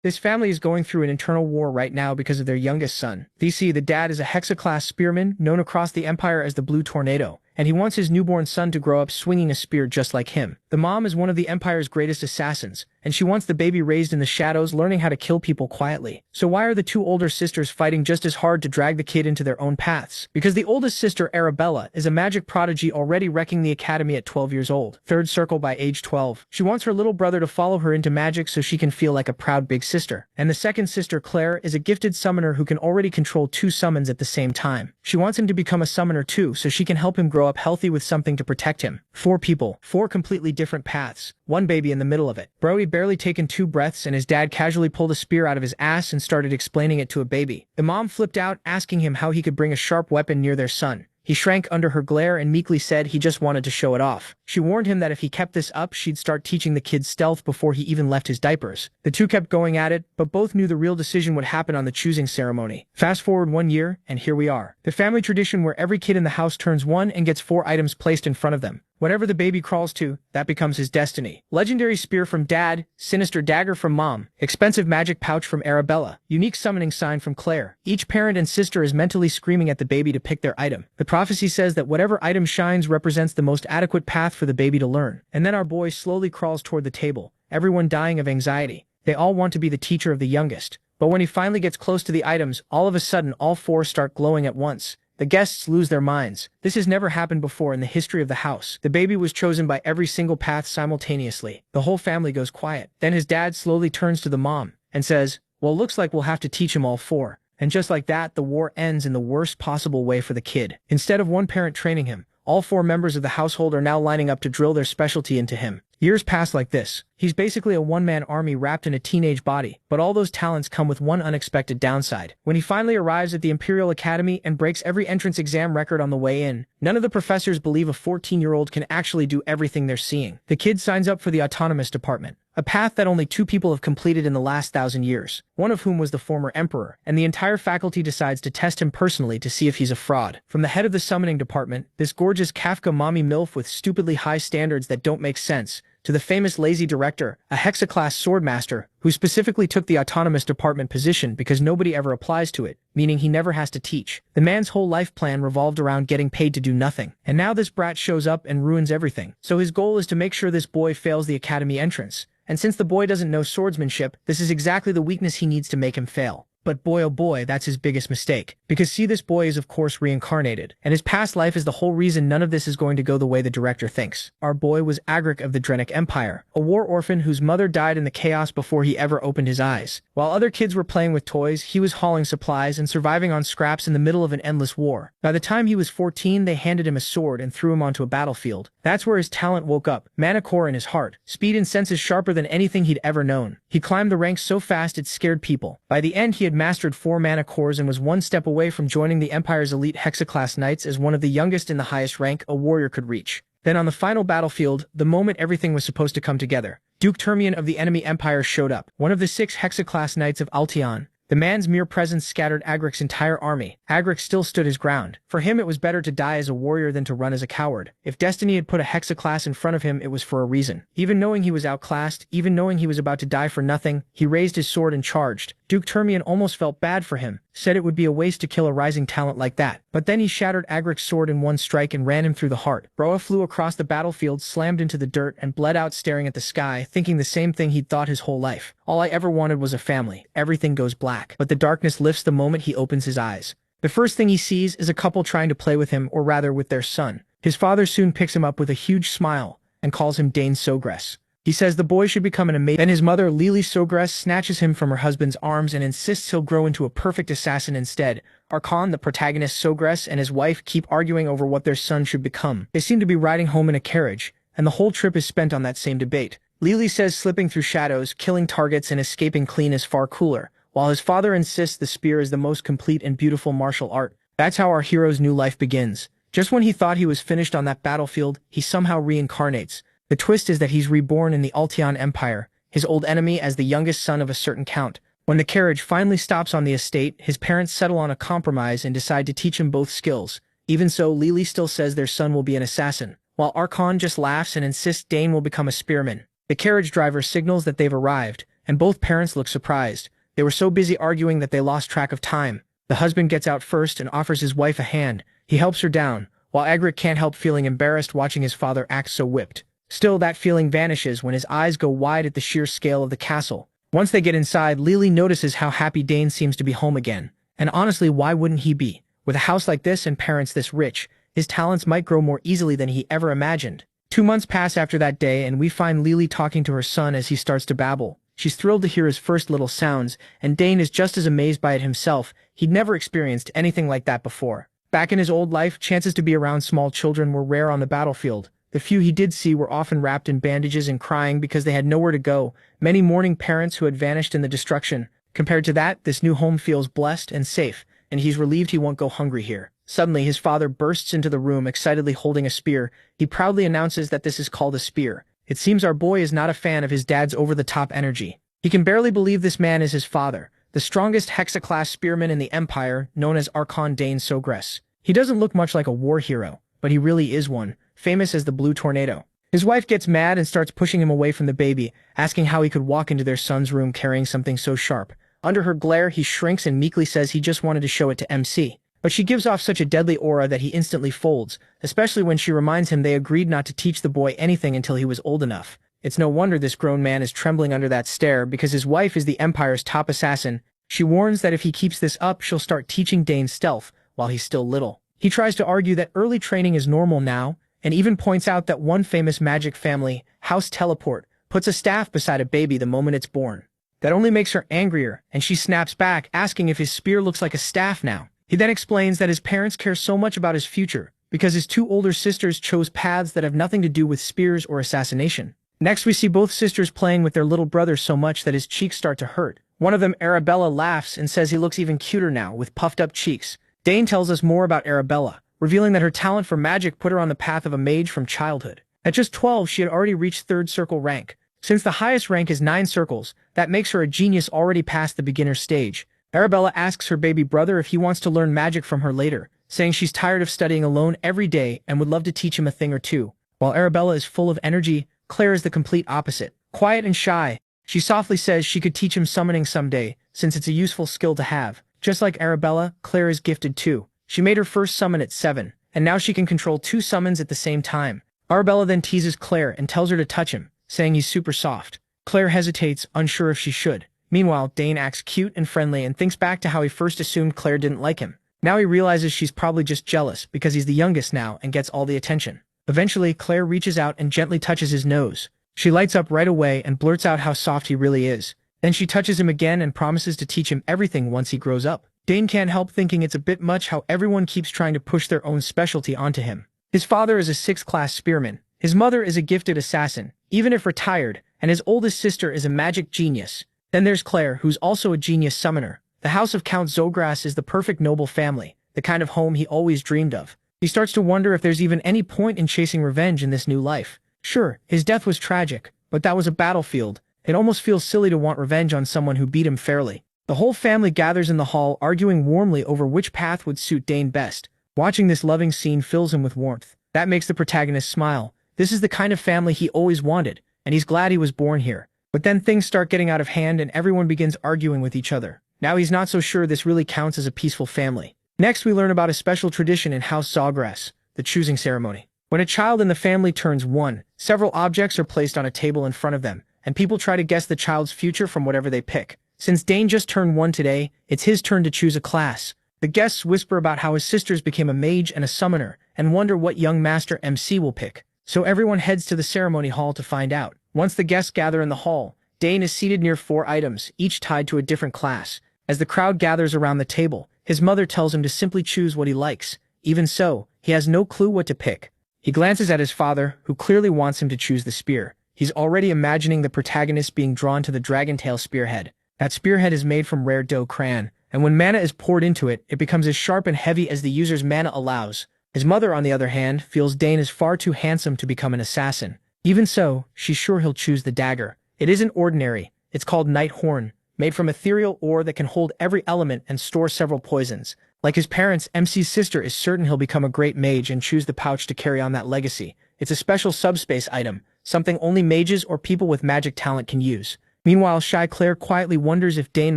This family is going through an internal war right now because of their youngest son. DC, the dad, is a Hexa-class spearman known across the Empire as the Blue Tornado, and he wants his newborn son to grow up swinging a spear just like him. The mom is one of the Empire's greatest assassins, and she wants the baby raised in the shadows learning how to kill people quietly. So why are the two older sisters fighting just as hard to drag the kid into their own paths? Because the oldest sister, Arabella, is a magic prodigy already wrecking the academy at 12 years old. Third circle by age 12. She wants her little brother to follow her into magic so she can feel like a proud big sister. And the second sister, Claire, is a gifted summoner who can already control two summons at the same time. She wants him to become a summoner too so she can help him grow up healthy with something to protect him. Four people, four completely different paths, one baby in the middle of it. Brody barely taken 2 breaths and his dad casually pulled a spear out of his ass and started explaining it to a baby. The mom flipped out, asking him how he could bring a sharp weapon near their son. He shrank under her glare and meekly said he just wanted to show it off. She warned him that if he kept this up, she'd start teaching the kid stealth before he even left his diapers. The two kept going at it, but both knew the real decision would happen on the choosing ceremony. Fast forward 1 year, and here we are. The family tradition where every kid in the house turns 1 and gets 4 items placed in front of them. Whatever the baby crawls to, that becomes his destiny. Legendary spear from Dad, sinister dagger from Mom, expensive magic pouch from Arabella, unique summoning sign from Claire. Each parent and sister is mentally screaming at the baby to pick their item. The prophecy says that whatever item shines represents the most adequate path for the baby to learn. And then our boy slowly crawls toward the table, everyone dying of anxiety. They all want to be the teacher of the youngest. But when he finally gets close to the items, all of a sudden all 4 start glowing at once. The guests lose their minds. This has never happened before in the history of the house. The baby was chosen by every single path simultaneously. The whole family goes quiet. Then his dad slowly turns to the mom and says, "Well, looks like we'll have to teach him all 4. And just like that, the war ends in the worst possible way for the kid. Instead of one parent training him, all 4 members of the household are now lining up to drill their specialty into him. Years pass like this. He's basically a one-man army wrapped in a teenage body, but all those talents come with one unexpected downside. When he finally arrives at the Imperial Academy and breaks every entrance exam record on the way in, none of the professors believe a 14-year-old can actually do everything they're seeing. The kid signs up for the autonomous department, a path that only 2 people have completed in the last 1,000 years, one of whom was the former emperor, and the entire faculty decides to test him personally to see if he's a fraud. From the head of the summoning department, this gorgeous Kafka mommy MILF with stupidly high standards that don't make sense, to the famous lazy director, a Hexa-class swordmaster, who specifically took the autonomous department position because nobody ever applies to it, meaning he never has to teach. The man's whole life plan revolved around getting paid to do nothing. And now this brat shows up and ruins everything. So his goal is to make sure this boy fails the academy entrance. And since the boy doesn't know swordsmanship, this is exactly the weakness he needs to make him fail. But boy oh boy, that's his biggest mistake. Because see, this boy is of course reincarnated, and his past life is the whole reason none of this is going to go the way the director thinks. Our boy was Agric of the Drenic Empire, a war orphan whose mother died in the chaos before he ever opened his eyes. While other kids were playing with toys, he was hauling supplies and surviving on scraps in the middle of an endless war. By the time he was 14, they handed him a sword and threw him onto a battlefield. That's where his talent woke up, mana core in his heart, speed and senses sharper than anything he'd ever known. He climbed the ranks so fast it scared people. By the end, he had mastered 4 mana cores and was 1 step away from joining the Empire's elite Hexa-class knights as one of the youngest in the highest rank a warrior could reach. Then on the final battlefield, the moment everything was supposed to come together, Duke Termian of the enemy empire showed up, one of the 6 Hexa-class knights of Altion. The man's mere presence scattered Agric's entire army. Agric still stood his ground. For him, it was better to die as a warrior than to run as a coward. If destiny had put a Hexa-class in front of him, it was for a reason. Even knowing he was outclassed, even knowing he was about to die for nothing, he raised his sword and charged. Duke Termian almost felt bad for him, said it would be a waste to kill a rising talent like that. But then he shattered Agric's sword in 1 strike and ran him through the heart. Broa flew across the battlefield, slammed into the dirt, and bled out staring at the sky, thinking the same thing he'd thought his whole life. All I ever wanted was a family. Everything goes black. But the darkness lifts the moment he opens his eyes. The first thing he sees is a couple trying to play with him, or rather with their son. His father soon picks him up with a huge smile and calls him Dane Sogress. He says the boy should become an amazing. Then his mother, Lily Sogress, snatches him from her husband's arms and insists he'll grow into a perfect assassin instead. Archon, the protagonist Sogress, and his wife keep arguing over what their son should become. They seem to be riding home in a carriage, and the whole trip is spent on that same debate. Lily says slipping through shadows, killing targets, and escaping clean is far cooler, while his father insists the spear is the most complete and beautiful martial art. That's how our hero's new life begins. Just when he thought he was finished on that battlefield, he somehow reincarnates. The twist is that he's reborn in the Altion Empire, his old enemy, as the youngest son of a certain count. When the carriage finally stops on the estate, his parents settle on a compromise and decide to teach him both skills. Even so, Lily still says their son will be an assassin, while Archon just laughs and insists Dane will become a spearman. The carriage driver signals that they've arrived, and both parents look surprised. They were so busy arguing that they lost track of time. The husband gets out first and offers his wife a hand. He helps her down, while Egret can't help feeling embarrassed watching his father act so whipped. Still, that feeling vanishes when his eyes go wide at the sheer scale of the castle. Once they get inside, Lily notices how happy Dane seems to be home again. And honestly, why wouldn't he be? With a house like this and parents this rich, his talents might grow more easily than he ever imagined. 2 months pass after that day, and we find Lily talking to her son as he starts to babble. She's thrilled to hear his first little sounds, and Dane is just as amazed by it himself. He'd never experienced anything like that before. Back in his old life, chances to be around small children were rare on the battlefield. The few he did see were often wrapped in bandages and crying because they had nowhere to go, many mourning parents who had vanished in the destruction. Compared to that, this new home feels blessed and safe, and he's relieved he won't go hungry here. Suddenly, his father bursts into the room excitedly holding a spear. He proudly announces that this is called a spear. It seems our boy is not a fan of his dad's over-the-top energy. He can barely believe this man is his father, the strongest Hexa-class spearman in the Empire, known as Archon Dane Sogress. He doesn't look much like a war hero, but he really is one, famous as the Blue Tornado. His wife gets mad and starts pushing him away from the baby, asking how he could walk into their son's room carrying something so sharp. Under her glare, he shrinks and meekly says he just wanted to show it to MC. But she gives off such a deadly aura that he instantly folds, especially when she reminds him they agreed not to teach the boy anything until he was old enough. It's no wonder this grown man is trembling under that stare, because his wife is the Empire's top assassin. She warns that if he keeps this up, she'll start teaching Dane stealth while he's still little. He tries to argue that early training is normal now, and even points out that one famous magic family, House Teleport, puts a staff beside a baby the moment it's born. That only makes her angrier, and she snaps back, asking if his spear looks like a staff now. He then explains that his parents care so much about his future, because his 2 older sisters chose paths that have nothing to do with spears or assassination. Next, we see both sisters playing with their little brother so much that his cheeks start to hurt. One of them, Arabella, laughs and says he looks even cuter now, with puffed-up cheeks. Dane tells us more about Arabella, revealing that her talent for magic put her on the path of a mage from childhood. At just 12, she had already reached 3rd circle rank. Since the highest rank is 9 circles, that makes her a genius already past the beginner stage. Arabella asks her baby brother if he wants to learn magic from her later, saying she's tired of studying alone every day and would love to teach him a thing or two. While Arabella is full of energy, Claire is the complete opposite. Quiet and shy, she softly says she could teach him summoning someday, since it's a useful skill to have. Just like Arabella, Claire is gifted too. She made her first summon at 7, and now she can control 2 summons at the same time. Arabella then teases Claire and tells her to touch him, saying he's super soft. Claire hesitates, unsure if she should. Meanwhile, Dane acts cute and friendly and thinks back to how he first assumed Claire didn't like him. Now he realizes she's probably just jealous because he's the youngest now and gets all the attention. Eventually, Claire reaches out and gently touches his nose. She lights up right away and blurts out how soft he really is. Then she touches him again and promises to teach him everything once he grows up. Dane can't help thinking it's a bit much how everyone keeps trying to push their own specialty onto him. His father is a 6th-class spearman. His mother is a gifted assassin, even if retired, and his oldest sister is a magic genius. Then there's Claire, who's also a genius summoner. The house of Count Zogras is the perfect noble family, the kind of home he always dreamed of. He starts to wonder if there's even any point in chasing revenge in this new life. Sure, his death was tragic, but that was a battlefield. It almost feels silly to want revenge on someone who beat him fairly. The whole family gathers in the hall, arguing warmly over which path would suit Dane best. Watching this loving scene fills him with warmth. That makes the protagonist smile. This is the kind of family he always wanted, and he's glad he was born here. But then things start getting out of hand and everyone begins arguing with each other. Now he's not so sure this really counts as a peaceful family. Next, we learn about a special tradition in House Zogras, the choosing ceremony. When a child in the family turns 1, several objects are placed on a table in front of them, and people try to guess the child's future from whatever they pick. Since Dane just turned 1 today, it's his turn to choose a class. The guests whisper about how his sisters became a mage and a summoner, and wonder what young Master MC will pick. So everyone heads to the ceremony hall to find out. Once the guests gather in the hall, Dane is seated near 4 items, each tied to a different class. As the crowd gathers around the table, his mother tells him to simply choose what he likes. Even so, he has no clue what to pick. He glances at his father, who clearly wants him to choose the spear. He's already imagining the protagonist being drawn to the dragon-tail spearhead. That spearhead is made from rare dough cran, and when mana is poured into it, it becomes as sharp and heavy as the user's mana allows. His mother, on the other hand, feels Dane is far too handsome to become an assassin. Even so, she's sure he'll choose the dagger. It isn't ordinary. It's called Night Horn, made from ethereal ore that can hold every element and store several poisons. Like his parents, MC's sister is certain he'll become a great mage and choose the pouch to carry on that legacy. It's a special subspace item, something only mages or people with magic talent can use. Meanwhile, Shy Claire quietly wonders if Dane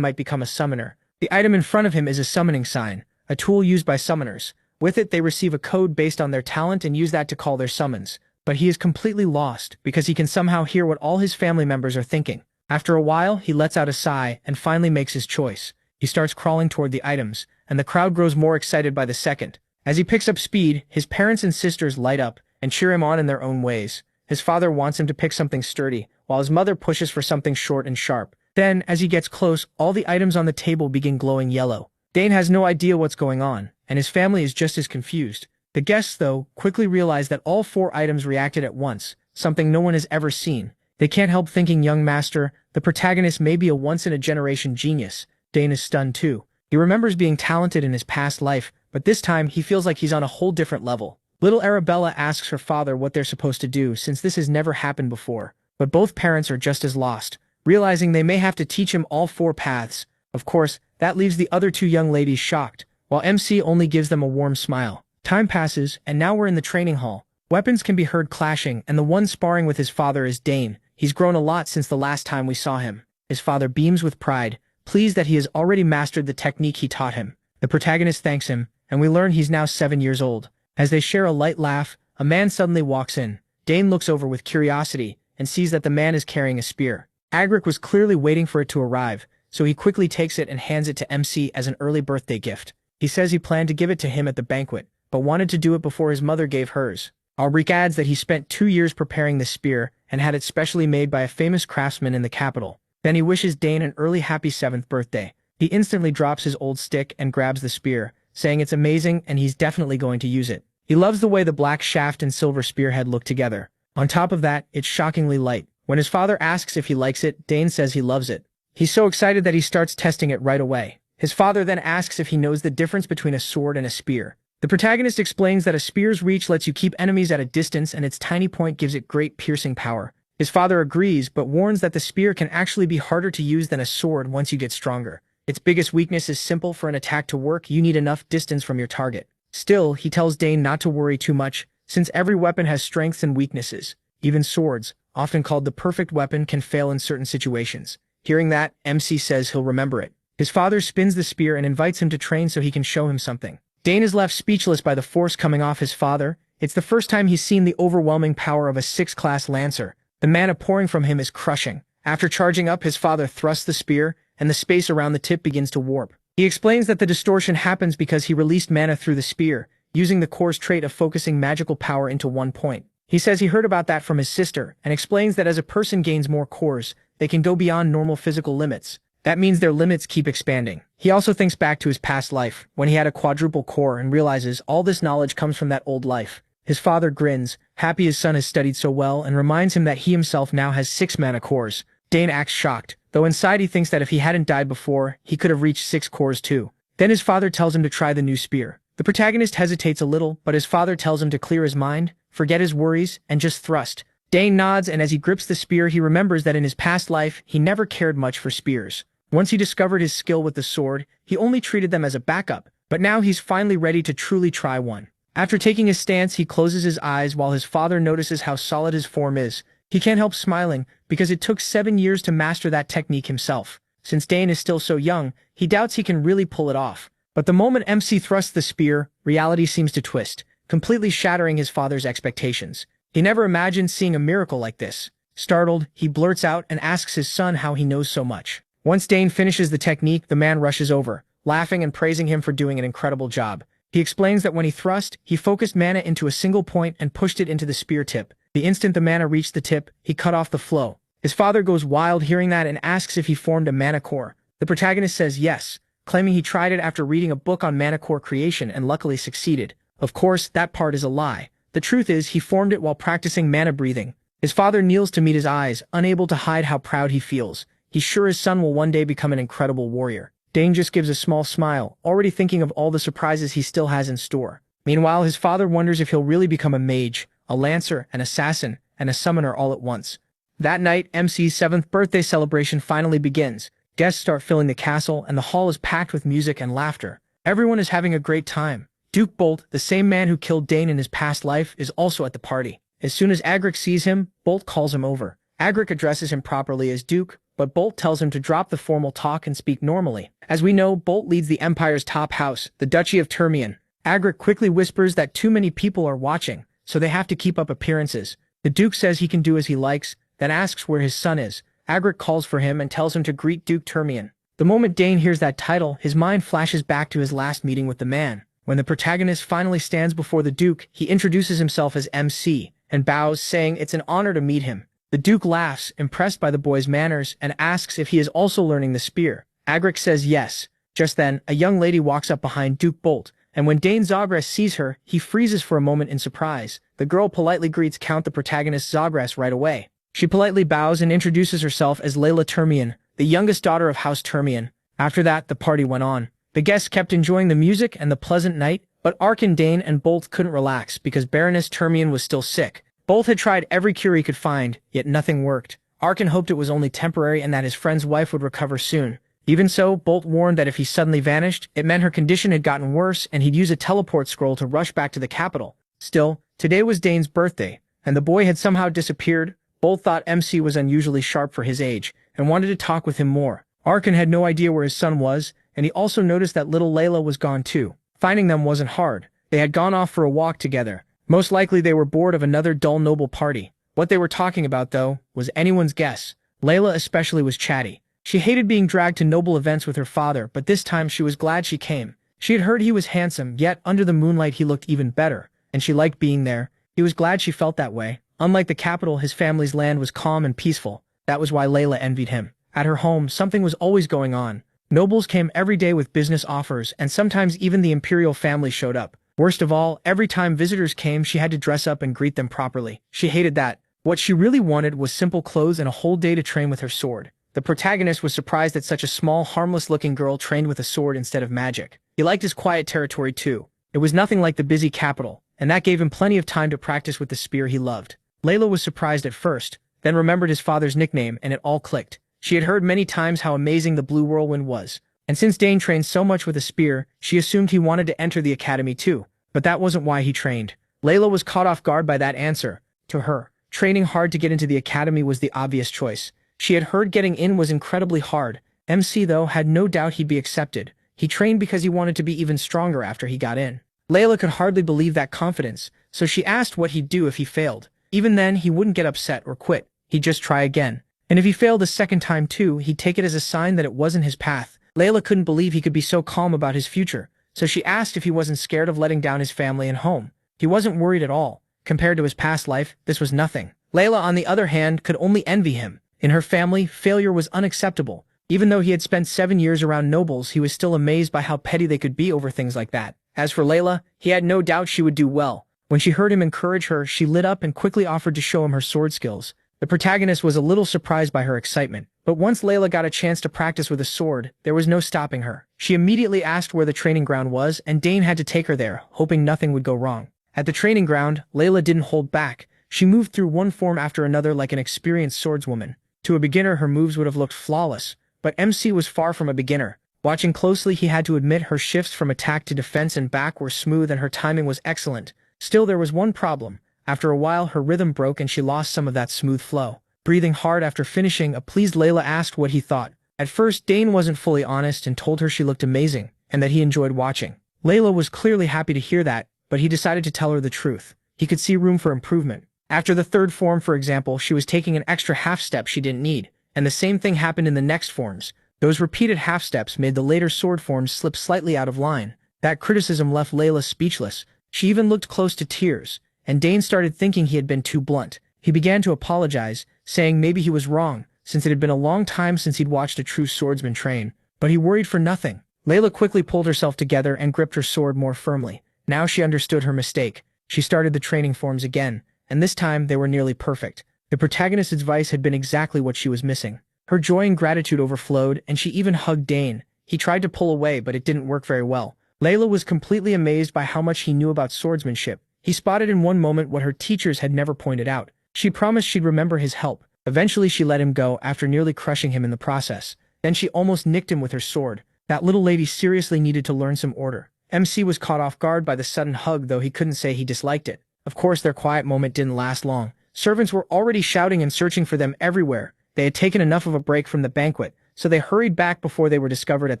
might become a summoner. The item in front of him is a summoning sign, a tool used by summoners. With it, they receive a code based on their talent and use that to call their summons. But he is completely lost because he can somehow hear what all his family members are thinking. After a while, he lets out a sigh and finally makes his choice. He starts crawling toward the items, and the crowd grows more excited by the second. As he picks up speed, his parents and sisters light up and cheer him on in their own ways. His father wants him to pick something sturdy, while his mother pushes for something short and sharp. Then, as he gets close, all the items on the table begin glowing yellow. Dane has no idea what's going on, and his family is just as confused. The guests, though, quickly realize that all 4 items reacted at once, something no one has ever seen. They can't help thinking young master, the protagonist may be a once-in-a-generation genius. Dane is stunned too. He remembers being talented in his past life, but this time he feels like he's on a whole different level. Little Arabella asks her father what they're supposed to do since this has never happened before. But both parents are just as lost, realizing they may have to teach him all 4 paths. Of course, that leaves the other 2 young ladies shocked, while MC only gives them a warm smile. Time passes, and now we're in the training hall. Weapons can be heard clashing, and the one sparring with his father is Dane. He's grown a lot since the last time we saw him. His father beams with pride, pleased that he has already mastered the technique he taught him. The protagonist thanks him, and we learn he's now 7 years old. As they share a light laugh, a man suddenly walks in. Dane looks over with curiosity and sees that the man is carrying a spear. Agric was clearly waiting for it to arrive, so he quickly takes it and hands it to MC as an early birthday gift. He says he planned to give it to him at the banquet, but wanted to do it before his mother gave hers. Albric adds that he spent 2 years preparing the spear and had it specially made by a famous craftsman in the capital. Then he wishes Dane an early happy 7th birthday. He instantly drops his old stick and grabs the spear, saying it's amazing and he's definitely going to use it. He loves the way the black shaft and silver spearhead look together. On top of that, it's shockingly light. When his father asks if he likes it, Dane says he loves it. He's so excited that he starts testing it right away. His father then asks if he knows the difference between a sword and a spear. The protagonist explains that a spear's reach lets you keep enemies at a distance and its tiny point gives it great piercing power. His father agrees, but warns that the spear can actually be harder to use than a sword once you get stronger. Its biggest weakness is simple: for an attack to work, you need enough distance from your target. Still, he tells Dane not to worry too much, since every weapon has strengths and weaknesses. Even swords, often called the perfect weapon, can fail in certain situations. Hearing that, MC says he'll remember it. His father spins the spear and invites him to train so he can show him something. Dane is left speechless by the force coming off his father. It's the first time he's seen the overwhelming power of a 6th-class lancer. The mana pouring from him is crushing. After charging up, his father thrusts the spear, and the space around the tip begins to warp. He explains that the distortion happens because he released mana through the spear, using the core's trait of focusing magical power into one point. He says he heard about that from his sister, and explains that as a person gains more cores, they can go beyond normal physical limits. That means their limits keep expanding. He also thinks back to his past life, when he had a quadruple core, and realizes all this knowledge comes from that old life. His father grins, happy his son has studied so well, and reminds him that he himself now has 6 mana cores. Dane acts shocked, though inside he thinks that if he hadn't died before, he could have reached 6 cores too. Then his father tells him to try the new spear. The protagonist hesitates a little, but his father tells him to clear his mind, forget his worries, and just thrust. Dane nods, and as he grips the spear, he remembers that in his past life, he never cared much for spears. Once he discovered his skill with the sword, he only treated them as a backup, but now he's finally ready to truly try one. After taking his stance, he closes his eyes while his father notices how solid his form is. He can't help smiling, because it took 7 years to master that technique himself. Since Dane is still so young, he doubts he can really pull it off. But the moment MC thrusts the spear, reality seems to twist, completely shattering his father's expectations. He never imagined seeing a miracle like this. Startled, he blurts out and asks his son how he knows so much. Once Dane finishes the technique, the man rushes over, laughing and praising him for doing an incredible job. He explains that when he thrust, he focused mana into a single point and pushed it into the spear tip. The instant the mana reached the tip, he cut off the flow. His father goes wild hearing that and asks if he formed a mana core. The protagonist says yes, claiming he tried it after reading a book on mana core creation and luckily succeeded. Of course, that part is a lie. The truth is, he formed it while practicing mana breathing. His father kneels to meet his eyes, unable to hide how proud he feels. He's sure his son will one day become an incredible warrior. Dane just gives a small smile, already thinking of all the surprises he still has in store. Meanwhile, his father wonders if he'll really become a mage, a lancer, an assassin, and a summoner all at once. That night, MC's 7th birthday celebration finally begins. Guests start filling the castle, and the hall is packed with music and laughter. Everyone is having a great time. Duke Bolt, the same man who killed Dane in his past life, is also at the party. As soon as Agric sees him, Bolt calls him over. Agric addresses him properly as Duke, but Bolt tells him to drop the formal talk and speak normally. As we know, Bolt leads the Empire's top house, the Duchy of Termian. Agric quickly whispers that too many people are watching, so they have to keep up appearances. The Duke says he can do as he likes, then asks where his son is. Agric calls for him and tells him to greet Duke Termian. The moment Dane hears that title, his mind flashes back to his last meeting with the man. When the protagonist finally stands before the Duke, he introduces himself as MC and bows, saying it's an honor to meet him. The Duke laughs, impressed by the boy's manners, and asks if he is also learning the spear. Agric says yes. Just then, a young lady walks up behind Duke Bolt, and when Dane Zagras sees her, he freezes for a moment in surprise. The girl politely greets Count the protagonist Zagras right away. She politely bows and introduces herself as Layla Termian, the youngest daughter of House Termian. After that, the party went on. The guests kept enjoying the music and the pleasant night, but Arkan, Dane, and Bolt couldn't relax because Baroness Termian was still sick. Bolt had tried every cure he could find, yet nothing worked. Arkan hoped it was only temporary and that his friend's wife would recover soon. Even so, Bolt warned that if he suddenly vanished, it meant her condition had gotten worse and he'd use a teleport scroll to rush back to the capital. Still, today was Dane's birthday, and the boy had somehow disappeared. Bolt thought MC was unusually sharp for his age, and wanted to talk with him more. Arkan had no idea where his son was, and he also noticed that little Layla was gone too. Finding them wasn't hard. They had gone off for a walk together. Most likely they were bored of another dull noble party. What they were talking about, though, was anyone's guess. Layla especially was chatty. She hated being dragged to noble events with her father, but this time she was glad she came. She had heard he was handsome, yet under the moonlight he looked even better, and she liked being there. He was glad she felt that way. Unlike the capital, his family's land was calm and peaceful. That was why Layla envied him. At her home, something was always going on. Nobles came every day with business offers, and sometimes even the imperial family showed up. Worst of all, every time visitors came, she had to dress up and greet them properly. She hated that. What she really wanted was simple clothes and a whole day to train with her sword. The protagonist was surprised that such a small, harmless-looking girl trained with a sword instead of magic. He liked his quiet territory too. It was nothing like the busy capital, and that gave him plenty of time to practice with the spear he loved. Layla was surprised at first, then remembered his father's nickname, and it all clicked. She had heard many times how amazing the Blue Whirlwind was, and since Dane trained so much with a spear, she assumed he wanted to enter the academy too. But that wasn't why he trained. Layla was caught off guard by that answer. To her, training hard to get into the academy was the obvious choice. She had heard getting in was incredibly hard. MC, though, had no doubt he'd be accepted. He trained because he wanted to be even stronger after he got in. Layla could hardly believe that confidence, so she asked what he'd do if he failed. Even then, he wouldn't get upset or quit. He'd just try again. And if he failed a second time too, he'd take it as a sign that it wasn't his path. Layla couldn't believe he could be so calm about his future, so she asked if he wasn't scared of letting down his family and home. He wasn't worried at all. Compared to his past life, this was nothing. Layla, on the other hand, could only envy him. In her family, failure was unacceptable. Even though he had spent 7 years around nobles, he was still amazed by how petty they could be over things like that. As for Layla, he had no doubt she would do well. When she heard him encourage her, she lit up and quickly offered to show him her sword skills. The protagonist was a little surprised by her excitement, but once Layla got a chance to practice with a sword, there was no stopping her. She immediately asked where the training ground was, and Dane had to take her there, hoping nothing would go wrong. At the training ground, Layla didn't hold back. She moved through one form after another like an experienced swordswoman. To a beginner, her moves would have looked flawless, but MC was far from a beginner. Watching closely, he had to admit her shifts from attack to defense and back were smooth and her timing was excellent. Still, there was one problem. After a while, her rhythm broke and she lost some of that smooth flow. Breathing hard after finishing, a pleased Layla asked what he thought. At first, Dane wasn't fully honest and told her she looked amazing, and that he enjoyed watching. Layla was clearly happy to hear that, but he decided to tell her the truth. He could see room for improvement. After the third form, for example, she was taking an extra half step she didn't need, and the same thing happened in the next forms. Those repeated half steps made the later sword forms slip slightly out of line. That criticism left Layla speechless. She even looked close to tears, and Dane started thinking he had been too blunt. He began to apologize, saying maybe he was wrong, since it had been a long time since he'd watched a true swordsman train. But he worried for nothing. Layla quickly pulled herself together and gripped her sword more firmly. Now she understood her mistake. She started the training forms again, and this time they were nearly perfect. The protagonist's advice had been exactly what she was missing. Her joy and gratitude overflowed, and she even hugged Dane. He tried to pull away, but it didn't work very well. Layla was completely amazed by how much he knew about swordsmanship. He spotted in one moment what her teachers had never pointed out. She promised she'd remember his help. Eventually she let him go after nearly crushing him in the process. Then she almost nicked him with her sword. That little lady seriously needed to learn some order. MC was caught off guard by the sudden hug, though he couldn't say he disliked it. Of course, their quiet moment didn't last long. Servants were already shouting and searching for them everywhere. They had taken enough of a break from the banquet, so they hurried back before they were discovered at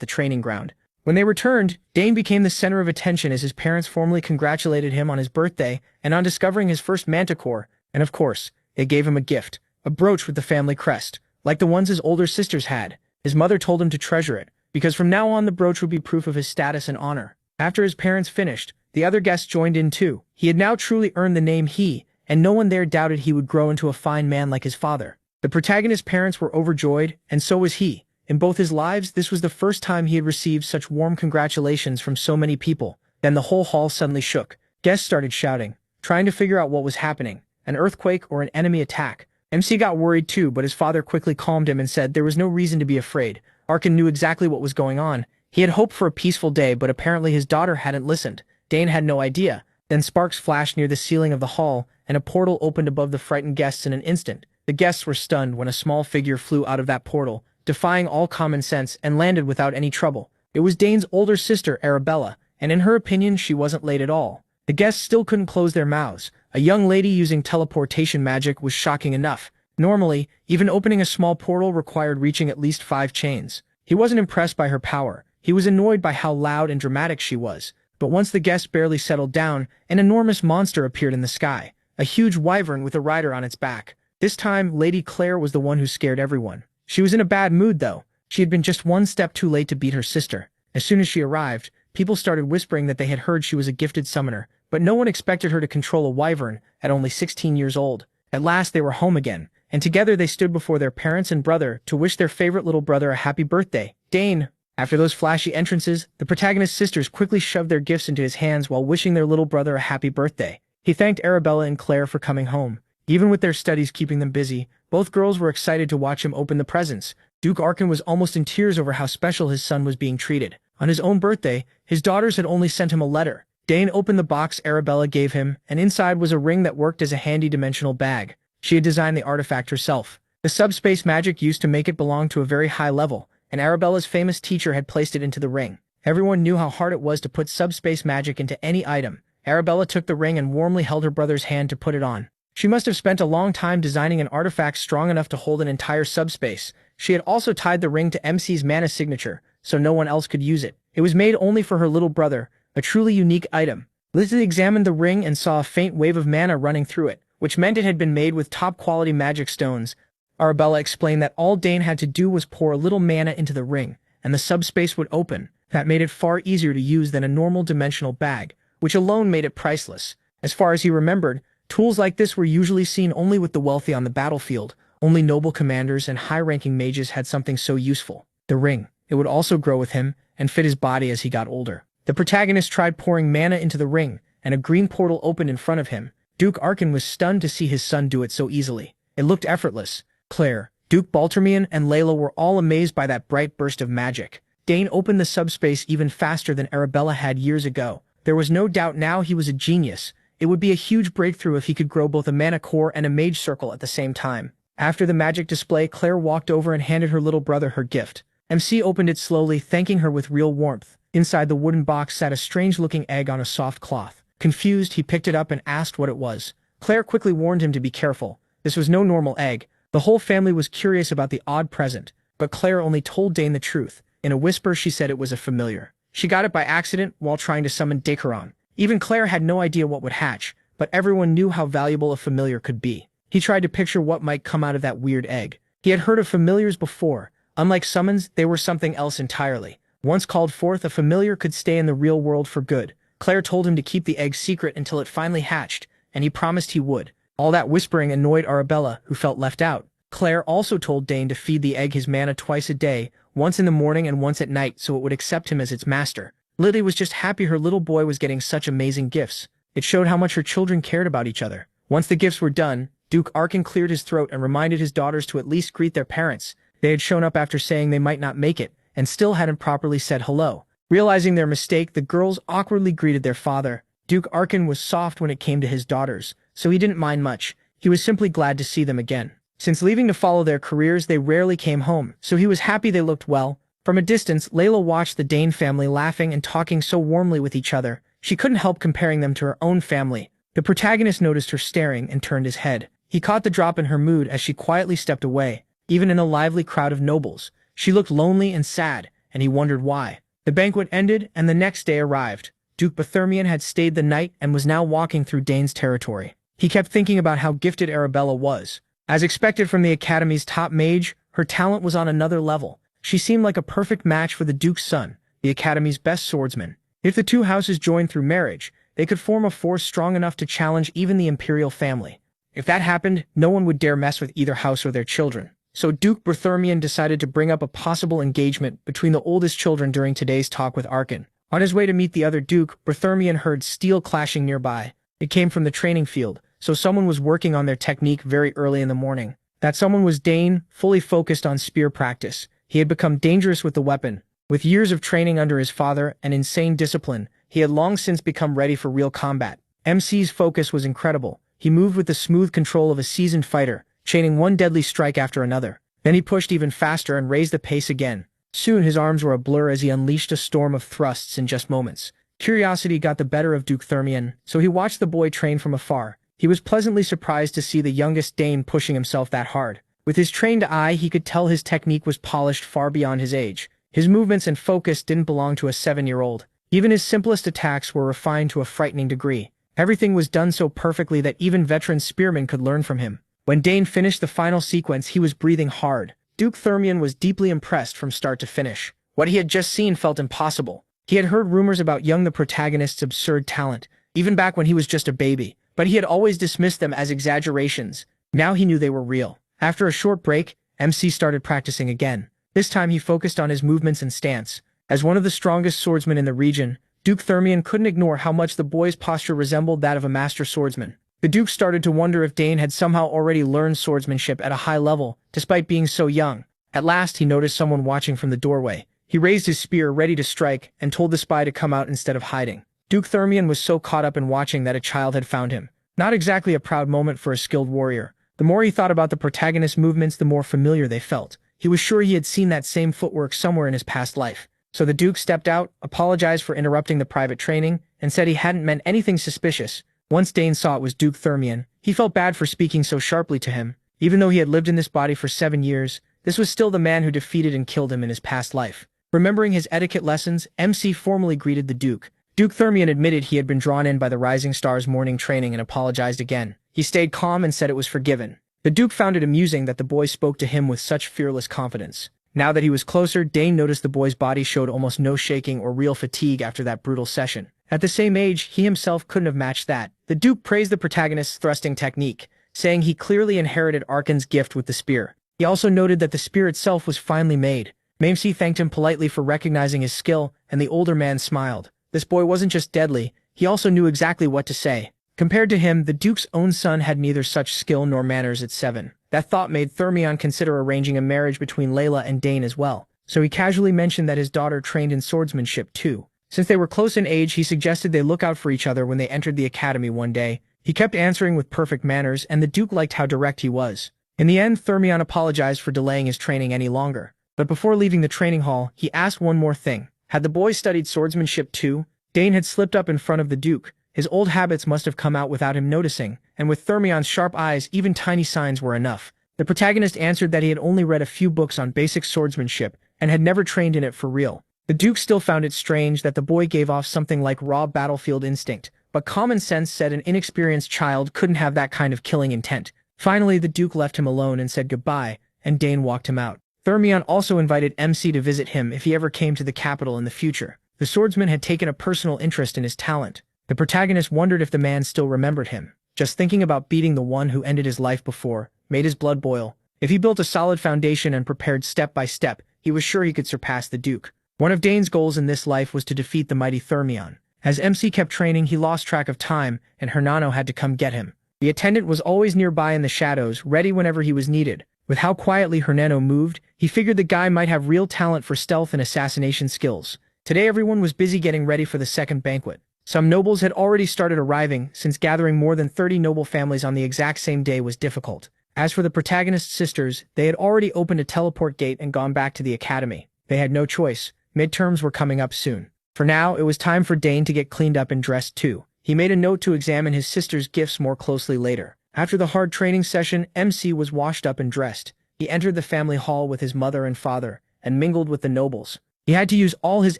the training ground. When they returned, Dane became the center of attention as his parents formally congratulated him on his birthday and on discovering his first manticore, and of course, they gave him a gift, a brooch with the family crest, like the ones his older sisters had. His mother told him to treasure it, because from now on the brooch would be proof of his status and honor. After his parents finished, the other guests joined in too. He had now truly earned the name He, and no one there doubted he would grow into a fine man like his father. The protagonist's parents were overjoyed, and so was he. In both his lives, this was the first time he had received such warm congratulations from so many people. Then the whole hall suddenly shook. Guests started shouting, trying to figure out what was happening, an earthquake or an enemy attack. MC got worried too, but his father quickly calmed him and said there was no reason to be afraid. Arkin knew exactly what was going on. He had hoped for a peaceful day, but apparently his daughter hadn't listened. Dane had no idea. Then sparks flashed near the ceiling of the hall, and a portal opened above the frightened guests in an instant. The guests were stunned when a small figure flew out of that portal, defying all common sense, and landed without any trouble. It was Dane's older sister, Arabella, and in her opinion, she wasn't late at all. The guests still couldn't close their mouths. A young lady using teleportation magic was shocking enough. Normally, even opening a small portal required reaching at least 5 chains. He wasn't impressed by her power. He was annoyed by how loud and dramatic she was. But once the guests barely settled down, an enormous monster appeared in the sky. A huge wyvern with a rider on its back. This time, Lady Claire was the one who scared everyone. She was in a bad mood, though. She had been just one step too late to beat her sister. As soon as she arrived, people started whispering that they had heard she was a gifted summoner, but no one expected her to control a wyvern at only 16 years old. At last, they were home again, and together they stood before their parents and brother to wish their favorite little brother a happy birthday. Dane. After those flashy entrances, the protagonist's sisters quickly shoved their gifts into his hands while wishing their little brother a happy birthday. He thanked Arabella and Claire for coming home. Even with their studies keeping them busy, both girls were excited to watch him open the presents. Duke Arkin was almost in tears over how special his son was being treated. On his own birthday, his daughters had only sent him a letter. Dane opened the box Arabella gave him, and inside was a ring that worked as a handy dimensional bag. She had designed the artifact herself. The subspace magic used to make it belong to a very high level, and Arabella's famous teacher had placed it into the ring. Everyone knew how hard it was to put subspace magic into any item. Arabella took the ring and warmly held her brother's hand to put it on. She must have spent a long time designing an artifact strong enough to hold an entire subspace. She had also tied the ring to MC's mana signature, so no one else could use it. It was made only for her little brother, a truly unique item. Lizzie examined the ring and saw a faint wave of mana running through it, which meant it had been made with top-quality magic stones. Arabella explained that all Dane had to do was pour a little mana into the ring, and the subspace would open. That made it far easier to use than a normal dimensional bag, which alone made it priceless. As far as he remembered, tools like this were usually seen only with the wealthy on the battlefield. Only noble commanders and high-ranking mages had something so useful. The ring. It would also grow with him and fit his body as he got older. The protagonist tried pouring mana into the ring, and a green portal opened in front of him. Duke Arkin was stunned to see his son do it so easily. It looked effortless. Claire, Duke Baltermian, and Layla were all amazed by that bright burst of magic. Dane opened the subspace even faster than Arabella had years ago. There was no doubt now he was a genius. It would be a huge breakthrough if he could grow both a mana core and a mage circle at the same time. After the magic display, Claire walked over and handed her little brother her gift. MC opened it slowly, thanking her with real warmth. Inside the wooden box sat a strange-looking egg on a soft cloth. Confused, he picked it up and asked what it was. Claire quickly warned him to be careful. This was no normal egg. The whole family was curious about the odd present, but Claire only told Dane the truth. In a whisper, she said it was a familiar. She got it by accident while trying to summon Dakaron. Even Claire had no idea what would hatch, but everyone knew how valuable a familiar could be. He tried to picture what might come out of that weird egg. He had heard of familiars before. Unlike summons, they were something else entirely. Once called forth, a familiar could stay in the real world for good. Claire told him to keep the egg secret until it finally hatched, and he promised he would. All that whispering annoyed Arabella, who felt left out. Claire also told Dane to feed the egg his mana twice a day, once in the morning and once at night, so it would accept him as its master. Lily was just happy her little boy was getting such amazing gifts. It showed how much her children cared about each other. Once the gifts were done, Duke Arkin cleared his throat and reminded his daughters to at least greet their parents. They had shown up after saying they might not make it, and still hadn't properly said hello. Realizing their mistake, the girls awkwardly greeted their father. Duke Arkin was soft when it came to his daughters, so he didn't mind much. He was simply glad to see them again. Since leaving to follow their careers, they rarely came home, so he was happy they looked well. From a distance, Layla watched the Dane family laughing and talking so warmly with each other. She couldn't help comparing them to her own family. The protagonist noticed her staring and turned his head. He caught the drop in her mood as she quietly stepped away. even in a lively crowd of nobles. She looked lonely and sad, and he wondered why. The banquet ended, and the next day arrived. Duke Berthermian had stayed the night and was now walking through Dane's territory. He kept thinking about how gifted Arabella was. As expected from the Academy's top mage, her talent was on another level. She seemed like a perfect match for the Duke's son, the Academy's best swordsman. If the two houses joined through marriage, they could form a force strong enough to challenge even the imperial family. If that happened, no one would dare mess with either house or their children. So Duke Berthermian decided to bring up a possible engagement between the oldest children during today's talk with Arkan. On his way to meet the other Duke, Berthermian heard steel clashing nearby. It came from the training field, so someone was working on their technique very early in the morning. That someone was Dane, fully focused on spear practice. He had become dangerous with the weapon. With years of training under his father and insane discipline, he had long since become ready for real combat. MC's focus was incredible. He moved with the smooth control of a seasoned fighter, chaining one deadly strike after another. Then he pushed even faster and raised the pace again. Soon his arms were a blur as he unleashed a storm of thrusts in just moments. Curiosity got the better of Duke Thermian, so he watched the boy train from afar. He was pleasantly surprised to see the youngest Dane pushing himself that hard. With his trained eye, he could tell his technique was polished far beyond his age. His movements and focus didn't belong to a 7-year-old. Even his simplest attacks were refined to a frightening degree. Everything was done so perfectly that even veteran spearmen could learn from him. When Dane finished the final sequence, he was breathing hard. Duke Thermian was deeply impressed from start to finish. What he had just seen felt impossible. He had heard rumors about the protagonist's absurd talent, even back when he was just a baby, but he had always dismissed them as exaggerations. Now he knew they were real. After a short break, MC started practicing again. This time he focused on his movements and stance. As one of the strongest swordsmen in the region, Duke Thermian couldn't ignore how much the boy's posture resembled that of a master swordsman. The Duke started to wonder if Dane had somehow already learned swordsmanship at a high level, despite being so young. At last he noticed someone watching from the doorway. He raised his spear, ready to strike, and told the spy to come out instead of hiding. Duke Thermian was so caught up in watching that a child had found him. Not exactly a proud moment for a skilled warrior. The more he thought about the protagonist's movements, the more familiar they felt. He was sure he had seen that same footwork somewhere in his past life. So the Duke stepped out, apologized for interrupting the private training, and said he hadn't meant anything suspicious. Once Dane saw it was Duke Thermian, he felt bad for speaking so sharply to him. Even though he had lived in this body for 7 years, this was still the man who defeated and killed him in his past life. Remembering his etiquette lessons, MC formally greeted the Duke. Duke Thermian admitted he had been drawn in by the Rising Star's morning training and apologized again. He stayed calm and said it was forgiven. The Duke found it amusing that the boy spoke to him with such fearless confidence. Now that he was closer, Dane noticed the boy's body showed almost no shaking or real fatigue after that brutal session. At the same age, he himself couldn't have matched that. The Duke praised the protagonist's thrusting technique, saying he clearly inherited Arkan's gift with the spear. He also noted that the spear itself was finely made. Mamsie thanked him politely for recognizing his skill, and the older man smiled. This boy wasn't just deadly, he also knew exactly what to say. Compared to him, the Duke's own son had neither such skill nor manners at 7. That thought made Thermian consider arranging a marriage between Layla and Dane as well, so he casually mentioned that his daughter trained in swordsmanship too. Since they were close in age, he suggested they look out for each other when they entered the academy one day. He kept answering with perfect manners, and the Duke liked how direct he was. In the end, Thermian apologized for delaying his training any longer. But before leaving the training hall, he asked one more thing. Had the boy studied swordsmanship too? Dane had slipped up in front of the Duke. His old habits must have come out without him noticing, and with Thermian's sharp eyes, even tiny signs were enough. The protagonist answered that he had only read a few books on basic swordsmanship and had never trained in it for real. The Duke still found it strange that the boy gave off something like raw battlefield instinct, but common sense said an inexperienced child couldn't have that kind of killing intent. Finally, the Duke left him alone and said goodbye, and Dane walked him out. Thermian also invited MC to visit him if he ever came to the capital in the future. The swordsman had taken a personal interest in his talent. The protagonist wondered if the man still remembered him. Just thinking about beating the one who ended his life before made his blood boil. If he built a solid foundation and prepared step by step, he was sure he could surpass the Duke. One of Dane's goals in this life was to defeat the mighty Thermian. As MC kept training, he lost track of time, and Hernano had to come get him. The attendant was always nearby in the shadows, ready whenever he was needed. With how quietly Hernano moved, he figured the guy might have real talent for stealth and assassination skills. Today everyone was busy getting ready for the second banquet. Some nobles had already started arriving, since gathering more than 30 noble families on the exact same day was difficult. As for the protagonist's sisters, they had already opened a teleport gate and gone back to the academy. They had no choice. Midterms were coming up soon. For now, it was time for Dane to get cleaned up and dressed too. He made a note to examine his sister's gifts more closely later. After the hard training session, MC was washed up and dressed. He entered the family hall with his mother and father, and mingled with the nobles. He had to use all his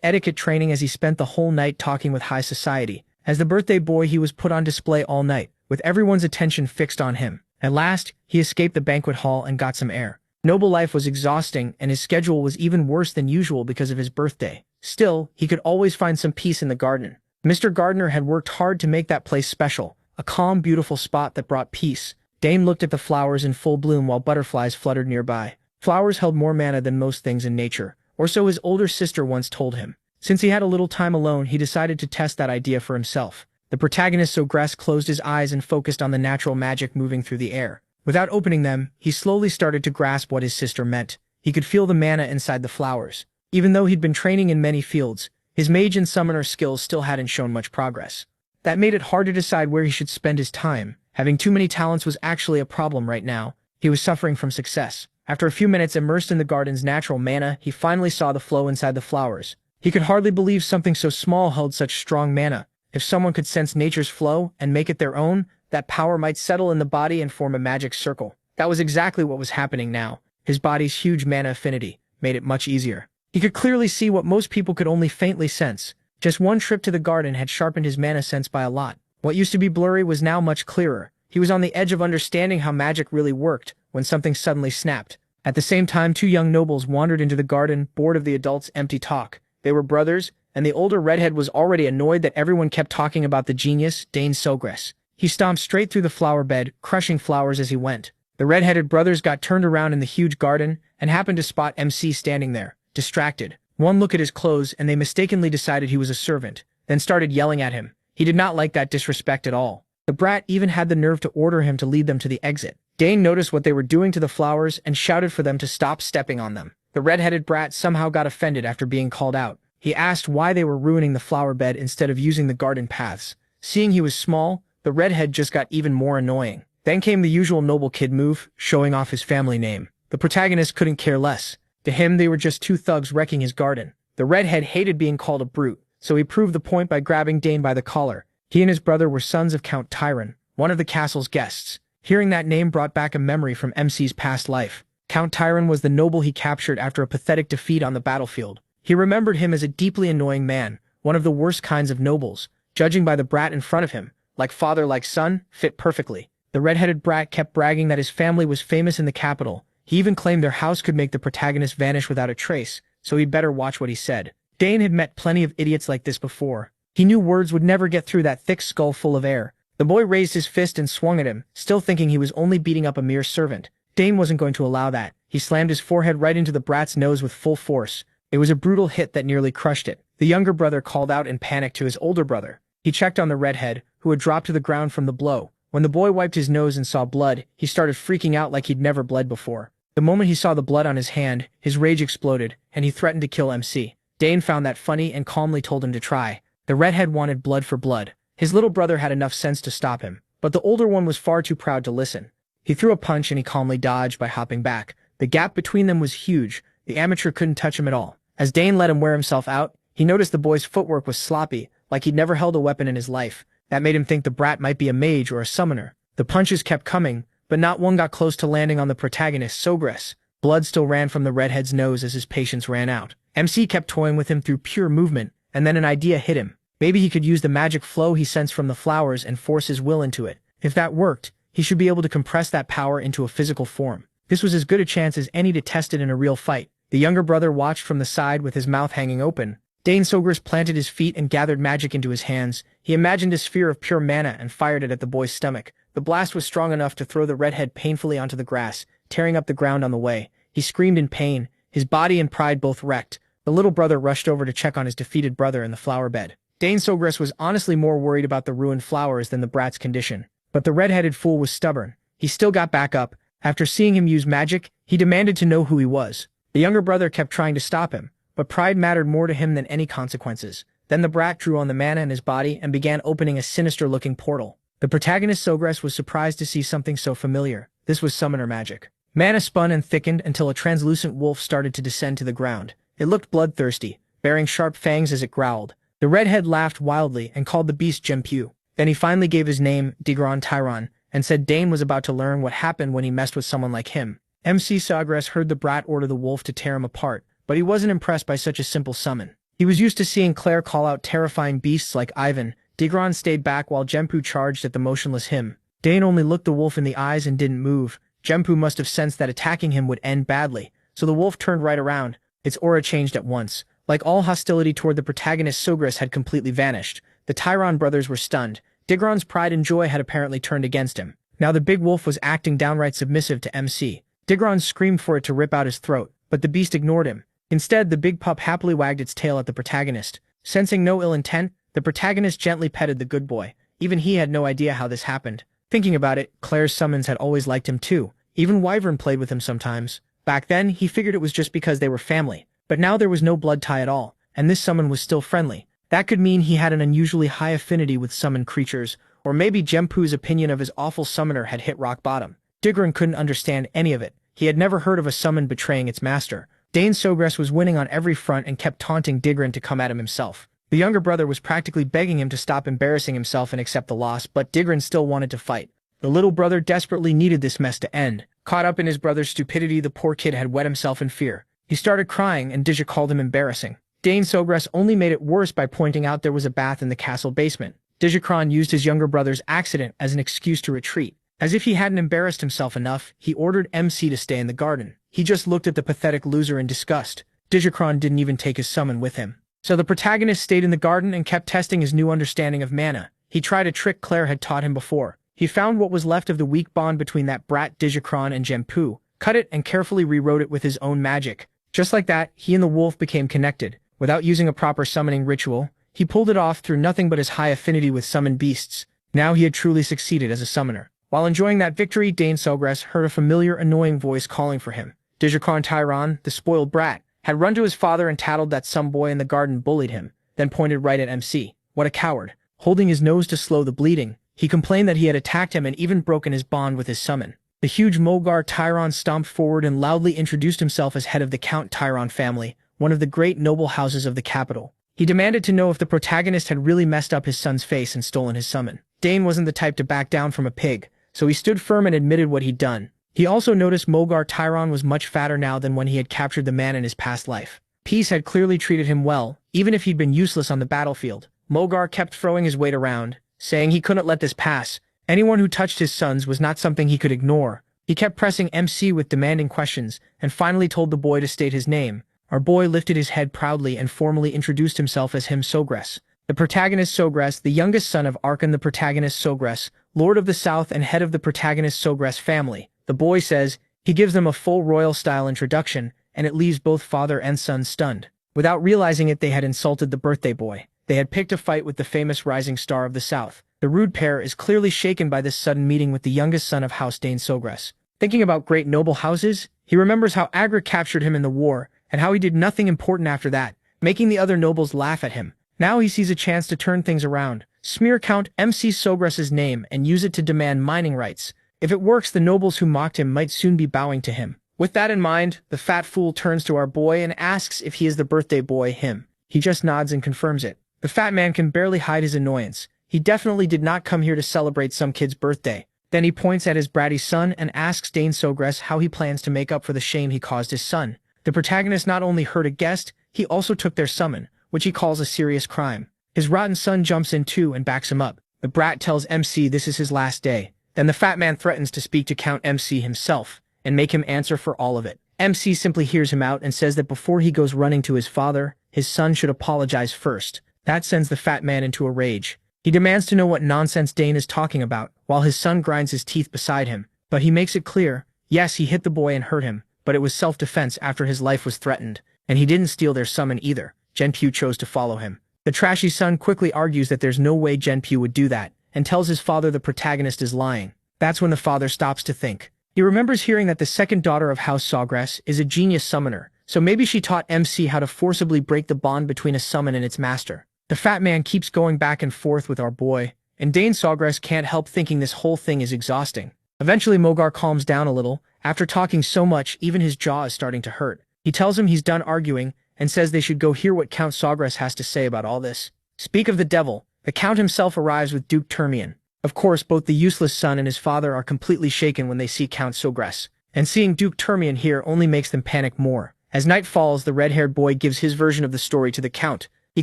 etiquette training as he spent the whole night talking with high society. As the birthday boy, he was put on display all night, with everyone's attention fixed on him. At last, he escaped the banquet hall and got some air. Noble life was exhausting, and his schedule was even worse than usual because of his birthday. Still, he could always find some peace in the garden. Mr. Gardener had worked hard to make that place special, a calm, beautiful spot that brought peace. Dane looked at the flowers in full bloom while butterflies fluttered nearby. Flowers held more mana than most things in nature, or so his older sister once told him. Since he had a little time alone, he decided to test that idea for himself. The protagonist Sogress closed his eyes and focused on the natural magic moving through the air. Without opening them, he slowly started to grasp what his sister meant. He could feel the mana inside the flowers. Even though he'd been training in many fields, his mage and summoner skills still hadn't shown much progress. That made it hard to decide where he should spend his time. Having too many talents was actually a problem right now. He was suffering from success. After a few minutes immersed in the garden's natural mana, he finally saw the flow inside the flowers. He could hardly believe something so small held such strong mana. If someone could sense nature's flow and make it their own, that power might settle in the body and form a magic circle. That was exactly what was happening now. His body's huge mana affinity made it much easier. He could clearly see what most people could only faintly sense. Just one trip to the garden had sharpened his mana sense by a lot. What used to be blurry was now much clearer. He was on the edge of understanding how magic really worked when something suddenly snapped. At the same time, two young nobles wandered into the garden, bored of the adults' empty talk. They were brothers, and the older redhead was already annoyed that everyone kept talking about the genius, Dane Sogress. He stomped straight through the flower bed, crushing flowers as he went. The red-headed brothers got turned around in the huge garden and happened to spot MC standing there, distracted. One look at his clothes and they mistakenly decided he was a servant, then started yelling at him. He did not like that disrespect at all. The brat even had the nerve to order him to lead them to the exit. Dane noticed what they were doing to the flowers and shouted for them to stop stepping on them. The red-headed brat somehow got offended after being called out. He asked why they were ruining the flower bed instead of using the garden paths. Seeing he was small, the redhead just got even more annoying. Then came the usual noble kid move, showing off his family name. The protagonist couldn't care less. To him, they were just two thugs wrecking his garden. The redhead hated being called a brute, so he proved the point by grabbing Dane by the collar. He and his brother were sons of Count Tyron, one of the castle's guests. Hearing that name brought back a memory from MC's past life. Count Tyron was the noble he captured after a pathetic defeat on the battlefield. He remembered him as a deeply annoying man, one of the worst kinds of nobles. Judging by the brat in front of him, like father like son, fit perfectly. The red-headed brat kept bragging that his family was famous in the capital. He even claimed their house could make the protagonist vanish without a trace, so he'd better watch what he said. Dane had met plenty of idiots like this before. He knew words would never get through that thick skull full of air. The boy raised his fist and swung at him, still thinking he was only beating up a mere servant. Dane wasn't going to allow that. He slammed his forehead right into the brat's nose with full force. It was a brutal hit that nearly crushed it. The younger brother called out in panic to his older brother. He checked on the redhead, who had dropped to the ground from the blow. When the boy wiped his nose and saw blood, he started freaking out like he'd never bled before. The moment he saw the blood on his hand, his rage exploded, and he threatened to kill MC. Dane found that funny and calmly told him to try. The redhead wanted blood for blood. His little brother had enough sense to stop him, but the older one was far too proud to listen. He threw a punch and he calmly dodged by hopping back. The gap between them was huge. The amateur couldn't touch him at all. As Dane let him wear himself out, he noticed the boy's footwork was sloppy, like he'd never held a weapon in his life. That made him think the brat might be a mage or a summoner. The punches kept coming, but not one got close to landing on the protagonist, Sogress. Blood still ran from the redhead's nose as his patience ran out. MC kept toying with him through pure movement, and then an idea hit him. Maybe he could use the magic flow he sensed from the flowers and force his will into it. If that worked, he should be able to compress that power into a physical form. This was as good a chance as any to test it in a real fight. The younger brother watched from the side with his mouth hanging open. Dane Sogress planted his feet and gathered magic into his hands. He imagined a sphere of pure mana and fired it at the boy's stomach. The blast was strong enough to throw the redhead painfully onto the grass, tearing up the ground on the way. He screamed in pain, his body and pride both wrecked. The little brother rushed over to check on his defeated brother in the flower bed. Dane Sogress was honestly more worried about the ruined flowers than the brat's condition. But the red-headed fool was stubborn. He still got back up. After seeing him use magic, he demanded to know who he was. The younger brother kept trying to stop him, but pride mattered more to him than any consequences. Then the brat drew on the mana in his body and began opening a sinister-looking portal. The protagonist Sogress was surprised to see something so familiar. This was summoner magic. Mana spun and thickened until a translucent wolf started to descend to the ground. It looked bloodthirsty, bearing sharp fangs as it growled. The redhead laughed wildly and called the beast Gempu. Then he finally gave his name, Digron Tyron, and said Dane was about to learn what happened when he messed with someone like him. MC Sogress heard the brat order the wolf to tear him apart, but he wasn't impressed by such a simple summon. He was used to seeing Claire call out terrifying beasts like Ivan. Digron stayed back while Genpu charged at the motionless him. Dane only looked the wolf in the eyes and didn't move. Genpu must have sensed that attacking him would end badly, so the wolf turned right around. Its aura changed at once. Like all hostility toward the protagonist, Sogress had completely vanished. The Tyron brothers were stunned. Digron's pride and joy had apparently turned against him. Now the big wolf was acting downright submissive to MC. Digron screamed for it to rip out his throat, but the beast ignored him. Instead, the big pup happily wagged its tail at the protagonist. Sensing no ill intent, the protagonist gently petted the good boy. Even he had no idea how this happened. Thinking about it, Claire's summons had always liked him too. Even Wyvern played with him sometimes. Back then, he figured it was just because they were family. But now there was no blood tie at all, and this summon was still friendly. That could mean he had an unusually high affinity with summoned creatures, or maybe Genpu's opinion of his awful summoner had hit rock bottom. Digron couldn't understand any of it. He had never heard of a summon betraying its master. Dane Sogress was winning on every front and kept taunting Digron to come at him himself. The younger brother was practically begging him to stop embarrassing himself and accept the loss, but Digron still wanted to fight. The little brother desperately needed this mess to end. Caught up in his brother's stupidity, the poor kid had wet himself in fear. He started crying, and Dija called him embarrassing. Dane Sogress only made it worse by pointing out there was a bath in the castle basement. Digikron used his younger brother's accident as an excuse to retreat. As if he hadn't embarrassed himself enough, he ordered MC to stay in the garden. He just looked at the pathetic loser in disgust. Digikron didn't even take his summon with him. So the protagonist stayed in the garden and kept testing his new understanding of mana. He tried a trick Claire had taught him before. He found what was left of the weak bond between that brat Digikron and Genpu, cut it and carefully rewrote it with his own magic. Just like that, he and the wolf became connected. Without using a proper summoning ritual, he pulled it off through nothing but his high affinity with summoned beasts. Now he had truly succeeded as a summoner. While enjoying that victory, Dane Sogress heard a familiar, annoying voice calling for him. Digikron Tyron, the spoiled brat, had run to his father and tattled that some boy in the garden bullied him, then pointed right at MC. What a coward. Holding his nose to slow the bleeding, he complained that he had attacked him and even broken his bond with his summon. The huge Mogar Tyron stomped forward and loudly introduced himself as head of the Count Tyron family, one of the great noble houses of the capital. He demanded to know if the protagonist had really messed up his son's face and stolen his summon. Dane wasn't the type to back down from a pig, so he stood firm and admitted what he'd done. He also noticed Mogar Tyron was much fatter now than when he had captured the man in his past life. Peace had clearly treated him well, even if he'd been useless on the battlefield. Mogar kept throwing his weight around, saying he couldn't let this pass. Anyone who touched his sons was not something he could ignore. He kept pressing MC with demanding questions, and finally told the boy to state his name. Our boy lifted his head proudly and formally introduced himself as him Sogress. The protagonist Sogress, the youngest son of Arkan the protagonist Sogress, Lord of the South and head of the protagonist Sogress family. The boy says, he gives them a full royal-style introduction, and it leaves both father and son stunned. Without realizing it, they had insulted the birthday boy. They had picked a fight with the famous rising star of the South. The rude pair is clearly shaken by this sudden meeting with the youngest son of House Dane Sogress. Thinking about great noble houses, he remembers how Agra captured him in the war, and how he did nothing important after that, making the other nobles laugh at him. Now he sees a chance to turn things around, smear Count MC Sogress's name and use it to demand mining rights. If it works, the nobles who mocked him might soon be bowing to him. With that in mind, the fat fool turns to our boy and asks if he is the birthday boy, him. He just nods and confirms it. The fat man can barely hide his annoyance. He definitely did not come here to celebrate some kid's birthday. Then he points at his bratty son and asks Dane Sogress how he plans to make up for the shame he caused his son. The protagonist not only hurt a guest, he also took their summon, which he calls a serious crime. His rotten son jumps in too and backs him up. The brat tells MC this is his last day. Then the fat man threatens to speak to Count MC himself and make him answer for all of it. MC simply hears him out and says that before he goes running to his father, his son should apologize first. That sends the fat man into a rage. He demands to know what nonsense Dane is talking about, while his son grinds his teeth beside him. But he makes it clear, yes, he hit the boy and hurt him, but it was self-defense after his life was threatened, and he didn't steal their summon either. Genpu chose to follow him. The trashy son quickly argues that there's no way Genpu would do that, and tells his father the protagonist is lying. That's when the father stops to think. He remembers hearing that the second daughter of House Sogress is a genius summoner, so maybe she taught MC how to forcibly break the bond between a summon and its master. The fat man keeps going back and forth with our boy, and Dane Sogress can't help thinking this whole thing is exhausting. Eventually Mogar calms down a little. After talking so much, even his jaw is starting to hurt. He tells him he's done arguing, and says they should go hear what Count Sogress has to say about all this. Speak of the devil, the Count himself arrives with Duke Termian. Of course, both the useless son and his father are completely shaken when they see Count Sogress. and seeing Duke Termian here only makes them panic more. As night falls, the red-haired boy gives his version of the story to the Count. He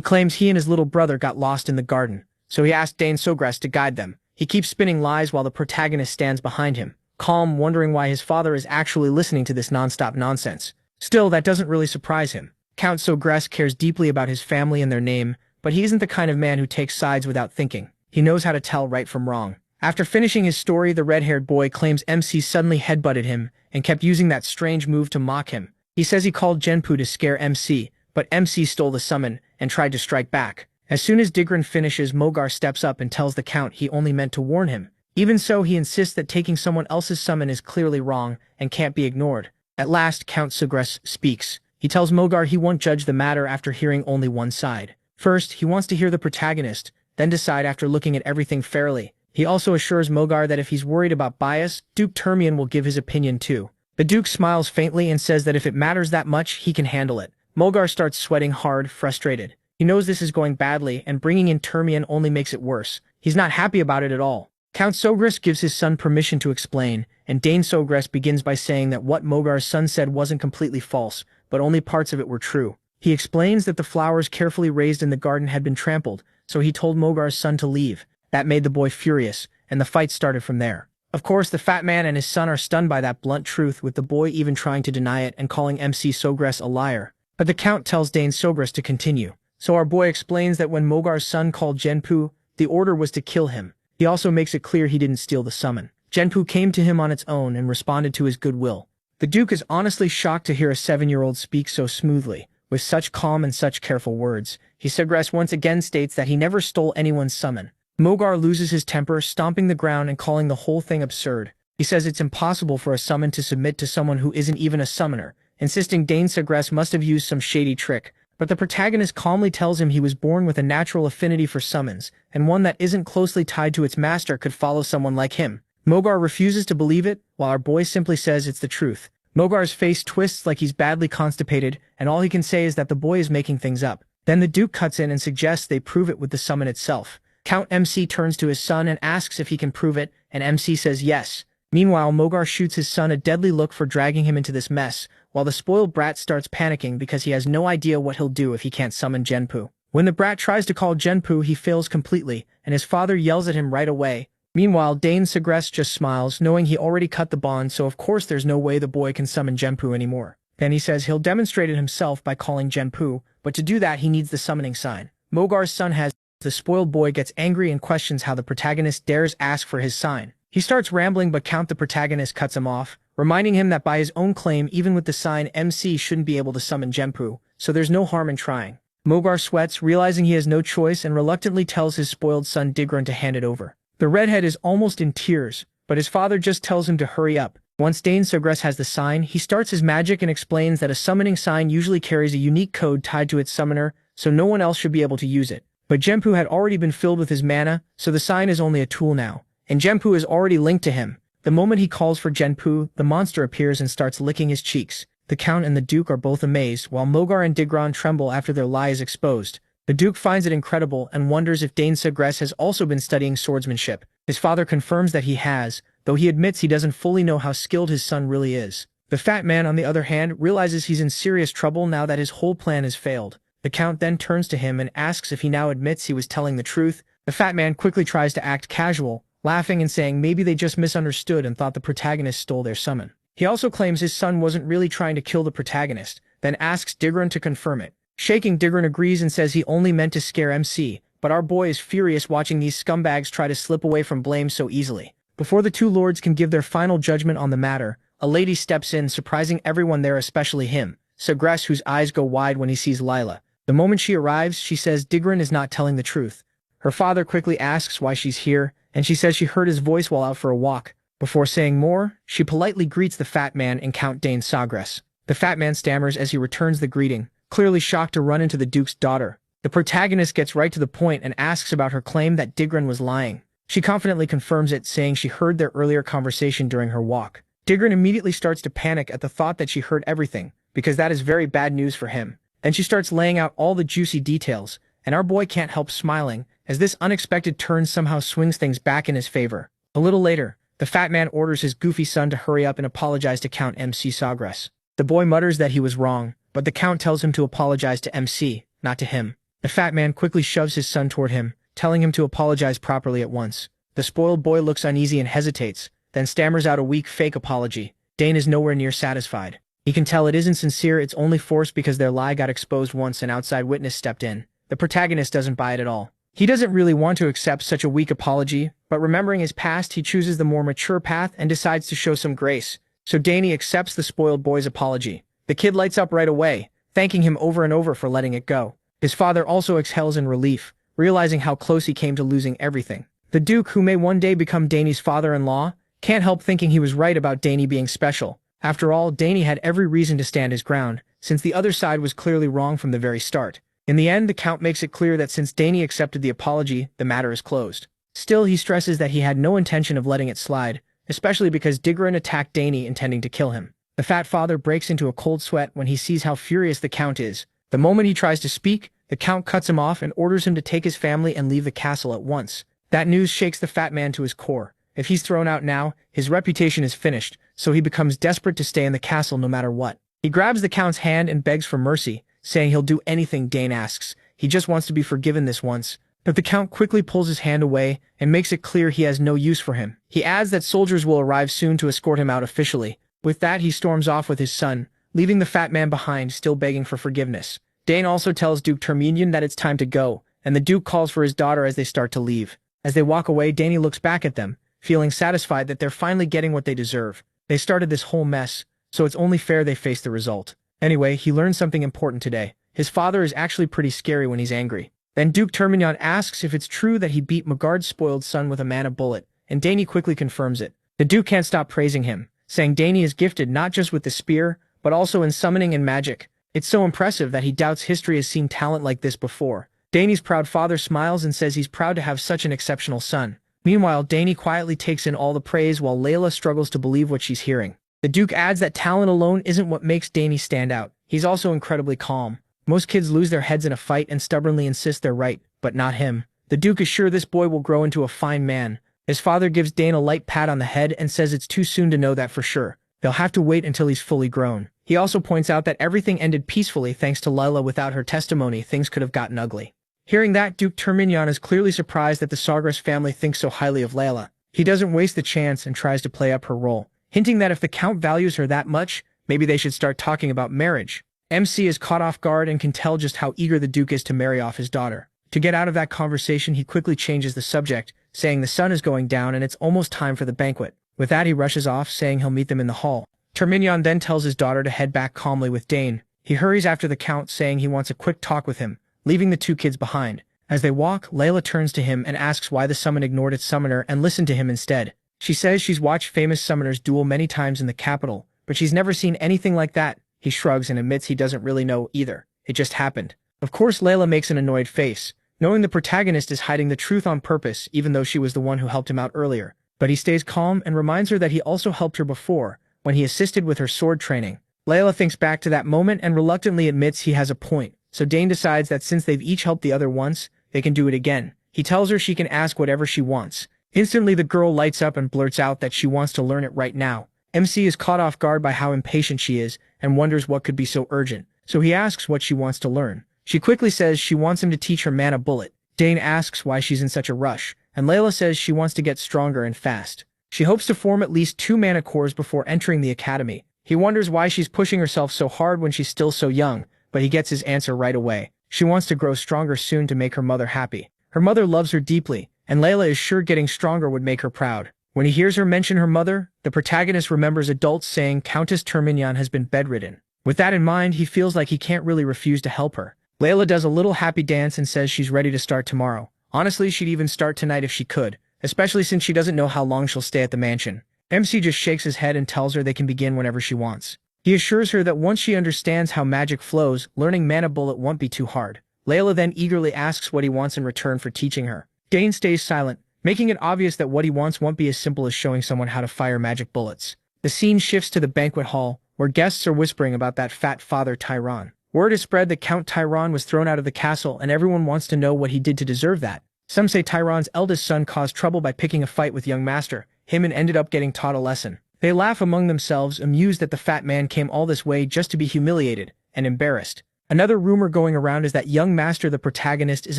claims he and his little brother got lost in the garden, so he asked Dane Sogras to guide them. He keeps spinning lies while the protagonist stands behind him, calm, wondering why his father is actually listening to this non-stop nonsense. Still, that doesn't really surprise him. Count Sogras cares deeply about his family and their name, but he isn't the kind of man who takes sides without thinking. He knows how to tell right from wrong. After finishing his story, the red-haired boy claims MC suddenly headbutted him and kept using that strange move to mock him. He says he called Genpu to scare MC, but MC stole the summon and tried to strike back. As soon as Digran finishes, Mogar steps up and tells the Count he only meant to warn him. Even so, he insists that taking someone else's summon is clearly wrong and can't be ignored. At last, Count Sogras speaks. He tells Mogar he won't judge the matter after hearing only one side. First, he wants to hear the protagonist, then decide after looking at everything fairly. He also assures Mogar that if he's worried about bias, Duke Termian will give his opinion too. The Duke smiles faintly and says that if it matters that much, he can handle it. Mogar starts sweating hard, frustrated. He knows this is going badly, and bringing in Termian only makes it worse. He's not happy about it at all. Count Sogras gives his son permission to explain, and Dane Sogras begins by saying that what Mogar's son said wasn't completely false, but only parts of it were true. He explains that the flowers carefully raised in the garden had been trampled, so he told Mogar's son to leave. That made the boy furious, and the fight started from there. Of course, the fat man and his son are stunned by that blunt truth, with the boy even trying to deny it and calling MC Sogras a liar. But the Count tells Dane Sogras to continue. So our boy explains that when Mogar's son called Genpu, the order was to kill him. He also makes it clear he didn't steal the summon. Genpu came to him on its own and responded to his goodwill. The Duke is honestly shocked to hear a 7-year-old speak so smoothly, with such calm and such careful words. Sogras once again states that he never stole anyone's summon. Mogar loses his temper, stomping the ground and calling the whole thing absurd. He says it's impossible for a summon to submit to someone who isn't even a summoner, insisting Dane Sogras must have used some shady trick. But the protagonist calmly tells him he was born with a natural affinity for summons, and one that isn't closely tied to its master could follow someone like him. Mogar refuses to believe it, while our boy simply says it's the truth. Mogar's face twists like he's badly constipated, and all he can say is that the boy is making things up. Then the Duke cuts in and suggests they prove it with the summon itself. Count MC turns to his son and asks if he can prove it, and MC says yes. Meanwhile, Mogar shoots his son a deadly look for dragging him into this mess, while the spoiled brat starts panicking because he has no idea what he'll do if he can't summon Genpu. When the brat tries to call Genpu, he fails completely, and his father yells at him right away. Meanwhile, Dane Sogras just smiles, knowing he already cut the bond, so of course there's no way the boy can summon Genpu anymore. Then he says he'll demonstrate it himself by calling Genpu, but to do that he needs the summoning sign. Mogar's son has. The spoiled boy gets angry and questions how the protagonist dares ask for his sign. He starts rambling, but Count the protagonist cuts him off, reminding him that by his own claim, even with the sign, MC shouldn't be able to summon Genpu, so there's no harm in trying. Mogar sweats, realizing he has no choice, and reluctantly tells his spoiled son Digran to hand it over. The redhead is almost in tears, but his father just tells him to hurry up. Once Dane Sogras has the sign, he starts his magic and explains that a summoning sign usually carries a unique code tied to its summoner, so no one else should be able to use it. But Genpu had already been filled with his mana, so the sign is only a tool now. And Genpu is already linked to him. The moment he calls for Genpu, the monster appears and starts licking his cheeks. The Count and the Duke are both amazed, while Mogar and Digran tremble after their lie is exposed. The Duke finds it incredible and wonders if Dane Sogras has also been studying swordsmanship. His father confirms that he has, though he admits he doesn't fully know how skilled his son really is. The fat man, on the other hand, realizes he's in serious trouble now that his whole plan has failed. The Count then turns to him and asks if he now admits he was telling the truth. The fat man quickly tries to act casual, laughing and saying maybe they just misunderstood and thought the protagonist stole their summon. He also claims his son wasn't really trying to kill the protagonist, then asks Digran to confirm it. Shaking, Digran agrees and says he only meant to scare MC, but our boy is furious watching these scumbags try to slip away from blame so easily. Before the two lords can give their final judgment on the matter, a lady steps in, surprising everyone there, especially him, Sogras, whose eyes go wide when he sees Lila. The moment she arrives, she says Digran is not telling the truth. Her father quickly asks why she's here, and she says she heard his voice while out for a walk. Before saying more, she politely greets the fat man and Count Dane Sogras. The fat man stammers as he returns the greeting, clearly shocked to run into the Duke's daughter. The protagonist gets right to the point and asks about her claim that Digran was lying. She confidently confirms it, saying she heard their earlier conversation during her walk. Digran immediately starts to panic at the thought that she heard everything, because that is very bad news for him. Then she starts laying out all the juicy details, and our boy can't help smiling, as this unexpected turn somehow swings things back in his favor. A little later, The fat man orders his goofy son to hurry up and apologize to Count MC Sagres. The boy mutters that he was wrong, but the Count tells him to apologize to MC, not to him. The fat man quickly shoves his son toward him, telling him to apologize properly at once. The spoiled boy looks uneasy and hesitates, then stammers out a weak fake apology. Dane is nowhere near satisfied. He can tell it isn't sincere, it's only forced because their lie got exposed once an outside witness stepped in. The protagonist doesn't buy it at all. He doesn't really want to accept such a weak apology, but remembering his past, he chooses the more mature path and decides to show some grace. So Danny accepts the spoiled boy's apology. The kid lights up right away, thanking him over and over for letting it go. His father also exhales in relief, realizing how close he came to losing everything. The Duke, who may one day become Danny's father-in-law, can't help thinking he was right about Danny being special. After all, Danny had every reason to stand his ground, since the other side was clearly wrong from the very start. In the end, the Count makes it clear that since Danny accepted the apology, the matter is closed. Still, he stresses that he had no intention of letting it slide, especially because Digran attacked Danny intending to kill him. The fat father breaks into a cold sweat when he sees how furious the Count is. The moment he tries to speak, the Count cuts him off and orders him to take his family and leave the castle at once. That news shakes the fat man to his core. If he's thrown out now, his reputation is finished, so he becomes desperate to stay in the castle no matter what. He grabs the Count's hand and begs for mercy, saying he'll do anything Dane asks. He just wants to be forgiven this once. But the Count quickly pulls his hand away and makes it clear he has no use for him. He adds that soldiers will arrive soon to escort him out officially. With that, he storms off with his son, leaving the fat man behind, still begging for forgiveness. Dane also tells Duke Terminian that it's time to go, and the Duke calls for his daughter as they start to leave. As they walk away, Danny looks back at them, feeling satisfied that they're finally getting what they deserve. They started this whole mess, so it's only fair they face the result. Anyway, he learned something important today. His father is actually pretty scary when he's angry. Then Duke Terminian asks if it's true that he beat Magard's spoiled son with a mana bullet, and Danny quickly confirms it. The Duke can't stop praising him, saying Danny is gifted not just with the spear, but also in summoning and magic. It's so impressive that he doubts history has seen talent like this before. Danny's proud father smiles and says he's proud to have such an exceptional son. Meanwhile, Danny quietly takes in all the praise while Layla struggles to believe what she's hearing. The Duke adds that talent alone isn't what makes Danny stand out. He's also incredibly calm. Most kids lose their heads in a fight and stubbornly insist they're right, but not him. The Duke is sure this boy will grow into a fine man. His father gives Dane a light pat on the head and says it's too soon to know that for sure. They'll have to wait until he's fully grown. He also points out that everything ended peacefully thanks to Layla. Without her testimony, things could have gotten ugly. Hearing that, Duke Terminian is clearly surprised that the Sagres family thinks so highly of Layla. He doesn't waste the chance and tries to play up her role, hinting that if the Count values her that much, maybe they should start talking about marriage. MC is caught off guard and can tell just how eager the Duke is to marry off his daughter. To get out of that conversation, he quickly changes the subject, saying the sun is going down and it's almost time for the banquet. With that, he rushes off, saying he'll meet them in the hall. Terminian then tells his daughter to head back calmly with Dane. He hurries after the Count, saying he wants a quick talk with him, leaving the two kids behind. As they walk, Layla turns to him and asks why the summon ignored its summoner and listened to him instead. She says she's watched famous summoners duel many times in the capital, but she's never seen anything like that. He shrugs and admits he doesn't really know either. It just happened. Of course, Layla makes an annoyed face, knowing the protagonist is hiding the truth on purpose, even though she was the one who helped him out earlier. But he stays calm and reminds her that he also helped her before, when he assisted with her sword training. Layla thinks back to that moment and reluctantly admits he has a point, so Dane decides that since they've each helped the other once, they can do it again. He tells her she can ask whatever she wants. Instantly, the girl lights up and blurts out that she wants to learn it right now. MC is caught off guard by how impatient she is and wonders what could be so urgent, so he asks what she wants to learn. She quickly says she wants him to teach her mana bullet. Dane asks why she's in such a rush, and Layla says she wants to get stronger and fast. She hopes to form at least 2 mana cores before entering the academy. He wonders why she's pushing herself so hard when she's still so young, but he gets his answer right away. She wants to grow stronger soon to make her mother happy. Her mother loves her deeply, and Layla is sure getting stronger would make her proud. When he hears her mention her mother, the protagonist remembers adults saying Countess Terminian has been bedridden. With that in mind, he feels like he can't really refuse to help her. Layla does a little happy dance and says she's ready to start tomorrow. Honestly, she'd even start tonight if she could, especially since she doesn't know how long she'll stay at the mansion. MC just shakes his head and tells her they can begin whenever she wants. He assures her that once she understands how magic flows, learning mana bullet won't be too hard. Layla then eagerly asks what he wants in return for teaching her. Dane stays silent, making it obvious that what he wants won't be as simple as showing someone how to fire magic bullets. The scene shifts to the banquet hall, where guests are whispering about that fat father Tyron. Word is spread that Count Tyron was thrown out of the castle and everyone wants to know what he did to deserve that. Some say Tyron's eldest son caused trouble by picking a fight with young master, him and ended up getting taught a lesson. They laugh among themselves, amused that the fat man came all this way just to be humiliated and embarrassed. Another rumor going around is that young master the protagonist is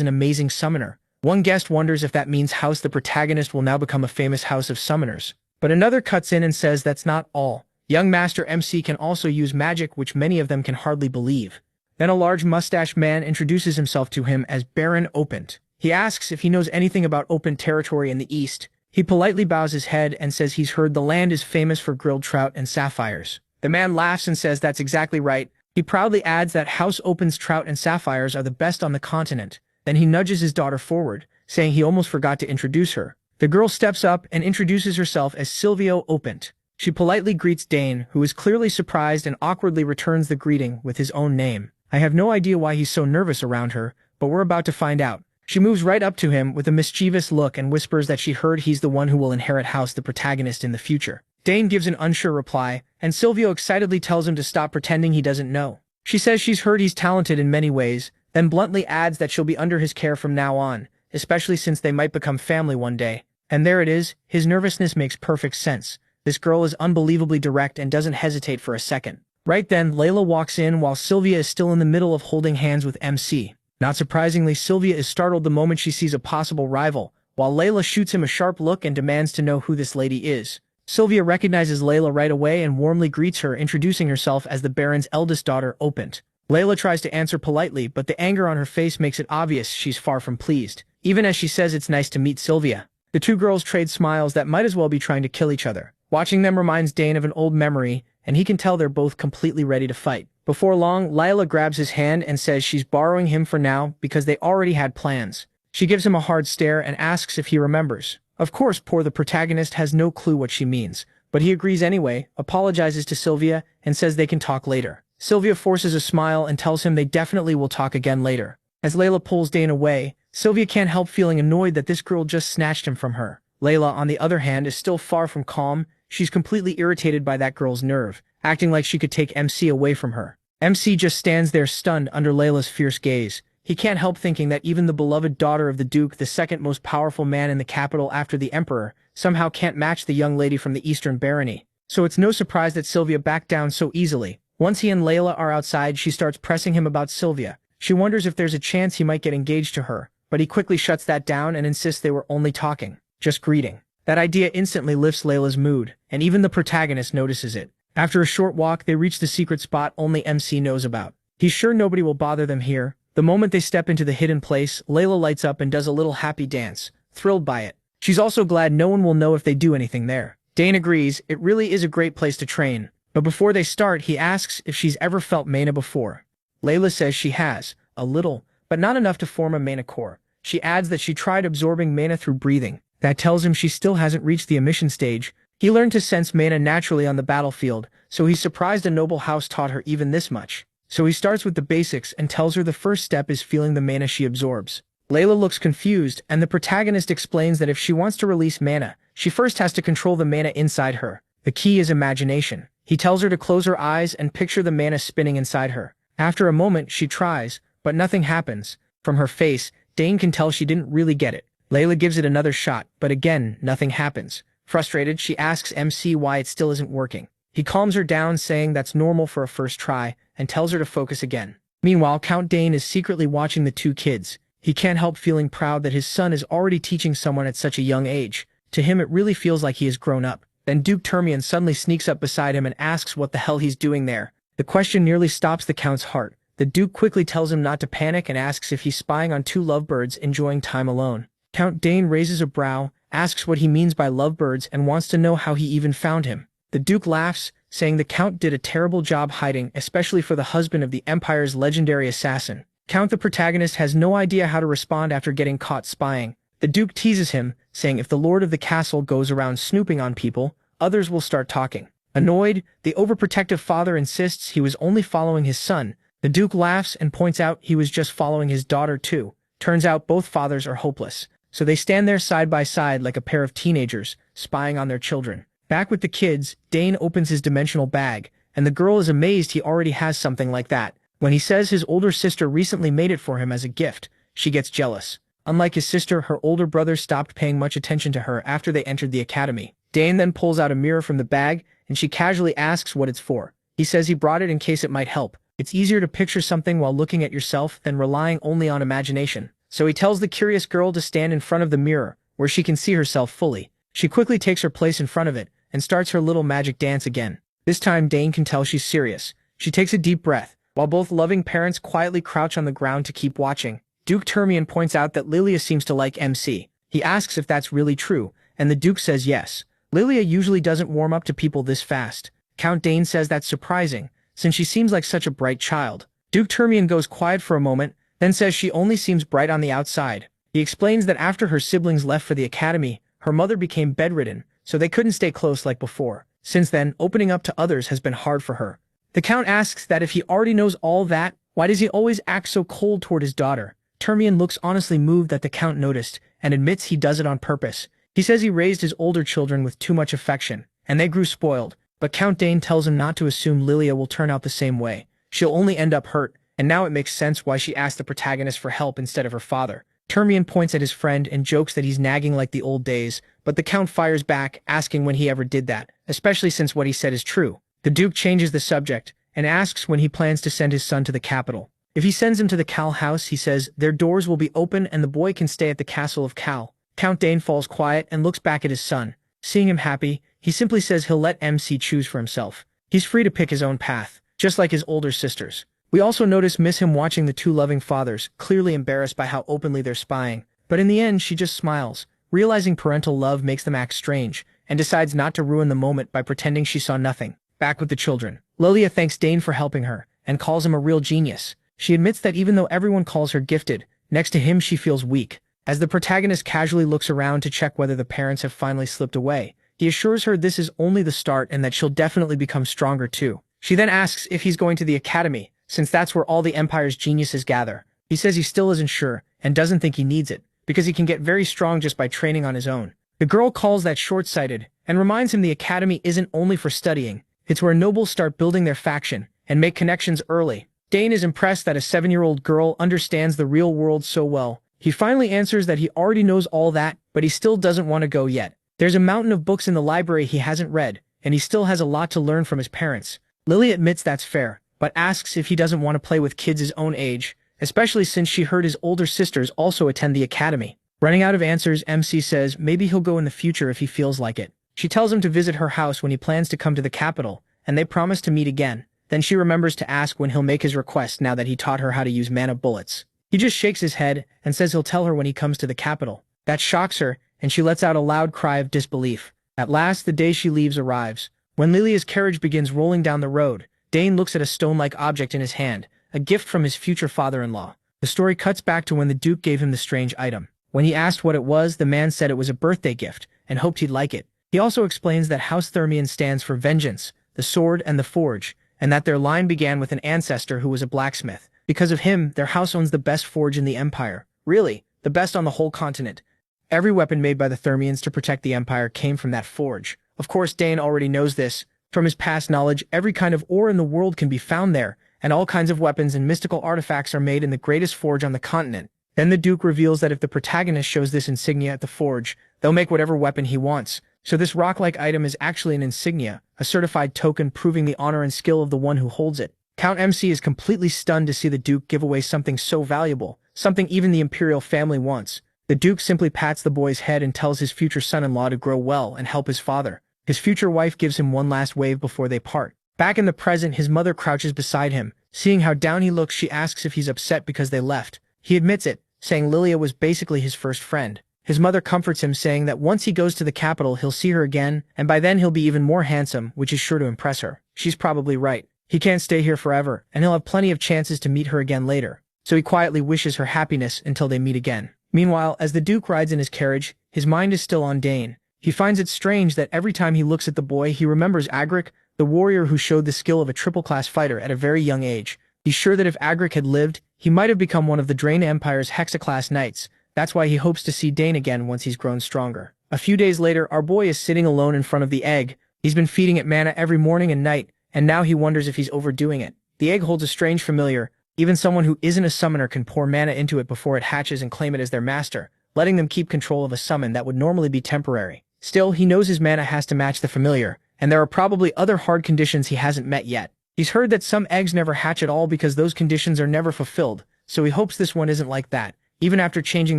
an amazing summoner. One guest wonders if that means house the protagonist will now become a famous house of summoners. But another cuts in and says that's not all. Young master MC can also use magic, which many of them can hardly believe. Then a large mustached man introduces himself to him as Baron Opent. He asks if he knows anything about open territory in the east. He politely bows his head and says he's heard the land is famous for grilled trout and sapphires. The man laughs and says that's exactly right. He proudly adds that House Opent's trout and sapphires are the best on the continent. Then he nudges his daughter forward, saying he almost forgot to introduce her. The girl steps up and introduces herself as Silvio Opent. She politely greets Dane, who is clearly surprised and awkwardly returns the greeting with his own name. I have no idea why he's so nervous around her, but we're about to find out. She moves right up to him with a mischievous look and whispers that she heard he's the one who will inherit House the protagonist in the future. Dane gives an unsure reply, and Silvio excitedly tells him to stop pretending he doesn't know. She says she's heard he's talented in many ways, then bluntly adds that she'll be under his care from now on, especially since they might become family one day. And there it is, his nervousness makes perfect sense. This girl is unbelievably direct and doesn't hesitate for a second. Right then, Layla walks in while Sylvia is still in the middle of holding hands with MC. Not surprisingly, Sylvia is startled the moment she sees a possible rival, while Layla shoots him a sharp look and demands to know who this lady is. Sylvia recognizes Layla right away and warmly greets her, introducing herself as the Baron's eldest daughter, Opent. Layla tries to answer politely, but the anger on her face makes it obvious she's far from pleased, even as she says it's nice to meet Sylvia. The two girls trade smiles that might as well be trying to kill each other. Watching them reminds Dane of an old memory, and he can tell they're both completely ready to fight. Before long, Layla grabs his hand and says she's borrowing him for now because they already had plans. She gives him a hard stare and asks if he remembers. Of course, poor the protagonist has no clue what she means, but he agrees anyway, apologizes to Sylvia, and says they can talk later. Sylvia forces a smile and tells him they definitely will talk again later. As Layla pulls Dane away, Sylvia can't help feeling annoyed that this girl just snatched him from her. Layla, on the other hand, is still far from calm. She's completely irritated by that girl's nerve, acting like she could take MC away from her. MC just stands there stunned under Layla's fierce gaze. He can't help thinking that even the beloved daughter of the Duke, the second most powerful man in the capital after the Emperor, somehow can't match the young lady from the Eastern Barony. So it's no surprise that Sylvia backed down so easily. Once he and Layla are outside, she starts pressing him about Sylvia. She wonders if there's a chance he might get engaged to her, but he quickly shuts that down and insists they were only talking, just greeting. That idea instantly lifts Layla's mood, and even the protagonist notices it. After a short walk, they reach the secret spot only MC knows about. He's sure nobody will bother them here. The moment they step into the hidden place, Layla lights up and does a little happy dance, thrilled by it. She's also glad no one will know if they do anything there. Dane agrees, it really is a great place to train. But before they start, he asks if she's ever felt mana before. Layla says she has, a little, but not enough to form a mana core. She adds that she tried absorbing mana through breathing. That tells him she still hasn't reached the emission stage. He learned to sense mana naturally on the battlefield, so he's surprised a noble house taught her even this much. So he starts with the basics and tells her the first step is feeling the mana she absorbs. Layla looks confused, and the protagonist explains that if she wants to release mana, she first has to control the mana inside her. The key is imagination. He tells her to close her eyes and picture the mana spinning inside her. After a moment, she tries, but nothing happens. From her face, Dane can tell she didn't really get it. Layla gives it another shot, but again, nothing happens. Frustrated, she asks MC why it still isn't working. He calms her down, saying that's normal for a first try, and tells her to focus again. Meanwhile, Count Dane is secretly watching the two kids. He can't help feeling proud that his son is already teaching someone at such a young age. To him, it really feels like he has grown up. Then Duke Termian suddenly sneaks up beside him and asks what the hell he's doing there. The question nearly stops the Count's heart. The Duke quickly tells him not to panic and asks if he's spying on two lovebirds enjoying time alone. Count Dane raises a brow, asks what he means by lovebirds, and wants to know how he even found him. The Duke laughs, saying the Count did a terrible job hiding, especially for the husband of the Empire's legendary assassin. Count the protagonist has no idea how to respond after getting caught spying. The Duke teases him, saying if the lord of the castle goes around snooping on people, others will start talking. Annoyed, the overprotective father insists he was only following his son. The Duke laughs and points out he was just following his daughter too. Turns out both fathers are hopeless. So they stand there side by side like a pair of teenagers, spying on their children. Back with the kids, Dane opens his dimensional bag, and the girl is amazed he already has something like that. When he says his older sister recently made it for him as a gift, she gets jealous. Unlike his sister, her older brother stopped paying much attention to her after they entered the academy. Dane then pulls out a mirror from the bag, and she casually asks what it's for. He says he brought it in case it might help. It's easier to picture something while looking at yourself than relying only on imagination. So he tells the curious girl to stand in front of the mirror, where she can see herself fully. She quickly takes her place in front of it, and starts her little magic dance again. This time Dane can tell she's serious. She takes a deep breath, while both loving parents quietly crouch on the ground to keep watching. Duke Termian points out that Lilia seems to like MC. He asks if that's really true, and the Duke says yes. Lilia usually doesn't warm up to people this fast. Count Dane says that's surprising, since she seems like such a bright child. Duke Termian goes quiet for a moment, then says she only seems bright on the outside. He explains that after her siblings left for the academy, her mother became bedridden, so they couldn't stay close like before. Since then, opening up to others has been hard for her. The Count asks that if he already knows all that, why does he always act so cold toward his daughter? Termian looks honestly moved that the Count noticed, and admits he does it on purpose. He says he raised his older children with too much affection, and they grew spoiled, but Count Dane tells him not to assume Lilia will turn out the same way. She'll only end up hurt, and now it makes sense why she asked the protagonist for help instead of her father. Termian points at his friend and jokes that he's nagging like the old days, but the Count fires back, asking when he ever did that, especially since what he said is true. The Duke changes the subject, and asks when he plans to send his son to the capital. If he sends him to the Cal house, he says their doors will be open and the boy can stay at the castle of Cal. Count Dane falls quiet and looks back at his son. Seeing him happy, he simply says he'll let MC choose for himself. He's free to pick his own path, just like his older sisters. We also miss him watching the two loving fathers, clearly embarrassed by how openly they're spying. But in the end, she just smiles, realizing parental love makes them act strange, and decides not to ruin the moment by pretending she saw nothing. Back with the children, Lilia thanks Dane for helping her, and calls him a real genius. She admits that even though everyone calls her gifted, next to him she feels weak. As the protagonist casually looks around to check whether the parents have finally slipped away, he assures her this is only the start and that she'll definitely become stronger too. She then asks if he's going to the academy, since that's where all the Empire's geniuses gather. He says he still isn't sure, and doesn't think he needs it, because he can get very strong just by training on his own. The girl calls that short-sighted, and reminds him the academy isn't only for studying, it's where nobles start building their faction, and make connections early. Dane is impressed that a 7-year-old girl understands the real world so well. He finally answers that he already knows all that, but he still doesn't want to go yet. There's a mountain of books in the library he hasn't read, and he still has a lot to learn from his parents. Lily admits that's fair, but asks if he doesn't want to play with kids his own age, especially since she heard his older sisters also attend the academy. Running out of answers, MC says maybe he'll go in the future if he feels like it. She tells him to visit her house when he plans to come to the capital, and they promise to meet again. Then she remembers to ask when he'll make his request now that he taught her how to use mana bullets. He just shakes his head and says he'll tell her when he comes to the capital. That shocks her, and she lets out a loud cry of disbelief. At last, the day she leaves arrives. When Lilia's carriage begins rolling down the road, Dane looks at a stone-like object in his hand, a gift from his future father-in-law. The story cuts back to when the Duke gave him the strange item. When he asked what it was, the man said it was a birthday gift, and hoped he'd like it. He also explains that House Thermian stands for vengeance, the sword, and the forge, and that their line began with an ancestor who was a blacksmith. Because of him, their house owns the best forge in the Empire. Really, the best on the whole continent. Every weapon made by the Thermians to protect the Empire came from that forge. Of course, Dane already knows this. From his past knowledge, every kind of ore in the world can be found there, and all kinds of weapons and mystical artifacts are made in the greatest forge on the continent. Then the Duke reveals that if the protagonist shows this insignia at the forge, they'll make whatever weapon he wants. So this rock-like item is actually an insignia, a certified token proving the honor and skill of the one who holds it. Count MC is completely stunned to see the Duke give away something so valuable, something even the Imperial family wants. The Duke simply pats the boy's head and tells his future son-in-law to grow well and help his father. His future wife gives him one last wave before they part. Back in the present, his mother crouches beside him. Seeing how down he looks, she asks if he's upset because they left. He admits it, saying Lilia was basically his first friend. His mother comforts him, saying that once he goes to the capital, he'll see her again, and by then he'll be even more handsome, which is sure to impress her. She's probably right. He can't stay here forever, and he'll have plenty of chances to meet her again later. So he quietly wishes her happiness until they meet again. Meanwhile, as the Duke rides in his carriage, his mind is still on Dane. He finds it strange that every time he looks at the boy, he remembers Agric, the warrior who showed the skill of a triple-class fighter at a very young age. He's sure that if Agric had lived, he might have become one of the Drain Empire's hexaclass knights. That's why he hopes to see Dane again once he's grown stronger. A few days later, our boy is sitting alone in front of the egg. He's been feeding it mana every morning and night, and now he wonders if he's overdoing it. The egg holds a strange familiar. Even someone who isn't a summoner can pour mana into it before it hatches and claim it as their master, letting them keep control of a summon that would normally be temporary. Still, he knows his mana has to match the familiar, and there are probably other hard conditions he hasn't met yet. He's heard that some eggs never hatch at all because those conditions are never fulfilled, so he hopes this one isn't like that. Even after changing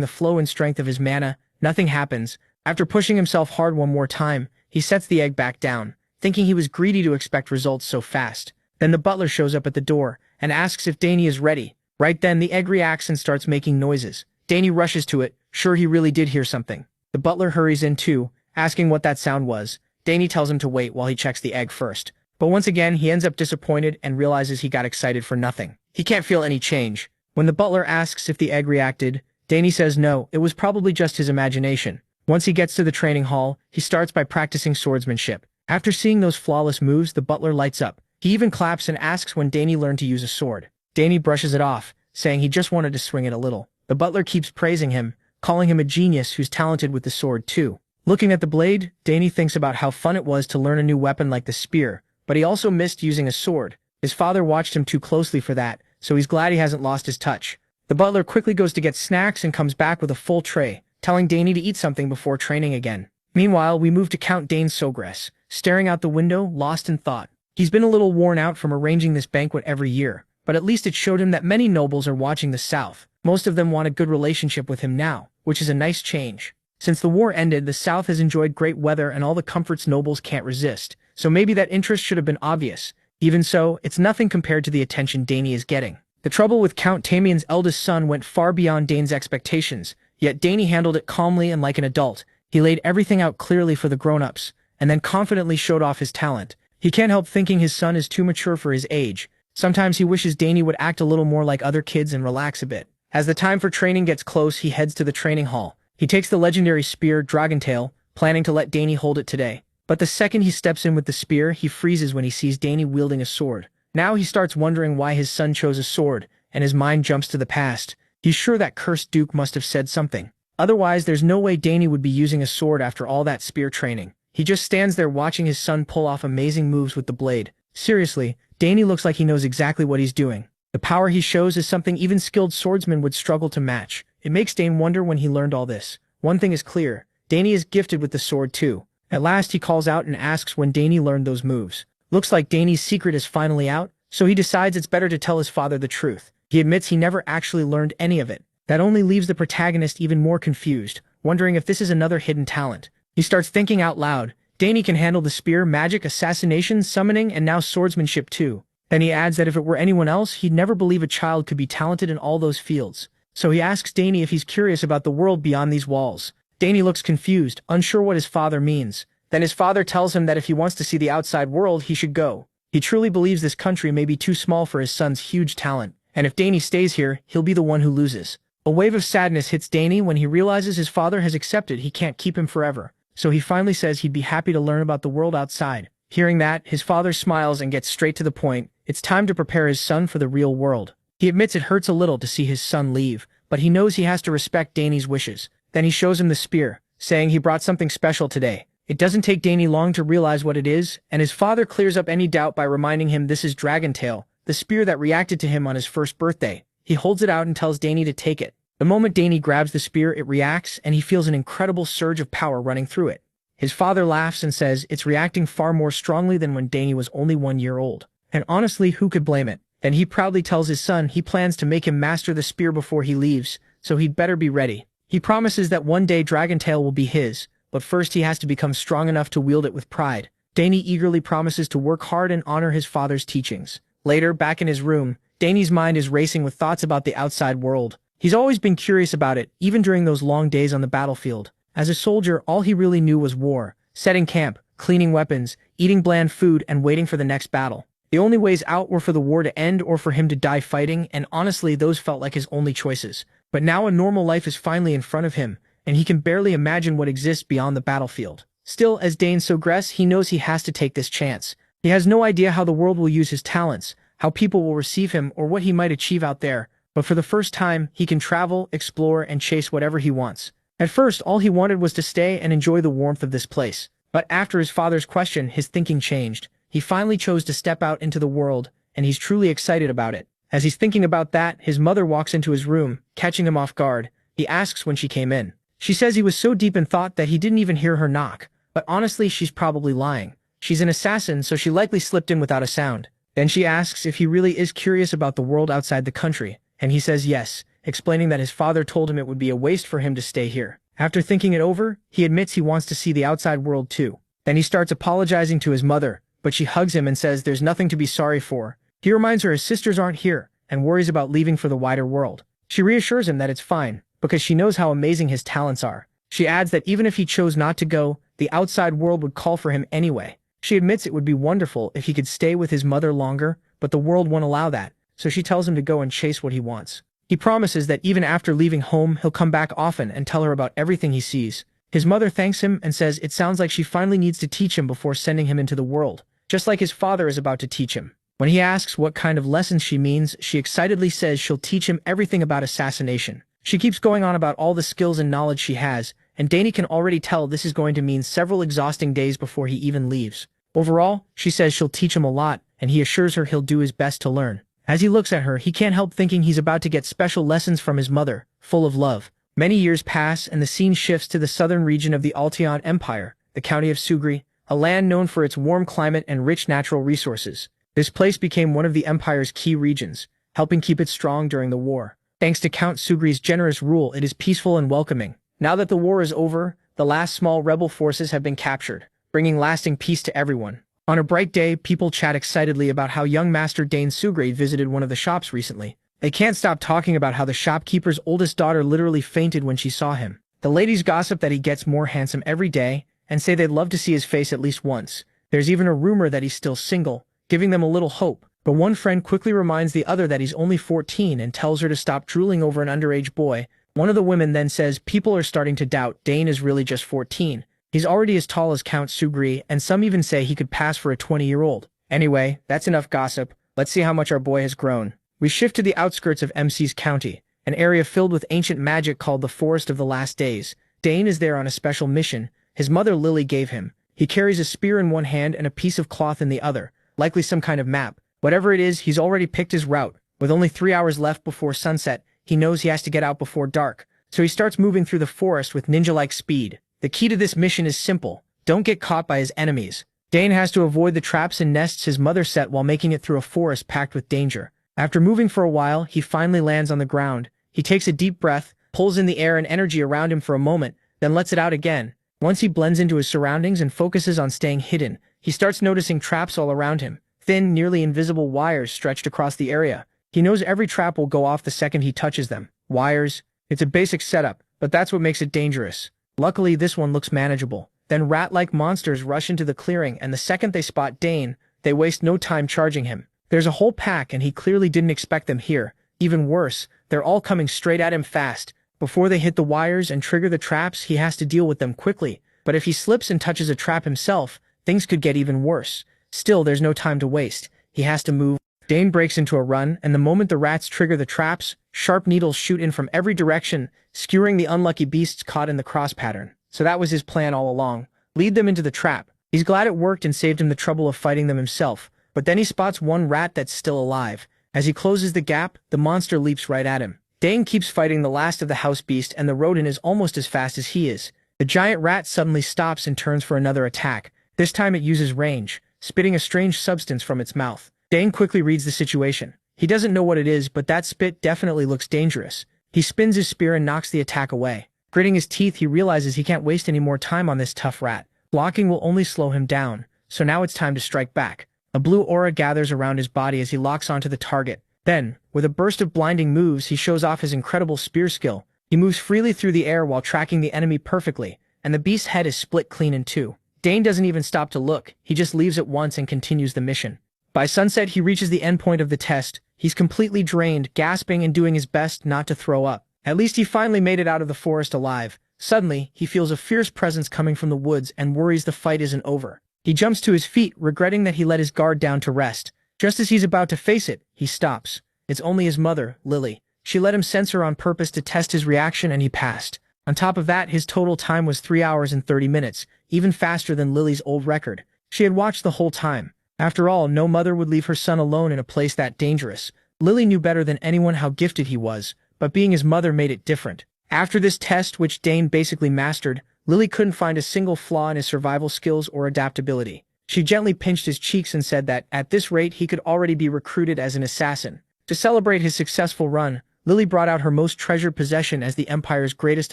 the flow and strength of his mana, nothing happens. After pushing himself hard one more time, he sets the egg back down, thinking he was greedy to expect results so fast. Then the butler shows up at the door and asks if Danny is ready. Right then, the egg reacts and starts making noises. Danny rushes to it, sure he really did hear something. The butler hurries in too, asking what that sound was. Danny tells him to wait while he checks the egg first. But once again, he ends up disappointed and realizes he got excited for nothing. He can't feel any change. When the butler asks if the egg reacted, Danny says no, it was probably just his imagination. Once he gets to the training hall, he starts by practicing swordsmanship. After seeing those flawless moves, the butler lights up. He even claps and asks when Danny learned to use a sword. Danny brushes it off, saying he just wanted to swing it a little. The butler keeps praising him, calling him a genius who's talented with the sword too. Looking at the blade, Danny thinks about how fun it was to learn a new weapon like the spear, but he also missed using a sword. His father watched him too closely for that, so he's glad he hasn't lost his touch. The butler quickly goes to get snacks and comes back with a full tray, telling Danny to eat something before training again. Meanwhile, we move to Count Dane Sogress, staring out the window, lost in thought. He's been a little worn out from arranging this banquet every year, but at least it showed him that many nobles are watching the South. Most of them want a good relationship with him now, which is a nice change. Since the war ended, the South has enjoyed great weather and all the comforts nobles can't resist, so maybe that interest should have been obvious. Even so, it's nothing compared to the attention Danny is getting. The trouble with Count Tamien's eldest son went far beyond Dane's expectations, yet Danny handled it calmly and like an adult. He laid everything out clearly for the grown-ups, and then confidently showed off his talent. He can't help thinking his son is too mature for his age. Sometimes he wishes Danny would act a little more like other kids and relax a bit. As the time for training gets close, he heads to the training hall. He takes the legendary spear, Dragontail, planning to let Danny hold it today. But the second he steps in with the spear, he freezes when he sees Danny wielding a sword. Now he starts wondering why his son chose a sword, and his mind jumps to the past. He's sure that cursed Duke must have said something. Otherwise, there's no way Danny would be using a sword after all that spear training. He just stands there watching his son pull off amazing moves with the blade. Seriously, Danny looks like he knows exactly what he's doing. The power he shows is something even skilled swordsmen would struggle to match. It makes Dane wonder when he learned all this. One thing is clear, Danny is gifted with the sword too. At last he calls out and asks when Danny learned those moves. Looks like Danny's secret is finally out, so he decides it's better to tell his father the truth. He admits he never actually learned any of it. That only leaves the protagonist even more confused, wondering if this is another hidden talent. He starts thinking out loud. Danny can handle the spear, magic, assassination, summoning, and now swordsmanship too. Then he adds that if it were anyone else, he'd never believe a child could be talented in all those fields. So he asks Danny if he's curious about the world beyond these walls. Danny looks confused, unsure what his father means. Then his father tells him that if he wants to see the outside world, he should go. He truly believes this country may be too small for his son's huge talent, and if Danny stays here, he'll be the one who loses. A wave of sadness hits Danny when he realizes his father has accepted he can't keep him forever, so he finally says he'd be happy to learn about the world outside. Hearing that, his father smiles and gets straight to the point. It's time to prepare his son for the real world. He admits it hurts a little to see his son leave, but he knows he has to respect Danny's wishes. Then he shows him the spear, saying he brought something special today. It doesn't take Danny long to realize what it is, and his father clears up any doubt by reminding him this is Dragontail, the spear that reacted to him on his first birthday. He holds it out and tells Danny to take it. The moment Danny grabs the spear, it reacts, and he feels an incredible surge of power running through it. His father laughs and says it's reacting far more strongly than when Danny was only 1 year old. And honestly, who could blame it? Then he proudly tells his son he plans to make him master the spear before he leaves, so he'd better be ready. He promises that one day Dragontail will be his, but first he has to become strong enough to wield it with pride. Danny eagerly promises to work hard and honor his father's teachings. Later, back in his room, Danny's mind is racing with thoughts about the outside world. He's always been curious about it, even during those long days on the battlefield. As a soldier, all he really knew was war, setting camp, cleaning weapons, eating bland food, and waiting for the next battle. The only ways out were for the war to end or for him to die fighting, and honestly, those felt like his only choices. But now a normal life is finally in front of him, and he can barely imagine what exists beyond the battlefield. Still, as Dane Sogress, he knows he has to take this chance. He has no idea how the world will use his talents, how people will receive him, or what he might achieve out there, but for the first time, he can travel, explore, and chase whatever he wants. At first, all he wanted was to stay and enjoy the warmth of this place. But after his father's question, his thinking changed. He finally chose to step out into the world, and he's truly excited about it. As he's thinking about that, his mother walks into his room, catching him off guard. He asks when she came in. She says he was so deep in thought that he didn't even hear her knock. but honestly she's probably lying. She's an assassin, so she likely slipped in without a sound. Then she asks if he really is curious about the world outside the country, and he says yes, explaining that his father told him it would be a waste for him to stay here. After thinking it over, he admits he wants to see the outside world too. Then he starts apologizing to his mother, but she hugs him and says there's nothing to be sorry for. He reminds her his sisters aren't here, and worries about leaving for the wider world. She reassures him that it's fine, because she knows how amazing his talents are. She adds that even if he chose not to go, the outside world would call for him anyway. She admits it would be wonderful if he could stay with his mother longer, but the world won't allow that, so she tells him to go and chase what he wants. He promises that even after leaving home, he'll come back often and tell her about everything he sees. His mother thanks him and says it sounds like she finally needs to teach him before sending him into the world, just like his father is about to teach him. When he asks what kind of lessons she means, she excitedly says she'll teach him everything about assassination. She keeps going on about all the skills and knowledge she has, and Danny can already tell this is going to mean several exhausting days before he even leaves. Overall, she says she'll teach him a lot, and he assures her he'll do his best to learn. As he looks at her, he can't help thinking he's about to get special lessons from his mother, full of love. Many years pass, and the scene shifts to the southern region of the Alteon Empire, the county of Sugri, a land known for its warm climate and rich natural resources. This place became one of the empire's key regions, helping keep it strong during the war. Thanks to Count Sugri's generous rule, it is peaceful and welcoming. Now that the war is over, the last small rebel forces have been captured, bringing lasting peace to everyone. On a bright day, people chat excitedly about how young Master Dane Sugri visited one of the shops recently. They can't stop talking about how the shopkeeper's oldest daughter literally fainted when she saw him. The ladies gossip that he gets more handsome every day, and say they'd love to see his face at least once. There's even a rumor that he's still single, giving them a little hope. But one friend quickly reminds the other that he's only 14 and tells her to stop drooling over an underage boy. One of the women then says people are starting to doubt Dane is really just 14. He's already as tall as Count Sugri, and some even say he could pass for a 20-year-old. Anyway, that's enough gossip. Let's see how much our boy has grown. We shift to the outskirts of MC's county, an area filled with ancient magic called the Forest of the Last Days. Dane is there on a special mission his mother Lily gave him. He carries a spear in one hand and a piece of cloth in the other, likely some kind of map. Whatever it is, he's already picked his route. With only 3 hours left before sunset, he knows he has to get out before dark, so he starts moving through the forest with ninja-like speed. The key to this mission is simple: don't get caught by his enemies. Dane has to avoid the traps and nests his mother set while making it through a forest packed with danger. After moving for a while, he finally lands on the ground. He takes a deep breath, pulls in the air and energy around him for a moment, then lets it out again. Once he blends into his surroundings and focuses on staying hidden, he starts noticing traps all around him. Thin, nearly invisible wires stretched across the area. He knows every trap will go off the second he touches them. Wires. It's a basic setup, but that's what makes it dangerous. Luckily, this one looks manageable. Then rat-like monsters rush into the clearing, and the second they spot Dane, they waste no time charging him. There's a whole pack, and he clearly didn't expect them here. Even worse, they're all coming straight at him fast. Before they hit the wires and trigger the traps, he has to deal with them quickly. But if he slips and touches a trap himself, things could get even worse. Still, there's no time to waste. He has to move. Dane breaks into a run, and the moment the rats trigger the traps, sharp needles shoot in from every direction, skewering the unlucky beasts caught in the cross pattern. So that was his plan all along. Lead them into the trap. He's glad it worked and saved him the trouble of fighting them himself. But then he spots one rat that's still alive. As he closes the gap, the monster leaps right at him. Dane keeps fighting the last of the house beast, and the rodent is almost as fast as he is. The giant rat suddenly stops and turns for another attack. This time it uses range, spitting a strange substance from its mouth. Dane quickly reads the situation. He doesn't know what it is, but that spit definitely looks dangerous. He spins his spear and knocks the attack away. Gritting his teeth, he realizes he can't waste any more time on this tough rat. Blocking will only slow him down, so now it's time to strike back. A blue aura gathers around his body as he locks onto the target. Then, with a burst of blinding moves, he shows off his incredible spear skill. He moves freely through the air while tracking the enemy perfectly, and the beast's head is split clean in two. Dane doesn't even stop to look. He just leaves at once and continues the mission. By sunset, he reaches the endpoint of the test. He's completely drained, gasping and doing his best not to throw up. At least he finally made it out of the forest alive. Suddenly, he feels a fierce presence coming from the woods and worries the fight isn't over. He jumps to his feet, regretting that he let his guard down to rest. Just as he's about to face it, he stops. It's only his mother, Lily. She let him sense her on purpose to test his reaction, and he passed. On top of that, his total time was 3 hours and 30 minutes, even faster than Lily's old record. She had watched the whole time. After all, no mother would leave her son alone in a place that dangerous. Lily knew better than anyone how gifted he was, but being his mother made it different. After this test, which Dane basically mastered, Lily couldn't find a single flaw in his survival skills or adaptability. She gently pinched his cheeks and said that, at this rate, he could already be recruited as an assassin. To celebrate his successful run, Lily brought out her most treasured possession as the Empire's greatest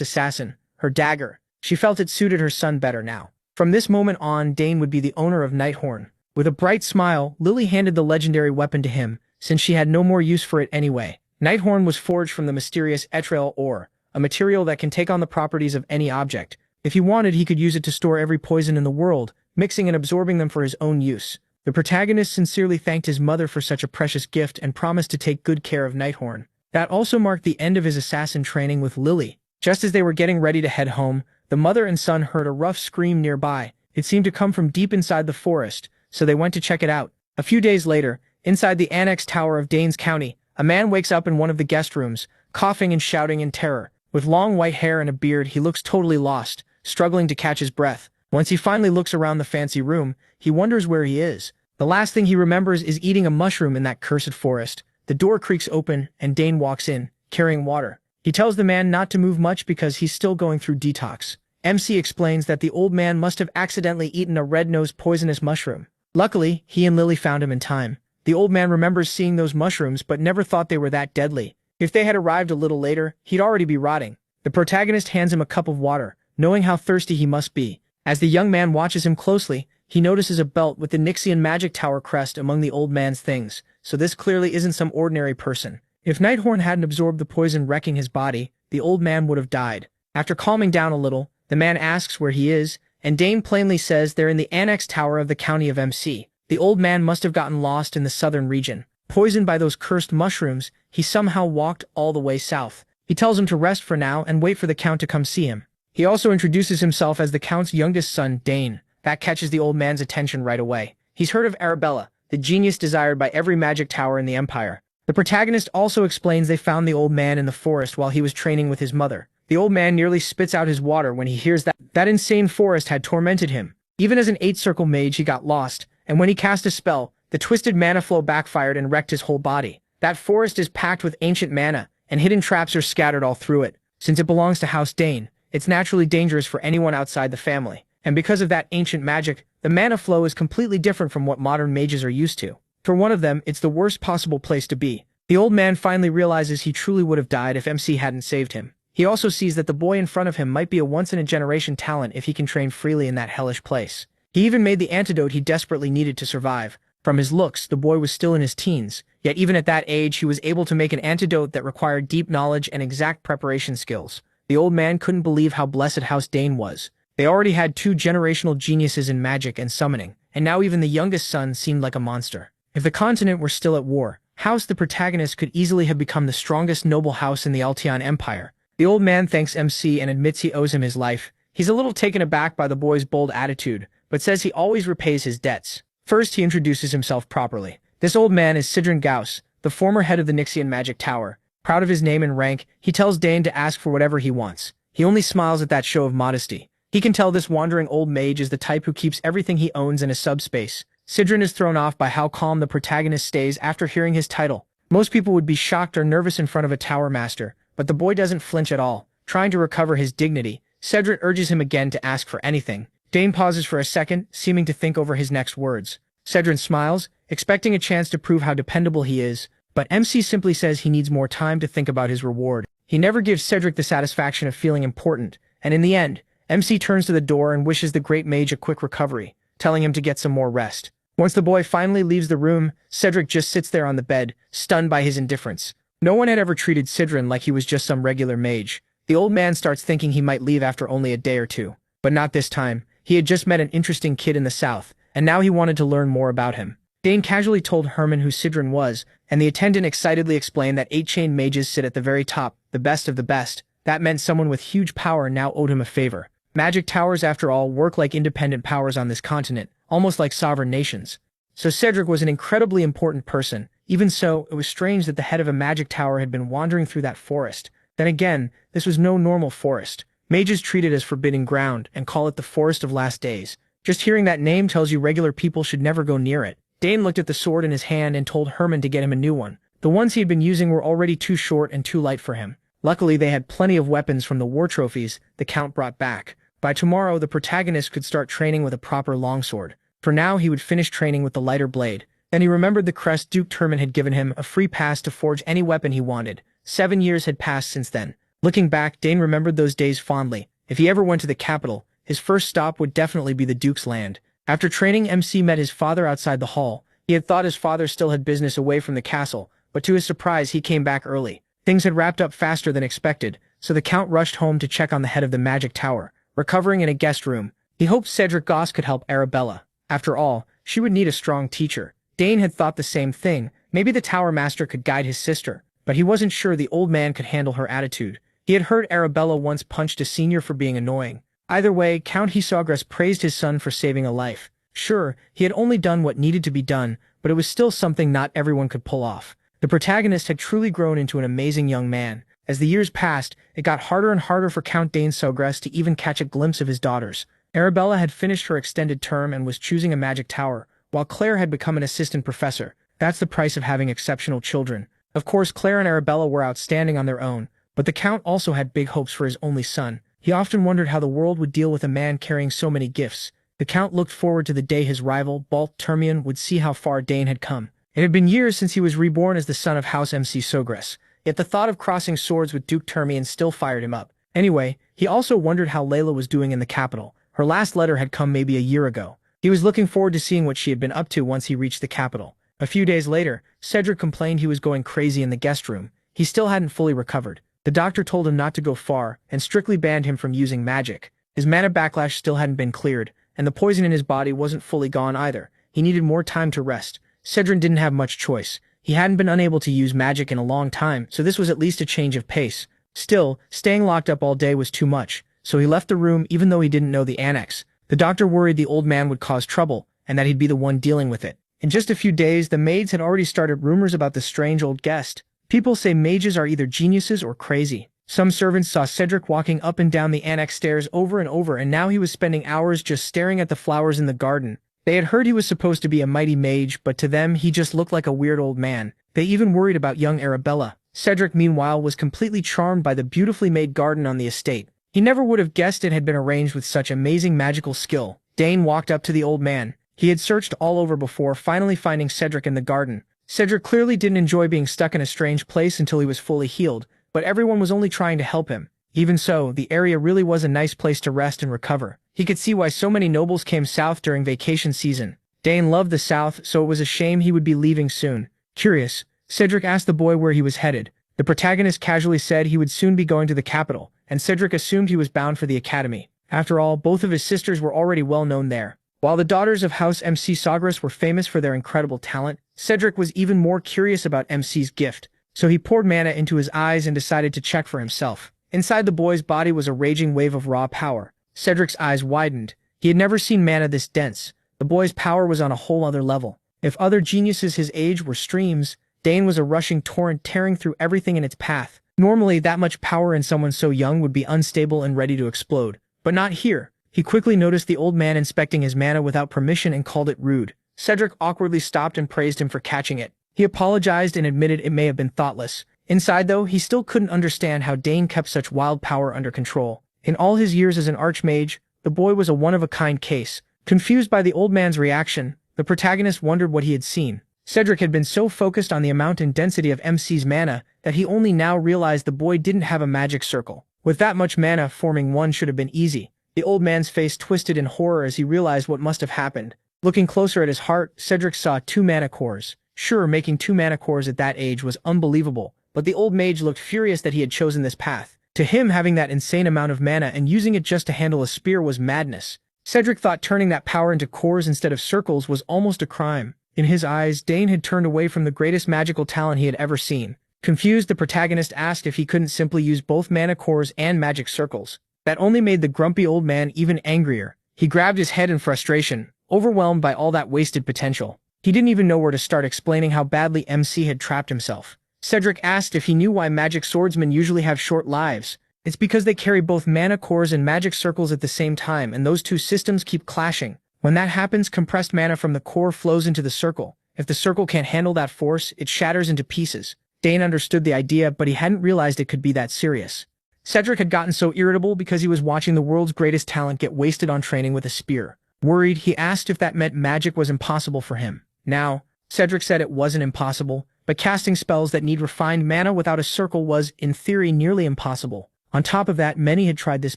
assassin, her dagger. She felt it suited her son better now. From this moment on, Dane would be the owner of Nighthorn. With a bright smile, Lily handed the legendary weapon to him, since she had no more use for it anyway. Nighthorn was forged from the mysterious Etrail ore, a material that can take on the properties of any object. If he wanted, he could use it to store every poison in the world, mixing and absorbing them for his own use. The protagonist sincerely thanked his mother for such a precious gift and promised to take good care of Nighthorn. That also marked the end of his assassin training with Lily. Just as they were getting ready to head home, the mother and son heard a rough scream nearby. It seemed to come from deep inside the forest, so they went to check it out. A few days later, inside the Annex Tower of Danes County, a man wakes up in one of the guest rooms, coughing and shouting in terror. With long white hair and a beard, he looks totally lost, struggling to catch his breath. Once he finally looks around the fancy room, he wonders where he is. The last thing he remembers is eating a mushroom in that cursed forest. The door creaks open, and Dane walks in, carrying water. He tells the man not to move much because he's still going through detox. MC explains that the old man must have accidentally eaten a red-nosed poisonous mushroom. Luckily, he and Lily found him in time. The old man remembers seeing those mushrooms but never thought they were that deadly. If they had arrived a little later, he'd already be rotting. The protagonist hands him a cup of water, knowing how thirsty he must be. As the young man watches him closely, he notices a belt with the Nixian magic tower crest among the old man's things, so this clearly isn't some ordinary person. If Nighthorn hadn't absorbed the poison wrecking his body, the old man would have died. After calming down a little, the man asks where he is, and Dane plainly says they're in the Annex Tower of the County of MC. The old man must have gotten lost in the southern region. Poisoned by those cursed mushrooms, he somehow walked all the way south. He tells him to rest for now and wait for the Count to come see him. He also introduces himself as the Count's youngest son, Dane. That catches the old man's attention right away. He's heard of Arabella, the genius desired by every magic tower in the Empire. The protagonist also explains they found the old man in the forest while he was training with his mother. The old man nearly spits out his water when he hears that insane forest had tormented him. Even as an 8-circle mage, he got lost, and when he cast a spell, the twisted mana flow backfired and wrecked his whole body. That forest is packed with ancient mana, and hidden traps are scattered all through it. Since it belongs to House Dane, it's naturally dangerous for anyone outside the family. And because of that ancient magic, the mana flow is completely different from what modern mages are used to. For one of them, it's the worst possible place to be. The old man finally realizes he truly would have died if MC hadn't saved him. He also sees that the boy in front of him might be a once-in-a-generation talent if he can train freely in that hellish place. He even made the antidote he desperately needed to survive. From his looks, the boy was still in his teens, yet even at that age he was able to make an antidote that required deep knowledge and exact preparation skills. The old man couldn't believe how blessed House Dane was. They already had 2 generational geniuses in magic and summoning, and now even the youngest son seemed like a monster. If the continent were still at war, House the protagonist could easily have become the strongest noble house in the Alteon Empire. The old man thanks MC and admits he owes him his life. He's a little taken aback by the boy's bold attitude, but says he always repays his debts. First, he introduces himself properly. This old man is Sidron Gauss, the former head of the Nixian Magic Tower. Proud of his name and rank, he tells Dane to ask for whatever he wants. He only smiles at that show of modesty. He can tell this wandering old mage is the type who keeps everything he owns in a subspace. Sidron is thrown off by how calm the protagonist stays after hearing his title. Most people would be shocked or nervous in front of a tower master, but the boy doesn't flinch at all. Trying to recover his dignity, Cedric urges him again to ask for anything. Dane pauses for a second, seeming to think over his next words. Cedric smiles, expecting a chance to prove how dependable he is, but MC simply says he needs more time to think about his reward. He never gives Cedric the satisfaction of feeling important, and in the end, MC turns to the door and wishes the great mage a quick recovery, telling him to get some more rest. Once the boy finally leaves the room, Cedric just sits there on the bed, stunned by his indifference. No one had ever treated Sidron like he was just some regular mage. The old man starts thinking he might leave after only a day or two. But not this time. He had just met an interesting kid in the south, and now he wanted to learn more about him. Dane casually told Herman who Sidron was, and the attendant excitedly explained that 8-chain mages sit at the very top, the best of the best. That meant someone with huge power now owed him a favor. Magic towers, after all, work like independent powers on this continent, almost like sovereign nations. So Cedric was an incredibly important person. Even so, it was strange that the head of a magic tower had been wandering through that forest. Then again, this was no normal forest. Mages treat it as forbidden ground and call it the Forest of Last Days. Just hearing that name tells you regular people should never go near it. Dane looked at the sword in his hand and told Herman to get him a new one. The ones he had been using were already too short and too light for him. Luckily, they had plenty of weapons from the war trophies the Count brought back. By tomorrow, the protagonist could start training with a proper longsword. For now, he would finish training with the lighter blade. Then he remembered the crest Duke Turman had given him, a free pass to forge any weapon he wanted. 7 years had passed since then. Looking back, Dane remembered those days fondly. If he ever went to the capital, his first stop would definitely be the Duke's land. After training, MC met his father outside the hall. He had thought his father still had business away from the castle, but to his surprise, he came back early. Things had wrapped up faster than expected, so the Count rushed home to check on the head of the magic tower, recovering in a guest room. He hoped Cedric Goss could help Arabella. After all, she would need a strong teacher. Dane had thought the same thing. Maybe the Tower Master could guide his sister, but he wasn't sure the old man could handle her attitude. He had heard Arabella once punched a senior for being annoying. Either way, Count Hisagras praised his son for saving a life. Sure, he had only done what needed to be done, but it was still something not everyone could pull off. The protagonist had truly grown into an amazing young man. As the years passed, it got harder and harder for Count Dane Sogras to even catch a glimpse of his daughters. Arabella had finished her extended term and was choosing a magic tower, while Claire had become an assistant professor. That's the price of having exceptional children. Of course, Claire and Arabella were outstanding on their own, but the Count also had big hopes for his only son. He often wondered how the world would deal with a man carrying so many gifts. The Count looked forward to the day his rival, Balt Termian, would see how far Dane had come. It had been years since he was reborn as the son of House MC Sogras, yet the thought of crossing swords with Duke Termian still fired him up. Anyway, he also wondered how Layla was doing in the capital. Her last letter had come maybe a year ago. He was looking forward to seeing what she had been up to once he reached the capital. A few days later, Cedric complained he was going crazy in the guest room. He still hadn't fully recovered. The doctor told him not to go far and strictly banned him from using magic. His mana backlash still hadn't been cleared, and the poison in his body wasn't fully gone either. He needed more time to rest. Cedric didn't have much choice. He hadn't been unable to use magic in a long time, so this was at least a change of pace. Still, staying locked up all day was too much, so he left the room even though he didn't know the annex. The doctor worried the old man would cause trouble, and that he'd be the one dealing with it. In just a few days, the maids had already started rumors about the strange old guest. People say mages are either geniuses or crazy. Some servants saw Cedric walking up and down the annex stairs over and over, and now he was spending hours just staring at the flowers in the garden. They had heard he was supposed to be a mighty mage, but to them he just looked like a weird old man. They even worried about young Arabella. Cedric, meanwhile, was completely charmed by the beautifully made garden on the estate. He never would have guessed it had been arranged with such amazing magical skill. Dane walked up to the old man. He had searched all over before finally finding Cedric in the garden. Cedric clearly didn't enjoy being stuck in a strange place until he was fully healed, but everyone was only trying to help him. Even so, the area really was a nice place to rest and recover. He could see why so many nobles came south during vacation season. Dane loved the south, so it was a shame he would be leaving soon. Curious, Cedric asked the boy where he was headed. The protagonist casually said he would soon be going to the capital, and Cedric assumed he was bound for the academy. After all, both of his sisters were already well known there. While the daughters of House MC Sagras were famous for their incredible talent, Cedric was even more curious about MC's gift, so he poured mana into his eyes and decided to check for himself. Inside the boy's body was a raging wave of raw power. Cedric's eyes widened. He had never seen mana this dense. The boy's power was on a whole other level. If other geniuses his age were streams, Dane was a rushing torrent tearing through everything in its path. Normally, that much power in someone so young would be unstable and ready to explode. But not here. He quickly noticed the old man inspecting his mana without permission and called it rude. Cedric awkwardly stopped and praised him for catching it. He apologized and admitted it may have been thoughtless. Inside, though, he still couldn't understand how Dane kept such wild power under control. In all his years as an archmage, the boy was a one-of-a-kind case. Confused by the old man's reaction, the protagonist wondered what he had seen. Cedric had been so focused on the amount and density of MC's mana that he only now realized the boy didn't have a magic circle. With that much mana, forming one should have been easy. The old man's face twisted in horror as he realized what must have happened. Looking closer at his heart, Cedric saw 2 mana cores. Sure, making 2 mana cores at that age was unbelievable, but the old mage looked furious that he had chosen this path. To him, having that insane amount of mana and using it just to handle a spear was madness. Cedric thought turning that power into cores instead of circles was almost a crime. In his eyes, Dane had turned away from the greatest magical talent he had ever seen. Confused, the protagonist asked if he couldn't simply use both mana cores and magic circles. That only made the grumpy old man even angrier. He grabbed his head in frustration, overwhelmed by all that wasted potential. He didn't even know where to start explaining how badly MC had trapped himself. Cedric asked if he knew why magic swordsmen usually have short lives. It's because they carry both mana cores and magic circles at the same time, and those two systems keep clashing. When that happens, compressed mana from the core flows into the circle. If the circle can't handle that force, it shatters into pieces. Dane understood the idea, but he hadn't realized it could be that serious. Cedric had gotten so irritable because he was watching the world's greatest talent get wasted on training with a spear. Worried, he asked if that meant magic was impossible for him. Now, Cedric said it wasn't impossible, but casting spells that need refined mana without a circle was, in theory, nearly impossible. On top of that, many had tried this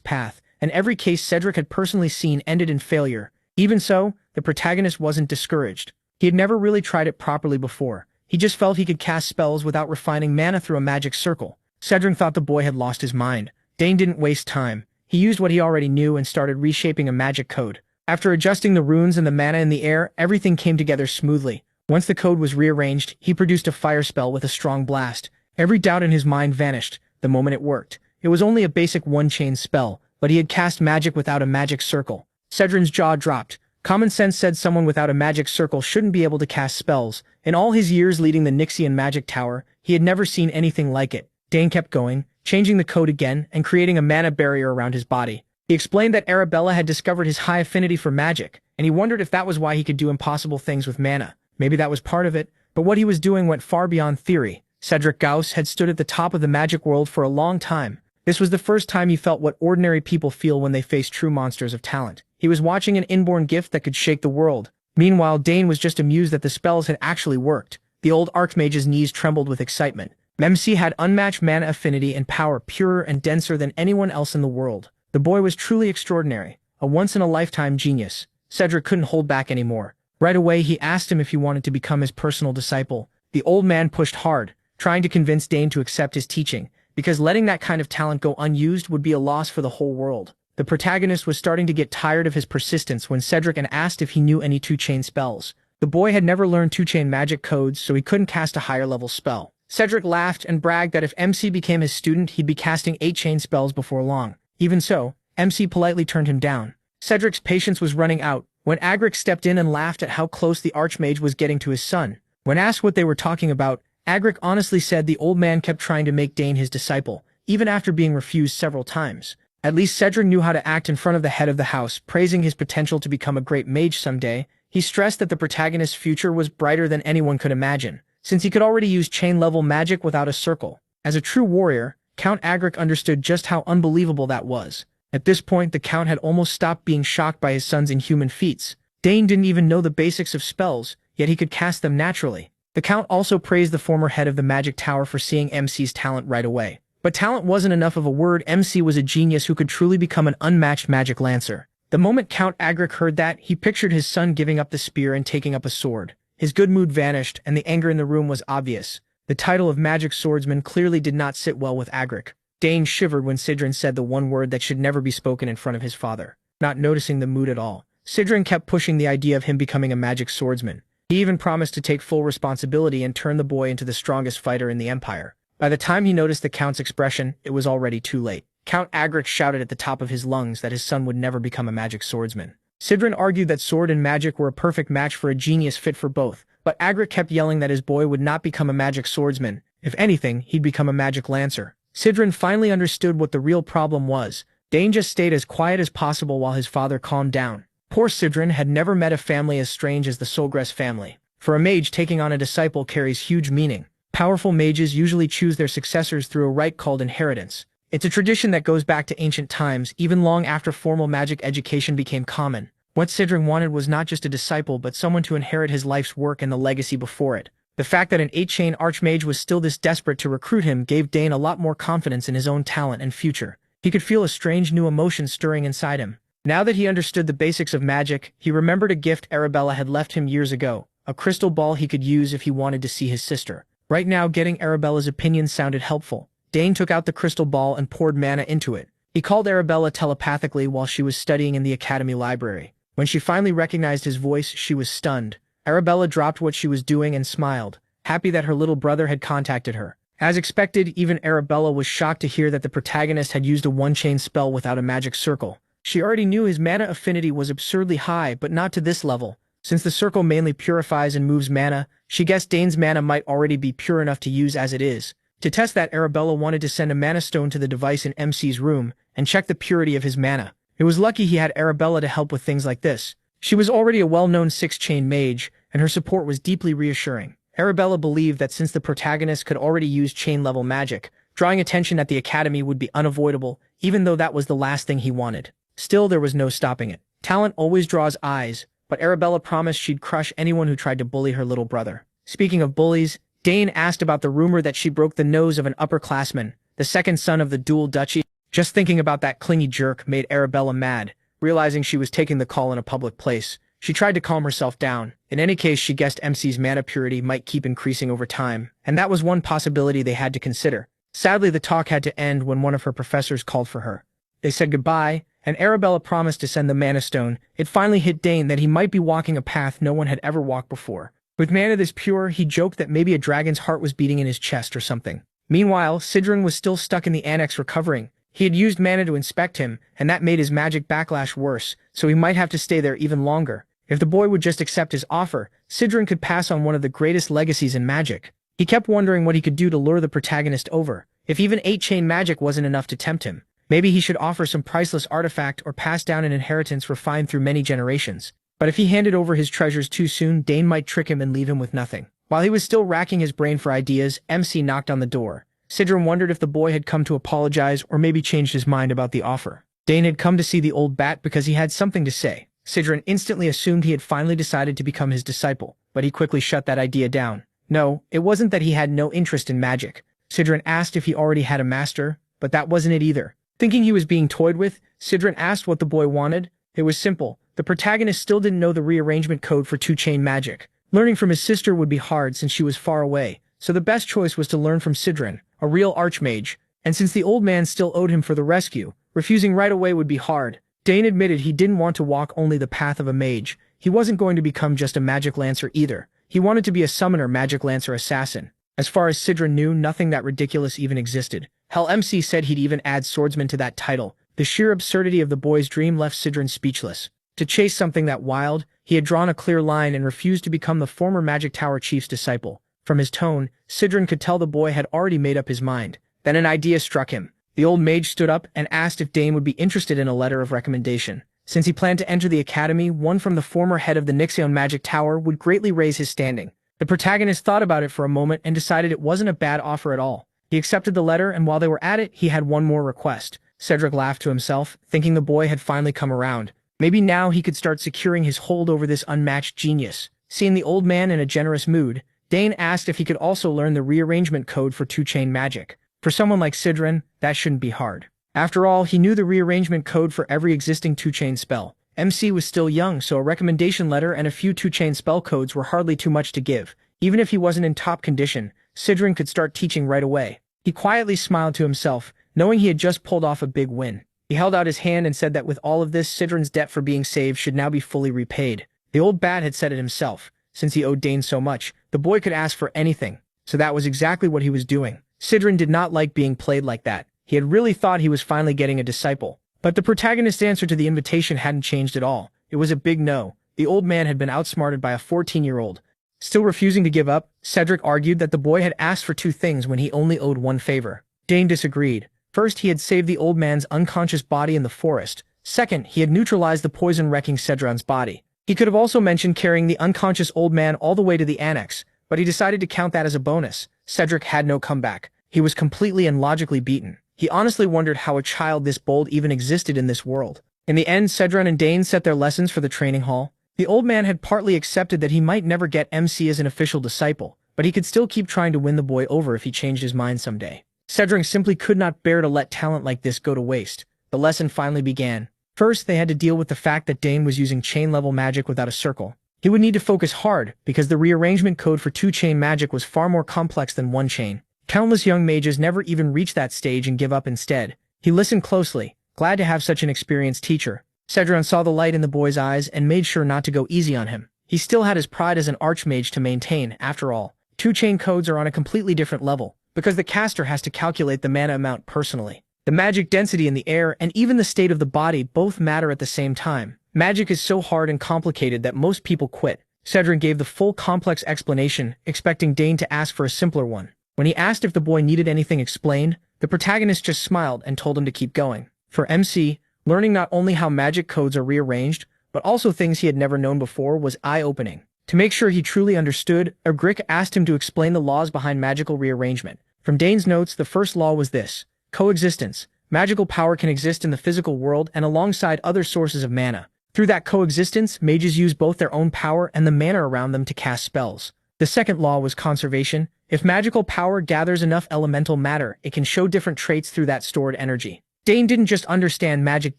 path, and every case Cedric had personally seen ended in failure. Even so, the protagonist wasn't discouraged. He had never really tried it properly before. He just felt he could cast spells without refining mana through a magic circle. Cedric thought the boy had lost his mind. Dane didn't waste time. He used what he already knew and started reshaping a magic code. After adjusting the runes and the mana in the air, everything came together smoothly. Once the code was rearranged, he produced a fire spell with a strong blast. Every doubt in his mind vanished the moment it worked. It was only a basic one-chain spell, but he had cast magic without a magic circle. Cedric's jaw dropped. Common sense said someone without a magic circle shouldn't be able to cast spells. In all his years leading the Nixian magic tower, he had never seen anything like it. Dane kept going, changing the code again and creating a mana barrier around his body. He explained that Arabella had discovered his high affinity for magic, and he wondered if that was why he could do impossible things with mana. Maybe that was part of it, but what he was doing went far beyond theory. Cedric Gauss had stood at the top of the magic world for a long time. This was the first time he felt what ordinary people feel when they face true monsters of talent. He was watching an inborn gift that could shake the world. Meanwhile, Dane was just amused that the spells had actually worked. The old Archmage's knees trembled with excitement. MC had unmatched mana affinity and power, purer and denser than anyone else in the world. The boy was truly extraordinary, a once-in-a-lifetime genius. Cedric couldn't hold back anymore. Right away, he asked him if he wanted to become his personal disciple. The old man pushed hard, trying to convince Dane to accept his teaching, because letting that kind of talent go unused would be a loss for the whole world. The protagonist was starting to get tired of his persistence when Cedric asked if he knew any two-chain spells. The boy had never learned two-chain magic codes, so he couldn't cast a higher-level spell. Cedric laughed and bragged that if MC became his student, he'd be casting 8-chain spells before long. Even so, MC politely turned him down. Cedric's patience was running out when Agric stepped in and laughed at how close the Archmage was getting to his son. When asked what they were talking about, Agric honestly said the old man kept trying to make Dane his disciple, even after being refused several times. At least Cedric knew how to act in front of the head of the house, praising his potential to become a great mage someday. He stressed that the protagonist's future was brighter than anyone could imagine, since he could already use chain-level magic without a circle. As a true warrior, Count Agric understood just how unbelievable that was. At this point, the Count had almost stopped being shocked by his son's inhuman feats. Dane didn't even know the basics of spells, yet he could cast them naturally. The Count also praised the former head of the magic tower for seeing MC's talent right away. But talent wasn't enough of a word. MC was a genius who could truly become an unmatched magic lancer. The moment Count Agric heard that, he pictured his son giving up the spear and taking up a sword. His good mood vanished, and the anger in the room was obvious. The title of magic swordsman clearly did not sit well with Agric. Dane shivered when Sidrin said the one word that should never be spoken in front of his father. Not noticing the mood at all, Sidrin kept pushing the idea of him becoming a magic swordsman. He even promised to take full responsibility and turn the boy into the strongest fighter in the Empire. By the time he noticed the Count's expression, it was already too late. Count Agric shouted at the top of his lungs that his son would never become a magic swordsman. Sidrin argued that sword and magic were a perfect match for a genius fit for both, but Agric kept yelling that his boy would not become a magic swordsman. If anything, he'd become a magic lancer. Sidrin finally understood what the real problem was. Dane just stayed as quiet as possible while his father calmed down. Poor Sidrin had never met a family as strange as the Solgress family. For a mage, taking on a disciple carries huge meaning. Powerful mages usually choose their successors through a rite called inheritance. It's a tradition that goes back to ancient times, even long after formal magic education became common. What Sidrin wanted was not just a disciple but someone to inherit his life's work and the legacy before it. The fact that an 8-chain archmage was still this desperate to recruit him gave Dane a lot more confidence in his own talent and future. He could feel a strange new emotion stirring inside him. Now that he understood the basics of magic, he remembered a gift Arabella had left him years ago, a crystal ball he could use if he wanted to see his sister. Right now, getting Arabella's opinion sounded helpful. Dane took out the crystal ball and poured mana into it. He called Arabella telepathically while she was studying in the academy library. When she finally recognized his voice, she was stunned. Arabella dropped what she was doing and smiled, happy that her little brother had contacted her. As expected, even Arabella was shocked to hear that the protagonist had used a one-chain spell without a magic circle. She already knew his mana affinity was absurdly high, but not to this level. Since the circle mainly purifies and moves mana, she guessed Dane's mana might already be pure enough to use as it is. To test that, Arabella wanted to send a mana stone to the device in MC's room and check the purity of his mana. It was lucky he had Arabella to help with things like this. She was already a well-known 6-chain mage, and her support was deeply reassuring. Arabella believed that since the protagonist could already use chain-level magic, drawing attention at the academy would be unavoidable, even though that was the last thing he wanted. Still, there was no stopping it. Talent always draws eyes, but Arabella promised she'd crush anyone who tried to bully her little brother. Speaking of bullies, Dane asked about the rumor that she broke the nose of an upperclassman, the second son of the dual duchy. Just thinking about that clingy jerk made Arabella mad. Realizing she was taking the call in a public place, she tried to calm herself down. In any case, she guessed MC's mana purity might keep increasing over time, and that was one possibility they had to consider. Sadly, the talk had to end when one of her professors called for her. They said goodbye, and Arabella promised to send the mana stone. It finally hit Dane that he might be walking a path no one had ever walked before. With mana this pure, he joked that maybe a dragon's heart was beating in his chest or something. Meanwhile, Sidran was still stuck in the annex recovering. He had used mana to inspect him, and that made his magic backlash worse, so he might have to stay there even longer. If the boy would just accept his offer, Sidran could pass on one of the greatest legacies in magic. He kept wondering what he could do to lure the protagonist over. If even 8-chain magic wasn't enough to tempt him, maybe he should offer some priceless artifact or pass down an inheritance refined through many generations. But if he handed over his treasures too soon, Dane might trick him and leave him with nothing. While he was still racking his brain for ideas, MC knocked on the door. Sidran wondered if the boy had come to apologize or maybe changed his mind about the offer. Dane had come to see the old bat because he had something to say. Sidran instantly assumed he had finally decided to become his disciple, but he quickly shut that idea down. No, it wasn't that he had no interest in magic. Sidran asked if he already had a master, but that wasn't it either. Thinking he was being toyed with, Sidran asked what the boy wanted. It was simple. The protagonist still didn't know the rearrangement code for 2-chain magic. Learning from his sister would be hard since she was far away, so the best choice was to learn from Sidran, a real archmage, and since the old man still owed him for the rescue, refusing right away would be hard. Dane admitted he didn't want to walk only the path of a mage. He wasn't going to become just a magic lancer either. He wanted to be a summoner magic lancer assassin. As far as Sidran knew, nothing that ridiculous even existed. Hell, MC said he'd even add swordsman to that title. The sheer absurdity of the boy's dream left Sidran speechless. To chase something that wild, he had drawn a clear line and refused to become the former Magic Tower chief's disciple. From his tone, Sidran could tell the boy had already made up his mind. Then an idea struck him. The old mage stood up and asked if Dane would be interested in a letter of recommendation. Since he planned to enter the academy, one from the former head of the Nixion Magic Tower would greatly raise his standing. The protagonist thought about it for a moment and decided it wasn't a bad offer at all. He accepted the letter, and while they were at it, he had one more request. Cedric laughed to himself, thinking the boy had finally come around. Maybe now he could start securing his hold over this unmatched genius. Seeing the old man in a generous mood, Dane asked if he could also learn the rearrangement code for 2-chain magic. For someone like Sidran, that shouldn't be hard. After all, he knew the rearrangement code for every existing 2-chain spell. MC was still young, so a recommendation letter and a few 2-chain spell codes were hardly too much to give. Even if he wasn't in top condition, Sidran could start teaching right away. He quietly smiled to himself, knowing he had just pulled off a big win. He held out his hand and said that with all of this, Sidran's debt for being saved should now be fully repaid. The old bat had said it himself. Since he owed Dane so much, the boy could ask for anything. So that was exactly what he was doing. Sidran did not like being played like that. He had really thought he was finally getting a disciple. But the protagonist's answer to the invitation hadn't changed at all. It was a big no. The old man had been outsmarted by a 14-year-old. Still refusing to give up, Cedric argued that the boy had asked for 2 things when he only owed 1 favor. Dane disagreed. First, he had saved the old man's unconscious body in the forest. Second, he had neutralized the poison wrecking Cedran's body. He could have also mentioned carrying the unconscious old man all the way to the annex, but he decided to count that as a bonus. Cedric had no comeback. He was completely and logically beaten. He honestly wondered how a child this bold even existed in this world. In the end, Sidran and Dane set their lessons for the training hall. The old man had partly accepted that he might never get MC as an official disciple, but he could still keep trying to win the boy over if he changed his mind someday. Cedric simply could not bear to let talent like this go to waste. The lesson finally began. First, they had to deal with the fact that Dane was using chain-level magic without a circle. He would need to focus hard, because the rearrangement code for 2-chain magic was far more complex than 1-chain. Countless young mages never even reach that stage and give up instead. He listened closely, glad to have such an experienced teacher. Cedran saw the light in the boy's eyes and made sure not to go easy on him. He still had his pride as an archmage to maintain, after all. 2-chain codes are on a completely different level, because the caster has to calculate the mana amount personally. The magic density in the air and even the state of the body both matter at the same time. Magic is so hard and complicated that most people quit. Cedran gave the full complex explanation, expecting Dane to ask for a simpler one. When he asked if the boy needed anything explained, the protagonist just smiled and told him to keep going. For MC, learning not only how magic codes are rearranged, but also things he had never known before was eye-opening. To make sure he truly understood, Agric asked him to explain the laws behind magical rearrangement. From Dane's notes, the first law was this: coexistence. Magical power can exist in the physical world and alongside other sources of mana. Through that coexistence, mages use both their own power and the mana around them to cast spells. The second law was conservation. If magical power gathers enough elemental matter, it can show different traits through that stored energy. Dane didn't just understand magic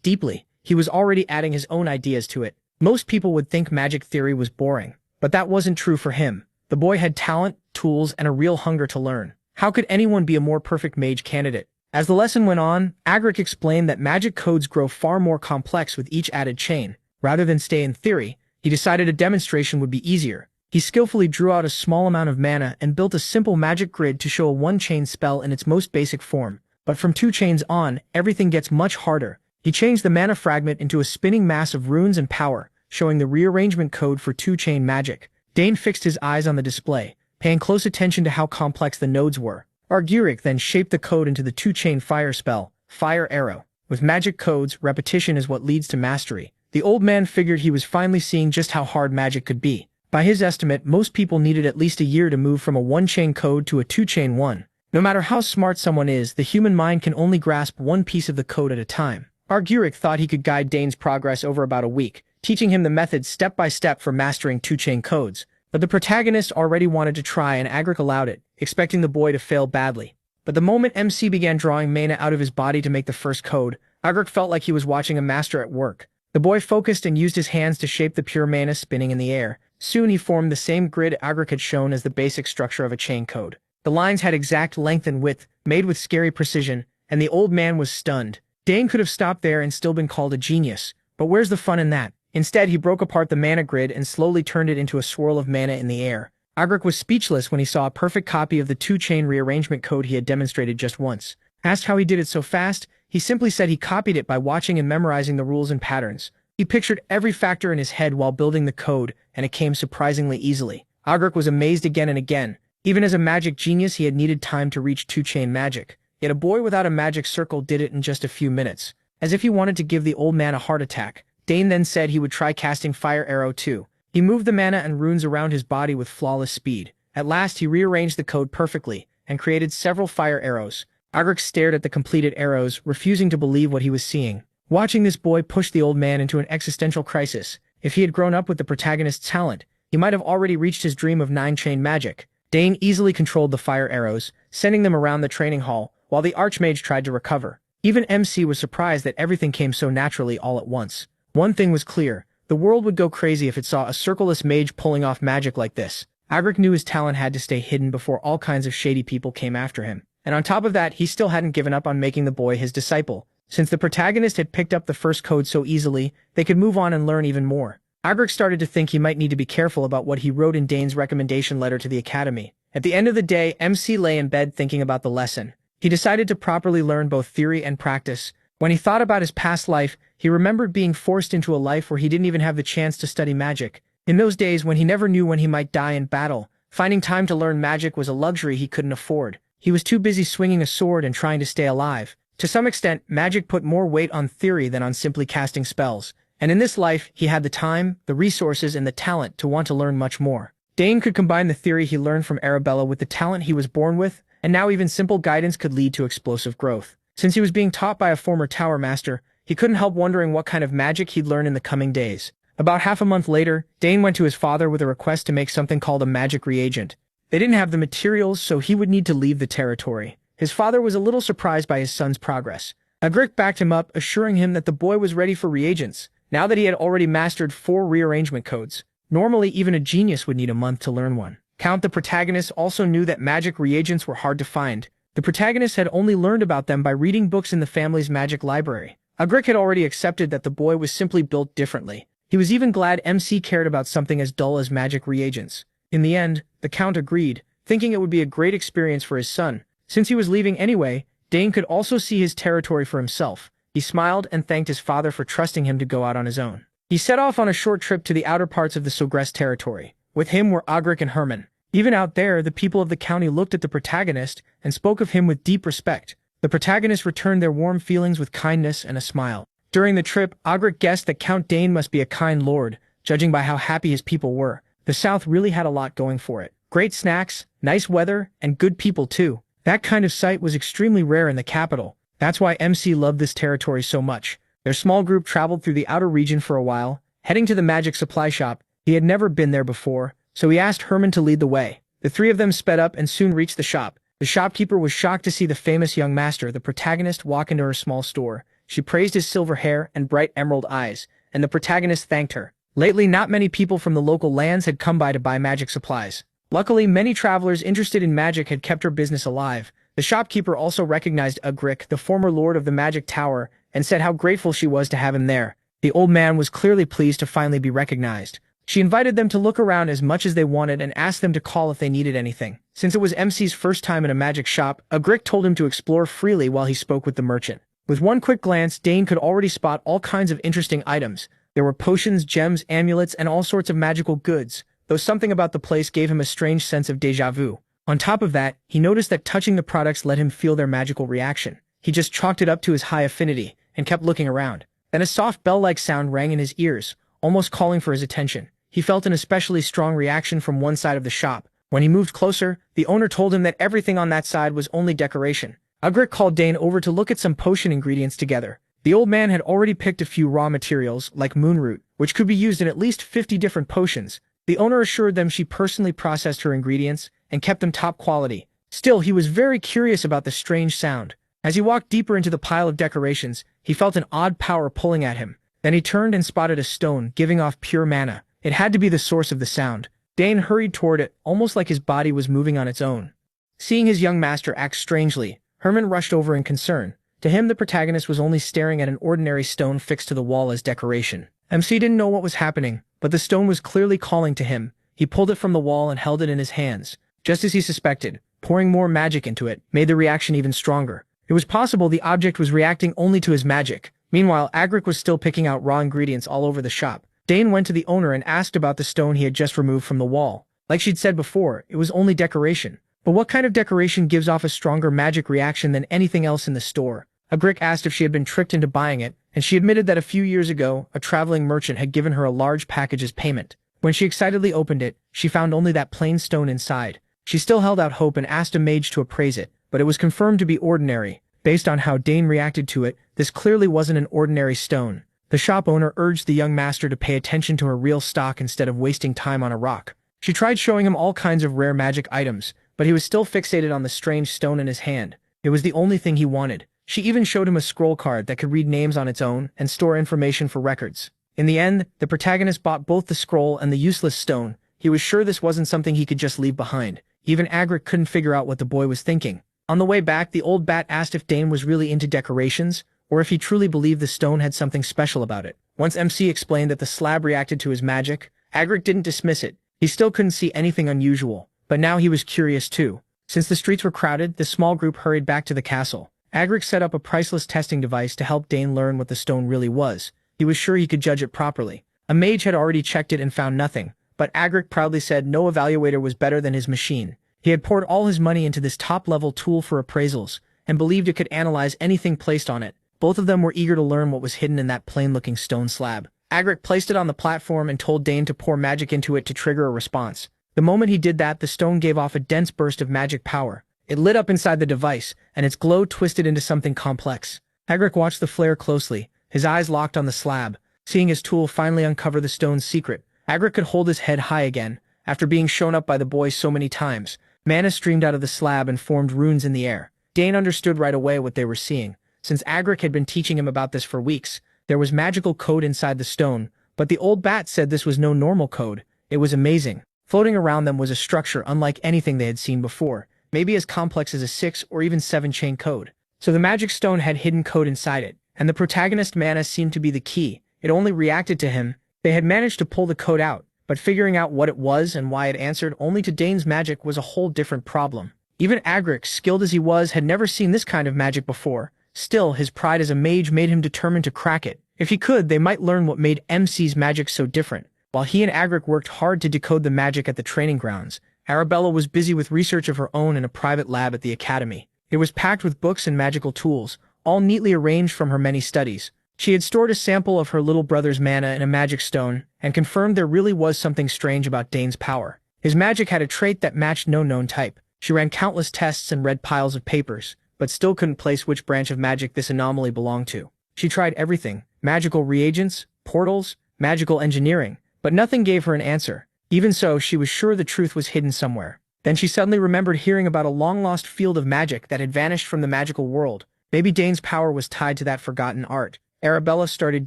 deeply, he was already adding his own ideas to it. Most people would think magic theory was boring, but that wasn't true for him. The boy had talent, tools, and a real hunger to learn. How could anyone be a more perfect mage candidate? As the lesson went on, Agric explained that magic codes grow far more complex with each added chain. Rather than stay in theory, he decided a demonstration would be easier. He skillfully drew out a small amount of mana and built a simple magic grid to show a one-chain spell in its most basic form. But from 2 chains on, everything gets much harder. He changed the mana fragment into a spinning mass of runes and power, showing the rearrangement code for 2-chain magic. Dane fixed his eyes on the display, paying close attention to how complex the nodes were. Agric then shaped the code into the 2-chain fire spell, Fire Arrow. With magic codes, repetition is what leads to mastery. The old man figured he was finally seeing just how hard magic could be. By his estimate, most people needed at least a year to move from a 1-chain code to a 2-chain one. No matter how smart someone is, the human mind can only grasp one piece of the code at a time. Agric thought he could guide Dane's progress over about a week, teaching him the method step by step for mastering 2-chain codes. But the protagonist already wanted to try and Agric allowed it, expecting the boy to fail badly. But the moment MC began drawing mana out of his body to make the first code, Agric felt like he was watching a master at work. The boy focused and used his hands to shape the pure mana spinning in the air. Soon he formed the same grid Agric had shown as the basic structure of a chain code. The lines had exact length and width, made with scary precision, and the old man was stunned. Dane could have stopped there and still been called a genius, but where's the fun in that? Instead, he broke apart the mana grid and slowly turned it into a swirl of mana in the air. Agric was speechless when he saw a perfect copy of the 2-chain rearrangement code he had demonstrated just once. Asked how he did it so fast, he simply said he copied it by watching and memorizing the rules and patterns. He pictured every factor in his head while building the code, and it came surprisingly easily. Agric was amazed again and again. Even as a magic genius, he had needed time to reach 2-chain magic. Yet a boy without a magic circle did it in just a few minutes. As if he wanted to give the old man a heart attack, Dane then said he would try casting Fire Arrow too. He moved the mana and runes around his body with flawless speed. At last, he rearranged the code perfectly, and created several fire arrows. Agric stared at the completed arrows, refusing to believe what he was seeing. Watching this boy push the old man into an existential crisis. If he had grown up with the protagonist's talent, he might have already reached his dream of 9-chain magic. Dane easily controlled the fire arrows, sending them around the training hall, while the Archmage tried to recover. Even MC was surprised that everything came so naturally all at once. One thing was clear, the world would go crazy if it saw a circleless mage pulling off magic like this. Agric knew his talent had to stay hidden before all kinds of shady people came after him. And on top of that, he still hadn't given up on making the boy his disciple. Since the protagonist had picked up the first code so easily, they could move on and learn even more. Agric started to think he might need to be careful about what he wrote in Dane's recommendation letter to the academy. At the end of the day, MC lay in bed thinking about the lesson. He decided to properly learn both theory and practice. When he thought about his past life, he remembered being forced into a life where he didn't even have the chance to study magic. In those days when he never knew when he might die in battle, finding time to learn magic was a luxury he couldn't afford. He was too busy swinging a sword and trying to stay alive. To some extent, magic put more weight on theory than on simply casting spells. And in this life, he had the time, the resources, and the talent to want to learn much more. Dane could combine the theory he learned from Arabella with the talent he was born with, and now even simple guidance could lead to explosive growth. Since he was being taught by a former tower master, he couldn't help wondering what kind of magic he'd learn in the coming days. About half a month later, Dane went to his father with a request to make something called a magic reagent. They didn't have the materials, so he would need to leave the territory. His father was a little surprised by his son's progress. Agric backed him up, assuring him that the boy was ready for reagents, now that he had already mastered 4 rearrangement codes. Normally, even a genius would need a month to learn one. Count the protagonist also knew that magic reagents were hard to find. The protagonist had only learned about them by reading books in the family's magic library. Agric had already accepted that the boy was simply built differently. He was even glad MC cared about something as dull as magic reagents. In the end, the Count agreed, thinking it would be a great experience for his son. Since he was leaving anyway, Dane could also see his territory for himself. He smiled and thanked his father for trusting him to go out on his own. He set off on a short trip to the outer parts of the Sogress territory. With him were Agric and Herman. Even out there, the people of the county looked at the protagonist and spoke of him with deep respect. The protagonist returned their warm feelings with kindness and a smile. During the trip, Agric guessed that Count Dane must be a kind lord, judging by how happy his people were. The South really had a lot going for it. Great snacks, nice weather, and good people too. That kind of sight was extremely rare in the capital. That's why MC loved this territory so much. Their small group traveled through the outer region for a while, heading to the magic supply shop. He had never been there before, so he asked Herman to lead the way. The three of them sped up and soon reached the shop. The shopkeeper was shocked to see the famous young master, the protagonist, walk into her small store. She praised his silver hair and bright emerald eyes, and the protagonist thanked her. Lately, not many people from the local lands had come by to buy magic supplies. Luckily, many travelers interested in magic had kept her business alive. The shopkeeper also recognized Ugric, the former lord of the magic tower, and said how grateful she was to have him there. The old man was clearly pleased to finally be recognized. She invited them to look around as much as they wanted and asked them to call if they needed anything. Since it was MC's first time in a magic shop, Ugric told him to explore freely while he spoke with the merchant. With one quick glance, Dane could already spot all kinds of interesting items. There were potions, gems, amulets, and all sorts of magical goods, though something about the place gave him a strange sense of déjà vu. On top of that, he noticed that touching the products let him feel their magical reaction. He just chalked it up to his high affinity, and kept looking around. Then a soft bell-like sound rang in his ears, almost calling for his attention. He felt an especially strong reaction from one side of the shop. When he moved closer, the owner told him that everything on that side was only decoration. Ugric called Dane over to look at some potion ingredients together. The old man had already picked a few raw materials, like moonroot, which could be used in at least 50 different potions. The owner assured them she personally processed her ingredients and kept them top quality. Still, he was very curious about the strange sound. As he walked deeper into the pile of decorations, he felt an odd power pulling at him. Then he turned and spotted a stone, giving off pure mana. It had to be the source of the sound. Dane hurried toward it, almost like his body was moving on its own. Seeing his young master act strangely, Herman rushed over in concern. To him, the protagonist was only staring at an ordinary stone fixed to the wall as decoration. MC didn't know what was happening, but the stone was clearly calling to him. He pulled it from the wall and held it in his hands. Just as he suspected, pouring more magic into it made the reaction even stronger. It was possible the object was reacting only to his magic. Meanwhile, Ugric was still picking out raw ingredients all over the shop. Dane went to the owner and asked about the stone he had just removed from the wall. Like she'd said before, it was only decoration. But what kind of decoration gives off a stronger magic reaction than anything else in the store? Ugric asked if she had been tricked into buying it, and she admitted that a few years ago, a traveling merchant had given her a large package as payment. When she excitedly opened it, she found only that plain stone inside. She still held out hope and asked a mage to appraise it, but it was confirmed to be ordinary. Based on how Dane reacted to it, this clearly wasn't an ordinary stone. The shop owner urged the young master to pay attention to her real stock instead of wasting time on a rock. She tried showing him all kinds of rare magic items, but he was still fixated on the strange stone in his hand. It was the only thing he wanted. She even showed him a scroll card that could read names on its own and store information for records. In the end, the protagonist bought both the scroll and the useless stone. He was sure this wasn't something he could just leave behind. Even Ugric couldn't figure out what the boy was thinking. On the way back, the old bat asked if Dane was really into decorations, or if he truly believed the stone had something special about it. Once MC explained that the slab reacted to his magic, Ugric didn't dismiss it. He still couldn't see anything unusual, but now he was curious too. Since the streets were crowded, the small group hurried back to the castle. Ugric set up a priceless testing device to help Dane learn what the stone really was. He was sure he could judge it properly. A mage had already checked it and found nothing, but Ugric proudly said no evaluator was better than his machine. He had poured all his money into this top-level tool for appraisals, and believed it could analyze anything placed on it. Both of them were eager to learn what was hidden in that plain-looking stone slab. Ugric placed it on the platform and told Dane to pour magic into it to trigger a response. The moment he did that, the stone gave off a dense burst of magic power. It lit up inside the device, and its glow twisted into something complex. Ugric watched the flare closely, his eyes locked on the slab. Seeing his tool finally uncover the stone's secret, Ugric could hold his head high again. After being shown up by the boy so many times, mana streamed out of the slab and formed runes in the air. Dane understood right away what they were seeing. Since Ugric had been teaching him about this for weeks, there was magical code inside the stone, but the old bat said this was no normal code. It was amazing. Floating around them was a structure unlike anything they had seen before, maybe as complex as a 6 or even 7-chain code. So the magic stone had hidden code inside it, and the protagonist mana seemed to be the key. It only reacted to him. They had managed to pull the code out, but figuring out what it was and why it answered only to Dane's magic was a whole different problem. Even Ugric, skilled as he was, had never seen this kind of magic before. Still, his pride as a mage made him determined to crack it. If he could, they might learn what made MC's magic so different. While he and Ugric worked hard to decode the magic at the training grounds, Arabella was busy with research of her own in a private lab at the academy. It was packed with books and magical tools, all neatly arranged from her many studies. She had stored a sample of her little brother's mana in a magic stone, and confirmed there really was something strange about Dane's power. His magic had a trait that matched no known type. She ran countless tests and read piles of papers, but still couldn't place which branch of magic this anomaly belonged to. She tried everything: magical reagents, portals, magical engineering, but nothing gave her an answer. Even so, she was sure the truth was hidden somewhere. Then she suddenly remembered hearing about a long-lost field of magic that had vanished from the magical world. Maybe Dane's power was tied to that forgotten art. Arabella started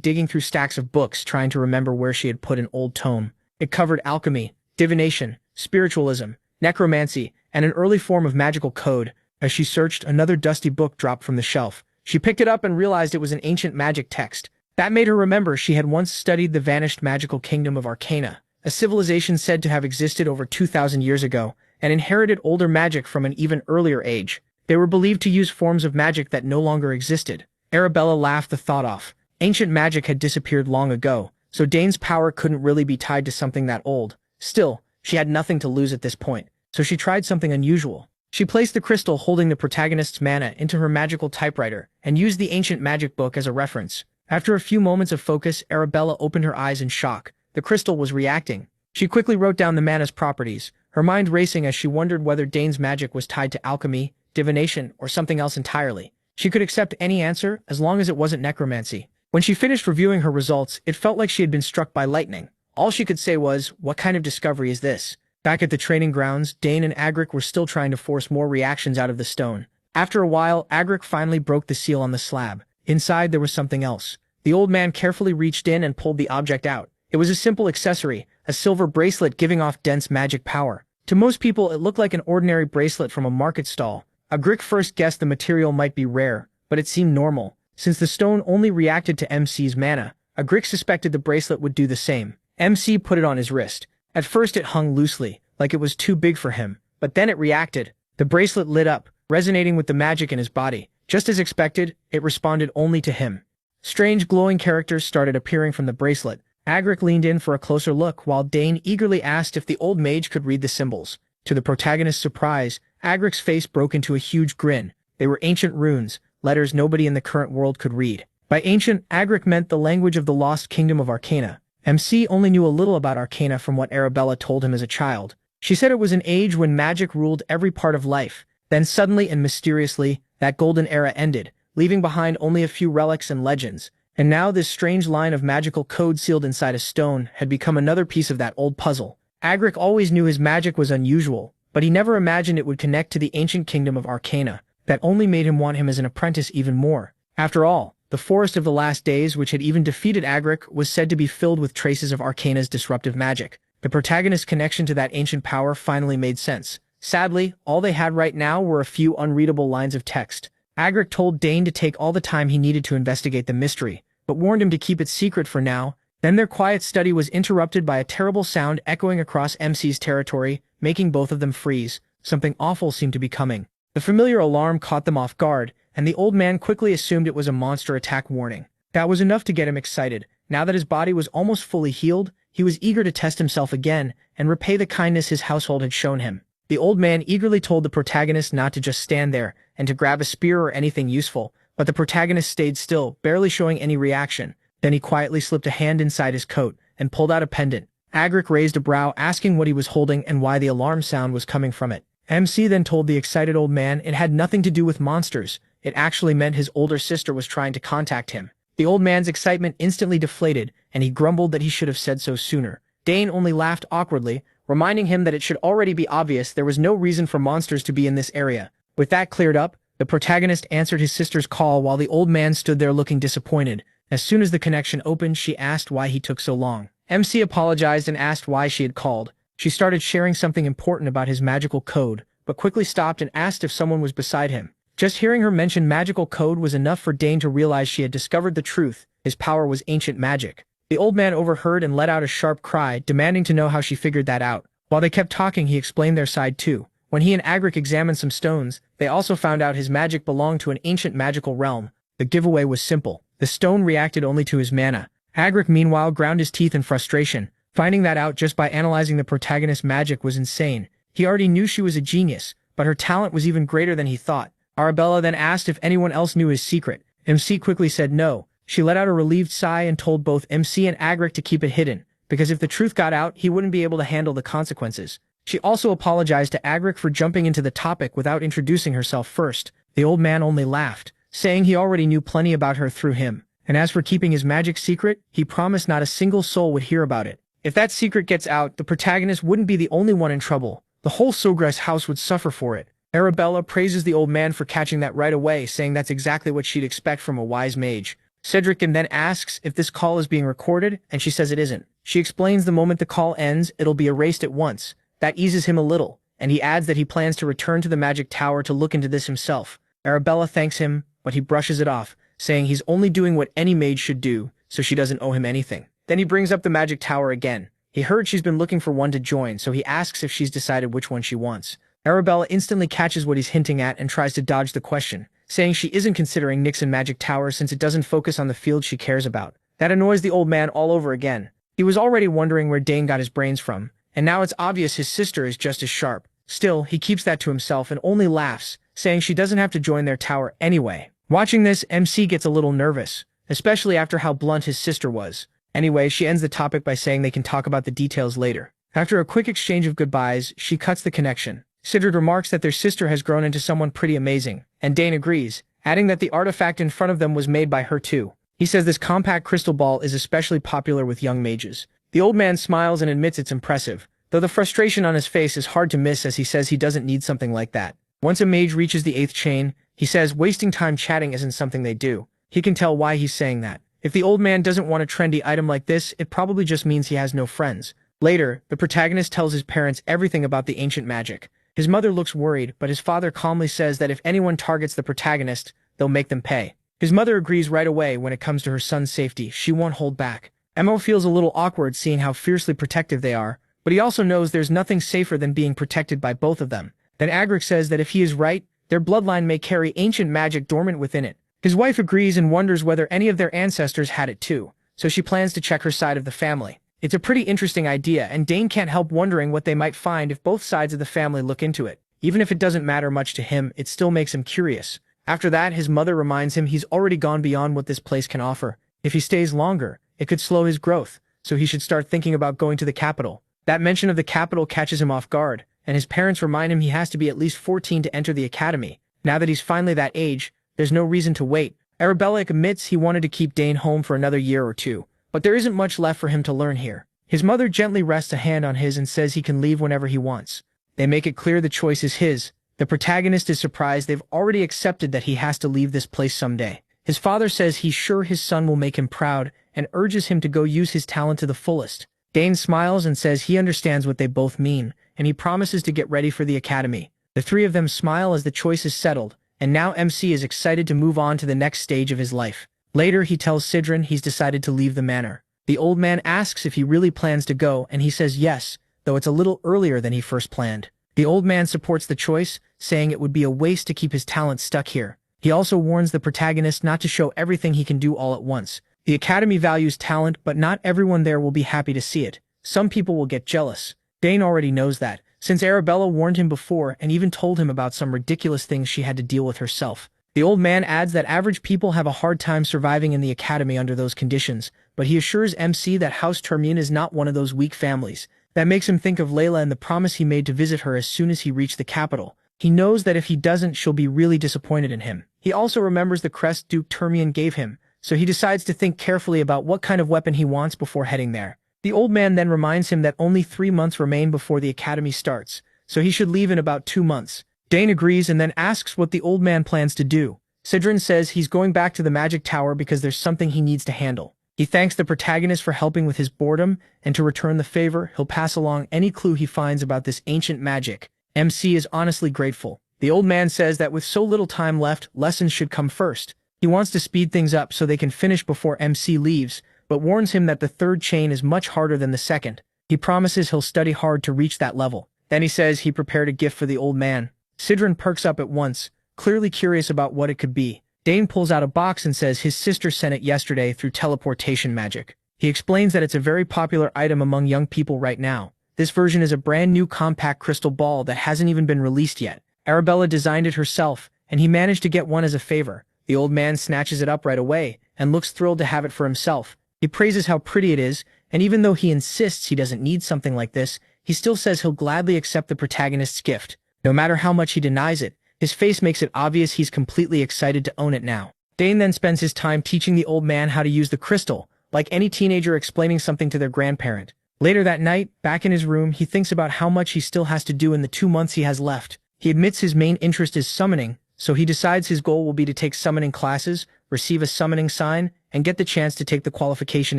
digging through stacks of books, trying to remember where she had put an old tome. It covered alchemy, divination, spiritualism, necromancy, and an early form of magical code. As she searched, another dusty book dropped from the shelf. She picked it up and realized it was an ancient magic text. That made her remember she had once studied the vanished magical kingdom of Arcana, a civilization said to have existed over 2,000 years ago, and inherited older magic from an even earlier age. They were believed to use forms of magic that no longer existed. Arabella laughed the thought off. Ancient magic had disappeared long ago, so Dane's power couldn't really be tied to something that old. Still, she had nothing to lose at this point, so she tried something unusual. She placed the crystal holding the protagonist's mana into her magical typewriter and used the ancient magic book as a reference. After a few moments of focus, Arabella opened her eyes in shock. The crystal was reacting. She quickly wrote down the mana's properties, her mind racing as she wondered whether Dane's magic was tied to alchemy, divination, or something else entirely. She could accept any answer as long as it wasn't necromancy. When she finished reviewing her results, it felt like she had been struck by lightning. All she could say was, "What kind of discovery is this?" Back at the training grounds, Dane and Agric were still trying to force more reactions out of the stone. After a while, Agric finally broke the seal on the slab. Inside, there was something else. The old man carefully reached in and pulled the object out. It was a simple accessory, a silver bracelet giving off dense magic power. To most people, it looked like an ordinary bracelet from a market stall. Agric first guessed the material might be rare, but it seemed normal. Since the stone only reacted to MC's mana, Agric suspected the bracelet would do the same. MC put it on his wrist. At first it hung loosely, like it was too big for him, but then it reacted. The bracelet lit up, resonating with the magic in his body. Just as expected, it responded only to him. Strange glowing characters started appearing from the bracelet. Agric leaned in for a closer look, while Dane eagerly asked if the old mage could read the symbols. To the protagonist's surprise, Agric's face broke into a huge grin. They were ancient runes, letters nobody in the current world could read. By ancient, Agric meant the language of the lost kingdom of Arcana. MC only knew a little about Arcana from what Arabella told him as a child. She said it was an age when magic ruled every part of life. Then suddenly and mysteriously, that golden era ended, leaving behind only a few relics and legends. And now this strange line of magical code sealed inside a stone had become another piece of that old puzzle. Agric always knew his magic was unusual, but he never imagined it would connect to the ancient kingdom of Arcana. That only made him want him as an apprentice even more. After all, the Forest of the Last Days, which had even defeated Agric, was said to be filled with traces of Arcana's disruptive magic. The protagonist's connection to that ancient power finally made sense. Sadly, all they had right now were a few unreadable lines of text. Agric told Dane to take all the time he needed to investigate the mystery, but warned him to keep it secret for now. Then their quiet study was interrupted by a terrible sound echoing across MC's territory, making both of them freeze. Something awful seemed to be coming. The familiar alarm caught them off guard, and the old man quickly assumed it was a monster attack warning. That was enough to get him excited. Now that his body was almost fully healed, he was eager to test himself again and repay the kindness his household had shown him. The old man eagerly told the protagonist not to just stand there and to grab a spear or anything useful, but the protagonist stayed still, barely showing any reaction. Then he quietly slipped a hand inside his coat and pulled out a pendant. Agric raised a brow, asking what he was holding and why the alarm sound was coming from it. MC then told the excited old man it had nothing to do with monsters. It actually meant his older sister was trying to contact him. The old man's excitement instantly deflated, and he grumbled that he should have said so sooner. Dane only laughed awkwardly, reminding him that it should already be obvious there was no reason for monsters to be in this area. With that cleared up, the protagonist answered his sister's call while the old man stood there looking disappointed. As soon as the connection opened, she asked why he took so long. MC apologized and asked why she had called. She started sharing something important about his magical code, but quickly stopped and asked if someone was beside him. Just hearing her mention magical code was enough for Dane to realize she had discovered the truth. His power was ancient magic. The old man overheard and let out a sharp cry, demanding to know how she figured that out. While they kept talking, he explained their side too. When he and Agric examined some stones, they also found out his magic belonged to an ancient magical realm. The giveaway was simple. The stone reacted only to his mana. Agric meanwhile ground his teeth in frustration. Finding that out just by analyzing the protagonist's magic was insane. He already knew she was a genius, but her talent was even greater than he thought. Arabella then asked if anyone else knew his secret. MC quickly said no. She let out a relieved sigh and told both MC and Agric to keep it hidden, because if the truth got out, he wouldn't be able to handle the consequences. She also apologized to Agric for jumping into the topic without introducing herself first. The old man only laughed, saying he already knew plenty about her through him, and as for keeping his magic secret, he promised not a single soul would hear about it. If that secret gets out, the protagonist wouldn't be the only one in trouble. The whole Sogress house would suffer for it. Arabella praises the old man for catching that right away, saying that's exactly what she'd expect from a wise mage. Cedric then asks if this call is being recorded, and she says it isn't. She explains the moment the call ends, it'll be erased at once. That eases him a little, and he adds that he plans to return to the magic tower to look into this himself. Arabella thanks him, but he brushes it off, saying he's only doing what any mage should do, so she doesn't owe him anything. Then he brings up the magic tower again. He heard she's been looking for one to join, so he asks if she's decided which one she wants. Arabella instantly catches what he's hinting at and tries to dodge the question, saying she isn't considering Nixon Magic Tower since it doesn't focus on the field she cares about. That annoys the old man all over again. He was already wondering where Dane got his brains from, and now it's obvious his sister is just as sharp. Still, he keeps that to himself and only laughs, saying she doesn't have to join their tower anyway. Watching this, MC gets a little nervous, especially after how blunt his sister was. Anyway, she ends the topic by saying they can talk about the details later. After a quick exchange of goodbyes, she cuts the connection. Sidrid remarks that their sister has grown into someone pretty amazing, and Dane agrees, adding that the artifact in front of them was made by her too. He says this compact crystal ball is especially popular with young mages. The old man smiles and admits it's impressive, though the frustration on his face is hard to miss as he says he doesn't need something like that. Once a mage reaches the 8th chain, he says wasting time chatting isn't something they do. He can tell why he's saying that. If the old man doesn't want a trendy item like this, it probably just means he has no friends. Later, the protagonist tells his parents everything about the ancient magic. His mother looks worried, but his father calmly says that if anyone targets the protagonist, they'll make them pay. His mother agrees right away when it comes to her son's safety. She won't hold back. Emo feels a little awkward seeing how fiercely protective they are, but he also knows there's nothing safer than being protected by both of them. Then Agric says that if he is right, their bloodline may carry ancient magic dormant within it. His wife agrees and wonders whether any of their ancestors had it too, so she plans to check her side of the family. It's a pretty interesting idea, and Dane can't help wondering what they might find if both sides of the family look into it. Even if it doesn't matter much to him, it still makes him curious. After that, his mother reminds him he's already gone beyond what this place can offer. If he stays longer, it could slow his growth, so he should start thinking about going to the capital. That mention of the capital catches him off guard, and his parents remind him he has to be at least 14 to enter the academy. Now that he's finally that age, there's no reason to wait. Arabella admits he wanted to keep Dane home for another year or two, but there isn't much left for him to learn here. His mother gently rests a hand on his and says he can leave whenever he wants. They make it clear the choice is his. The protagonist is surprised they've already accepted that he has to leave this place someday. His father says he's sure his son will make him proud and urges him to go use his talent to the fullest. Dane smiles and says he understands what they both mean, and he promises to get ready for the academy. The three of them smile as the choice is settled, and now MC is excited to move on to the next stage of his life. Later, he tells Sidrin he's decided to leave the manor. The old man asks if he really plans to go, and he says yes, though it's a little earlier than he first planned. The old man supports the choice, saying it would be a waste to keep his talent stuck here. He also warns the protagonist not to show everything he can do all at once. The academy values talent, but not everyone there will be happy to see it. Some people will get jealous. Dane already knows that, since Arabella warned him before and even told him about some ridiculous things she had to deal with herself. The old man adds that average people have a hard time surviving in the academy under those conditions, but he assures MC that House Termine is not one of those weak families. That makes him think of Layla and the promise he made to visit her as soon as he reached the capital. He knows that if he doesn't, she'll be really disappointed in him. He also remembers the crest Duke Termian gave him, so he decides to think carefully about what kind of weapon he wants before heading there. The old man then reminds him that only 3 months remain before the academy starts, so he should leave in about 2 months. Dane agrees and then asks what the old man plans to do. Sidrin says he's going back to the magic tower because there's something he needs to handle. He thanks the protagonist for helping with his boredom, and to return the favor, he'll pass along any clue he finds about this ancient magic. MC is honestly grateful. The old man says that with so little time left, lessons should come first. He wants to speed things up so they can finish before MC leaves, but warns him that the 3rd chain is much harder than the 2nd. He promises he'll study hard to reach that level. Then he says he prepared a gift for the old man. Sidrin perks up at once, clearly curious about what it could be. Dane pulls out a box and says his sister sent it yesterday through teleportation magic. He explains that it's a very popular item among young people right now. This version is a brand new compact crystal ball that hasn't even been released yet. Arabella designed it herself, and he managed to get one as a favor. The old man snatches it up right away, and looks thrilled to have it for himself. He praises how pretty it is, and even though he insists he doesn't need something like this, he still says he'll gladly accept the protagonist's gift. No matter how much he denies it, his face makes it obvious he's completely excited to own it now. Dane then spends his time teaching the old man how to use the crystal, like any teenager explaining something to their grandparent. Later that night, back in his room, he thinks about how much he still has to do in the 2 months he has left. He admits his main interest is summoning, so he decides his goal will be to take summoning classes, receive a summoning sign, and get the chance to take the qualification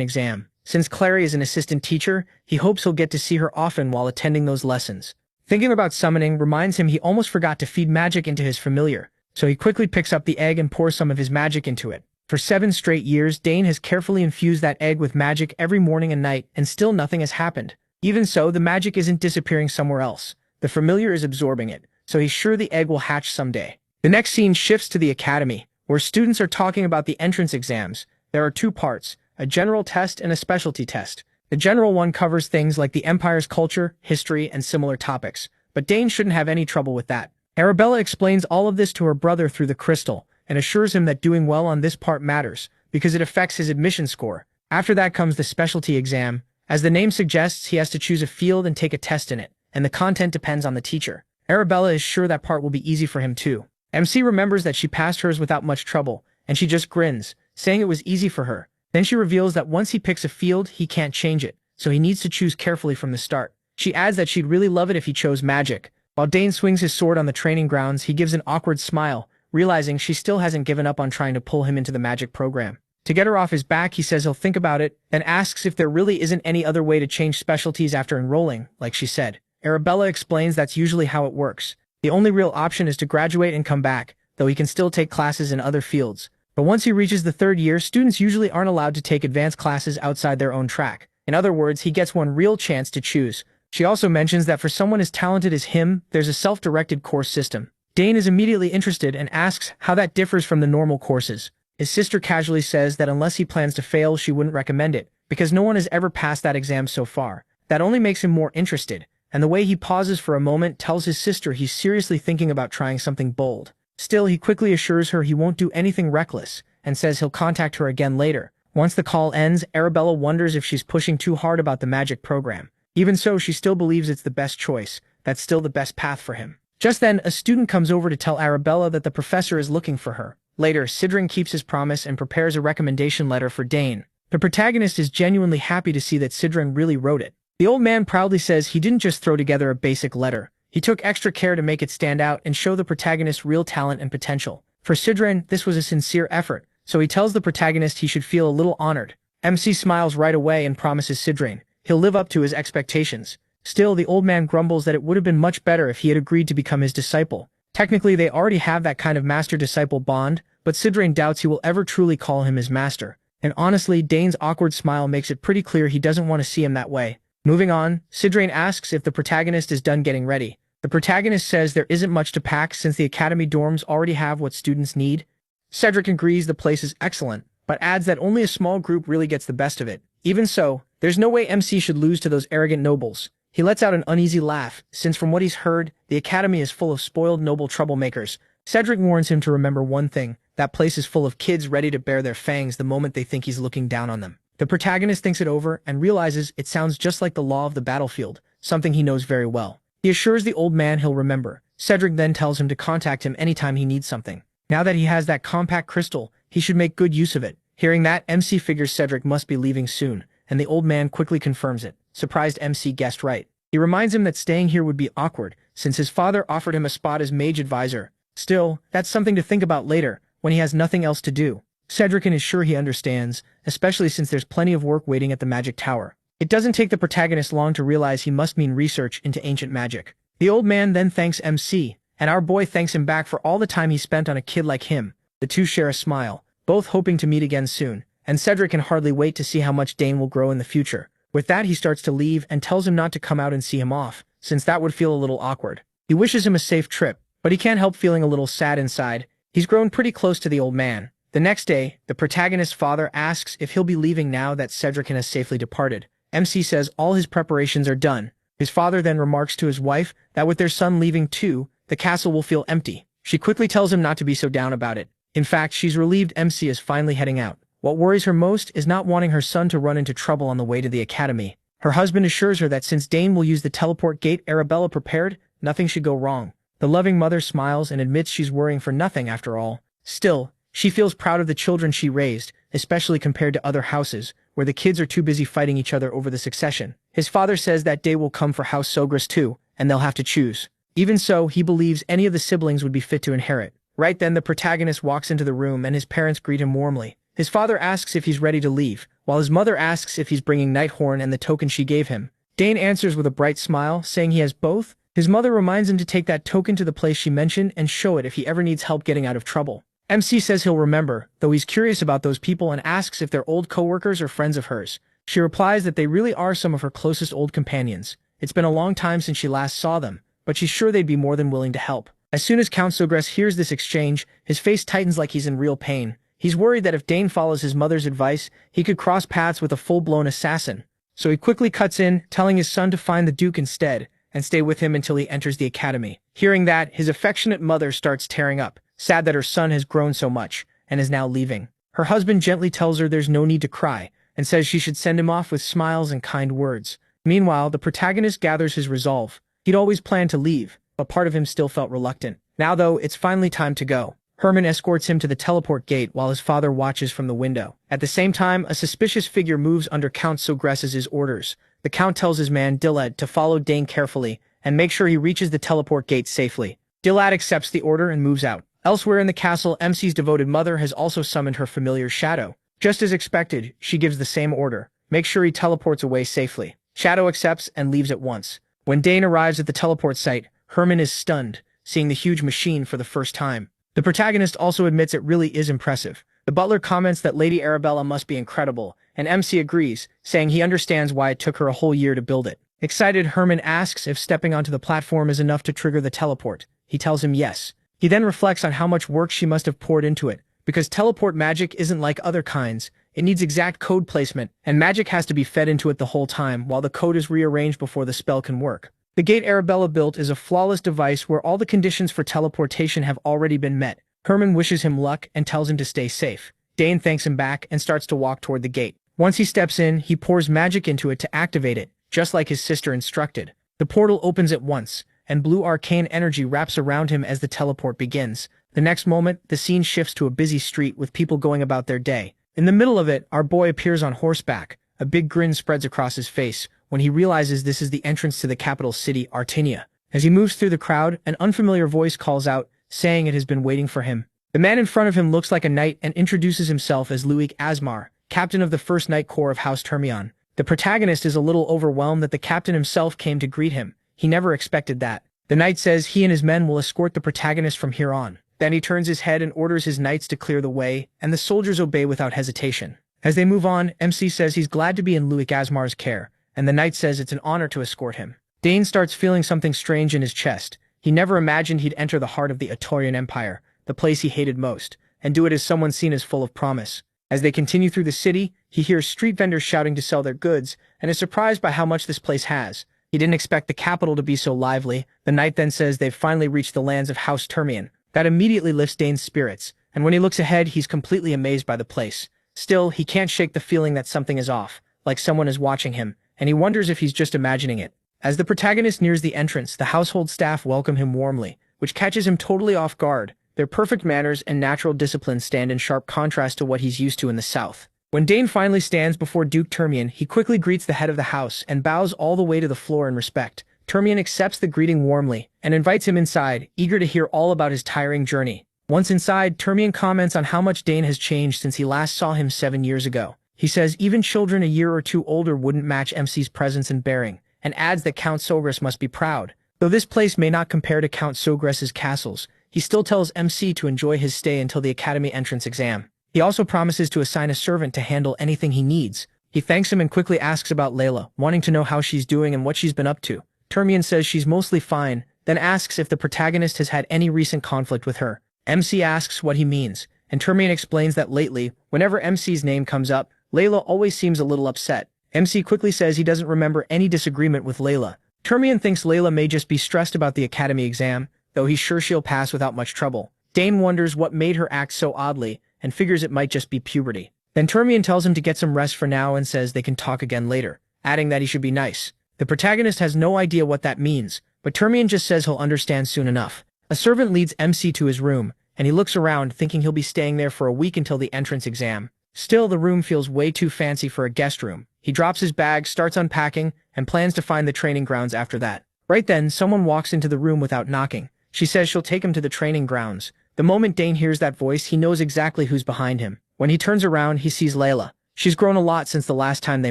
exam. Since Clary is an assistant teacher, he hopes he'll get to see her often while attending those lessons. Thinking about summoning reminds him he almost forgot to feed magic into his familiar, so he quickly picks up the egg and pours some of his magic into it. For 7 straight years, Dane has carefully infused that egg with magic every morning and night, and still nothing has happened. Even so, the magic isn't disappearing somewhere else. The familiar is absorbing it, so he's sure the egg will hatch someday. The next scene shifts to the academy, where students are talking about the entrance exams. There are 2 parts, a general test and a specialty test. The general one covers things like the Empire's culture, history, and similar topics, but Dane shouldn't have any trouble with that. Arabella explains all of this to her brother through the crystal, and assures him that doing well on this part matters, because it affects his admission score. After that comes the specialty exam. As the name suggests, he has to choose a field and take a test in it, and the content depends on the teacher. Arabella is sure that part will be easy for him too. MC remembers that she passed hers without much trouble, and she just grins, saying it was easy for her. Then she reveals that once he picks a field, he can't change it, so he needs to choose carefully from the start. She adds that she'd really love it if he chose magic. While Dane swings his sword on the training grounds, he gives an awkward smile, realizing she still hasn't given up on trying to pull him into the magic program. To get her off his back, he says he'll think about it, and asks if there really isn't any other way to change specialties after enrolling, like she said. Arabella explains that's usually how it works. The only real option is to graduate and come back, though he can still take classes in other fields. But once he reaches the 3rd year, students usually aren't allowed to take advanced classes outside their own track. In other words, he gets one real chance to choose. She also mentions that for someone as talented as him, there's a self-directed course system. Dane is immediately interested and asks how that differs from the normal courses. His sister casually says that unless he plans to fail, she wouldn't recommend it, because no one has ever passed that exam so far. That only makes him more interested, and the way he pauses for a moment tells his sister he's seriously thinking about trying something bold. Still, he quickly assures her he won't do anything reckless, and says he'll contact her again later. Once the call ends, Arabella wonders if she's pushing too hard about the magic program. Even so, she still believes it's the best choice. That's still the best path for him. Just then, a student comes over to tell Arabella that the professor is looking for her. Later, Sidran keeps his promise and prepares a recommendation letter for Dane. The protagonist is genuinely happy to see that Sidran really wrote it. The old man proudly says he didn't just throw together a basic letter. He took extra care to make it stand out and show the protagonist real talent and potential. For Sidran, this was a sincere effort, so he tells the protagonist he should feel a little honored. MC smiles right away and promises Sidran he'll live up to his expectations. Still, the old man grumbles that it would have been much better if he had agreed to become his disciple. Technically, they already have that kind of master-disciple bond, but Sidran doubts he will ever truly call him his master. And honestly, Dane's awkward smile makes it pretty clear he doesn't want to see him that way. Moving on, Sidran asks if the protagonist is done getting ready. The protagonist says there isn't much to pack since the academy dorms already have what students need. Cedric agrees the place is excellent, but adds that only a small group really gets the best of it. Even so, there's no way MC should lose to those arrogant nobles. He lets out an uneasy laugh, since from what he's heard, the academy is full of spoiled noble troublemakers. Cedric warns him to remember one thing: that place is full of kids ready to bare their fangs the moment they think he's looking down on them. The protagonist thinks it over and realizes it sounds just like the law of the battlefield, something he knows very well. He assures the old man he'll remember. Cedric then tells him to contact him anytime he needs something. Now that he has that compact crystal, he should make good use of it. Hearing that, MC figures Cedric must be leaving soon, and the old man quickly confirms it. Surprised, MC guessed right. He reminds him that staying here would be awkward, since his father offered him a spot as mage advisor. Still, that's something to think about later, when he has nothing else to do. Cedric is sure he understands, especially since there's plenty of work waiting at the magic tower. It doesn't take the protagonist long to realize he must mean research into ancient magic. The old man then thanks MC, and our boy thanks him back for all the time he spent on a kid like him. The two share a smile, both hoping to meet again soon, and Cedric can hardly wait to see how much Dane will grow in the future. With that, he starts to leave and tells him not to come out and see him off, since that would feel a little awkward. He wishes him a safe trip, but he can't help feeling a little sad inside. He's grown pretty close to the old man. The next day, the protagonist's father asks if he'll be leaving now that Cedric has safely departed. MC says all his preparations are done. His father then remarks to his wife that with their son leaving too, the castle will feel empty. She quickly tells him not to be so down about it. In fact, she's relieved MC is finally heading out. What worries her most is not wanting her son to run into trouble on the way to the academy. Her husband assures her that since Dane will use the teleport gate Arabella prepared, nothing should go wrong. The loving mother smiles and admits she's worrying for nothing after all. Still, she feels proud of the children she raised, especially compared to other houses, where the kids are too busy fighting each other over the succession. His father says that day will come for House Sogras too, and they'll have to choose. Even so, he believes any of the siblings would be fit to inherit. Right then, the protagonist walks into the room and his parents greet him warmly. His father asks if he's ready to leave, while his mother asks if he's bringing Nighthorn and the token she gave him. Dane answers with a bright smile, saying he has both. His mother reminds him to take that token to the place she mentioned and show it if he ever needs help getting out of trouble. MC says he'll remember, though he's curious about those people and asks if they're old co-workers or friends of hers. She replies that they really are some of her closest old companions. It's been a long time since she last saw them, but she's sure they'd be more than willing to help. As soon as Count Sogras hears this exchange, his face tightens like he's in real pain. He's worried that if Dane follows his mother's advice, he could cross paths with a full-blown assassin. So he quickly cuts in, telling his son to find the Duke instead, and stay with him until he enters the academy. Hearing that, his affectionate mother starts tearing up, sad that her son has grown so much, and is now leaving. Her husband gently tells her there's no need to cry, and says she should send him off with smiles and kind words. Meanwhile, the protagonist gathers his resolve. He'd always planned to leave, but part of him still felt reluctant. Now though, it's finally time to go. Herman escorts him to the teleport gate while his father watches from the window. At the same time, a suspicious figure moves under Count Sogras's orders. The Count tells his man, Dillad, to follow Dane carefully and make sure he reaches the teleport gate safely. Dillad accepts the order and moves out. Elsewhere in the castle, MC's devoted mother has also summoned her familiar Shadow. Just as expected, she gives the same order. Make sure he teleports away safely. Shadow accepts and leaves at once. When Dane arrives at the teleport site, Herman is stunned, seeing the huge machine for the first time. The protagonist also admits it really is impressive. The butler comments that Lady Arabella must be incredible, and MC agrees, saying he understands why it took her a whole year to build it. Excited, Herman asks if stepping onto the platform is enough to trigger the teleport. He tells him yes. He then reflects on how much work she must have poured into it, because teleport magic isn't like other kinds. It needs exact code placement, and magic has to be fed into it the whole time while the code is rearranged before the spell can work. The gate Arabella built is a flawless device where all the conditions for teleportation have already been met. Herman wishes him luck and tells him to stay safe. Dane thanks him back and starts to walk toward the gate. Once he steps in, he pours magic into it to activate it, just like his sister instructed. The portal opens at once, and blue arcane energy wraps around him as the teleport begins. The next moment, the scene shifts to a busy street with people going about their day. In the middle of it, our boy appears on horseback. A big grin spreads across his face when he realizes this is the entrance to the capital city, Artenia. As he moves through the crowd, an unfamiliar voice calls out, saying it has been waiting for him. The man in front of him looks like a knight and introduces himself as Luik Asmar, captain of the 1st Knight Corps of House Termion. The protagonist is a little overwhelmed that the captain himself came to greet him. He never expected that. The knight says he and his men will escort the protagonist from here on. Then he turns his head and orders his knights to clear the way, and the soldiers obey without hesitation. As they move on, MC says he's glad to be in Luik Asmar's care, and the knight says it's an honor to escort him. Dane starts feeling something strange in his chest. He never imagined he'd enter the heart of the Atorian Empire, the place he hated most, and do it as someone seen as full of promise. As they continue through the city, he hears street vendors shouting to sell their goods, and is surprised by how much this place has. He didn't expect the capital to be so lively. The knight then says they've finally reached the lands of House Termion. That immediately lifts Dane's spirits, and when he looks ahead, he's completely amazed by the place. Still, he can't shake the feeling that something is off, like someone is watching him, and he wonders if he's just imagining it. As the protagonist nears the entrance, the household staff welcome him warmly, which catches him totally off guard. Their perfect manners and natural discipline stand in sharp contrast to what he's used to in the south. When Dane finally stands before Duke Termion, he quickly greets the head of the house and bows all the way to the floor in respect. Termion accepts the greeting warmly and invites him inside, eager to hear all about his tiring journey. Once inside, Termion comments on how much Dane has changed since he last saw him 7 years ago. He says even children a year or two older wouldn't match MC's presence and bearing, and adds that Count Sogras must be proud. Though this place may not compare to Count Sogras's castles, he still tells MC to enjoy his stay until the academy entrance exam. He also promises to assign a servant to handle anything he needs. He thanks him and quickly asks about Layla, wanting to know how she's doing and what she's been up to. Termion says she's mostly fine, then asks if the protagonist has had any recent conflict with her. MC asks what he means, and Termion explains that lately, whenever MC's name comes up, Layla always seems a little upset. MC quickly says he doesn't remember any disagreement with Layla. Termion thinks Layla may just be stressed about the academy exam, though he's sure she'll pass without much trouble. Dane wonders what made her act so oddly, and figures it might just be puberty. Then Termian tells him to get some rest for now and says they can talk again later, adding that he should be nice. The protagonist has no idea what that means, but Termian just says he'll understand soon enough. A servant leads MC to his room, and he looks around thinking he'll be staying there for a week until the entrance exam. Still, the room feels way too fancy for a guest room. He drops his bag, starts unpacking, and plans to find the training grounds after that. Right then, someone walks into the room without knocking. She says she'll take him to the training grounds. The moment Dane hears that voice, he knows exactly who's behind him. When he turns around, he sees Layla. She's grown a lot since the last time they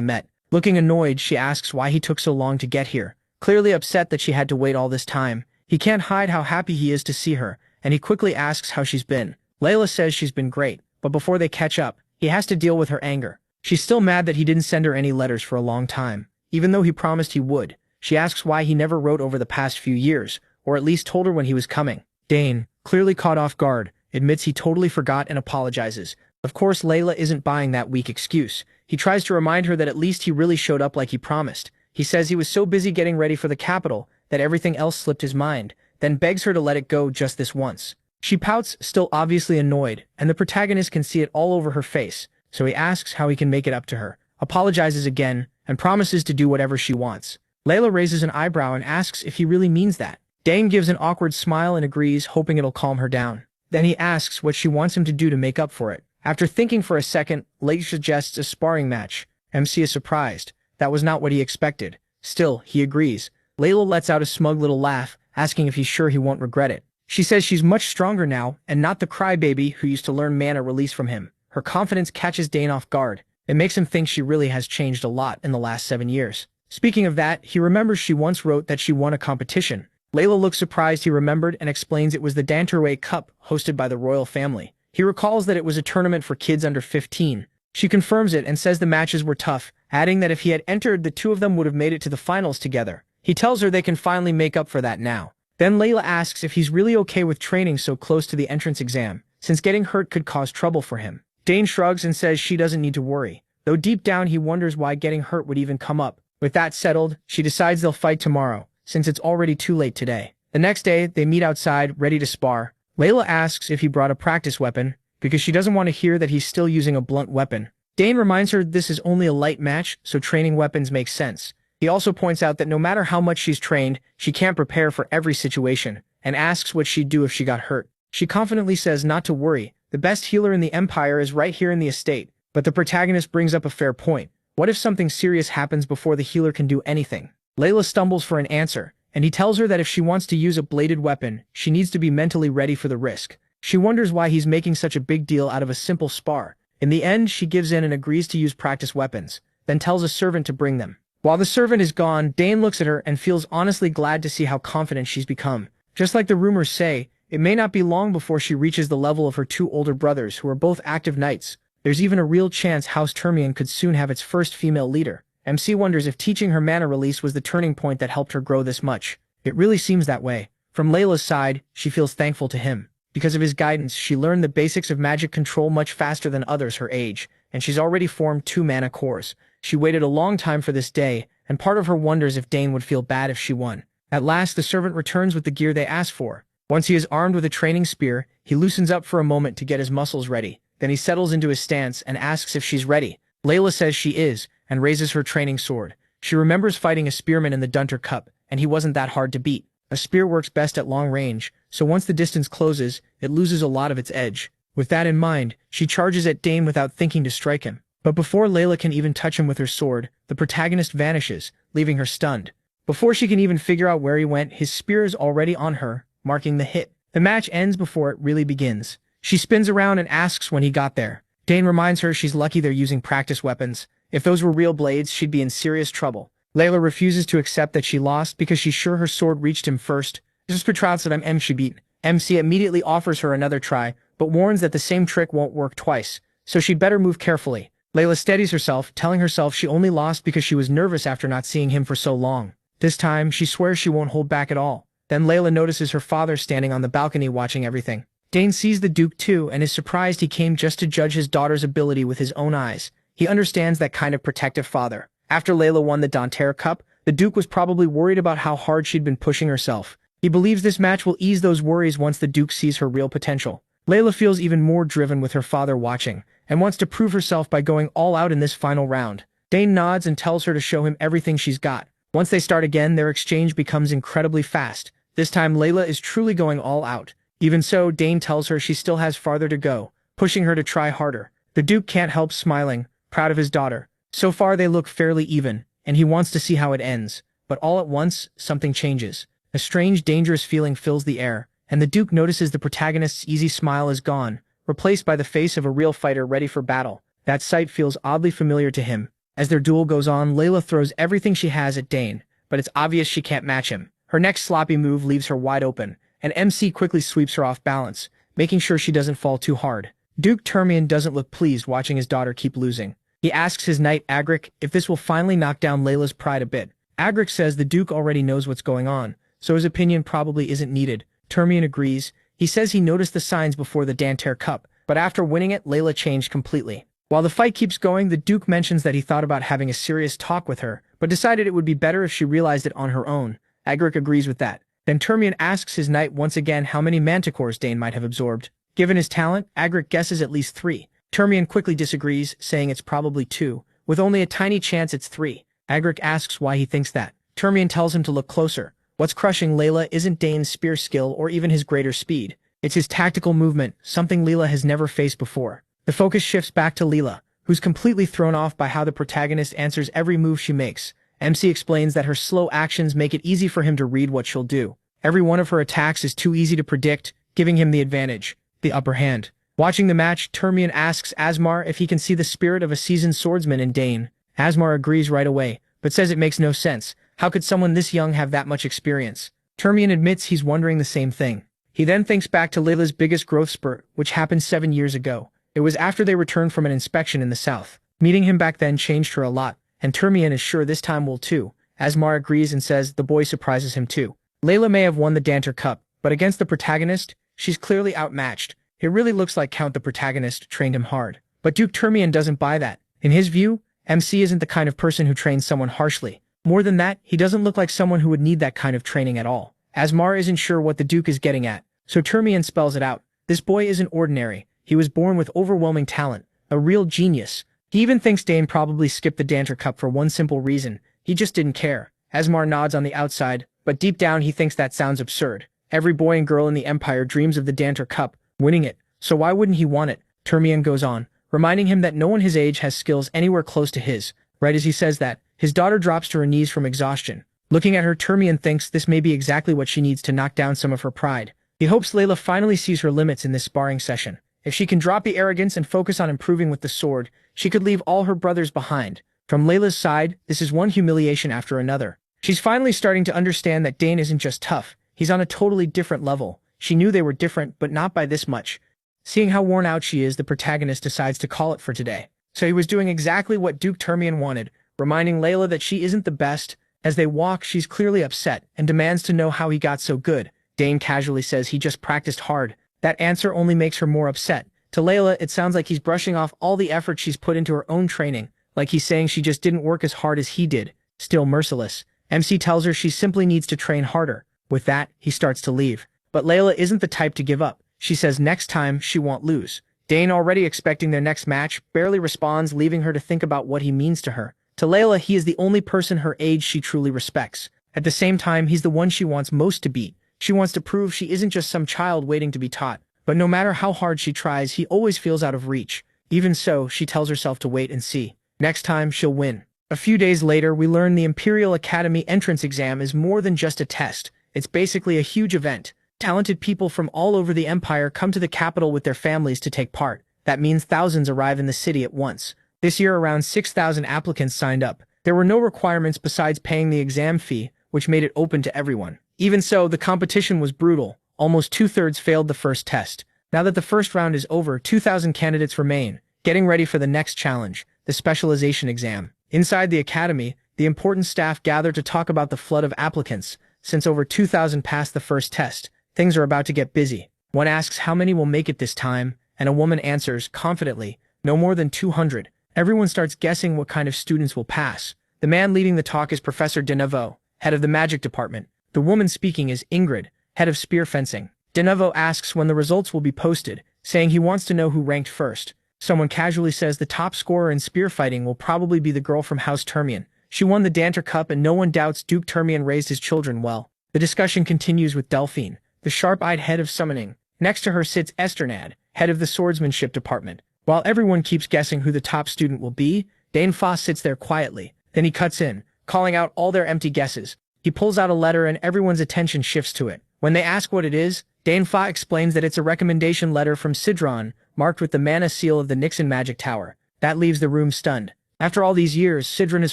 met. Looking annoyed, she asks why he took so long to get here. Clearly upset that she had to wait all this time. He can't hide how happy he is to see her, and he quickly asks how she's been. Layla says she's been great, but before they catch up, he has to deal with her anger. She's still mad that he didn't send her any letters for a long time, even though he promised he would. She asks why he never wrote over the past few years, or at least told her when he was coming. Dane, clearly caught off guard, admits he totally forgot and apologizes. Of course, Layla isn't buying that weak excuse. He tries to remind her that at least he really showed up like he promised. He says he was so busy getting ready for the capital that everything else slipped his mind, then begs her to let it go just this once. She pouts, still obviously annoyed, and the protagonist can see it all over her face, so he asks how he can make it up to her, apologizes again, and promises to do whatever she wants. Layla raises an eyebrow and asks if he really means that. Dane gives an awkward smile and agrees, hoping it'll calm her down. Then he asks what she wants him to do to make up for it. After thinking for a second, Layla suggests a sparring match. MC is surprised. That was not what he expected. Still, he agrees. Layla lets out a smug little laugh, asking if he's sure he won't regret it. She says she's much stronger now, and not the crybaby who used to learn mana release from him. Her confidence catches Dane off guard. It makes him think she really has changed a lot in the last 7 years. Speaking of that, he remembers she once wrote that she won a competition. Layla looks surprised he remembered and explains it was the Danterway Cup hosted by the royal family. He recalls that it was a tournament for kids under 15. She confirms it and says the matches were tough, adding that if he had entered, the two of them would have made it to the finals together. He tells her they can finally make up for that now. Then Layla asks if he's really okay with training so close to the entrance exam, since getting hurt could cause trouble for him. Dane shrugs and says she doesn't need to worry, though deep down he wonders why getting hurt would even come up. With that settled, she decides they'll fight tomorrow, since it's already too late today. The next day, they meet outside, ready to spar. Layla asks if he brought a practice weapon, because she doesn't want to hear that he's still using a blunt weapon. Dane reminds her this is only a light match, so training weapons makes sense. He also points out that no matter how much she's trained, she can't prepare for every situation, and asks what she'd do if she got hurt. She confidently says not to worry, the best healer in the Empire is right here in the estate, but the protagonist brings up a fair point. What if something serious happens before the healer can do anything? Layla stumbles for an answer, and he tells her that if she wants to use a bladed weapon, she needs to be mentally ready for the risk. She wonders why he's making such a big deal out of a simple spar. In the end, she gives in and agrees to use practice weapons, then tells a servant to bring them. While the servant is gone, Dane looks at her and feels honestly glad to see how confident she's become. Just like the rumors say, it may not be long before she reaches the level of her two older brothers who are both active knights. There's even a real chance House Termian could soon have its first female leader. MC wonders if teaching her mana release was the turning point that helped her grow this much. It really seems that way. From Layla's side, she feels thankful to him. Because of his guidance, she learned the basics of magic control much faster than others her age, and she's already formed 2 mana cores. She waited a long time for this day, and part of her wonders if Dane would feel bad if she won. At last, the servant returns with the gear they asked for. Once he is armed with a training spear, he loosens up for a moment to get his muscles ready. Then he settles into his stance and asks if she's ready. Layla says she is, and raises her training sword. She remembers fighting a spearman in the Dunter Cup, and he wasn't that hard to beat. A spear works best at long range, so once the distance closes, it loses a lot of its edge. With that in mind, she charges at Dane without thinking to strike him. But before Layla can even touch him with her sword, the protagonist vanishes, leaving her stunned. Before she can even figure out where he went, his spear is already on her, marking the hit. The match ends before it really begins. She spins around and asks when he got there. Dane reminds her she's lucky they're using practice weapons. If those were real blades, she'd be in serious trouble. Layla refuses to accept that she lost because she's sure her sword reached him first. Just betraut that I'm she beat. MC immediately offers her another try, but warns that the same trick won't work twice, so she'd better move carefully. Layla steadies herself, telling herself she only lost because she was nervous after not seeing him for so long. This time, she swears she won't hold back at all. Then Layla notices her father standing on the balcony watching everything. Dane sees the Duke too and is surprised he came just to judge his daughter's ability with his own eyes. He understands that kind of protective father. After Layla won the Danter Cup, the Duke was probably worried about how hard she'd been pushing herself. He believes this match will ease those worries once the Duke sees her real potential. Layla feels even more driven with her father watching, and wants to prove herself by going all out in this final round. Dane nods and tells her to show him everything she's got. Once they start again, their exchange becomes incredibly fast. This time, Layla is truly going all out. Even so, Dane tells her she still has farther to go, pushing her to try harder. The Duke can't help smiling, proud of his daughter. So far, they look fairly even, and he wants to see how it ends. But all at once, something changes. A strange, dangerous feeling fills the air, and the Duke notices the protagonist's easy smile is gone, replaced by the face of a real fighter ready for battle. That sight feels oddly familiar to him. As their duel goes on, Layla throws everything she has at Dane, but it's obvious she can't match him. Her next sloppy move leaves her wide open, and MC quickly sweeps her off balance, making sure she doesn't fall too hard. Duke Termian doesn't look pleased watching his daughter keep losing. He asks his knight Agric if this will finally knock down Layla's pride a bit. Agric says the Duke already knows what's going on, so his opinion probably isn't needed. Termian agrees. He says he noticed the signs before the Danter Cup, but after winning it, Layla changed completely. While the fight keeps going, the Duke mentions that he thought about having a serious talk with her, but decided it would be better if she realized it on her own. Agric agrees with that. Then Termian asks his knight once again how many manticores Dane might have absorbed. Given his talent, Agric guesses at least 3. Termian quickly disagrees, saying it's probably 2, with only a tiny chance it's 3. Agric asks why he thinks that. Termian tells him to look closer. What's crushing Layla isn't Dane's spear skill or even his greater speed. It's his tactical movement, something Layla has never faced before. The focus shifts back to Layla, who's completely thrown off by how the protagonist answers every move she makes. MC explains that her slow actions make it easy for him to read what she'll do. Every one of her attacks is too easy to predict, giving him the advantage, the upper hand. Watching the match, Termian asks Asmar if he can see the spirit of a seasoned swordsman in Dane. Asmar agrees right away, but says it makes no sense. How could someone this young have that much experience? Termian admits he's wondering the same thing. He then thinks back to Layla's biggest growth spurt, which happened 7 years ago. It was after they returned from an inspection in the south. Meeting him back then changed her a lot, and Termian is sure this time will too. Asmar agrees and says the boy surprises him too. Layla may have won the Danter Cup, but against the protagonist, she's clearly outmatched. It really looks like Count the protagonist trained him hard. But Duke Termian doesn't buy that. In his view, MC isn't the kind of person who trains someone harshly. More than that, he doesn't look like someone who would need that kind of training at all. Asmar isn't sure what the Duke is getting at, so Termian spells it out. This boy isn't ordinary. He was born with overwhelming talent, a real genius. He even thinks Dane probably skipped the Danter Cup for one simple reason. He just didn't care. Asmar nods on the outside, but deep down he thinks that sounds absurd. Every boy and girl in the Empire dreams of the Danter Cup, winning it, so why wouldn't he want it? Termian goes on, reminding him that no one his age has skills anywhere close to his. Right as he says that, his daughter drops to her knees from exhaustion. Looking at her, Termian thinks this may be exactly what she needs to knock down some of her pride. He hopes Layla finally sees her limits in this sparring session. If she can drop the arrogance and focus on improving with the sword, she could leave all her brothers behind. From Layla's side, this is one humiliation after another. She's finally starting to understand that Dane isn't just tough, he's on a totally different level. She knew they were different, but not by this much. Seeing how worn out she is, the protagonist decides to call it for today. So he was doing exactly what Duke Termian wanted, reminding Layla that she isn't the best. As they walk, she's clearly upset and demands to know how he got so good. Dane casually says he just practiced hard. That answer only makes her more upset. To Layla, it sounds like he's brushing off all the effort she's put into her own training, like he's saying she just didn't work as hard as he did. Still merciless. MC tells her she simply needs to train harder. With that, he starts to leave. But Layla isn't the type to give up. She says next time she won't lose. Dane, already expecting their next match, barely responds, leaving her to think about what he means to her. To Layla, he is the only person her age she truly respects. At the same time, he's the one she wants most to beat. She wants to prove she isn't just some child waiting to be taught. But no matter how hard she tries, he always feels out of reach. Even so, she tells herself to wait and see. Next time, she'll win. A few days later, we learn the Imperial Academy entrance exam is more than just a test. It's basically a huge event. Talented people from all over the Empire come to the capital with their families to take part. That means thousands arrive in the city at once. This year, around 6,000 applicants signed up. There were no requirements besides paying the exam fee, which made it open to everyone. Even so, the competition was brutal. Almost 2/3 failed the first test. Now that the first round is over, 2,000 candidates remain, getting ready for the next challenge, the specialization exam. Inside the academy, the important staff gather to talk about the flood of applicants. Since over 2,000 passed the first test, things are about to get busy. One asks how many will make it this time, and a woman answers, confidently, no more than 200. Everyone starts guessing what kind of students will pass. The man leading the talk is Professor De Novo, head of the magic department. The woman speaking is Ingrid, head of spear fencing. De Novo asks when the results will be posted, saying he wants to know who ranked first. Someone casually says the top scorer in spear fighting will probably be the girl from House Termian. She won the Danter Cup and no one doubts Duke Termian raised his children well. The discussion continues with Delphine, the sharp-eyed head of summoning. Next to her sits Esternad, head of the swordsmanship department. While everyone keeps guessing who the top student will be, Dane Foss sits there quietly. Then he cuts in, calling out all their empty guesses. He pulls out a letter and everyone's attention shifts to it. When they ask what it is, Dane Foss explains that it's a recommendation letter from Sidron, marked with the mana seal of the Nixon Magic Tower. That leaves the room stunned. After all these years, Sidron has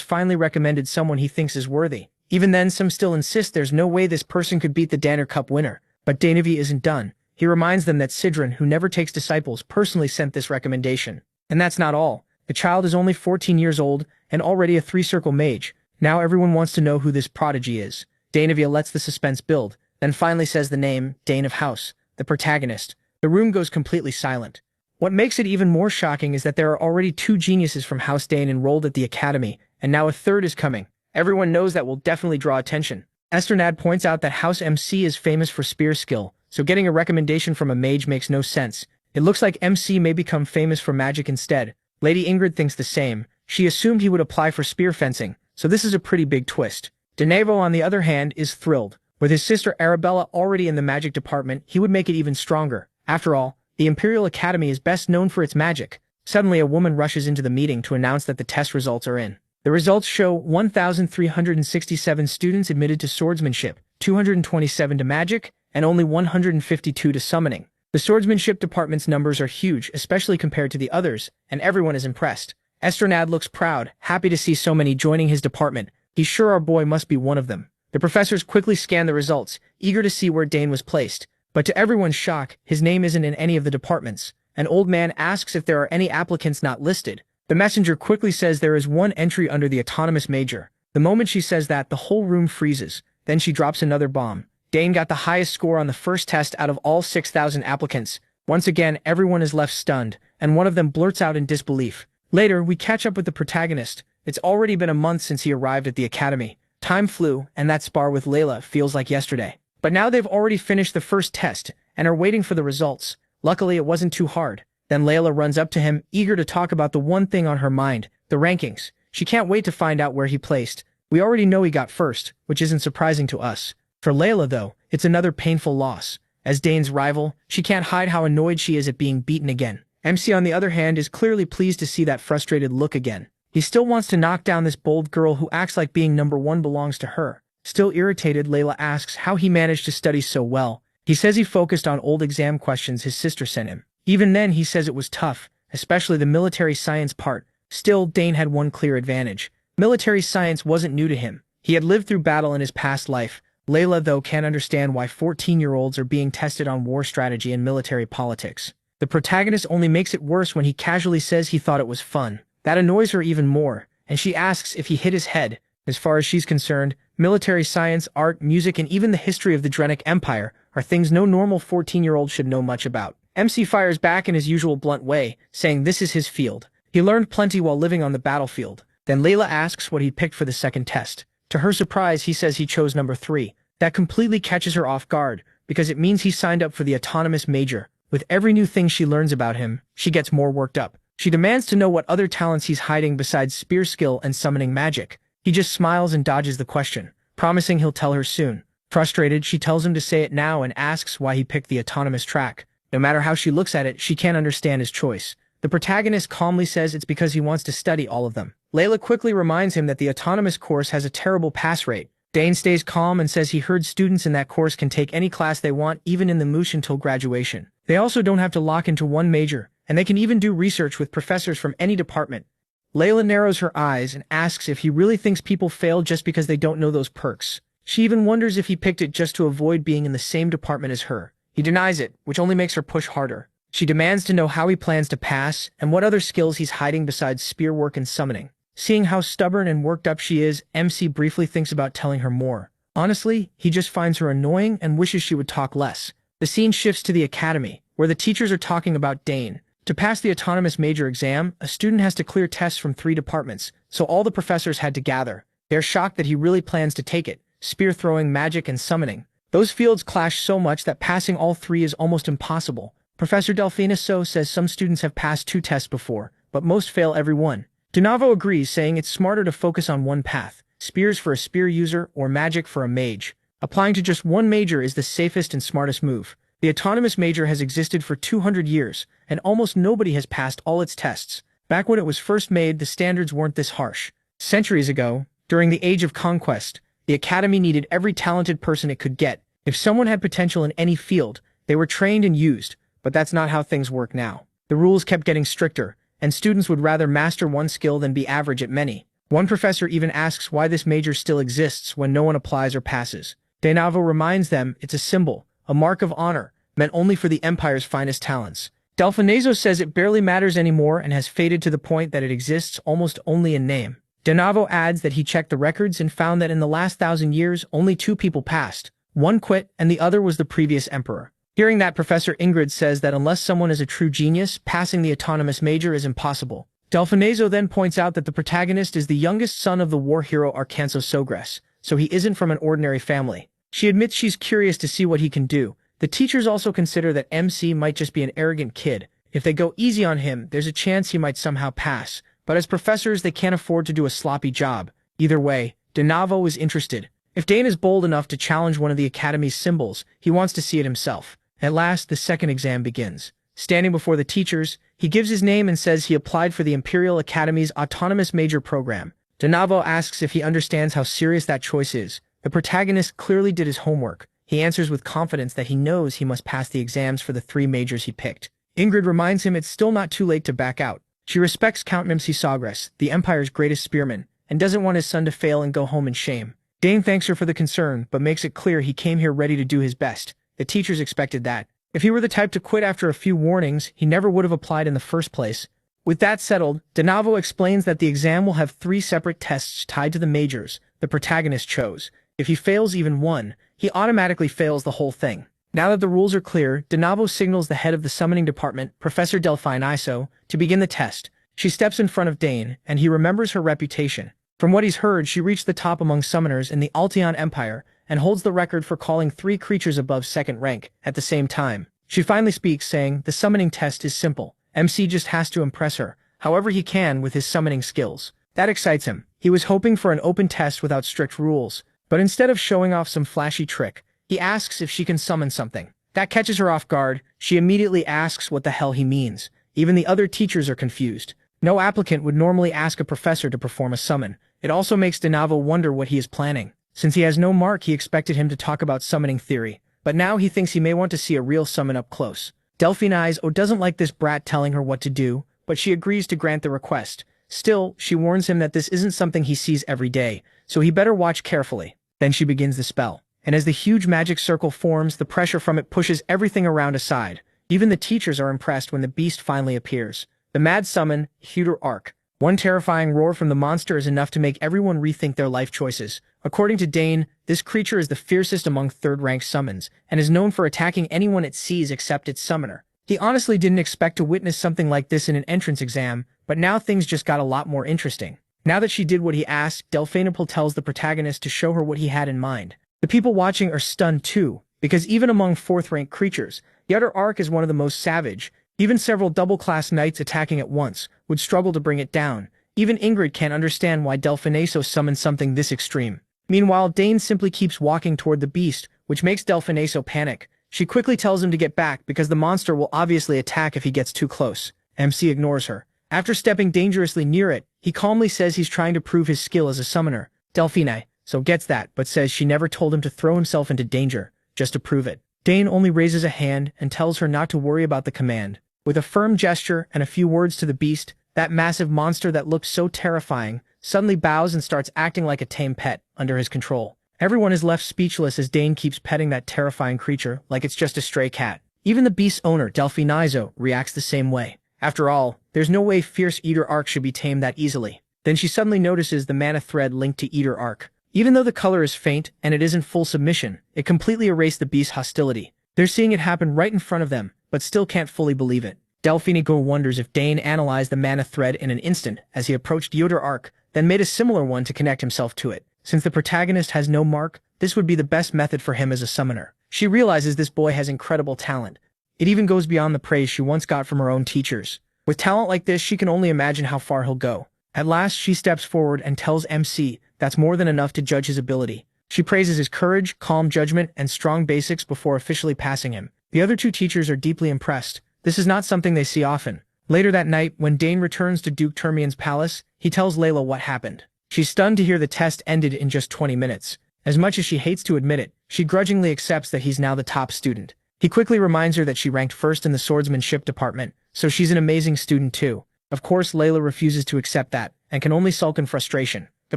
finally recommended someone he thinks is worthy. Even then, some still insist there's no way this person could beat the Danner Cup winner. But Danevi isn't done. He reminds them that Sidron, who never takes disciples, personally sent this recommendation. And that's not all. The child is only 14 years old and already a three-circle mage. Now everyone wants to know who this prodigy is. Danevia lets the suspense build, then finally says the name, Dane of House, the protagonist. The room goes completely silent. What makes it even more shocking is that there are already 2 geniuses from House Dane enrolled at the academy, and now a third is coming. Everyone knows that will definitely draw attention. Esternad points out that House MC is famous for spear skill, so getting a recommendation from a mage makes no sense. It looks like MC may become famous for magic instead. Lady Ingrid thinks the same. She assumed he would apply for spear fencing, so this is a pretty big twist. Denevo, on the other hand, is thrilled. With his sister Arabella already in the magic department, he would make it even stronger. After all, the Imperial Academy is best known for its magic. Suddenly, a woman rushes into the meeting to announce that the test results are in. The results show 1,367 students admitted to swordsmanship, 227 to magic, and only 152 to summoning. The swordsmanship department's numbers are huge, especially compared to the others, and everyone is impressed. Esternad looks proud, happy to see so many joining his department. He's sure our boy must be one of them. The professors quickly scan the results, eager to see where Dane was placed. But to everyone's shock, his name isn't in any of the departments. An old man asks if there are any applicants not listed. The messenger quickly says there is one entry under the autonomous major. The moment she says that, the whole room freezes. Then she drops another bomb. Dane got the highest score on the first test out of all 6,000 applicants. Once again, everyone is left stunned, and one of them blurts out in disbelief. Later, we catch up with the protagonist. It's already been a month since he arrived at the academy. Time flew, and that spar with Layla feels like yesterday. But now they've already finished the first test, and are waiting for the results. Luckily, it wasn't too hard. Then Layla runs up to him, eager to talk about the one thing on her mind, the rankings. She can't wait to find out where he placed. We already know he got first, which isn't surprising to us. For Layla, though, it's another painful loss. As Dane's rival, she can't hide how annoyed she is at being beaten again. MC, on the other hand, is clearly pleased to see that frustrated look again. He still wants to knock down this bold girl who acts like being number 1 belongs to her. Still irritated, Layla asks how he managed to study so well. He says he focused on old exam questions his sister sent him. Even then, he says it was tough, especially the military science part. Still, Dane had one clear advantage. Military science wasn't new to him. He had lived through battle in his past life. Layla, though, can't understand why 14-year-olds are being tested on war strategy and military politics. The protagonist only makes it worse when he casually says he thought it was fun. That annoys her even more, and she asks if he hit his head. As far as she's concerned, military science, art, music, and even the history of the Drenic Empire are things no normal 14-year-old should know much about. MC fires back in his usual blunt way, saying this is his field. He learned plenty while living on the battlefield. Then Layla asks what he picked for the second test. To her surprise, he says he chose number 3. That completely catches her off guard, because it means he signed up for the autonomous major. With every new thing she learns about him, she gets more worked up. She demands to know what other talents he's hiding besides spear skill and summoning magic. He just smiles and dodges the question, promising he'll tell her soon. Frustrated, she tells him to say it now and asks why he picked the autonomous track. No matter how she looks at it, she can't understand his choice. The protagonist calmly says it's because he wants to study all of them. Layla quickly reminds him that the autonomous course has a terrible pass rate. Dane stays calm and says he heard students in that course can take any class they want, even in the moosh, until graduation. They also don't have to lock into one major, and they can even do research with professors from any department. Layla narrows her eyes and asks if he really thinks people fail just because they don't know those perks. She even wonders if he picked it just to avoid being in the same department as her. He denies it, which only makes her push harder. She demands to know how he plans to pass and what other skills he's hiding besides spear work and summoning. Seeing how stubborn and worked up she is, MC briefly thinks about telling her more. Honestly, he just finds her annoying and wishes she would talk less. The scene shifts to the academy, where the teachers are talking about Dane. To pass the autonomous major exam, a student has to clear tests from 3 departments, so all the professors had to gather. They're shocked that he really plans to take it: spear throwing, magic, and summoning. Those fields clash so much that passing all 3 is almost impossible. Professor Delfiniso says some students have passed 2 tests before, but most fail every one. Donavo agrees, saying it's smarter to focus on one path, spears for a spear user or magic for a mage. Applying to just one major is the safest and smartest move. The autonomous major has existed for 200 years, and almost nobody has passed all its tests. Back when it was first made, the standards weren't this harsh. Centuries ago, during the Age of Conquest, the Academy needed every talented person it could get. If someone had potential in any field, they were trained and used, but that's not how things work now. The rules kept getting stricter, and students would rather master one skill than be average at many. One professor even asks why this major still exists when no one applies or passes. Donavo reminds them it's a symbol, a mark of honor, meant only for the Empire's finest talents. Delfiniso says it barely matters anymore and has faded to the point that it exists almost only in name. Donavo adds that he checked the records and found that in the last 1,000 years, only 2 people passed. One quit, and the other was the previous emperor. Hearing that, Professor Ingrid says that unless someone is a true genius, passing the autonomous major is impossible. Delfiniso then points out that the protagonist is the youngest son of the war hero Arcanso Sogres, so he isn't from an ordinary family. She admits she's curious to see what he can do. The teachers also consider that MC might just be an arrogant kid. If they go easy on him, there's a chance he might somehow pass. But as professors, they can't afford to do a sloppy job. Either way, Donavo is interested. If Dane is bold enough to challenge one of the Academy's symbols, he wants to see it himself. At last, the second exam begins. Standing before the teachers, he gives his name and says he applied for the Imperial Academy's Autonomous Major program. Donavo asks if he understands how serious that choice is. The protagonist clearly did his homework. He answers with confidence that he knows he must pass the exams for the 3 majors he picked. Ingrid reminds him it's still not too late to back out. She respects Count Mimsi Sagres, the Empire's greatest spearman, and doesn't want his son to fail and go home in shame. Dane thanks her for the concern, but makes it clear he came here ready to do his best. The teachers expected that. If he were the type to quit after a few warnings, he never would have applied in the first place. With that settled, Donavo explains that the exam will have 3 separate tests tied to the majors the protagonist chose. If he fails even one, he automatically fails the whole thing. Now that the rules are clear, Donavo signals the head of the summoning department, Professor Delfiniso, to begin the test. She steps in front of Dane, and he remembers her reputation. From what he's heard, she reached the top among summoners in the Alteon Empire, and holds the record for calling 3 creatures above 2nd rank at the same time. She finally speaks, saying, the summoning test is simple. MC just has to impress her, however he can with his summoning skills. That excites him. He was hoping for an open test without strict rules, but instead of showing off some flashy trick, he asks if she can summon something. That catches her off guard. She immediately asks what the hell he means. Even the other teachers are confused. No applicant would normally ask a professor to perform a summon. It also makes Donavo wonder what he is planning. Since he has no mark, he expected him to talk about summoning theory, but now he thinks he may want to see a real summon up close. Delfiniso doesn't like this brat telling her what to do, but she agrees to grant the request. Still, she warns him that this isn't something he sees every day, so he better watch carefully. Then she begins the spell, and as the huge magic circle forms, the pressure from it pushes everything around aside. Even the teachers are impressed when the beast finally appears. The mad summon, Huter Arc. One terrifying roar from the monster is enough to make everyone rethink their life choices. According to Dane, this creature is the fiercest among 3rd-rank summons, and is known for attacking anyone it sees except its summoner. He honestly didn't expect to witness something like this in an entrance exam, but now things just got a lot more interesting. Now that she did what he asked, Delfiniso tells the protagonist to show her what he had in mind. The people watching are stunned too, because even among 4th-rank creatures, Huter Arc is one of the most savage. Even several double-class knights attacking at once would struggle to bring it down. Even Ingrid can't understand why Delfiniso summoned something this extreme. Meanwhile, Dane simply keeps walking toward the beast, which makes Delfiniso panic. She quickly tells him to get back because the monster will obviously attack if he gets too close. MC ignores her. After stepping dangerously near it, he calmly says he's trying to prove his skill as a summoner. Delfiniso gets that, but says she never told him to throw himself into danger, just to prove it. Dane only raises a hand and tells her not to worry about the command. With a firm gesture and a few words to the beast, that massive monster that looked so terrifying suddenly bows and starts acting like a tame pet under his control. Everyone is left speechless as Dane keeps petting that terrifying creature like it's just a stray cat. Even the beast's owner, Delfiniso, reacts the same way. After all, there's no way fierce Huter Arc should be tamed that easily. Then she suddenly notices the mana thread linked to Huter Arc. Even though the color is faint and it isn't full submission, it completely erased the beast's hostility. They're seeing it happen right in front of them, but still can't fully believe it. Delfiniso wonders if Dane analyzed the mana thread in an instant as he approached Huter Arc, then made a similar one to connect himself to it. Since the protagonist has no mark, this would be the best method for him as a summoner. She realizes this boy has incredible talent. It even goes beyond the praise she once got from her own teachers. With talent like this, she can only imagine how far he'll go. At last, she steps forward and tells MC that's more than enough to judge his ability. She praises his courage, calm judgment, and strong basics before officially passing him. The other two teachers are deeply impressed. This is not something they see often. Later that night, when Dane returns to Duke Termian's palace, he tells Layla what happened. She's stunned to hear the test ended in just 20 minutes. As much as she hates to admit it, she grudgingly accepts that he's now the top student. He quickly reminds her that she ranked first in the swordsmanship department, so she's an amazing student too. Of course, Layla refuses to accept that, and can only sulk in frustration. The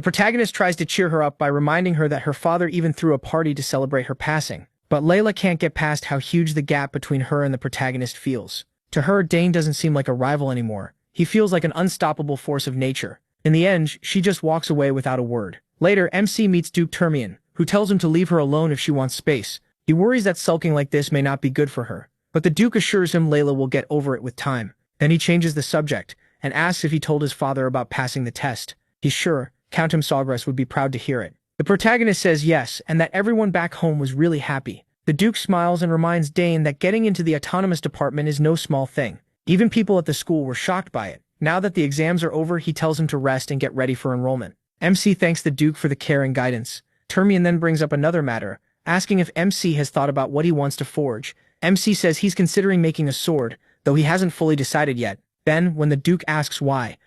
protagonist tries to cheer her up by reminding her that her father even threw a party to celebrate her passing. But Layla can't get past how huge the gap between her and the protagonist feels. To her, Dane doesn't seem like a rival anymore. He feels like an unstoppable force of nature. In the end, she just walks away without a word. Later, MC meets Duke Termian, who tells him to leave her alone if she wants space. He worries that sulking like this may not be good for her. But the Duke assures him Layla will get over it with time. Then he changes the subject, and asks if he told his father about passing the test. He's sure Count Sawgrass would be proud to hear it. The protagonist says yes, and that everyone back home was really happy. The Duke smiles and reminds Dane that getting into the autonomous department is no small thing. Even people at the school were shocked by it. Now that the exams are over, he tells him to rest and get ready for enrollment. MC thanks the Duke for the care and guidance. Termian then brings up another matter, asking if MC has thought about what he wants to forge. MC says he's considering making a sword, though he hasn't fully decided yet. Then, when the Duke asks why,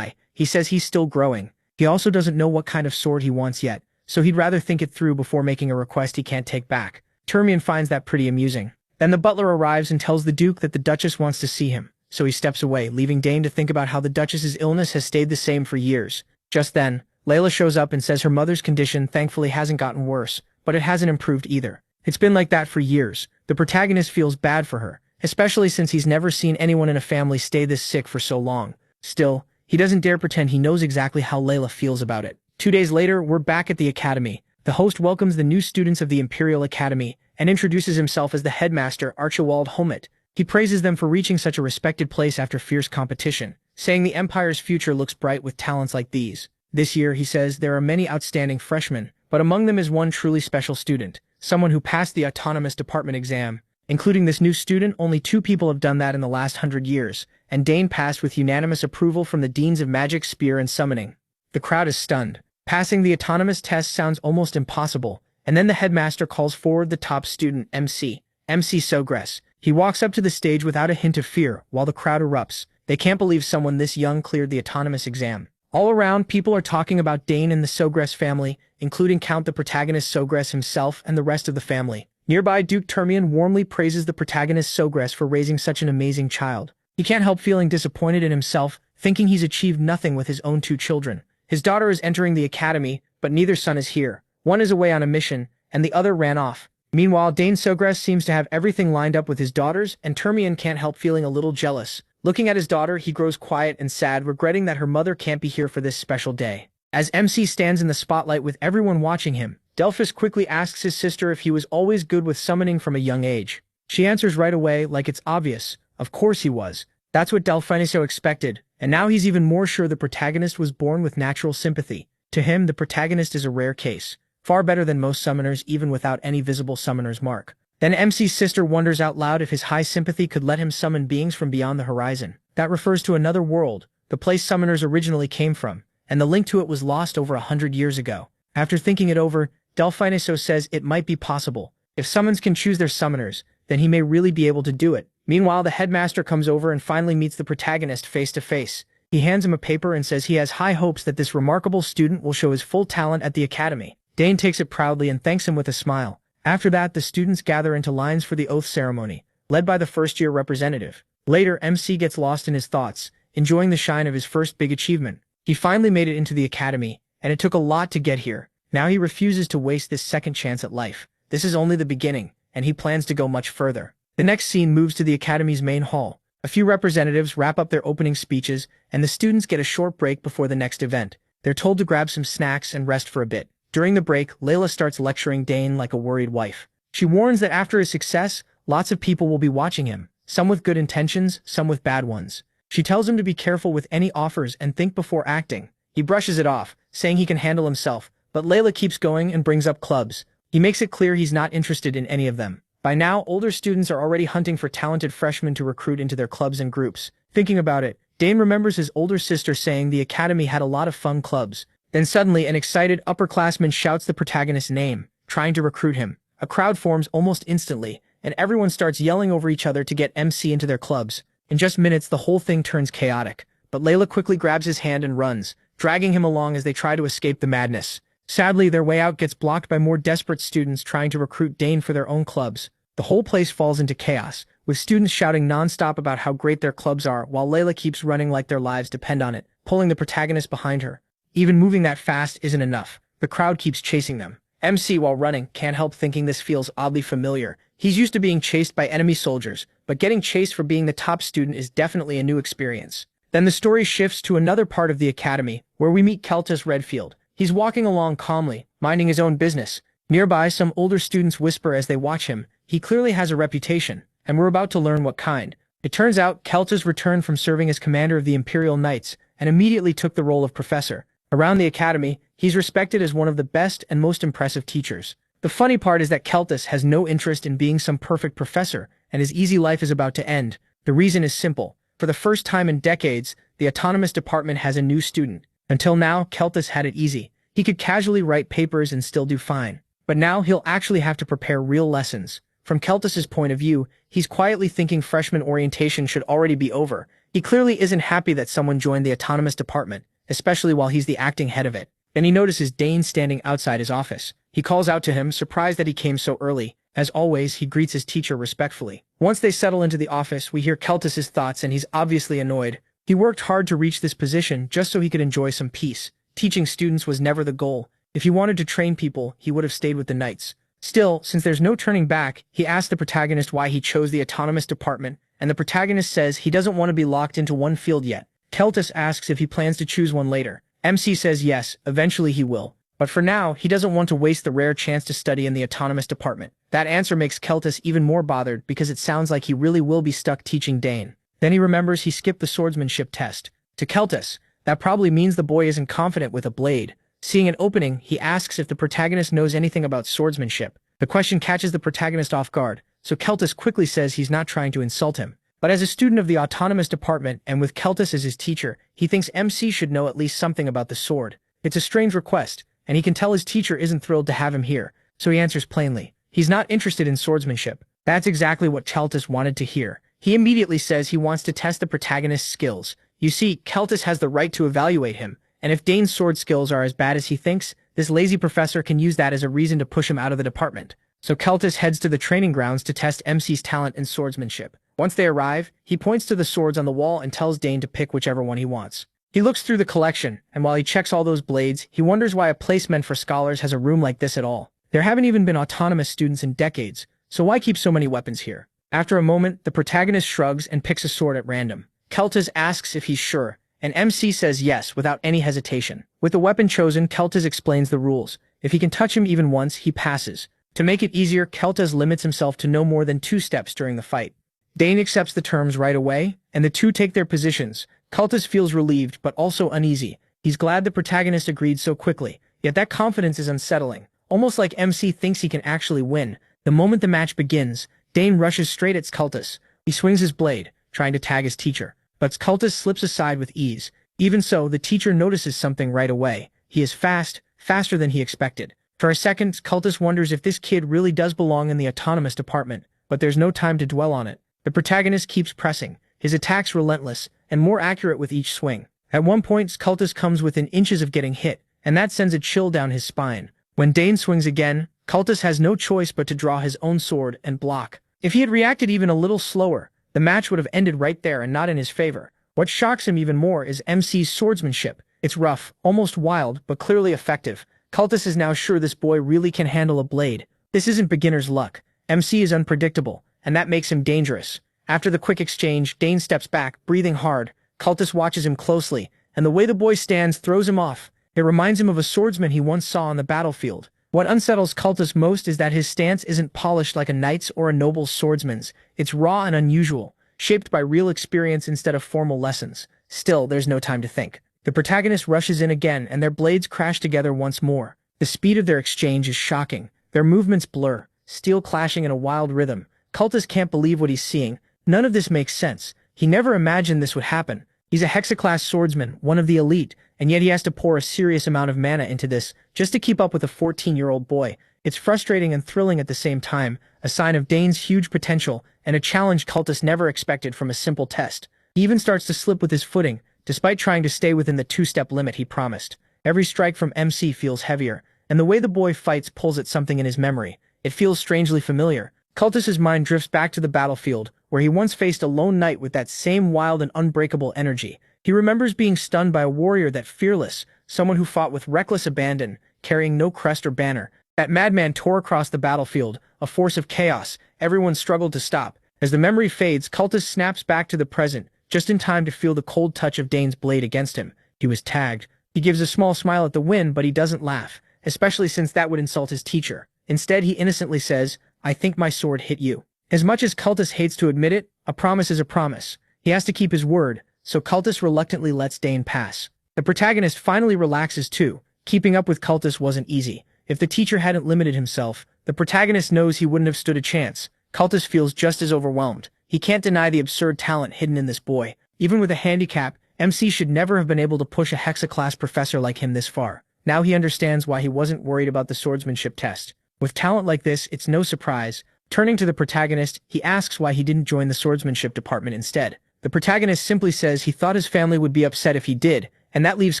he says he's still growing. He also doesn't know what kind of sword he wants yet, so he'd rather think it through before making a request he can't take back. Termian finds that pretty amusing. Then the butler arrives and tells the Duke that the Duchess wants to see him, so he steps away, leaving Dane to think about how the Duchess's illness has stayed the same for years. Just then, Layla shows up and says her mother's condition thankfully hasn't gotten worse, but it hasn't improved either. It's been like that for years. The protagonist feels bad for her, especially since he's never seen anyone in a family stay this sick for so long. Still, he doesn't dare pretend he knows exactly how Layla feels about it. 2 days later, we're back at the academy. The host welcomes the new students of the Imperial Academy and introduces himself as the headmaster, Archibald Homet. He praises them for reaching such a respected place after fierce competition, saying the Empire's future looks bright with talents like these. This year, he says, there are many outstanding freshmen, but among them is one truly special student, someone who passed the autonomous department exam. Including this new student, only 2 people have done that in the last 100 years, and Dane passed with unanimous approval from the Deans of Magic, Spear, and Summoning. The crowd is stunned. Passing the autonomous test sounds almost impossible, and then the headmaster calls forward the top student, MC Sawgrass. He walks up to the stage without a hint of fear, while the crowd erupts. They can't believe someone this young cleared the autonomous exam. All around, people are talking about Dane and the Sawgrass family, including Count the protagonist Sawgrass himself and the rest of the family. Nearby, Duke Termian warmly praises the protagonist Sawgrass for raising such an amazing child. He can't help feeling disappointed in himself, thinking he's achieved nothing with his own 2 children. His daughter is entering the academy, but neither son is here. One is away on a mission, and the other ran off. Meanwhile, Dane Sawgrass seems to have everything lined up with his daughters, and Termian can't help feeling a little jealous. Looking at his daughter, he grows quiet and sad, regretting that her mother can't be here for this special day. As MC stands in the spotlight with everyone watching him, Delphus quickly asks his sister if he was always good with summoning from a young age. She answers right away, like it's obvious. Of course he was. That's what Delphiniso expected, and now he's even more sure the protagonist was born with natural sympathy. To him, the protagonist is a rare case, far better than most summoners even without any visible summoner's mark. Then MC's sister wonders out loud if his high sympathy could let him summon beings from beyond the horizon. That refers to another world, the place summoners originally came from, and the link to it was lost over 100 years ago. After thinking it over, Delphiniso says it might be possible. If summons can choose their summoners, then he may really be able to do it. Meanwhile, the headmaster comes over and finally meets the protagonist face to face. He hands him a paper and says he has high hopes that this remarkable student will show his full talent at the academy. Dane takes it proudly and thanks him with a smile. After that, the students gather into lines for the oath ceremony, led by the first-year representative. Later, MC gets lost in his thoughts, enjoying the shine of his first big achievement. He finally made it into the academy, and it took a lot to get here. Now he refuses to waste this second chance at life. This is only the beginning, and he plans to go much further. The next scene moves to the academy's main hall. A few representatives wrap up their opening speeches, and the students get a short break before the next event. They're told to grab some snacks and rest for a bit. During the break, Layla starts lecturing Dane like a worried wife. She warns that after his success, lots of people will be watching him, some with good intentions, some with bad ones. She tells him to be careful with any offers and think before acting. He brushes it off, saying he can handle himself, but Layla keeps going and brings up clubs. He makes it clear he's not interested in any of them. By now, older students are already hunting for talented freshmen to recruit into their clubs and groups. Thinking about it, Dane remembers his older sister saying the academy had a lot of fun clubs. Then suddenly, an excited upperclassman shouts the protagonist's name, trying to recruit him. A crowd forms almost instantly, and everyone starts yelling over each other to get MC into their clubs. In just minutes, the whole thing turns chaotic. But Layla quickly grabs his hand and runs, dragging him along as they try to escape the madness. Sadly, their way out gets blocked by more desperate students trying to recruit Dane for their own clubs. The whole place falls into chaos, with students shouting non-stop about how great their clubs are while Layla keeps running like their lives depend on it, pulling the protagonist behind her. Even moving that fast isn't enough. The crowd keeps chasing them. MC, while running, can't help thinking this feels oddly familiar. He's used to being chased by enemy soldiers, but getting chased for being the top student is definitely a new experience. Then the story shifts to another part of the academy, where we meet Keltis Redfield. He's walking along calmly, minding his own business. Nearby, some older students whisper as they watch him. He clearly has a reputation, and we're about to learn what kind. It turns out Keltis returned from serving as commander of the Imperial Knights, and immediately took the role of professor. Around the academy, he's respected as one of the best and most impressive teachers. The funny part is that Keltis has no interest in being some perfect professor, and his easy life is about to end. The reason is simple. For the first time in decades, the autonomous department has a new student. Until now, Keltis had it easy. He could casually write papers and still do fine. But now he'll actually have to prepare real lessons. From Keltis's point of view, he's quietly thinking freshman orientation should already be over. He clearly isn't happy that someone joined the autonomous department, especially while he's the acting head of it. Then he notices Dane standing outside his office. He calls out to him, surprised that he came so early. As always, he greets his teacher respectfully. Once they settle into the office, we hear Keltis's thoughts, and he's obviously annoyed. He worked hard to reach this position just so he could enjoy some peace. Teaching students was never the goal. If he wanted to train people, he would have stayed with the Knights. Still, since there's no turning back, he asks the protagonist why he chose the autonomous department, and the protagonist says he doesn't want to be locked into one field yet. Keltis asks if he plans to choose one later. MC says yes, eventually he will. But for now, he doesn't want to waste the rare chance to study in the autonomous department. That answer makes Keltis even more bothered because it sounds like he really will be stuck teaching Dane. Then he remembers he skipped the swordsmanship test. To Keltis, that probably means the boy isn't confident with a blade. Seeing an opening, he asks if the protagonist knows anything about swordsmanship. The question catches the protagonist off guard, so Keltis quickly says he's not trying to insult him. But as a student of the autonomous department and with Keltis as his teacher, he thinks MC should know at least something about the sword. It's a strange request, and he can tell his teacher isn't thrilled to have him here, so he answers plainly. He's not interested in swordsmanship. That's exactly what Keltis wanted to hear. He immediately says he wants to test the protagonist's skills. You see, Keltis has the right to evaluate him, and if Dane's sword skills are as bad as he thinks, this lazy professor can use that as a reason to push him out of the department. So Keltis heads to the training grounds to test MC's talent in swordsmanship. Once they arrive, he points to the swords on the wall and tells Dane to pick whichever one he wants. He looks through the collection, and while he checks all those blades, he wonders why a place meant for scholars has a room like this at all. There haven't even been autonomous students in decades, so why keep so many weapons here? After a moment, the protagonist shrugs and picks a sword at random. Keltis asks if he's sure, and MC says yes without any hesitation. With the weapon chosen, Keltis explains the rules. If he can touch him even once, he passes. To make it easier, Keltis limits himself to no more than 2 steps during the fight. Dane accepts the terms right away, and the two take their positions. Keltis feels relieved but also uneasy. He's glad the protagonist agreed so quickly, yet that confidence is unsettling. Almost like MC thinks he can actually win. The moment the match begins, Dane rushes straight at Keltis. He swings his blade, trying to tag his teacher, but Keltis slips aside with ease. Even so, the teacher notices something right away. He is fast, faster than he expected. For a second, Keltis wonders if this kid really does belong in the autonomous department, but there's no time to dwell on it. The protagonist keeps pressing, his attacks relentless, and more accurate with each swing. At one point, Keltis comes within inches of getting hit, and that sends a chill down his spine. When Dane swings again, Keltis has no choice but to draw his own sword and block. If he had reacted even a little slower, the match would have ended right there and not in his favor. What shocks him even more is MC's swordsmanship. It's rough, almost wild, but clearly effective. Keltis is now sure this boy really can handle a blade. This isn't beginner's luck. MC is unpredictable, and that makes him dangerous. After the quick exchange, Dane steps back, breathing hard. Keltis watches him closely, and the way the boy stands throws him off. It reminds him of a swordsman he once saw on the battlefield. What unsettles Keltis most is that his stance isn't polished like a knight's or a noble's swordsman's. It's raw and unusual, shaped by real experience instead of formal lessons. Still, there's no time to think. The protagonist rushes in again, and their blades crash together once more. The speed of their exchange is shocking. Their movements blur, steel clashing in a wild rhythm. Cultist can't believe what he's seeing. None of this makes sense. He never imagined this would happen. He's a hexaclass swordsman, one of the elite, and yet he has to pour a serious amount of mana into this just to keep up with a 14-year-old boy. It's frustrating and thrilling at the same time, a sign of Dane's huge potential and a challenge Cultist never expected from a simple test. He even starts to slip with his footing, despite trying to stay within the two-step limit he promised. Every strike from MC feels heavier, and the way the boy fights pulls at something in his memory. It feels strangely familiar. Cultist's mind drifts back to the battlefield, where he once faced a lone knight with that same wild and unbreakable energy. He remembers being stunned by a warrior that fearless, someone who fought with reckless abandon, carrying no crest or banner. That madman tore across the battlefield, a force of chaos. Everyone struggled to stop. As the memory fades, Cultist snaps back to the present, just in time to feel the cold touch of Dane's blade against him. He was tagged. He gives a small smile at the win, but he doesn't laugh, especially since that would insult his teacher. Instead, he innocently says, "I think my sword hit you." As much as Cultist hates to admit it, a promise is a promise. He has to keep his word, so Cultist reluctantly lets Dane pass. The protagonist finally relaxes too. Keeping up with Cultist wasn't easy. If the teacher hadn't limited himself, the protagonist knows he wouldn't have stood a chance. Cultist feels just as overwhelmed. He can't deny the absurd talent hidden in this boy. Even with a handicap, MC should never have been able to push a hexaclass professor like him this far. Now he understands why he wasn't worried about the swordsmanship test. With talent like this, it's no surprise. Turning to the protagonist, he asks why he didn't join the swordsmanship department instead. The protagonist simply says he thought his family would be upset if he did, and that leaves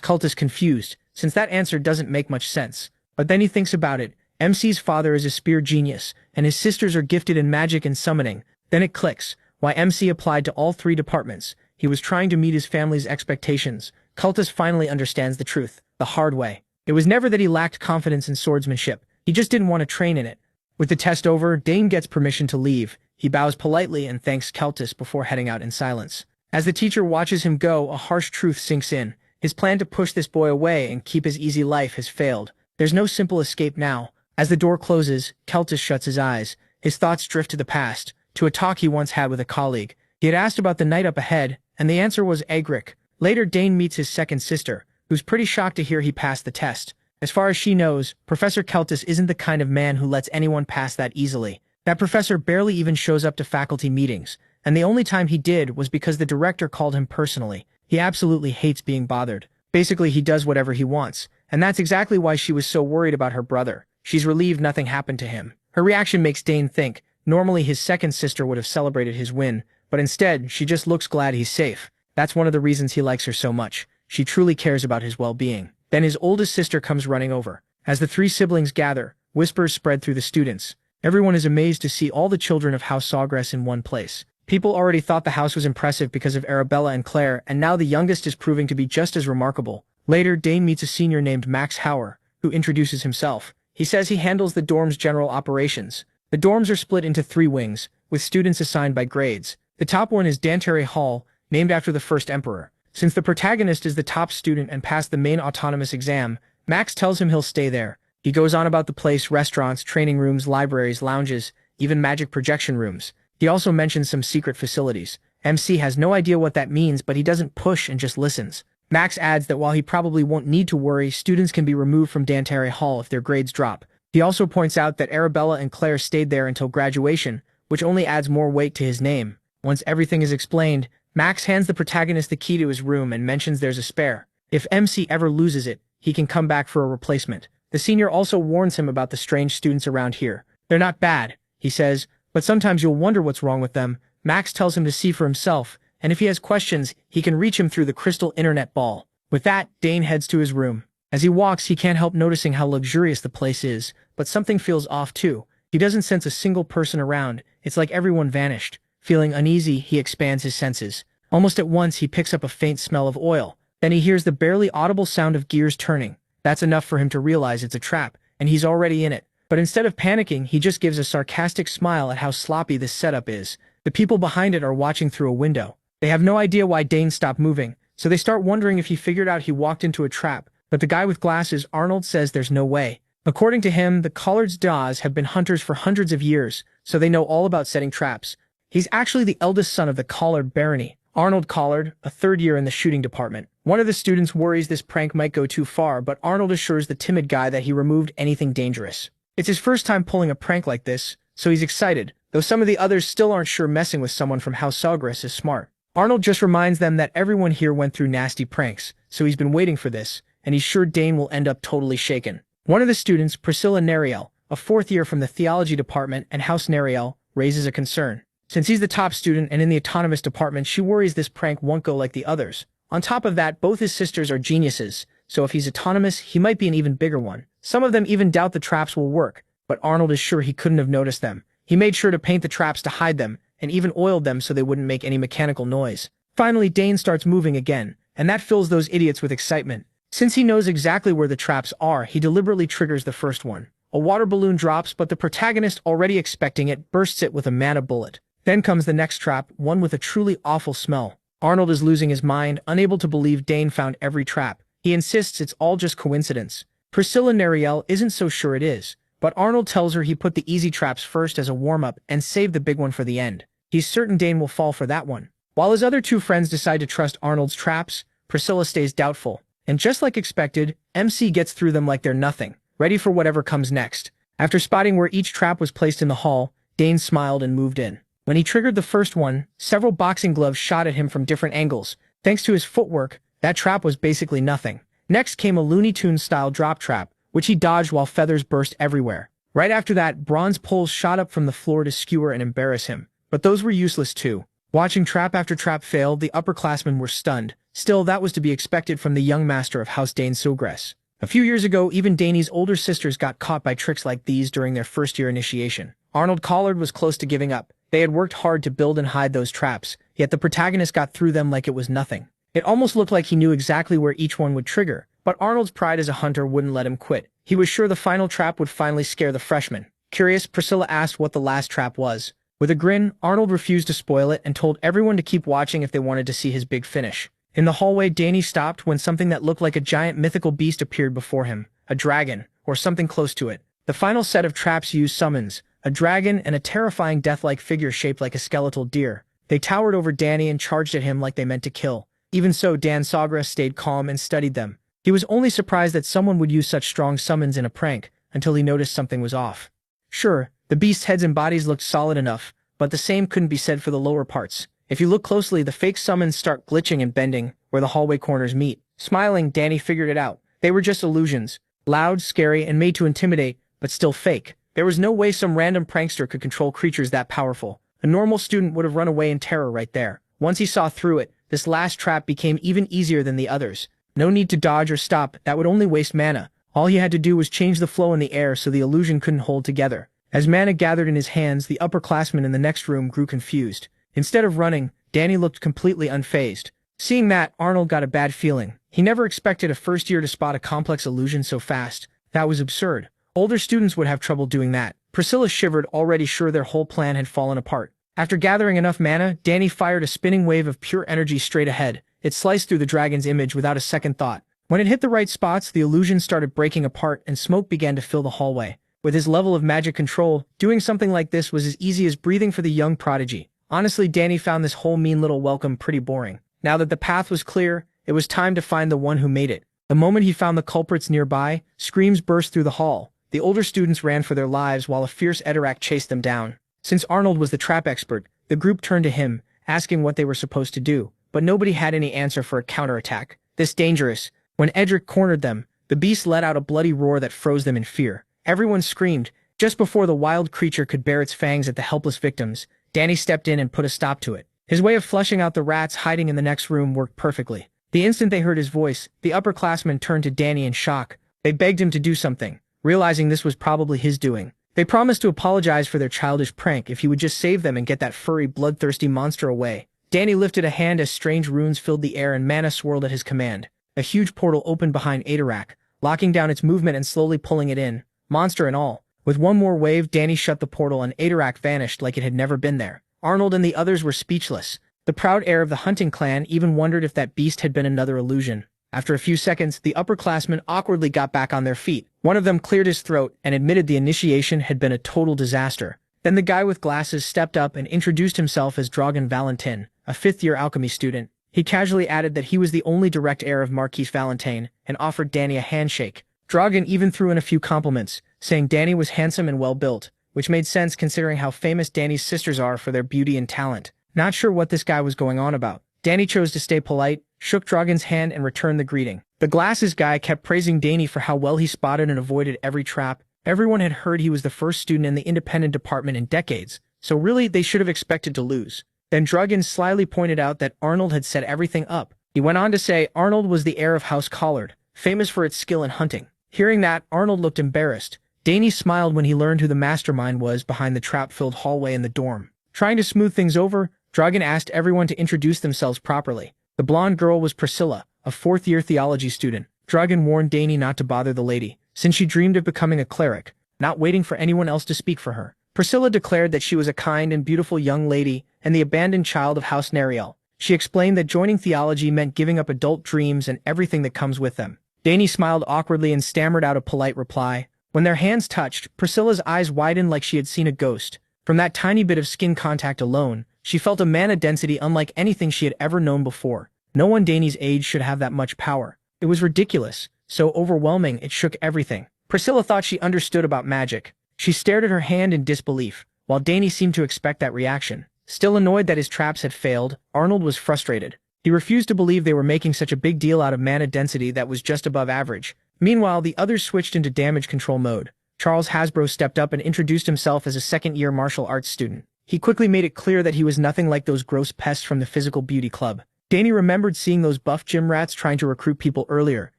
Cultist confused, since that answer doesn't make much sense. But then he thinks about it. MC's father is a spear genius, and his sisters are gifted in magic and summoning. Then it clicks. Why MC applied to all three departments. He was trying to meet his family's expectations. Cultist finally understands the truth, the hard way. It was never that he lacked confidence in swordsmanship. He just didn't want to train in it. With the test over, Dane gets permission to leave. He bows politely and thanks Cultist before heading out in silence. As the teacher watches him go, a harsh truth sinks in. His plan to push this boy away and keep his easy life has failed. There's no simple escape now. As the door closes, Cultist shuts his eyes. His thoughts drift to the past, to a talk he once had with a colleague. He had asked about the night up ahead, and the answer was Egric. Later, Dane meets his second sister, who's pretty shocked to hear he passed the test. As far as she knows, Professor Cultist isn't the kind of man who lets anyone pass that easily. That professor barely even shows up to faculty meetings, and the only time he did was because the director called him personally. He absolutely hates being bothered. Basically, he does whatever he wants, and that's exactly why she was so worried about her brother. She's relieved nothing happened to him. Her reaction makes Dane think. Normally, his second sister would have celebrated his win, but instead, she just looks glad he's safe. That's one of the reasons he likes her so much. She truly cares about his well-being. Then his oldest sister comes running over. As the three siblings gather, whispers spread through the students. Everyone is amazed to see all the children of House Sawgrass in one place. People already thought the house was impressive because of Arabella and Claire, and now the youngest is proving to be just as remarkable. Later, Dane meets a senior named Max Hauer, who introduces himself. He says he handles the dorm's general operations. The dorms are split into 3 wings, with students assigned by grades. The top one is Dantary Hall, named after the first emperor. Since the protagonist is the top student and passed the main autonomous exam, Max tells him he'll stay there. He goes on about the place, restaurants, training rooms, libraries, lounges, even magic projection rooms. He also mentions some secret facilities. MC has no idea what that means, but he doesn't push and just listens. Max adds that while he probably won't need to worry, students can be removed from Dantary Hall if their grades drop. He also points out that Arabella and Claire stayed there until graduation, which only adds more weight to his name. Once everything is explained, Max hands the protagonist the key to his room and mentions there's a spare. If MC ever loses it, he can come back for a replacement. The senior also warns him about the strange students around here. They're not bad, he says, but sometimes you'll wonder what's wrong with them. Max tells him to see for himself, and if he has questions, he can reach him through the crystal internet ball. With that, Dane heads to his room. As he walks, he can't help noticing how luxurious the place is, but something feels off too. He doesn't sense a single person around. It's like everyone vanished. Feeling uneasy, he expands his senses. Almost at once, he picks up a faint smell of oil. Then he hears the barely audible sound of gears turning. That's enough for him to realize it's a trap, and he's already in it. But instead of panicking, he just gives a sarcastic smile at how sloppy this setup is. The people behind it are watching through a window. They have no idea why Dane stopped moving, so they start wondering if he figured out he walked into a trap. But the guy with glasses, Arnold, says there's no way. According to him, the Collards Dawes have been hunters for hundreds of years, so they know all about setting traps. He's actually the eldest son of the Collard barony, Arnold Collard, a third year in the shooting department. One of the students worries this prank might go too far, but Arnold assures the timid guy that he removed anything dangerous. It's his first time pulling a prank like this, so he's excited, though some of the others still aren't sure messing with someone from House Sawgrass is smart. Arnold just reminds them that everyone here went through nasty pranks, so he's been waiting for this, and he's sure Dane will end up totally shaken. One of the students, Priscilla Nariel, a fourth year from the theology department and House Nariel, raises a concern. Since he's the top student and in the autonomous department, she worries this prank won't go like the others. On top of that, both his sisters are geniuses, so if he's autonomous, he might be an even bigger one. Some of them even doubt the traps will work, but Arnold is sure he couldn't have noticed them. He made sure to paint the traps to hide them, and even oiled them so they wouldn't make any mechanical noise. Finally, Dane starts moving again, and that fills those idiots with excitement. Since he knows exactly where the traps are, he deliberately triggers the first one. A water balloon drops, but the protagonist, already expecting it, bursts it with a mana bullet. Then comes the next trap, one with a truly awful smell. Arnold is losing his mind, unable to believe Dane found every trap. He insists it's all just coincidence. Priscilla Nariel isn't so sure it is, but Arnold tells her he put the easy traps first as a warm-up and saved the big one for the end. He's certain Dane will fall for that one. While his other two friends decide to trust Arnold's traps, Priscilla stays doubtful. And just like expected, MC gets through them like they're nothing, ready for whatever comes next. After spotting where each trap was placed in the hall, Dane smiled and moved in. When he triggered the first one, several boxing gloves shot at him from different angles. Thanks to his footwork, that trap was basically nothing. Next came a Looney Tunes-style drop trap, which he dodged while feathers burst everywhere. Right after that, bronze poles shot up from the floor to skewer and embarrass him. But those were useless too. Watching trap after trap fail, the upperclassmen were stunned. Still, that was to be expected from the young master of House Dane Sawgrass. A few years ago, even Dane's older sisters got caught by tricks like these during their first-year initiation. Arnold Collard was close to giving up. They had worked hard to build and hide those traps, yet the protagonist got through them like it was nothing. It almost looked like he knew exactly where each one would trigger, but Arnold's pride as a hunter wouldn't let him quit. He was sure the final trap would finally scare the freshmen. Curious, Priscilla asked what the last trap was. With a grin, Arnold refused to spoil it and told everyone to keep watching if they wanted to see his big finish. In the hallway, Danny stopped when something that looked like a giant mythical beast appeared before him, a dragon, or something close to it. The final set of traps used summons, a dragon and a terrifying death-like figure shaped like a skeletal deer. They towered over Danny and charged at him like they meant to kill. Even so, Dan Sawgrass stayed calm and studied them. He was only surprised that someone would use such strong summons in a prank, until he noticed something was off. Sure, the beast's heads and bodies looked solid enough, but the same couldn't be said for the lower parts. If you look closely, the fake summons start glitching and bending where the hallway corners meet. Smiling, Danny figured it out. They were just illusions. Loud, scary, and made to intimidate, but still fake. There was no way some random prankster could control creatures that powerful. A normal student would have run away in terror right there. Once he saw through it, this last trap became even easier than the others. No need to dodge or stop, that would only waste mana. All he had to do was change the flow in the air so the illusion couldn't hold together. As mana gathered in his hands, the upperclassmen in the next room grew confused. Instead of running, Danny looked completely unfazed. Seeing that, Arnold got a bad feeling. He never expected a first year to spot a complex illusion so fast. That was absurd. Older students would have trouble doing that. Priscilla shivered, already sure their whole plan had fallen apart. After gathering enough mana, Danny fired a spinning wave of pure energy straight ahead. It sliced through the dragon's image without a second thought. When it hit the right spots, the illusion started breaking apart and smoke began to fill the hallway. With his level of magic control, doing something like this was as easy as breathing for the young prodigy. Honestly, Danny found this whole mean little welcome pretty boring. Now that the path was clear, it was time to find the one who made it. The moment he found the culprits nearby, screams burst through the hall. The older students ran for their lives while a fierce Edorak chased them down. Since Arnold was the trap expert, the group turned to him, asking what they were supposed to do, but nobody had any answer for a counterattack. This dangerous. When Edric cornered them, the beast let out a bloody roar that froze them in fear. Everyone screamed. Just before the wild creature could bare its fangs at the helpless victims, Danny stepped in and put a stop to it. His way of flushing out the rats hiding in the next room worked perfectly. The instant they heard his voice, the upperclassmen turned to Danny in shock. They begged him to do something, realizing this was probably his doing. They promised to apologize for their childish prank if he would just save them and get that furry, bloodthirsty monster away. Danny lifted a hand as strange runes filled the air and mana swirled at his command. A huge portal opened behind Edorak, locking down its movement and slowly pulling it in, monster and all. With one more wave, Danny shut the portal and Edorak vanished like it had never been there. Arnold and the others were speechless. The proud heir of the hunting clan even wondered if that beast had been another illusion. After a few seconds, the upperclassmen awkwardly got back on their feet. One of them cleared his throat and admitted the initiation had been a total disaster. Then the guy with glasses stepped up and introduced himself as Dragan Valentin, a fifth-year alchemy student. He casually added that he was the only direct heir of Marquis Valentin and offered Danny a handshake. Dragan even threw in a few compliments, saying Danny was handsome and well-built, which made sense considering how famous Danny's sisters are for their beauty and talent. Not sure what this guy was going on about. Danny chose to stay polite, shook Dragon's hand and returned the greeting. The glasses guy kept praising Danny for how well he spotted and avoided every trap. Everyone had heard he was the first student in the independent department in decades, so really they should have expected to lose. Then Dragon slyly pointed out that Arnold had set everything up. He went on to say Arnold was the heir of House Collard, famous for its skill in hunting. Hearing that, Arnold looked embarrassed. Danny smiled when he learned who the mastermind was behind the trap-filled hallway in the dorm. Trying to smooth things over, Dragon asked everyone to introduce themselves properly. The blonde girl was Priscilla, a fourth-year theology student. Dragon warned Danny not to bother the lady, since she dreamed of becoming a cleric, not waiting for anyone else to speak for her. Priscilla declared that she was a kind and beautiful young lady and the abandoned child of House Nariel. She explained that joining theology meant giving up adult dreams and everything that comes with them. Danny smiled awkwardly and stammered out a polite reply. When their hands touched, Priscilla's eyes widened like she had seen a ghost. From that tiny bit of skin contact alone, she felt a mana density unlike anything she had ever known before. No one Danny's age should have that much power. It was ridiculous, so overwhelming it shook everything. Priscilla thought she understood about magic. She stared at her hand in disbelief, while Danny seemed to expect that reaction. Still annoyed that his traps had failed, Arnold was frustrated. He refused to believe they were making such a big deal out of mana density that was just above average. Meanwhile, the others switched into damage control mode. Charles Hasbro stepped up and introduced himself as a second-year martial arts student. He quickly made it clear that he was nothing like those gross pests from the Physical Beauty Club. Danny remembered seeing those buff gym rats trying to recruit people earlier.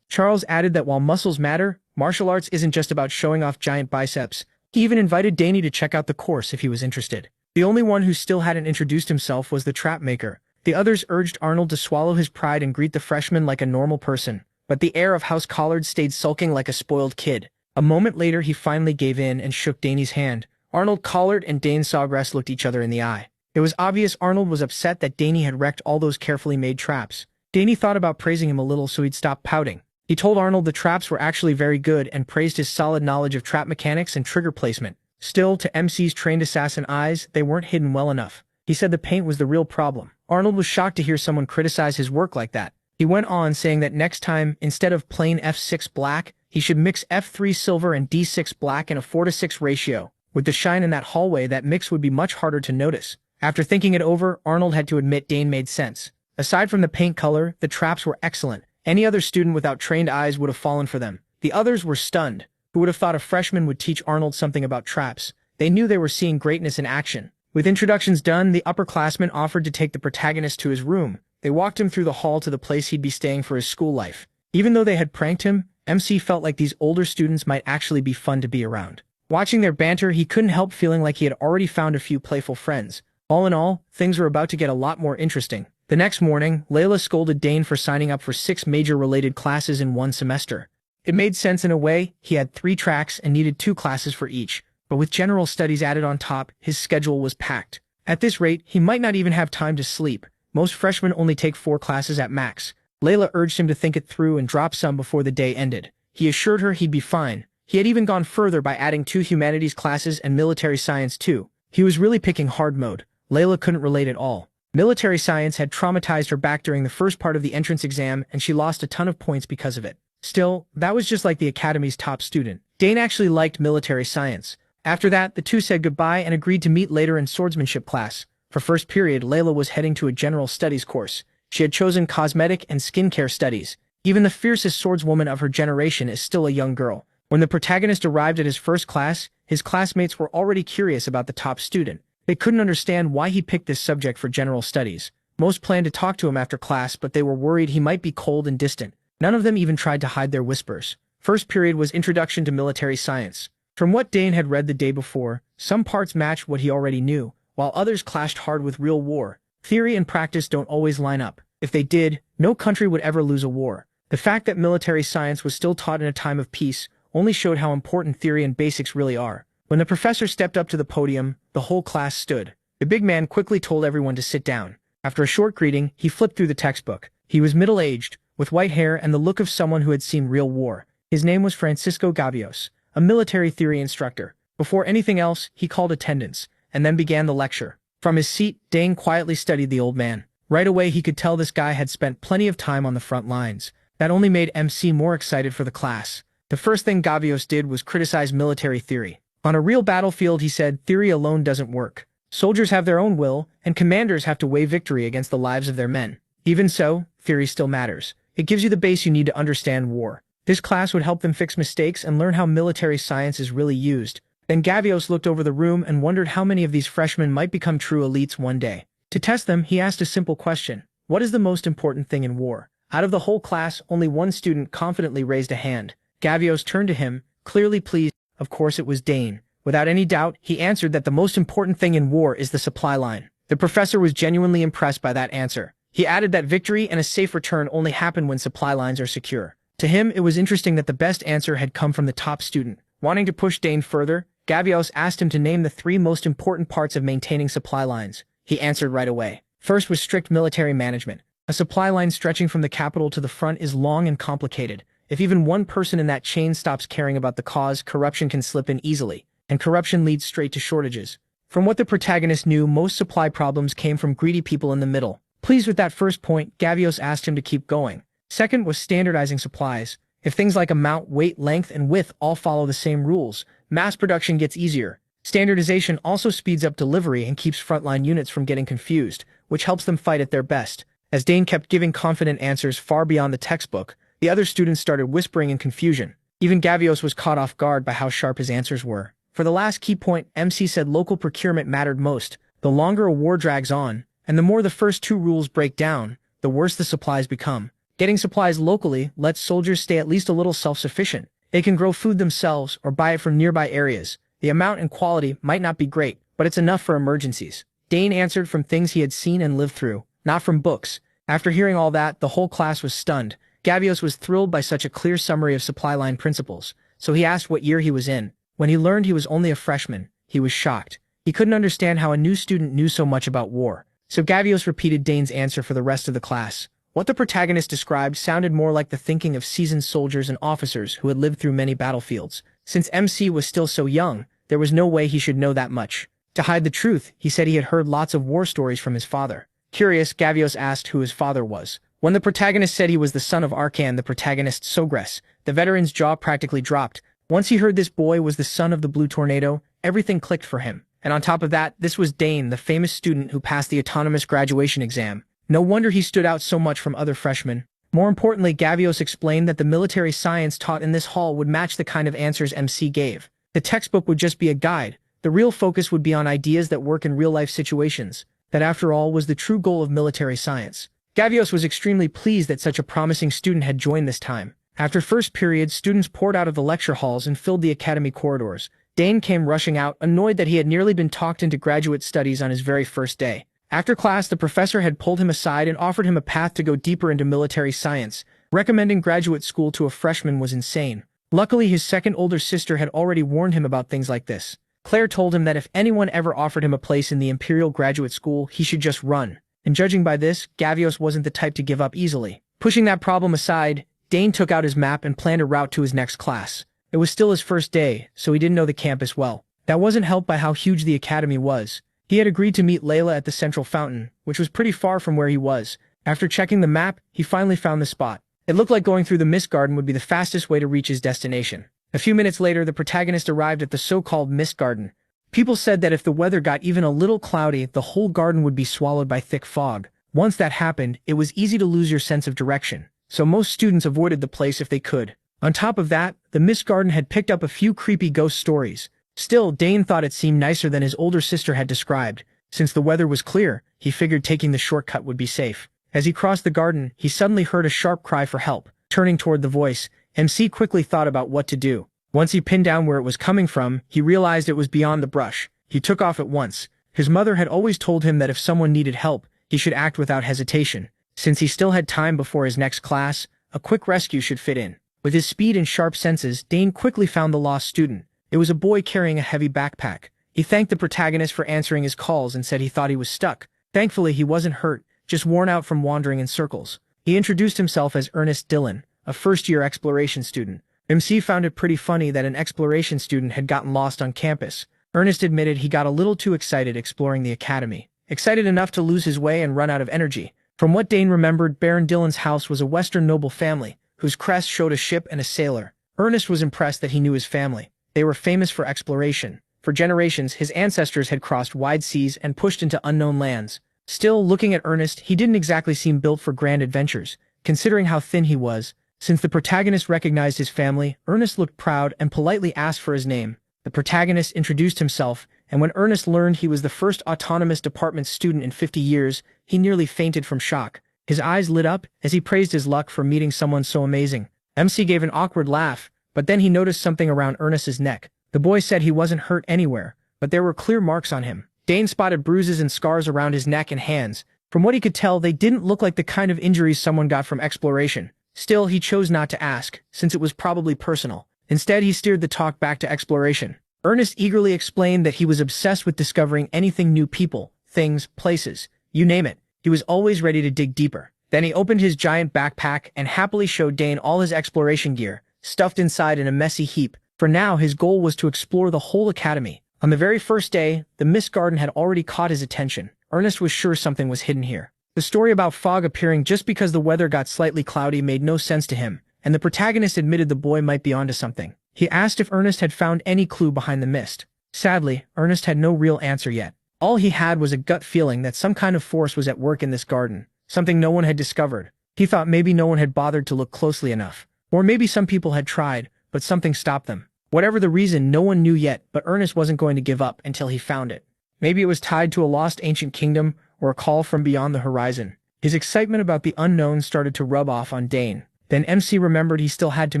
Charles added that while muscles matter, martial arts isn't just about showing off giant biceps. He even invited Danny to check out the course if he was interested. The only one who still hadn't introduced himself was the trap maker. The others urged Arnold to swallow his pride and greet the freshman like a normal person. But the heir of House Collard stayed sulking like a spoiled kid. A moment later, he finally gave in and shook Danny's hand. Arnold Collard and Dane Sawgrass looked each other in the eye. It was obvious Arnold was upset that Danny had wrecked all those carefully made traps. Danny thought about praising him a little so he'd stop pouting. He told Arnold the traps were actually very good and praised his solid knowledge of trap mechanics and trigger placement. Still, to MC's trained assassin eyes, they weren't hidden well enough. He said the paint was the real problem. Arnold was shocked to hear someone criticize his work like that. He went on saying that next time, instead of plain F6 black, he should mix F3 silver and D6 black in a 4:6 ratio. With the shine in that hallway, that mix would be much harder to notice. After thinking it over, Arnold had to admit Dane made sense. Aside from the paint color, the traps were excellent. Any other student without trained eyes would have fallen for them. The others were stunned. Who would have thought a freshman would teach Arnold something about traps? They knew they were seeing greatness in action. With introductions done, the upperclassmen offered to take the protagonist to his room. They walked him through the hall to the place he'd be staying for his school life. Even though they had pranked him, MC felt like these older students might actually be fun to be around. Watching their banter, he couldn't help feeling like he had already found a few playful friends. All in all, things were about to get a lot more interesting. The next morning, Layla scolded Dane for signing up for 6 major related classes in one semester. It made sense in a way. He had 3 tracks and needed 2 classes for each. But with general studies added on top, his schedule was packed. At this rate, he might not even have time to sleep. Most freshmen only take 4 classes at max. Layla urged him to think it through and drop some before the day ended. He assured her he'd be fine. He had even gone further by adding 2 humanities classes and military science too. He was really picking hard mode. Layla couldn't relate at all. Military science had traumatized her back during the first part of the entrance exam and she lost a ton of points because of it. Still, that was just like the academy's top student. Dane actually liked military science. After that, the two said goodbye and agreed to meet later in swordsmanship class. For first period, Layla was heading to a general studies course. She had chosen cosmetic and skincare studies. Even the fiercest swordswoman of her generation is still a young girl. When the protagonist arrived at his first class, his classmates were already curious about the top student. They couldn't understand why he picked this subject for general studies. Most planned to talk to him after class, but they were worried he might be cold and distant. None of them even tried to hide their whispers. First period was Introduction to Military Science. From what Dane had read the day before, some parts matched what he already knew, while others clashed hard with real war. Theory and practice don't always line up. If they did, no country would ever lose a war. The fact that military science was still taught in a time of peace only showed how important theory and basics really are. When the professor stepped up to the podium, the whole class stood. The big man quickly told everyone to sit down. After a short greeting, he flipped through the textbook. He was middle-aged, with white hair and the look of someone who had seen real war. His name was Francisco Gavios, a military theory instructor. Before anything else, he called attendance, and then began the lecture. From his seat, Dane quietly studied the old man. Right away, he could tell this guy had spent plenty of time on the front lines. That only made MC more excited for the class. The first thing Gavios did was criticize military theory. On a real battlefield, he said, theory alone doesn't work. Soldiers have their own will, and commanders have to weigh victory against the lives of their men. Even so, theory still matters. It gives you the base you need to understand war. This class would help them fix mistakes and learn how military science is really used. Then Gavios looked over the room and wondered how many of these freshmen might become true elites one day. To test them, he asked a simple question. What is the most important thing in war? Out of the whole class, only one student confidently raised a hand. Gavios turned to him, clearly pleased. Of course it was Dane. Without any doubt, he answered that the most important thing in war is the supply line. The professor was genuinely impressed by that answer. He added that victory and a safe return only happen when supply lines are secure. To him, it was interesting that the best answer had come from the top student. Wanting to push Dane further, Gavios asked him to name the 3 most important parts of maintaining supply lines. He answered right away. First was strict military management. A supply line stretching from the capital to the front is long and complicated. If even one person in that chain stops caring about the cause, corruption can slip in easily, and corruption leads straight to shortages. From what the protagonist knew, most supply problems came from greedy people in the middle. Pleased with that first point, Gavios asked him to keep going. Second was standardizing supplies. If things like amount, weight, length, and width all follow the same rules, mass production gets easier. Standardization also speeds up delivery and keeps frontline units from getting confused, which helps them fight at their best. As Dane kept giving confident answers far beyond the textbook, the other students started whispering in confusion. Even Gavios was caught off guard by how sharp his answers were. For the last key point, MC said local procurement mattered most. The longer a war drags on, and the more the first 2 rules break down, the worse the supplies become. Getting supplies locally lets soldiers stay at least a little self-sufficient. They can grow food themselves or buy it from nearby areas. The amount and quality might not be great, but it's enough for emergencies. Dane answered from things he had seen and lived through, not from books. After hearing all that, the whole class was stunned. Gavios was thrilled by such a clear summary of supply line principles, so he asked what year he was in. When he learned he was only a freshman, he was shocked. He couldn't understand how a new student knew so much about war. So Gavios repeated Dane's answer for the rest of the class. What the protagonist described sounded more like the thinking of seasoned soldiers and officers who had lived through many battlefields. Since MC was still so young, there was no way he should know that much. To hide the truth, he said he had heard lots of war stories from his father. Curious, Gavios asked who his father was. When the protagonist said he was the son of Arkan, the protagonist Sogres, the veteran's jaw practically dropped. Once he heard this boy was the son of the Blue Tornado, everything clicked for him. And on top of that, this was Dane, the famous student who passed the autonomous graduation exam. No wonder he stood out so much from other freshmen. More importantly, Gavios explained that the military science taught in this hall would match the kind of answers MC gave. The textbook would just be a guide. The real focus would be on ideas that work in real-life situations. That, after all, was the true goal of military science. Gavios was extremely pleased that such a promising student had joined this time. After first period, students poured out of the lecture halls and filled the academy corridors. Dane came rushing out, annoyed that he had nearly been talked into graduate studies on his very first day. After class, the professor had pulled him aside and offered him a path to go deeper into military science. Recommending graduate school to a freshman was insane. Luckily, his second older sister had already warned him about things like this. Claire told him that if anyone ever offered him a place in the Imperial Graduate School, he should just run. And judging by this, Gavios wasn't the type to give up easily. Pushing that problem aside, Dane took out his map and planned a route to his next class. It was still his first day, so he didn't know the campus well. That wasn't helped by how huge the academy was. He had agreed to meet Layla at the central fountain, which was pretty far from where he was. After checking the map, he finally found the spot. It looked like going through the Mist Garden would be the fastest way to reach his destination. A few minutes later, the protagonist arrived at the so-called Mist Garden. People said that if the weather got even a little cloudy, the whole garden would be swallowed by thick fog. Once that happened, it was easy to lose your sense of direction, so most students avoided the place if they could. On top of that, the Mist Garden had picked up a few creepy ghost stories. Still, Dane thought it seemed nicer than his older sister had described. Since the weather was clear, he figured taking the shortcut would be safe. As he crossed the garden, he suddenly heard a sharp cry for help. Turning toward the voice, MC quickly thought about what to do. Once he pinned down where it was coming from, he realized it was beyond the brush. He took off at once. His mother had always told him that if someone needed help, he should act without hesitation. Since he still had time before his next class, a quick rescue should fit in. With his speed and sharp senses, Dane quickly found the lost student. It was a boy carrying a heavy backpack. He thanked the protagonist for answering his calls and said he thought he was stuck. Thankfully, he wasn't hurt, just worn out from wandering in circles. He introduced himself as Ernest Dillon, a first-year exploration student. MC found it pretty funny that an exploration student had gotten lost on campus. Ernest admitted he got a little too excited exploring the academy. Excited enough to lose his way and run out of energy. From what Dane remembered, Baron Dillon's house was a Western noble family, whose crest showed a ship and a sailor. Ernest was impressed that he knew his family. They were famous for exploration. For generations, his ancestors had crossed wide seas and pushed into unknown lands. Still, looking at Ernest, he didn't exactly seem built for grand adventures, considering how thin he was. Since the protagonist recognized his family, Ernest looked proud and politely asked for his name. The protagonist introduced himself, and when Ernest learned he was the first autonomous department student in 50 years, he nearly fainted from shock. His eyes lit up as he praised his luck for meeting someone so amazing. MC gave an awkward laugh, but then he noticed something around Ernest's neck. The boy said he wasn't hurt anywhere, but there were clear marks on him. Dane spotted bruises and scars around his neck and hands. From what he could tell, they didn't look like the kind of injuries someone got from exploration. Still, he chose not to ask, since it was probably personal. Instead, he steered the talk back to exploration. Ernest eagerly explained that he was obsessed with discovering anything new: people, things, places, you name it. He was always ready to dig deeper. Then he opened his giant backpack and happily showed Dane all his exploration gear, stuffed inside in a messy heap. For now, his goal was to explore the whole academy. On the very first day, the mist garden had already caught his attention. Ernest was sure something was hidden here. The story about fog appearing just because the weather got slightly cloudy made no sense to him, and the protagonist admitted the boy might be onto something. He asked if Ernest had found any clue behind the mist. Sadly, Ernest had no real answer yet. All he had was a gut feeling that some kind of force was at work in this garden, something no one had discovered. He thought maybe no one had bothered to look closely enough. Or maybe some people had tried, but something stopped them. Whatever the reason, no one knew yet, but Ernest wasn't going to give up until he found it. Maybe it was tied to a lost ancient kingdom or a call from beyond the horizon. His excitement about the unknown started to rub off on Dane. Then MC remembered he still had to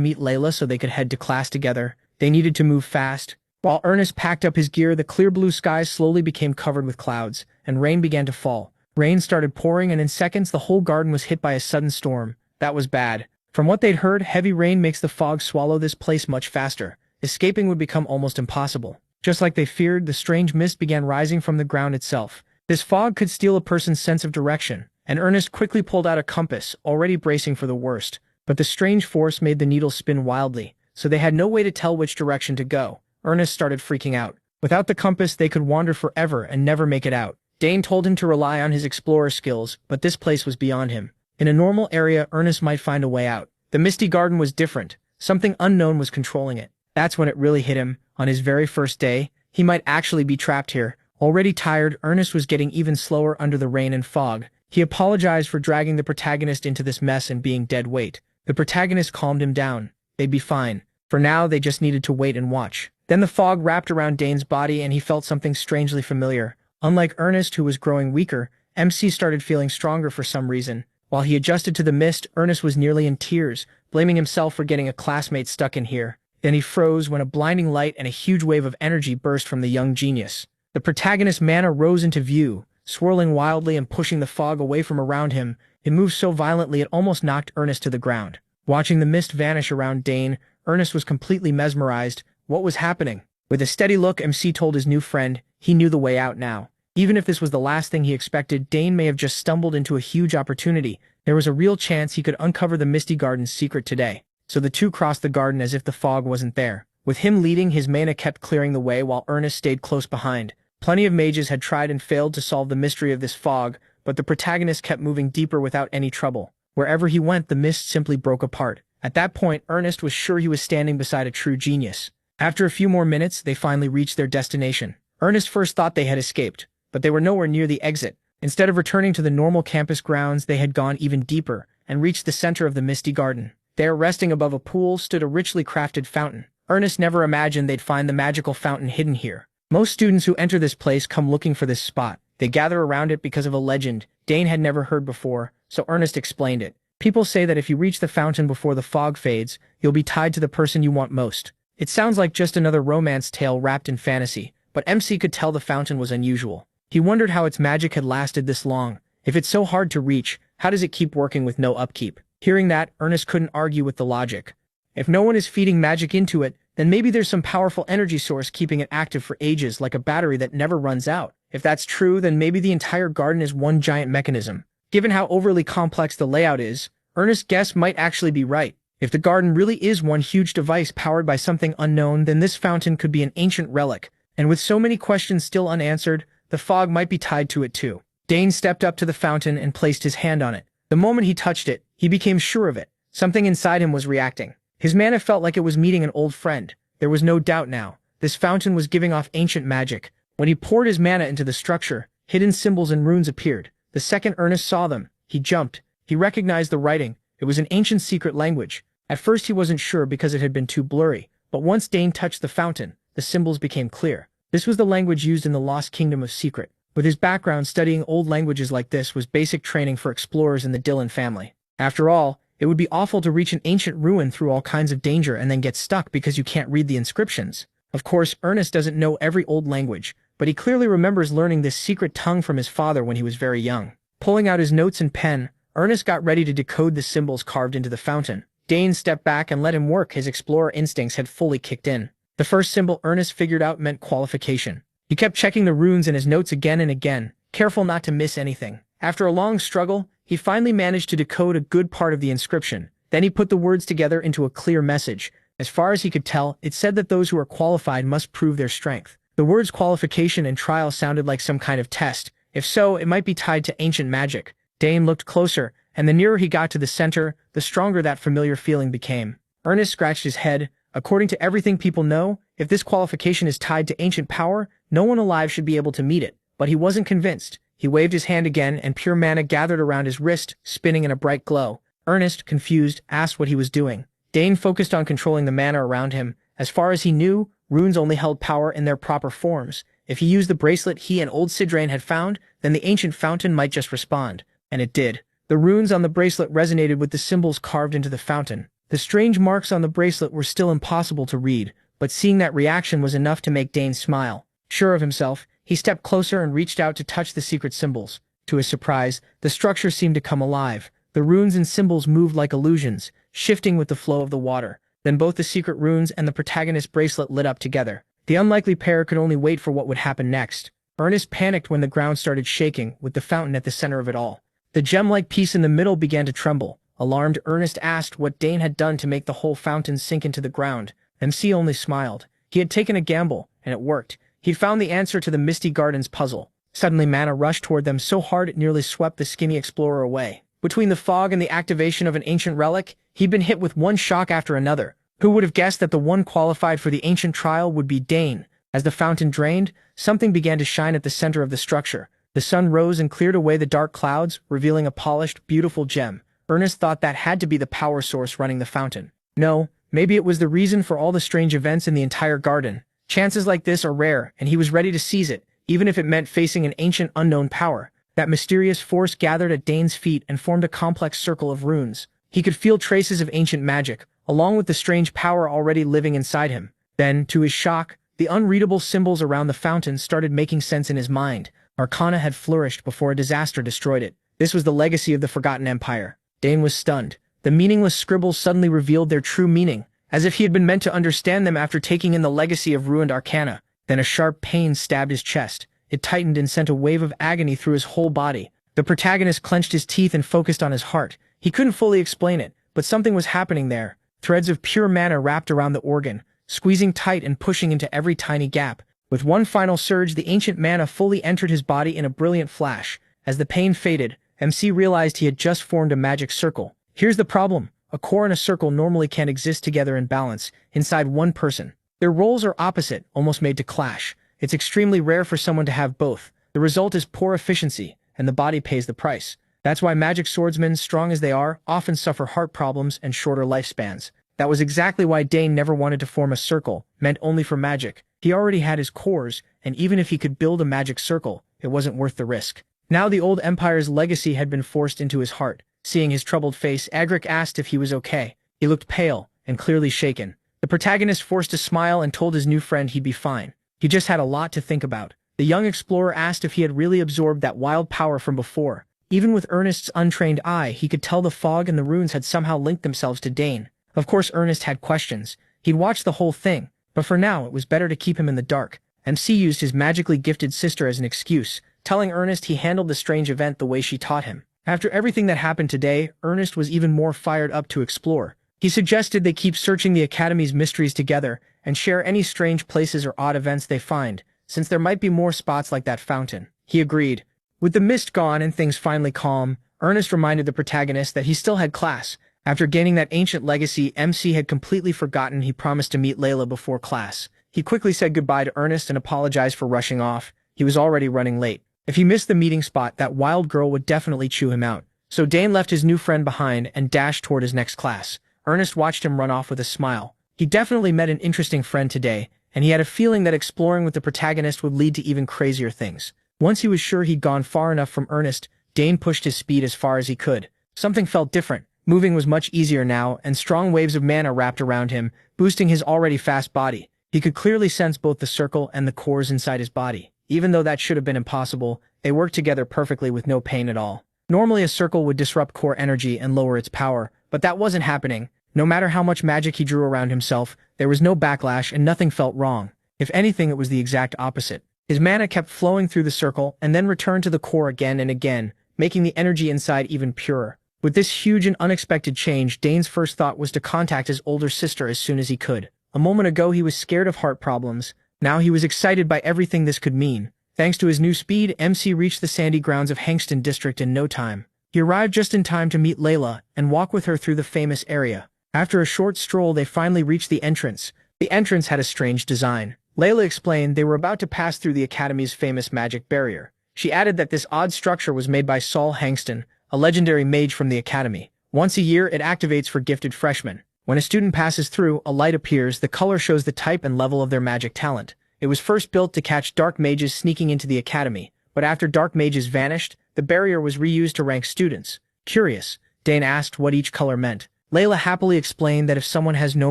meet Layla so they could head to class together. They needed to move fast. While Ernest packed up his gear, the clear blue sky slowly became covered with clouds, and rain began to fall. Rain started pouring, and in seconds the whole garden was hit by a sudden storm. That was bad. From what they'd heard, heavy rain makes the fog swallow this place much faster. Escaping would become almost impossible. Just like they feared, the strange mist began rising from the ground itself. This fog could steal a person's sense of direction, and Ernest quickly pulled out a compass, already bracing for the worst. But the strange force made the needle spin wildly, so they had no way to tell which direction to go. Ernest started freaking out. Without the compass, they could wander forever and never make it out. Dane told him to rely on his explorer skills, but this place was beyond him. In a normal area, Ernest might find a way out. The misty garden was different. Something unknown was controlling it. That's when it really hit him. On his very first day, he might actually be trapped here. Already tired, Ernest was getting even slower under the rain and fog. He apologized for dragging the protagonist into this mess and being dead weight. The protagonist calmed him down. They'd be fine. For now, they just needed to wait and watch. Then the fog wrapped around Dane's body and he felt something strangely familiar. Unlike Ernest, who was growing weaker, MC started feeling stronger for some reason. While he adjusted to the mist, Ernest was nearly in tears, blaming himself for getting a classmate stuck in here. Then he froze when a blinding light and a huge wave of energy burst from the young genius. The protagonist's mana rose into view, swirling wildly and pushing the fog away from around him. It moved so violently it almost knocked Ernest to the ground. Watching the mist vanish around Dane, Ernest was completely mesmerized. What was happening? With a steady look, MC told his new friend he knew the way out now. Even if this was the last thing he expected, Dane may have just stumbled into a huge opportunity. There was a real chance he could uncover the Misty Garden's secret today. So the two crossed the garden as if the fog wasn't there. With him leading, his mana kept clearing the way while Ernest stayed close behind. Plenty of mages had tried and failed to solve the mystery of this fog, but the protagonist kept moving deeper without any trouble. Wherever he went, the mist simply broke apart. At that point, Ernest was sure he was standing beside a true genius. After a few more minutes, they finally reached their destination. Ernest first thought they had escaped, but they were nowhere near the exit. Instead of returning to the normal campus grounds, they had gone even deeper and reached the center of the Misty Garden. There, resting above a pool, stood a richly crafted fountain. Ernest never imagined they'd find the magical fountain hidden here. Most students who enter this place come looking for this spot. They gather around it because of a legend Dane had never heard before, so Ernest explained it. People say that if you reach the fountain before the fog fades, you'll be tied to the person you want most. It sounds like just another romance tale wrapped in fantasy, but MC could tell the fountain was unusual. He wondered how its magic had lasted this long. If it's so hard to reach, how does it keep working with no upkeep? Hearing that, Ernest couldn't argue with the logic. If no one is feeding magic into it, then maybe there's some powerful energy source keeping it active for ages, like a battery that never runs out. If that's true, then maybe the entire garden is one giant mechanism. Given how overly complex the layout is, Ernest's guess might actually be right. If the garden really is one huge device powered by something unknown, then this fountain could be an ancient relic. And with so many questions still unanswered, the fog might be tied to it too. Dane stepped up to the fountain and placed his hand on it. The moment he touched it, he became sure of it. Something inside him was reacting. His mana felt like it was meeting an old friend. There was no doubt now. This fountain was giving off ancient magic. When he poured his mana into the structure, hidden symbols and runes appeared. The second Ernest saw them, he jumped. He recognized the writing. It was an ancient secret language. At first he wasn't sure because it had been too blurry, but once Dane touched the fountain, the symbols became clear. This was the language used in the Lost Kingdom of Secret. With his background, studying old languages like this was basic training for explorers in the Dillon family. After all, it would be awful to reach an ancient ruin through all kinds of danger and then get stuck because you can't read the inscriptions. Of course, Ernest doesn't know every old language, but he clearly remembers learning this secret tongue from his father when he was very young. Pulling out his notes and pen, Ernest got ready to decode the symbols carved into the fountain. Dane stepped back and let him work. His explorer instincts had fully kicked in. The first symbol Ernest figured out meant qualification. He kept checking the runes in his notes again and again, careful not to miss anything. After a long struggle, he finally managed to decode a good part of the inscription. Then he put the words together into a clear message. As far as he could tell, it said that those who are qualified must prove their strength. The words qualification and trial sounded like some kind of test. If so, it might be tied to ancient magic. Dane looked closer, and the nearer he got to the center, the stronger that familiar feeling became. Ernest scratched his head. According to everything people know, if this qualification is tied to ancient power, no one alive should be able to meet it. But he wasn't convinced. He waved his hand again, and pure mana gathered around his wrist, spinning in a bright glow. Ernest, confused, asked what he was doing. Dane focused on controlling the mana around him. As far as he knew, runes only held power in their proper forms. If he used the bracelet he and old Sidrain had found, then the ancient fountain might just respond. And it did. The runes on the bracelet resonated with the symbols carved into the fountain. The strange marks on the bracelet were still impossible to read, but seeing that reaction was enough to make Dane smile. Sure of himself, he stepped closer and reached out to touch the secret symbols. To his surprise, the structure seemed to come alive. The runes and symbols moved like illusions, shifting with the flow of the water. Then both the secret runes and the protagonist's bracelet lit up together. The unlikely pair could only wait for what would happen next. Ernest panicked when the ground started shaking, with the fountain at the center of it all. The gem-like piece in the middle began to tremble. Alarmed, Ernest asked what Dane had done to make the whole fountain sink into the ground. MC only smiled. He had taken a gamble, and it worked. He'd found the answer to the Misty Gardens puzzle. Suddenly mana rushed toward them so hard it nearly swept the skinny explorer away. Between the fog and the activation of an ancient relic, he'd been hit with one shock after another. Who would have guessed that the one qualified for the ancient trial would be Dane? As the fountain drained, something began to shine at the center of the structure. The sun rose and cleared away the dark clouds, revealing a polished, beautiful gem. Ernest thought that had to be the power source running the fountain. No, maybe it was the reason for all the strange events in the entire garden. Chances like this are rare, and he was ready to seize it, even if it meant facing an ancient unknown power. That mysterious force gathered at Dane's feet and formed a complex circle of runes. He could feel traces of ancient magic, along with the strange power already living inside him. Then, to his shock, the unreadable symbols around the fountain started making sense in his mind. Arcana had flourished before a disaster destroyed it. This was the legacy of the Forgotten Empire. Dane was stunned. The meaningless scribbles suddenly revealed their true meaning, as if he had been meant to understand them after taking in the legacy of ruined arcana. Then a sharp pain stabbed his chest. It tightened and sent a wave of agony through his whole body. The protagonist clenched his teeth and focused on his heart. He couldn't fully explain it, but something was happening there. Threads of pure mana wrapped around the organ, squeezing tight and pushing into every tiny gap. With one final surge, the ancient mana fully entered his body in a brilliant flash. As the pain faded, MC realized he had just formed a magic circle. Here's the problem. A core and a circle normally can't exist together in balance, inside one person. Their roles are opposite, almost made to clash. It's extremely rare for someone to have both. The result is poor efficiency, and the body pays the price. That's why magic swordsmen, strong as they are, often suffer heart problems and shorter lifespans. That was exactly why Dane never wanted to form a circle, meant only for magic. He already had his cores, and even if he could build a magic circle, it wasn't worth the risk. Now the old empire's legacy had been forced into his heart. Seeing his troubled face, Agric asked if he was okay. He looked pale, and clearly shaken. The protagonist forced a smile and told his new friend he'd be fine. He just had a lot to think about. The young explorer asked if he had really absorbed that wild power from before. Even with Ernest's untrained eye, he could tell the fog and the runes had somehow linked themselves to Dane. Of course Ernest had questions. He'd watched the whole thing, but for now it was better to keep him in the dark. MC used his magically gifted sister as an excuse, telling Ernest he handled the strange event the way she taught him. After everything that happened today, Ernest was even more fired up to explore. He suggested they keep searching the Academy's mysteries together and share any strange places or odd events they find, since there might be more spots like that fountain. He agreed. With the mist gone and things finally calm, Ernest reminded the protagonist that he still had class. After gaining that ancient legacy, MC had completely forgotten he promised to meet Layla before class. He quickly said goodbye to Ernest and apologized for rushing off. He was already running late. If he missed the meeting spot, that wild girl would definitely chew him out. So Dane left his new friend behind and dashed toward his next class. Ernest watched him run off with a smile. He definitely met an interesting friend today, and he had a feeling that exploring with the protagonist would lead to even crazier things. Once he was sure he'd gone far enough from Ernest, Dane pushed his speed as far as he could. Something felt different. Moving was much easier now, and strong waves of mana wrapped around him, boosting his already fast body. He could clearly sense both the circle and the cores inside his body. Even though that should have been impossible, they worked together perfectly with no pain at all. Normally a circle would disrupt core energy and lower its power, but that wasn't happening. No matter how much magic he drew around himself, there was no backlash and nothing felt wrong. If anything, it was the exact opposite. His mana kept flowing through the circle and then returned to the core again and again, making the energy inside even purer. With this huge and unexpected change, Dane's first thought was to contact his older sister as soon as he could. A moment ago he was scared of heart problems. Now he was excited by everything this could mean. Thanks to his new speed, MC reached the sandy grounds of Hangston District in no time. He arrived just in time to meet Layla and walk with her through the famous area. After a short stroll, they finally reached the entrance. The entrance had a strange design. Layla explained they were about to pass through the Academy's famous magic barrier. She added that this odd structure was made by Saul Hangston, a legendary mage from the Academy. Once a year, it activates for gifted freshmen. When a student passes through, a light appears. The color shows the type and level of their magic talent. It was first built to catch dark mages sneaking into the Academy, but after dark mages vanished, the barrier was reused to rank students. Curious, Dane asked what each color meant. Layla happily explained that if someone has no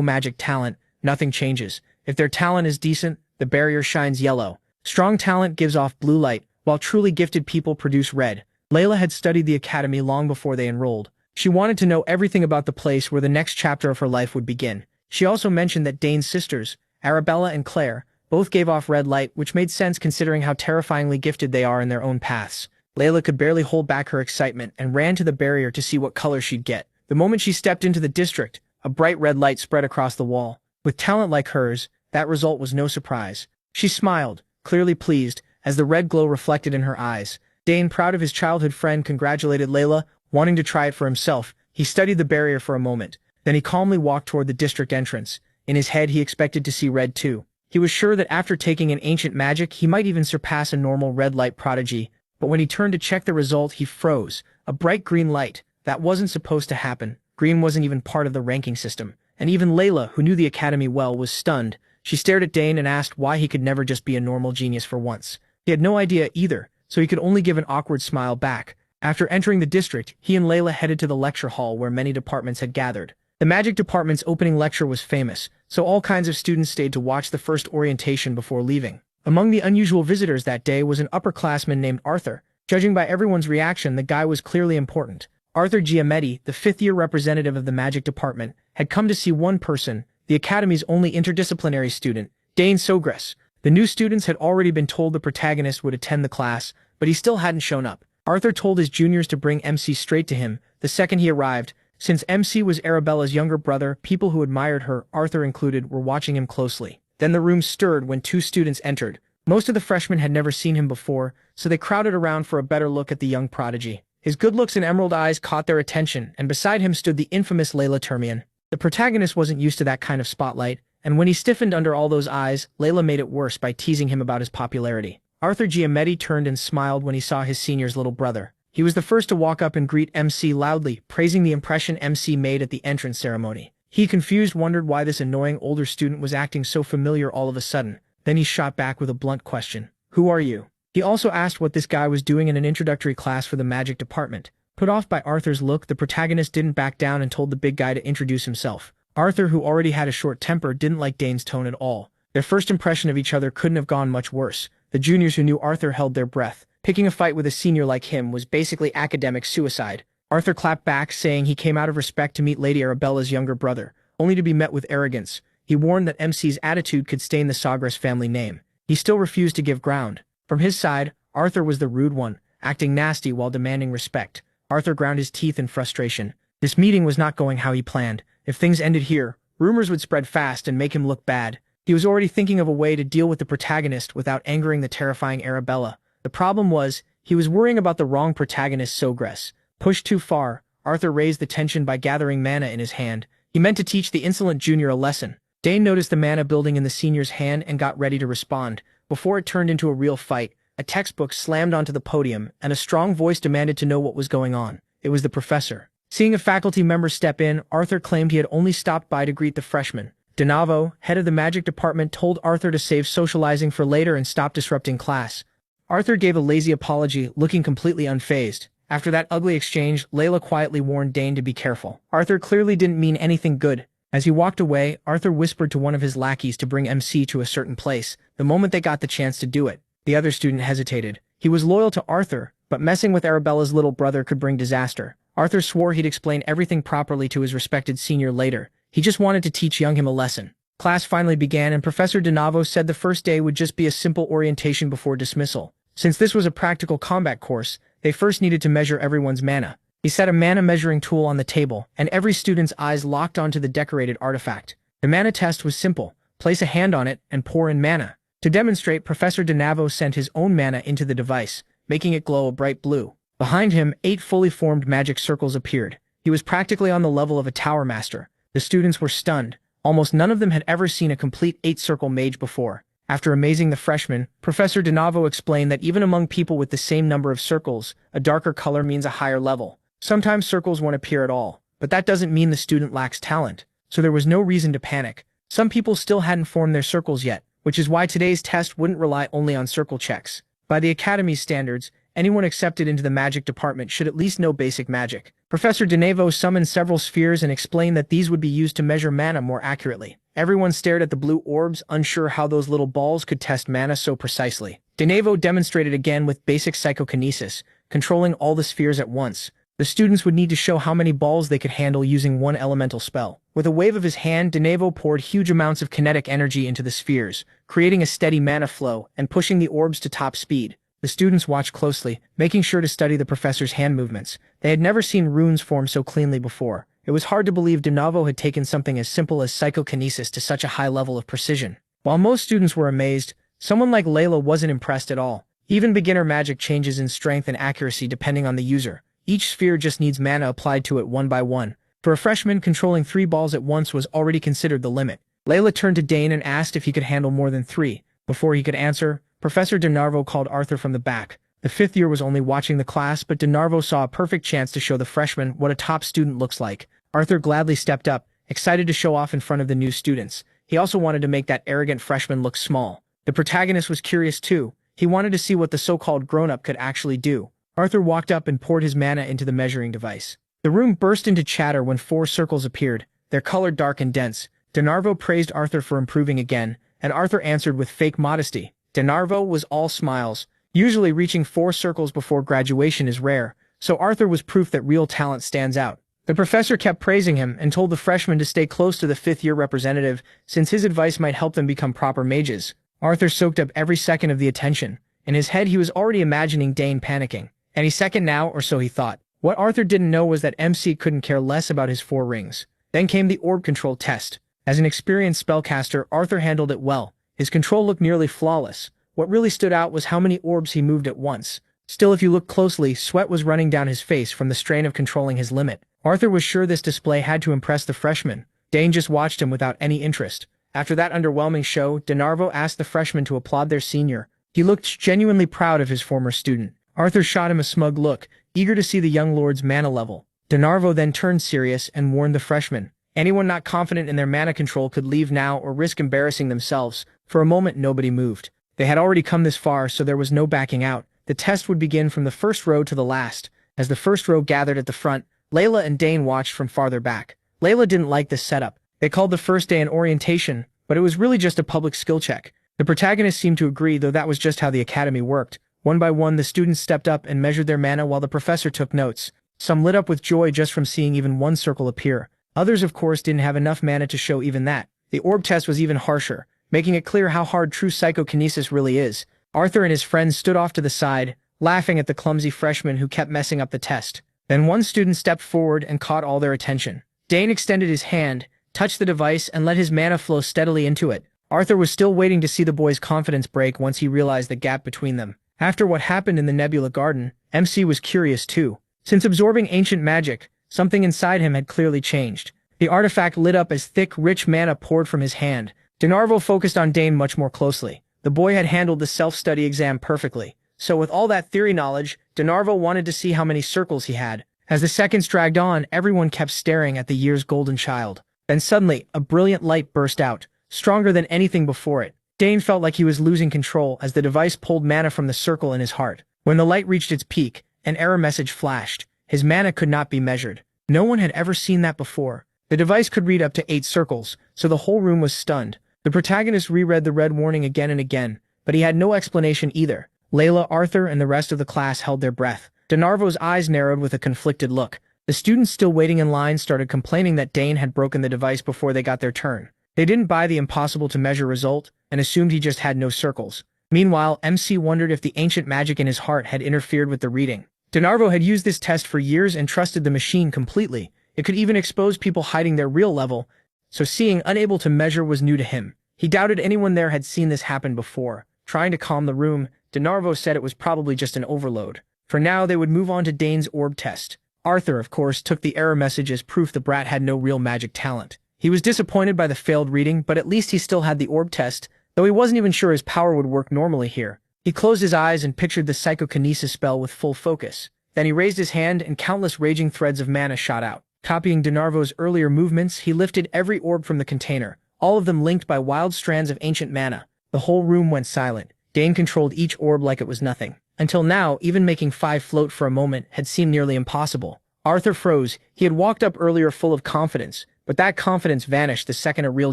magic talent, nothing changes. If their talent is decent, the barrier shines yellow. Strong talent gives off blue light, while truly gifted people produce red. Layla had studied the Academy long before they enrolled. She wanted to know everything about the place where the next chapter of her life would begin. She also mentioned that Dane's sisters, Arabella and Claire, both gave off red light, which made sense considering how terrifyingly gifted they are in their own paths. Layla could barely hold back her excitement and ran to the barrier to see what color she'd get. The moment she stepped into the district, a bright red light spread across the wall. With talent like hers, that result was no surprise. She smiled, clearly pleased, as the red glow reflected in her eyes. Dane, proud of his childhood friend, congratulated Layla, wanting to try it for himself. He studied the barrier for a moment. Then he calmly walked toward the district entrance. In his head, he expected to see red too. He was sure that after taking an ancient magic, he might even surpass a normal red light prodigy. But when he turned to check the result, he froze. A bright green light. That wasn't supposed to happen. Green wasn't even part of the ranking system. And even Layla, who knew the Academy well, was stunned. She stared at Dane and asked why he could never just be a normal genius for once. He had no idea either, so he could only give an awkward smile back. After entering the district, he and Layla headed to the lecture hall where many departments had gathered. The magic department's opening lecture was famous, so all kinds of students stayed to watch the first orientation before leaving. Among the unusual visitors that day was an upperclassman named Arthur. Judging by everyone's reaction, the guy was clearly important. Arthur Giametti, the fifth-year representative of the magic department, had come to see one person, the Academy's only interdisciplinary student, Dane Sogress. The new students had already been told the protagonist would attend the class, but he still hadn't shown up. Arthur told his juniors to bring MC straight to him the second he arrived. Since MC was Arabella's younger brother, people who admired her, Arthur included, were watching him closely. Then the room stirred when two students entered. Most of the freshmen had never seen him before, so they crowded around for a better look at the young prodigy. His good looks and emerald eyes caught their attention, and beside him stood the infamous Layla Termian. The protagonist wasn't used to that kind of spotlight, and when he stiffened under all those eyes, Layla made it worse by teasing him about his popularity. Arthur Giametti turned and smiled when he saw his senior's little brother. He was the first to walk up and greet MC loudly, praising the impression MC made at the entrance ceremony. He, confused, wondered why this annoying older student was acting so familiar all of a sudden. Then he shot back with a blunt question. "Who are you?" He also asked what this guy was doing in an introductory class for the magic department. Put off by Arthur's look, the protagonist didn't back down and told the big guy to introduce himself. Arthur, who already had a short temper, didn't like Dane's tone at all. Their first impression of each other couldn't have gone much worse. The juniors who knew Arthur held their breath. Picking a fight with a senior like him was basically academic suicide. Arthur clapped back, saying he came out of respect to meet Lady Arabella's younger brother, only to be met with arrogance. He warned that MC's attitude could stain the Sogress family name. He still refused to give ground. From his side, Arthur was the rude one, acting nasty while demanding respect. Arthur ground his teeth in frustration. This meeting was not going how he planned. If things ended here, rumors would spread fast and make him look bad. He was already thinking of a way to deal with the protagonist without angering the terrifying Arabella. The problem was, he was worrying about the wrong protagonist, Sogress. Pushed too far, Arthur raised the tension by gathering mana in his hand. He meant to teach the insolent junior a lesson. Dane noticed the mana building in the senior's hand and got ready to respond. Before it turned into a real fight, a textbook slammed onto the podium, and a strong voice demanded to know what was going on. It was the professor. Seeing a faculty member step in, Arthur claimed he had only stopped by to greet the freshman. DeNavo, head of the magic department, told Arthur to save socializing for later and stop disrupting class. Arthur gave a lazy apology, looking completely unfazed. After that ugly exchange, Layla quietly warned Dane to be careful. Arthur clearly didn't mean anything good. As he walked away, Arthur whispered to one of his lackeys to bring MC to a certain place, the moment they got the chance to do it. The other student hesitated. He was loyal to Arthur, but messing with Arabella's little brother could bring disaster. Arthur swore he'd explain everything properly to his respected senior later. He just wanted to teach young him a lesson. Class finally began, and Professor DeNavo said the first day would just be a simple orientation before dismissal. Since this was a practical combat course, they first needed to measure everyone's mana. He set a mana measuring tool on the table, and every student's eyes locked onto the decorated artifact. The mana test was simple. Place a hand on it and pour in mana. To demonstrate, Professor DeNavo sent his own mana into the device, making it glow a bright blue. Behind him, 8 fully formed magic circles appeared. He was practically on the level of a tower master. The students were stunned. Almost none of them had ever seen a complete 8-circle mage before. After amazing the freshmen, Professor DeNavo explained that even among people with the same number of circles, a darker color means a higher level. Sometimes circles won't appear at all, but that doesn't mean the student lacks talent, so there was no reason to panic. Some people still hadn't formed their circles yet, which is why today's test wouldn't rely only on circle checks. By the Academy's standards, anyone accepted into the magic department should at least know basic magic. Professor DeNavo summoned several spheres and explained that these would be used to measure mana more accurately. Everyone stared at the blue orbs, unsure how those little balls could test mana so precisely. DeNavo demonstrated again with basic psychokinesis, controlling all the spheres at once. The students would need to show how many balls they could handle using one elemental spell. With a wave of his hand, DeNavo poured huge amounts of kinetic energy into the spheres, creating a steady mana flow and pushing the orbs to top speed. The students watched closely, making sure to study the professor's hand movements. They had never seen runes form so cleanly before. It was hard to believe DeNavo had taken something as simple as psychokinesis to such a high level of precision. While most students were amazed, someone like Layla wasn't impressed at all. Even beginner magic changes in strength and accuracy depending on the user. Each sphere just needs mana applied to it one by one. For a freshman, controlling 3 balls at once was already considered the limit. Layla turned to Dane and asked if he could handle more than 3. Before he could answer, Professor DeNarvo called Arthur from the back. The 5th year was only watching the class, but DeNarvo saw a perfect chance to show the freshman what a top student looks like. Arthur gladly stepped up, excited to show off in front of the new students. He also wanted to make that arrogant freshman look small. The protagonist was curious too. He wanted to see what the so-called grown-up could actually do. Arthur walked up and poured his mana into the measuring device. The room burst into chatter when 4 circles appeared, their color dark and dense. DeNarvo praised Arthur for improving again, and Arthur answered with fake modesty. DeNarvo was all smiles. Usually reaching 4 circles before graduation is rare, so Arthur was proof that real talent stands out. The professor kept praising him and told the freshmen to stay close to the 5th-year representative since his advice might help them become proper mages. Arthur soaked up every second of the attention. In his head he was already imagining Dane panicking. Any second now, or so he thought. What Arthur didn't know was that MC couldn't care less about his 4 rings. Then came the orb control test. As an experienced spellcaster, Arthur handled it well. His control looked nearly flawless. What really stood out was how many orbs he moved at once. Still, if you looked closely, sweat was running down his face from the strain of controlling his limit. Arthur was sure this display had to impress the freshmen. Dane just watched him without any interest. After that underwhelming show, DeNarvo asked the freshmen to applaud their senior. He looked genuinely proud of his former student. Arthur shot him a smug look, eager to see the young lord's mana level. DeNarvo then turned serious and warned the freshmen. Anyone not confident in their mana control could leave now or risk embarrassing themselves. For a moment, nobody moved. They had already come this far, so there was no backing out. The test would begin from the first row to the last. As the first row gathered at the front, Layla and Dane watched from farther back. Layla didn't like this setup. They called the first day an orientation, but it was really just a public skill check. The protagonist seemed to agree, though that was just how the academy worked. One by one, the students stepped up and measured their mana while the professor took notes. Some lit up with joy just from seeing even 1 circle appear. Others, of course, didn't have enough mana to show even that. The orb test was even harsher, making it clear how hard true psychokinesis really is. Arthur and his friends stood off to the side, laughing at the clumsy freshman who kept messing up the test. Then one student stepped forward and caught all their attention. Dane extended his hand, touched the device, and let his mana flow steadily into it. Arthur was still waiting to see the boy's confidence break once he realized the gap between them. After what happened in the Nebula Garden, MC was curious too. Since absorbing ancient magic, Something inside him had clearly changed. The artifact lit up as thick, rich mana poured from his hand. DeNarvo focused on Dane much more closely. The boy had handled the self-study exam perfectly. So with all that theory knowledge, DeNarvo wanted to see how many circles he had. As the seconds dragged on, everyone kept staring at the year's golden child. Then suddenly, a brilliant light burst out, stronger than anything before it. Dane felt like he was losing control as the device pulled mana from the circle in his heart. When the light reached its peak, an error message flashed. His mana could not be measured. No one had ever seen that before. The device could read up to 8 circles, so the whole room was stunned. The protagonist reread the red warning again and again, but he had no explanation either. Layla, Arthur, and the rest of the class held their breath. DeNarvo's eyes narrowed with a conflicted look. The students still waiting in line started complaining that Dane had broken the device before they got their turn. They didn't buy the impossible-to-measure result and assumed he just had no circles. Meanwhile, MC wondered if the ancient magic in his heart had interfered with the reading. DeNarvo had used this test for years and trusted the machine completely. It could even expose people hiding their real level, so seeing unable to measure was new to him. He doubted anyone there had seen this happen before. Trying to calm the room, DeNarvo said it was probably just an overload. For now, they would move on to Dane's orb test. Arthur, of course, took the error message as proof the brat had no real magic talent. He was disappointed by the failed reading, but at least he still had the orb test, though he wasn't even sure his power would work normally here. He closed his eyes and pictured the psychokinesis spell with full focus. Then he raised his hand and countless raging threads of mana shot out. Copying DeNarvo's earlier movements, he lifted every orb from the container, all of them linked by wild strands of ancient mana. The whole room went silent. Dane controlled each orb like it was nothing. Until now, even making 5 float for a moment had seemed nearly impossible. Arthur froze. He had walked up earlier full of confidence, but that confidence vanished the second a real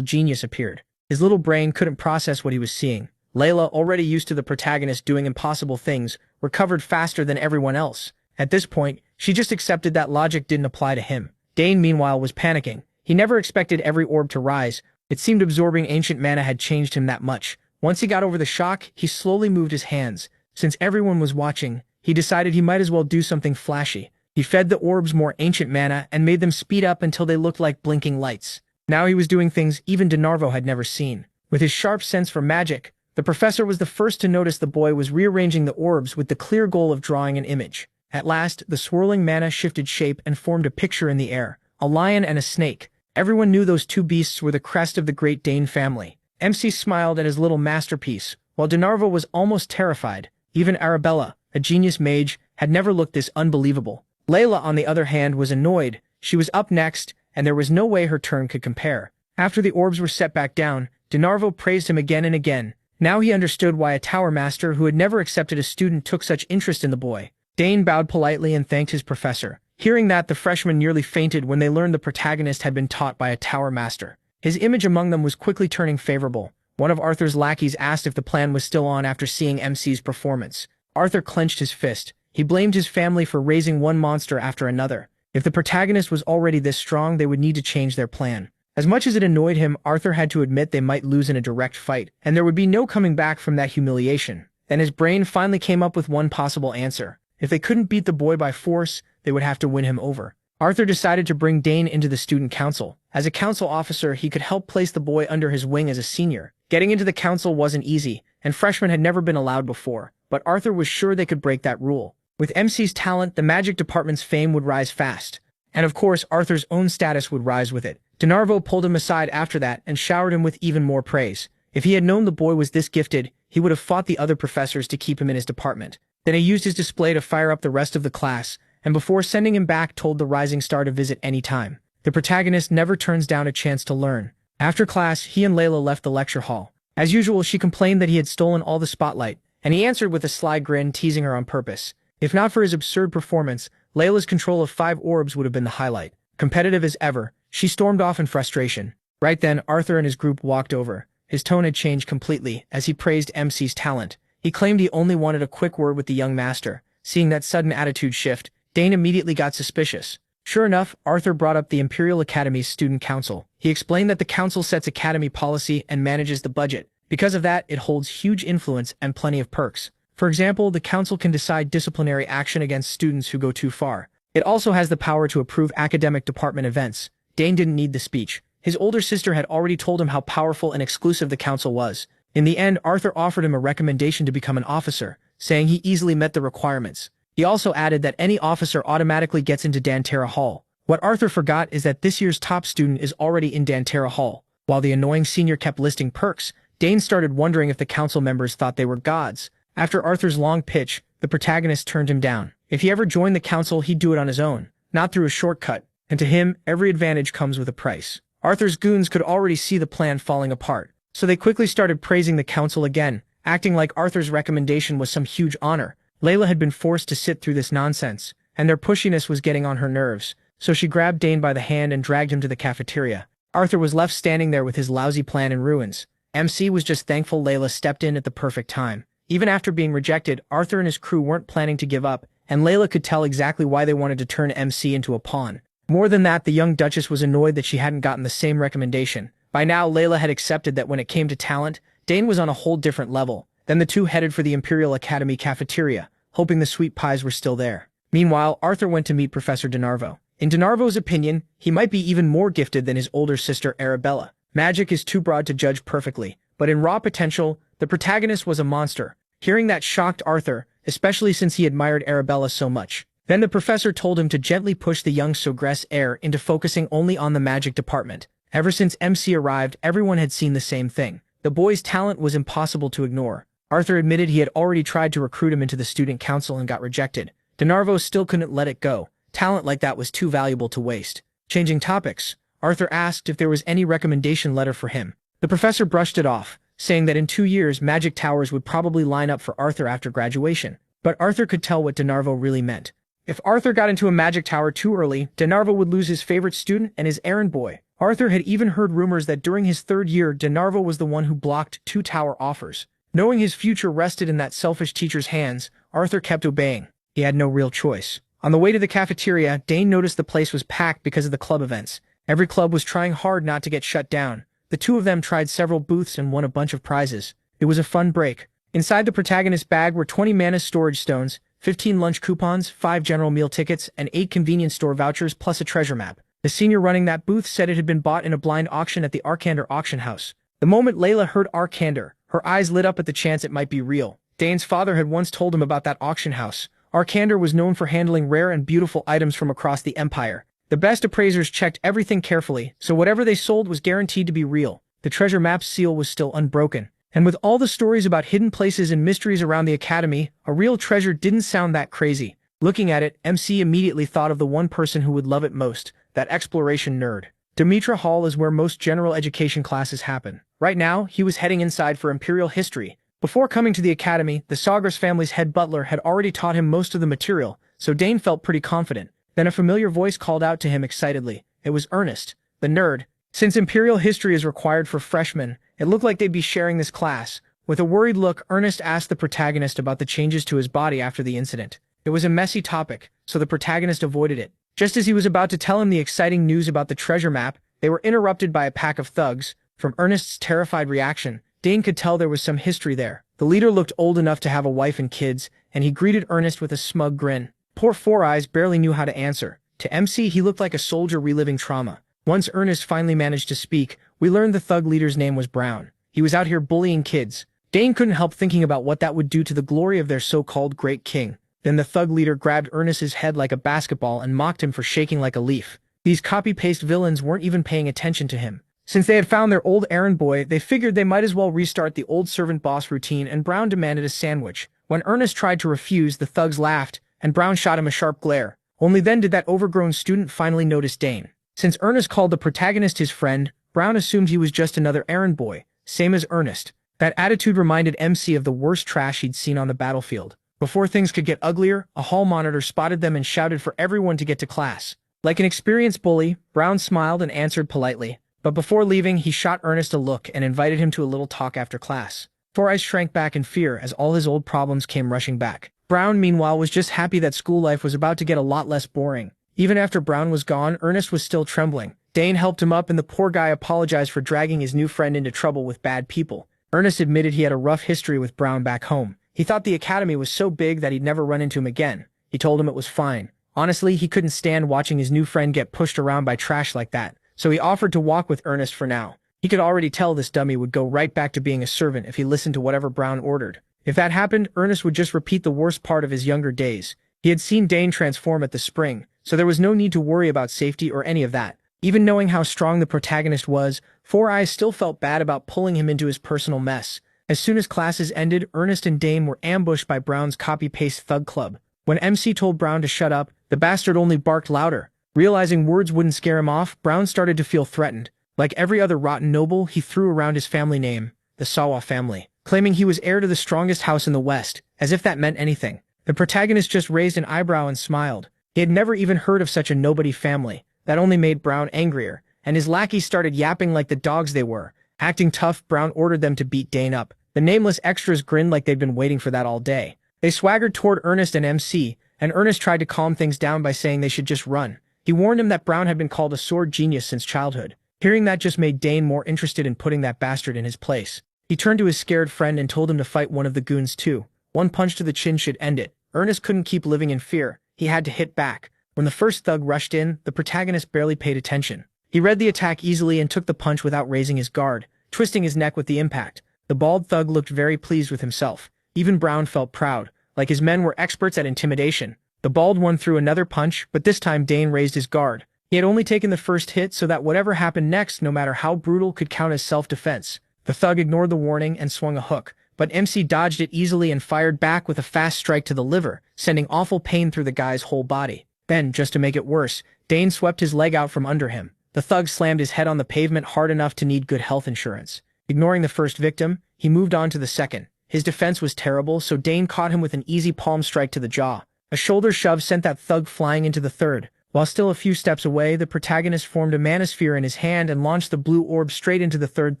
genius appeared. His little brain couldn't process what he was seeing. Layla, already used to the protagonist doing impossible things, recovered faster than everyone else. At this point, she just accepted that logic didn't apply to him. Dane, meanwhile, was panicking. He never expected every orb to rise. It seemed absorbing ancient mana had changed him that much. Once he got over the shock, he slowly moved his hands. Since everyone was watching, he decided he might as well do something flashy. He fed the orbs more ancient mana and made them speed up until they looked like blinking lights. Now he was doing things even DeNarvo had never seen. With his sharp sense for magic, the professor was the first to notice the boy was rearranging the orbs with the clear goal of drawing an image. At last, the swirling mana shifted shape and formed a picture in the air. A lion and a snake. Everyone knew those two beasts were the crest of the great Dane family. MC smiled at his little masterpiece, while DeNarvo was almost terrified. Even Arabella, a genius mage, had never looked this unbelievable. Layla, on the other hand, was annoyed. She was up next, and there was no way her turn could compare. After the orbs were set back down, DeNarvo praised him again and again. Now he understood why a tower master who had never accepted a student took such interest in the boy. Dane bowed politely and thanked his professor. Hearing that, the freshmen nearly fainted when they learned the protagonist had been taught by a tower master. His image among them was quickly turning favorable. One of Arthur's lackeys asked if the plan was still on after seeing MC's performance. Arthur clenched his fist. He blamed his family for raising one monster after another. If the protagonist was already this strong, they would need to change their plan. As much as it annoyed him, Arthur had to admit they might lose in a direct fight, and there would be no coming back from that humiliation. Then his brain finally came up with one possible answer. If they couldn't beat the boy by force, they would have to win him over. Arthur decided to bring Dane into the student council. As a council officer, he could help place the boy under his wing as a senior. Getting into the council wasn't easy, and freshmen had never been allowed before, but Arthur was sure they could break that rule. With MC's talent, the magic department's fame would rise fast. And of course, Arthur's own status would rise with it. DeNarvo pulled him aside after that and showered him with even more praise. If he had known the boy was this gifted, he would have fought the other professors to keep him in his department. Then he used his display to fire up the rest of the class, and before sending him back told the rising star to visit any time. The protagonist never turns down a chance to learn. After class, he and Layla left the lecture hall. As usual, she complained that he had stolen all the spotlight, and he answered with a sly grin, teasing her on purpose. If not for his absurd performance, Layla's control of 5 orbs would have been the highlight. Competitive as ever, she stormed off in frustration. Right then, Arthur and his group walked over. His tone had changed completely as he praised MC's talent. He claimed he only wanted a quick word with the young master. Seeing that sudden attitude shift, Dane immediately got suspicious. Sure enough, Arthur brought up the Imperial Academy's student council. He explained that the council sets academy policy and manages the budget. Because of that, it holds huge influence and plenty of perks. For example, the council can decide disciplinary action against students who go too far. It also has the power to approve academic department events. Dane didn't need the speech. His older sister had already told him how powerful and exclusive the council was. In the end, Arthur offered him a recommendation to become an officer, saying he easily met the requirements. He also added that any officer automatically gets into Dantera Hall. What Arthur forgot is that this year's top student is already in Dantera Hall. While the annoying senior kept listing perks, Dane started wondering if the council members thought they were gods. After Arthur's long pitch, the protagonist turned him down. If he ever joined the council, he'd do it on his own, not through a shortcut, and to him, every advantage comes with a price. Arthur's goons could already see the plan falling apart, so they quickly started praising the council again, acting like Arthur's recommendation was some huge honor. Layla had been forced to sit through this nonsense, and their pushiness was getting on her nerves, so she grabbed Dane by the hand and dragged him to the cafeteria. Arthur was left standing there with his lousy plan in ruins. MC was just thankful Layla stepped in at the perfect time. Even after being rejected, Arthur and his crew weren't planning to give up, and Layla could tell exactly why they wanted to turn MC into a pawn. More than that, the young Duchess was annoyed that she hadn't gotten the same recommendation. By now, Layla had accepted that when it came to talent, Dane was on a whole different level. Then the two headed for the Imperial Academy cafeteria, hoping the sweet pies were still there. Meanwhile, Arthur went to meet Professor DeNarvo. In DeNarvo's opinion, he might be even more gifted than his older sister Arabella. Magic is too broad to judge perfectly, but in raw potential, the protagonist was a monster. Hearing that shocked Arthur, especially since he admired Arabella so much. Then the professor told him to gently push the young Sogress heir into focusing only on the magic department. Ever since MC arrived, everyone had seen the same thing. The boy's talent was impossible to ignore. Arthur admitted he had already tried to recruit him into the student council and got rejected. DeNarvo still couldn't let it go. Talent like that was too valuable to waste. Changing topics, Arthur asked if there was any recommendation letter for him. The professor brushed it off, saying that in 2 years magic towers would probably line up for Arthur after graduation. But Arthur could tell what DeNarvo really meant. If Arthur got into a magic tower too early, DeNarvo would lose his favorite student and his errand boy. Arthur had even heard rumors that during his 3rd year, DeNarvo was the one who blocked 2 tower offers. Knowing his future rested in that selfish teacher's hands, Arthur kept obeying. He had no real choice. On the way to the cafeteria, Dane noticed the place was packed because of the club events. Every club was trying hard not to get shut down. The two of them tried several booths and won a bunch of prizes. It was a fun break. Inside the protagonist's bag were 20 mana storage stones, 15 lunch coupons, 5 general meal tickets, and 8 convenience store vouchers plus a treasure map. The senior running that booth said it had been bought in a blind auction at the Arkander auction house. The moment Layla heard Arkander, her eyes lit up at the chance it might be real. Dane's father had once told him about that auction house. Arkander was known for handling rare and beautiful items from across the empire. The best appraisers checked everything carefully, so whatever they sold was guaranteed to be real. The treasure map's seal was still unbroken. And with all the stories about hidden places and mysteries around the academy, a real treasure didn't sound that crazy. Looking at it, MC immediately thought of the one person who would love it most, that exploration nerd. Demetra Hall is where most general education classes happen. Right now, he was heading inside for Imperial History. Before coming to the academy, the Sogress family's head butler had already taught him most of the material, so Dane felt pretty confident. Then a familiar voice called out to him excitedly. It was Ernest, the nerd. Since Imperial History is required for freshmen, it looked like they'd be sharing this class. With a worried look, Ernest asked the protagonist about the changes to his body after the incident. It was a messy topic, so the protagonist avoided it. Just as he was about to tell him the exciting news about the treasure map, they were interrupted by a pack of thugs. From Ernest's terrified reaction, Dane could tell there was some history there. The leader looked old enough to have a wife and kids, and he greeted Ernest with a smug grin. Poor Four Eyes barely knew how to answer. To MC, he looked like a soldier reliving trauma. Once Ernest finally managed to speak, we learned the thug leader's name was Brown. He was out here bullying kids. Dane couldn't help thinking about what that would do to the glory of their so-called great king. Then the thug leader grabbed Ernest's head like a basketball and mocked him for shaking like a leaf. These copy-paste villains weren't even paying attention to him. Since they had found their old errand boy, they figured they might as well restart the old servant boss routine, and Brown demanded a sandwich. When Ernest tried to refuse, the thugs laughed, and Brown shot him a sharp glare. Only then did that overgrown student finally notice Dane. Since Ernest called the protagonist his friend, Brown assumed he was just another errand boy, same as Ernest. That attitude reminded MC of the worst trash he'd seen on the battlefield. Before things could get uglier, a hall monitor spotted them and shouted for everyone to get to class. Like an experienced bully, Brown smiled and answered politely. But before leaving, he shot Ernest a look and invited him to a little talk after class. Four Eyes shrank back in fear as all his old problems came rushing back. Brown, meanwhile, was just happy that school life was about to get a lot less boring. Even after Brown was gone, Ernest was still trembling. Dane helped him up and the poor guy apologized for dragging his new friend into trouble with bad people. Ernest admitted he had a rough history with Brown back home. He thought the academy was so big that he'd never run into him again. He told him it was fine. Honestly, he couldn't stand watching his new friend get pushed around by trash like that, so he offered to walk with Ernest for now. He could already tell this dummy would go right back to being a servant if he listened to whatever Brown ordered. If that happened, Ernest would just repeat the worst part of his younger days. He had seen Dane transform at the spring, so there was no need to worry about safety or any of that. Even knowing how strong the protagonist was, Four Eyes still felt bad about pulling him into his personal mess. As soon as classes ended, Ernest and Dane were ambushed by Brown's copy-paste thug club. When MC told Brown to shut up, the bastard only barked louder. Realizing words wouldn't scare him off, Brown started to feel threatened. Like every other rotten noble, he threw around his family name, the Sawa family, claiming he was heir to the strongest house in the West, as if that meant anything. The protagonist just raised an eyebrow and smiled. He had never even heard of such a nobody family. That only made Brown angrier, and his lackeys started yapping like the dogs they were. Acting tough, Brown ordered them to beat Dane up. The nameless extras grinned like they'd been waiting for that all day. They swaggered toward Ernest and MC, and Ernest tried to calm things down by saying they should just run. He warned him that Brown had been called a sword genius since childhood. Hearing that just made Dane more interested in putting that bastard in his place. He turned to his scared friend and told him to fight one of the goons too. One punch to the chin should end it. Ernest couldn't keep living in fear. He had to hit back. When the first thug rushed in, the protagonist barely paid attention. He read the attack easily and took the punch without raising his guard, twisting his neck with the impact. The bald thug looked very pleased with himself. Even Brown felt proud, like his men were experts at intimidation. The bald one threw another punch, but this time Dane raised his guard. He had only taken the first hit so that whatever happened next, no matter how brutal, could count as self-defense. The thug ignored the warning and swung a hook, but MC dodged it easily and fired back with a fast strike to the liver, sending awful pain through the guy's whole body. Then, just to make it worse, Dane swept his leg out from under him. The thug slammed his head on the pavement hard enough to need good health insurance. Ignoring the first victim, he moved on to the second. His defense was terrible, so Dane caught him with an easy palm strike to the jaw. A shoulder shove sent that thug flying into the third. While still a few steps away, the protagonist formed a manosphere in his hand and launched the blue orb straight into the third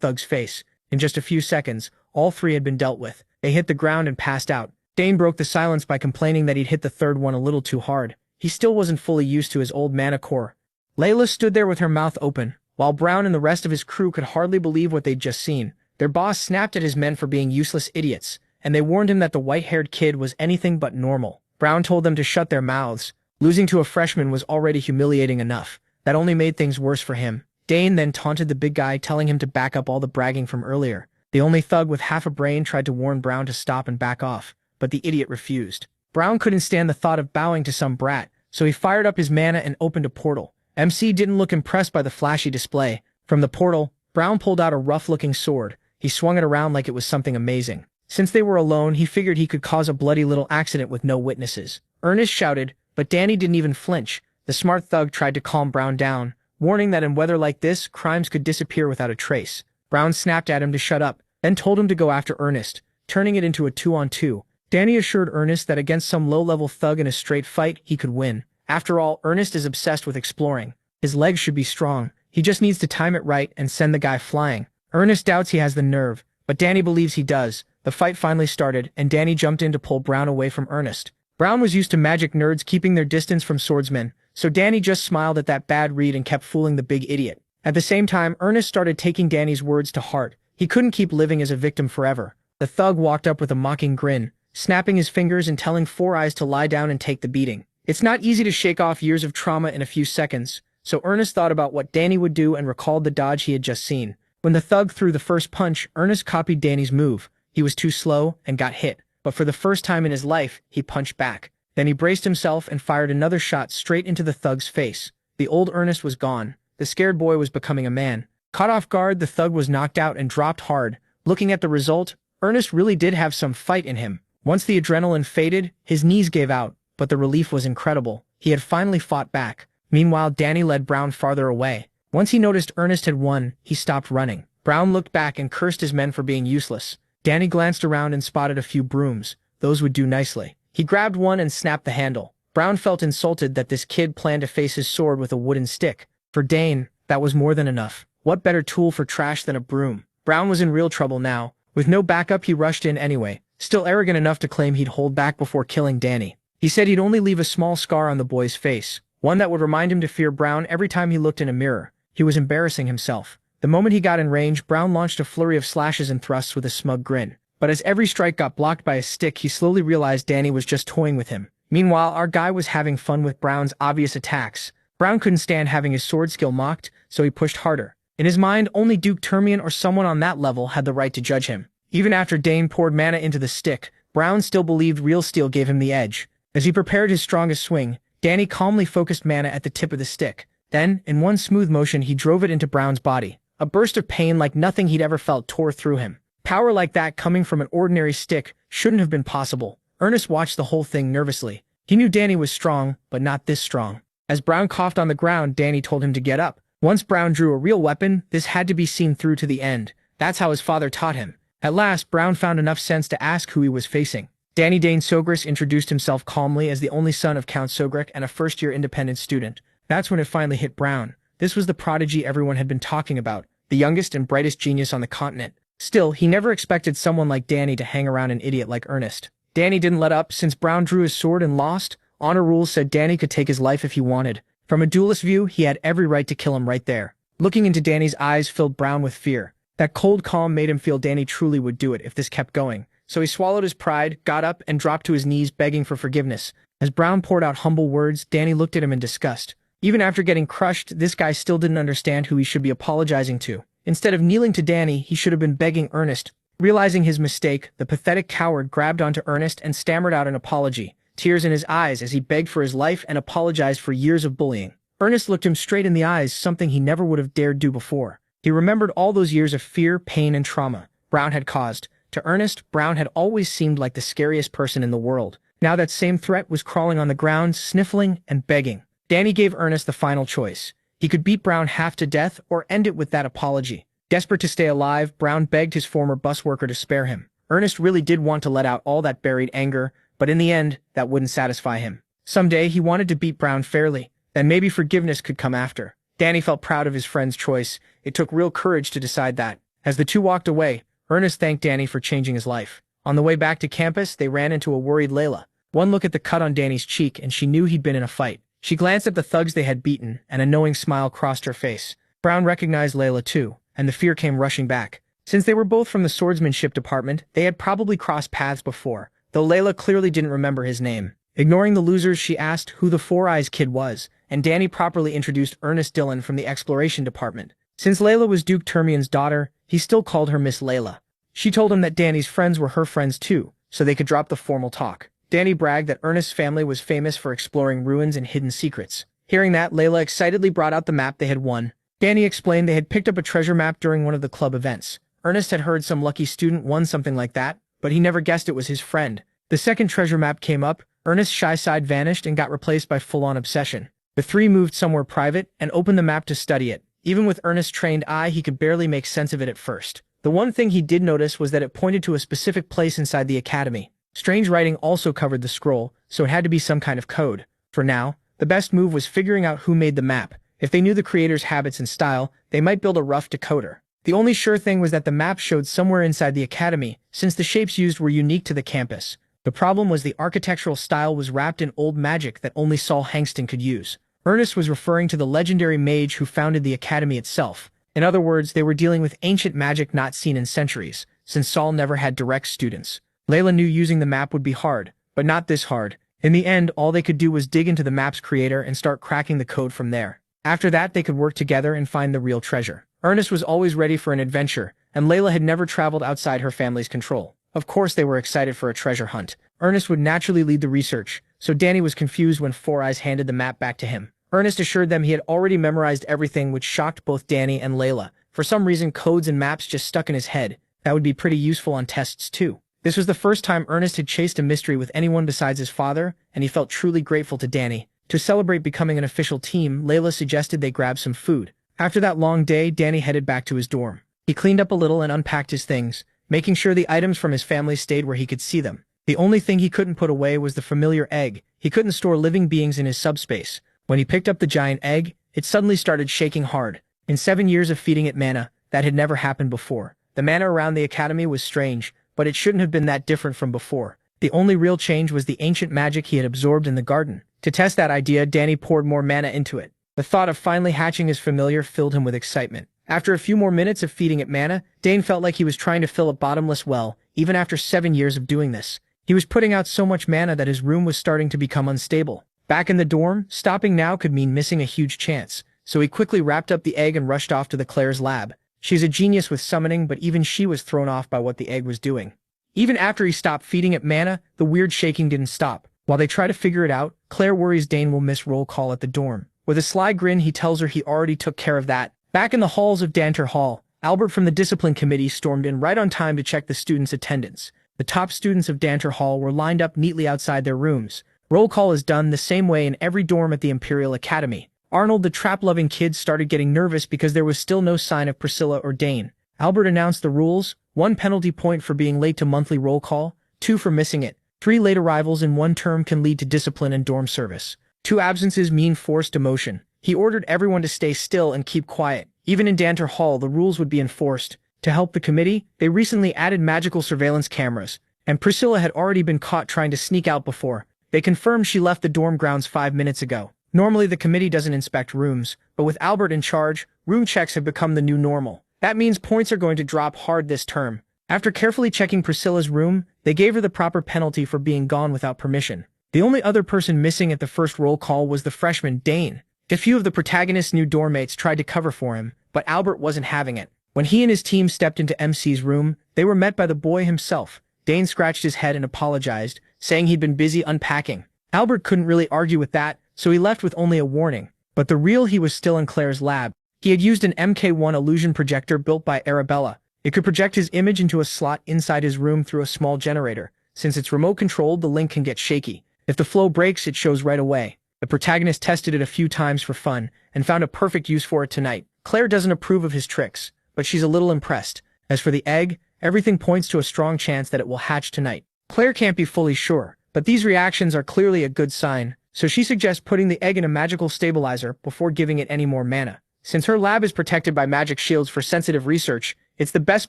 thug's face. In just a few seconds, all three had been dealt with. They hit the ground and passed out. Dane broke the silence by complaining that he'd hit the third one a little too hard. He still wasn't fully used to his old mana core. Layla stood there with her mouth open, while Brown and the rest of his crew could hardly believe what they'd just seen. Their boss snapped at his men for being useless idiots, and they warned him that the white-haired kid was anything but normal. Brown told them to shut their mouths. Losing to a freshman was already humiliating enough. That only made things worse for him. Dane then taunted the big guy, telling him to back up all the bragging from earlier. The only thug with half a brain tried to warn Brown to stop and back off, but the idiot refused. Brown couldn't stand the thought of bowing to some brat, so he fired up his mana and opened a portal. MC didn't look impressed by the flashy display. From the portal, Brown pulled out a rough-looking sword. He swung it around like it was something amazing. Since they were alone, he figured he could cause a bloody little accident with no witnesses. Ernest shouted, but Danny didn't even flinch. The smart thug tried to calm Brown down, warning that in weather like this, crimes could disappear without a trace. Brown snapped at him to shut up, then told him to go after Ernest, turning it into a 2-on-2. Danny assured Ernest that against some low-level thug in a straight fight, he could win. After all, Ernest is obsessed with exploring. His legs should be strong. He just needs to time it right and send the guy flying. Ernest doubts he has the nerve, but Danny believes he does. The fight finally started, and Danny jumped in to pull Brown away from Ernest. Brown was used to magic nerds keeping their distance from swordsmen, so Danny just smiled at that bad read and kept fooling the big idiot. At the same time, Ernest started taking Danny's words to heart. He couldn't keep living as a victim forever. The thug walked up with a mocking grin, snapping his fingers and telling Four Eyes to lie down and take the beating. It's not easy to shake off years of trauma in a few seconds, so Ernest thought about what Danny would do and recalled the dodge he had just seen. When the thug threw the first punch, Ernest copied Danny's move. He was too slow and got hit, but for the first time in his life, he punched back. Then he braced himself and fired another shot straight into the thug's face. The old Ernest was gone. The scared boy was becoming a man. Caught off guard, the thug was knocked out and dropped hard. Looking at the result, Ernest really did have some fight in him. Once the adrenaline faded, his knees gave out, but the relief was incredible. He had finally fought back. Meanwhile, Danny led Brown farther away. Once he noticed Ernest had won, he stopped running. Brown looked back and cursed his men for being useless. Danny glanced around and spotted a few brooms. Those would do nicely. He grabbed one and snapped the handle. Brown felt insulted that this kid planned to face his sword with a wooden stick. For Dane, that was more than enough. What better tool for trash than a broom? Brown was in real trouble now. With no backup, he rushed in anyway, still arrogant enough to claim he'd hold back before killing Danny. He said he'd only leave a small scar on the boy's face, one that would remind him to fear Brown every time he looked in a mirror. He was embarrassing himself. The moment he got in range, Brown launched a flurry of slashes and thrusts with a smug grin. But as every strike got blocked by a stick, he slowly realized Danny was just toying with him. Meanwhile, our guy was having fun with Brown's obvious attacks. Brown couldn't stand having his sword skill mocked, so he pushed harder. In his mind, only Duke Termian or someone on that level had the right to judge him. Even after Dane poured mana into the stick, Brown still believed real steel gave him the edge. As he prepared his strongest swing, Danny calmly focused mana at the tip of the stick. Then, in one smooth motion, he drove it into Brown's body. A burst of pain like nothing he'd ever felt tore through him. Power like that coming from an ordinary stick shouldn't have been possible. Ernest watched the whole thing nervously. He knew Danny was strong, but not this strong. As Brown coughed on the ground, Danny told him to get up. Once Brown drew a real weapon, this had to be seen through to the end. That's how his father taught him. At last, Brown found enough sense to ask who he was facing. Danny Dane Sogris introduced himself calmly as the only son of Count Sogrek and a first-year independent student. That's when it finally hit Brown. This was the prodigy everyone had been talking about, the youngest and brightest genius on the continent. Still, he never expected someone like Danny to hang around an idiot like Ernest. Danny didn't let up. Since Brown drew his sword and lost, honor rules said Danny could take his life if he wanted. From a duelist view, he had every right to kill him right there. Looking into Danny's eyes filled Brown with fear. That cold calm made him feel Danny truly would do it if this kept going. So he swallowed his pride, got up, and dropped to his knees begging for forgiveness. As Brown poured out humble words, Danny looked at him in disgust. Even after getting crushed, this guy still didn't understand who he should be apologizing to. Instead of kneeling to Danny, he should have been begging Ernest. Realizing his mistake, the pathetic coward grabbed onto Ernest and stammered out an apology, tears in his eyes as he begged for his life and apologized for years of bullying. Ernest looked him straight in the eyes, something he never would have dared do before. He remembered all those years of fear, pain, and trauma Brown had caused. To Ernest, Brown had always seemed like the scariest person in the world. Now that same threat was crawling on the ground, sniffling and begging. Danny gave Ernest the final choice. He could beat Brown half to death or end it with that apology. Desperate to stay alive, Brown begged his former bus worker to spare him. Ernest really did want to let out all that buried anger, but in the end, that wouldn't satisfy him. Someday, he wanted to beat Brown fairly, then maybe forgiveness could come after. Danny felt proud of his friend's choice. It took real courage to decide that. As the two walked away, Ernest thanked Danny for changing his life. On the way back to campus, they ran into a worried Layla. One look at the cut on Danny's cheek, and she knew he'd been in a fight. She glanced at the thugs they had beaten, and a knowing smile crossed her face. Brown recognized Layla too, and the fear came rushing back. Since they were both from the swordsmanship department, they had probably crossed paths before, though Layla clearly didn't remember his name. Ignoring the losers, she asked who the Four Eyes kid was, and Danny properly introduced Ernest Dillon from the exploration department. Since Layla was Duke Termian's daughter, he still called her Miss Layla. She told him that Danny's friends were her friends too, so they could drop the formal talk. Danny bragged that Ernest's family was famous for exploring ruins and hidden secrets. Hearing that, Layla excitedly brought out the map they had won. Danny explained they had picked up a treasure map during one of the club events. Ernest had heard some lucky student won something like that, but he never guessed it was his friend. The second treasure map came up, Ernest's shy side vanished and got replaced by full-on obsession. The three moved somewhere private and opened the map to study it. Even with Ernest's trained eye, he could barely make sense of it at first. The one thing he did notice was that it pointed to a specific place inside the academy. Strange writing also covered the scroll, so it had to be some kind of code. For now, the best move was figuring out who made the map. If they knew the creator's habits and style, they might build a rough decoder. The only sure thing was that the map showed somewhere inside the academy, since the shapes used were unique to the campus. The problem was the architectural style was wrapped in old magic that only Saul Hankston could use. Ernest was referring to the legendary mage who founded the academy itself. In other words, they were dealing with ancient magic not seen in centuries, since Saul never had direct students. Layla knew using the map would be hard, but not this hard. In the end, all they could do was dig into the map's creator and start cracking the code from there. After that, they could work together and find the real treasure. Ernest was always ready for an adventure, and Layla had never traveled outside her family's control. Of course they were excited for a treasure hunt. Ernest would naturally lead the research, so Danny was confused when Four Eyes handed the map back to him. Ernest assured them he had already memorized everything, which shocked both Danny and Layla. For some reason, codes and maps just stuck in his head. That would be pretty useful on tests too. This was the first time Ernest had chased a mystery with anyone besides his father, and he felt truly grateful to Danny. To celebrate becoming an official team, Layla suggested they grab some food. After that long day, Danny headed back to his dorm. He cleaned up a little and unpacked his things, making sure the items from his family stayed where he could see them. The only thing he couldn't put away was the familiar egg. He couldn't store living beings in his subspace. When he picked up the giant egg, it suddenly started shaking hard. In 7 years of feeding it mana, that had never happened before. The mana around the academy was strange, but it shouldn't have been that different from before. The only real change was the ancient magic he had absorbed in the garden. To test that idea, Danny poured more mana into it. The thought of finally hatching his familiar filled him with excitement. After a few more minutes of feeding it mana, Dane felt like he was trying to fill a bottomless well, even after 7 years of doing this. He was putting out so much mana that his room was starting to become unstable. Back in the dorm, stopping now could mean missing a huge chance, so he quickly wrapped up the egg and rushed off to the Claire's lab. She's a genius with summoning, but even she was thrown off by what the egg was doing. Even after he stopped feeding it mana, the weird shaking didn't stop. While they try to figure it out, Claire worries Dane will miss roll call at the dorm. With a sly grin, he tells her he already took care of that. Back in the halls of Danter Hall, Albert from the discipline committee stormed in right on time to check the students' attendance. The top students of Danter Hall were lined up neatly outside their rooms. Roll call is done the same way in every dorm at the Imperial Academy. Arnold, the trap-loving kid, started getting nervous because there was still no sign of Priscilla or Dane. Albert announced the rules: 1 penalty point for being late to monthly roll call, 2 for missing it. 3 late arrivals in one term can lead to discipline and dorm service. 2 absences mean forced demotion. He ordered everyone to stay still and keep quiet. Even in Danter Hall, the rules would be enforced. To help the committee, they recently added magical surveillance cameras, and Priscilla had already been caught trying to sneak out before. They confirmed she left the dorm grounds 5 minutes ago. Normally, the committee doesn't inspect rooms, but with Albert in charge, room checks have become the new normal. That means points are going to drop hard this term. After carefully checking Priscilla's room, they gave her the proper penalty for being gone without permission. The only other person missing at the first roll call was the freshman, Dane. A few of the protagonist's new dorm mates tried to cover for him, but Albert wasn't having it. When he and his team stepped into MC's room, they were met by the boy himself. Dane scratched his head and apologized, saying he'd been busy unpacking. Albert couldn't really argue with that, so he left with only a warning. But the real he was still in Claire's lab. He had used an MK1 illusion projector built by Arabella. It could project his image into a slot inside his room through a small generator. Since it's remote-controlled, the link can get shaky. If the flow breaks, it shows right away. The protagonist tested it a few times for fun, and found a perfect use for it tonight. Claire doesn't approve of his tricks, but she's a little impressed. As for the egg, everything points to a strong chance that it will hatch tonight. Claire can't be fully sure, but these reactions are clearly a good sign, so she suggests putting the egg in a magical stabilizer before giving it any more mana. Since her lab is protected by magic shields for sensitive research, it's the best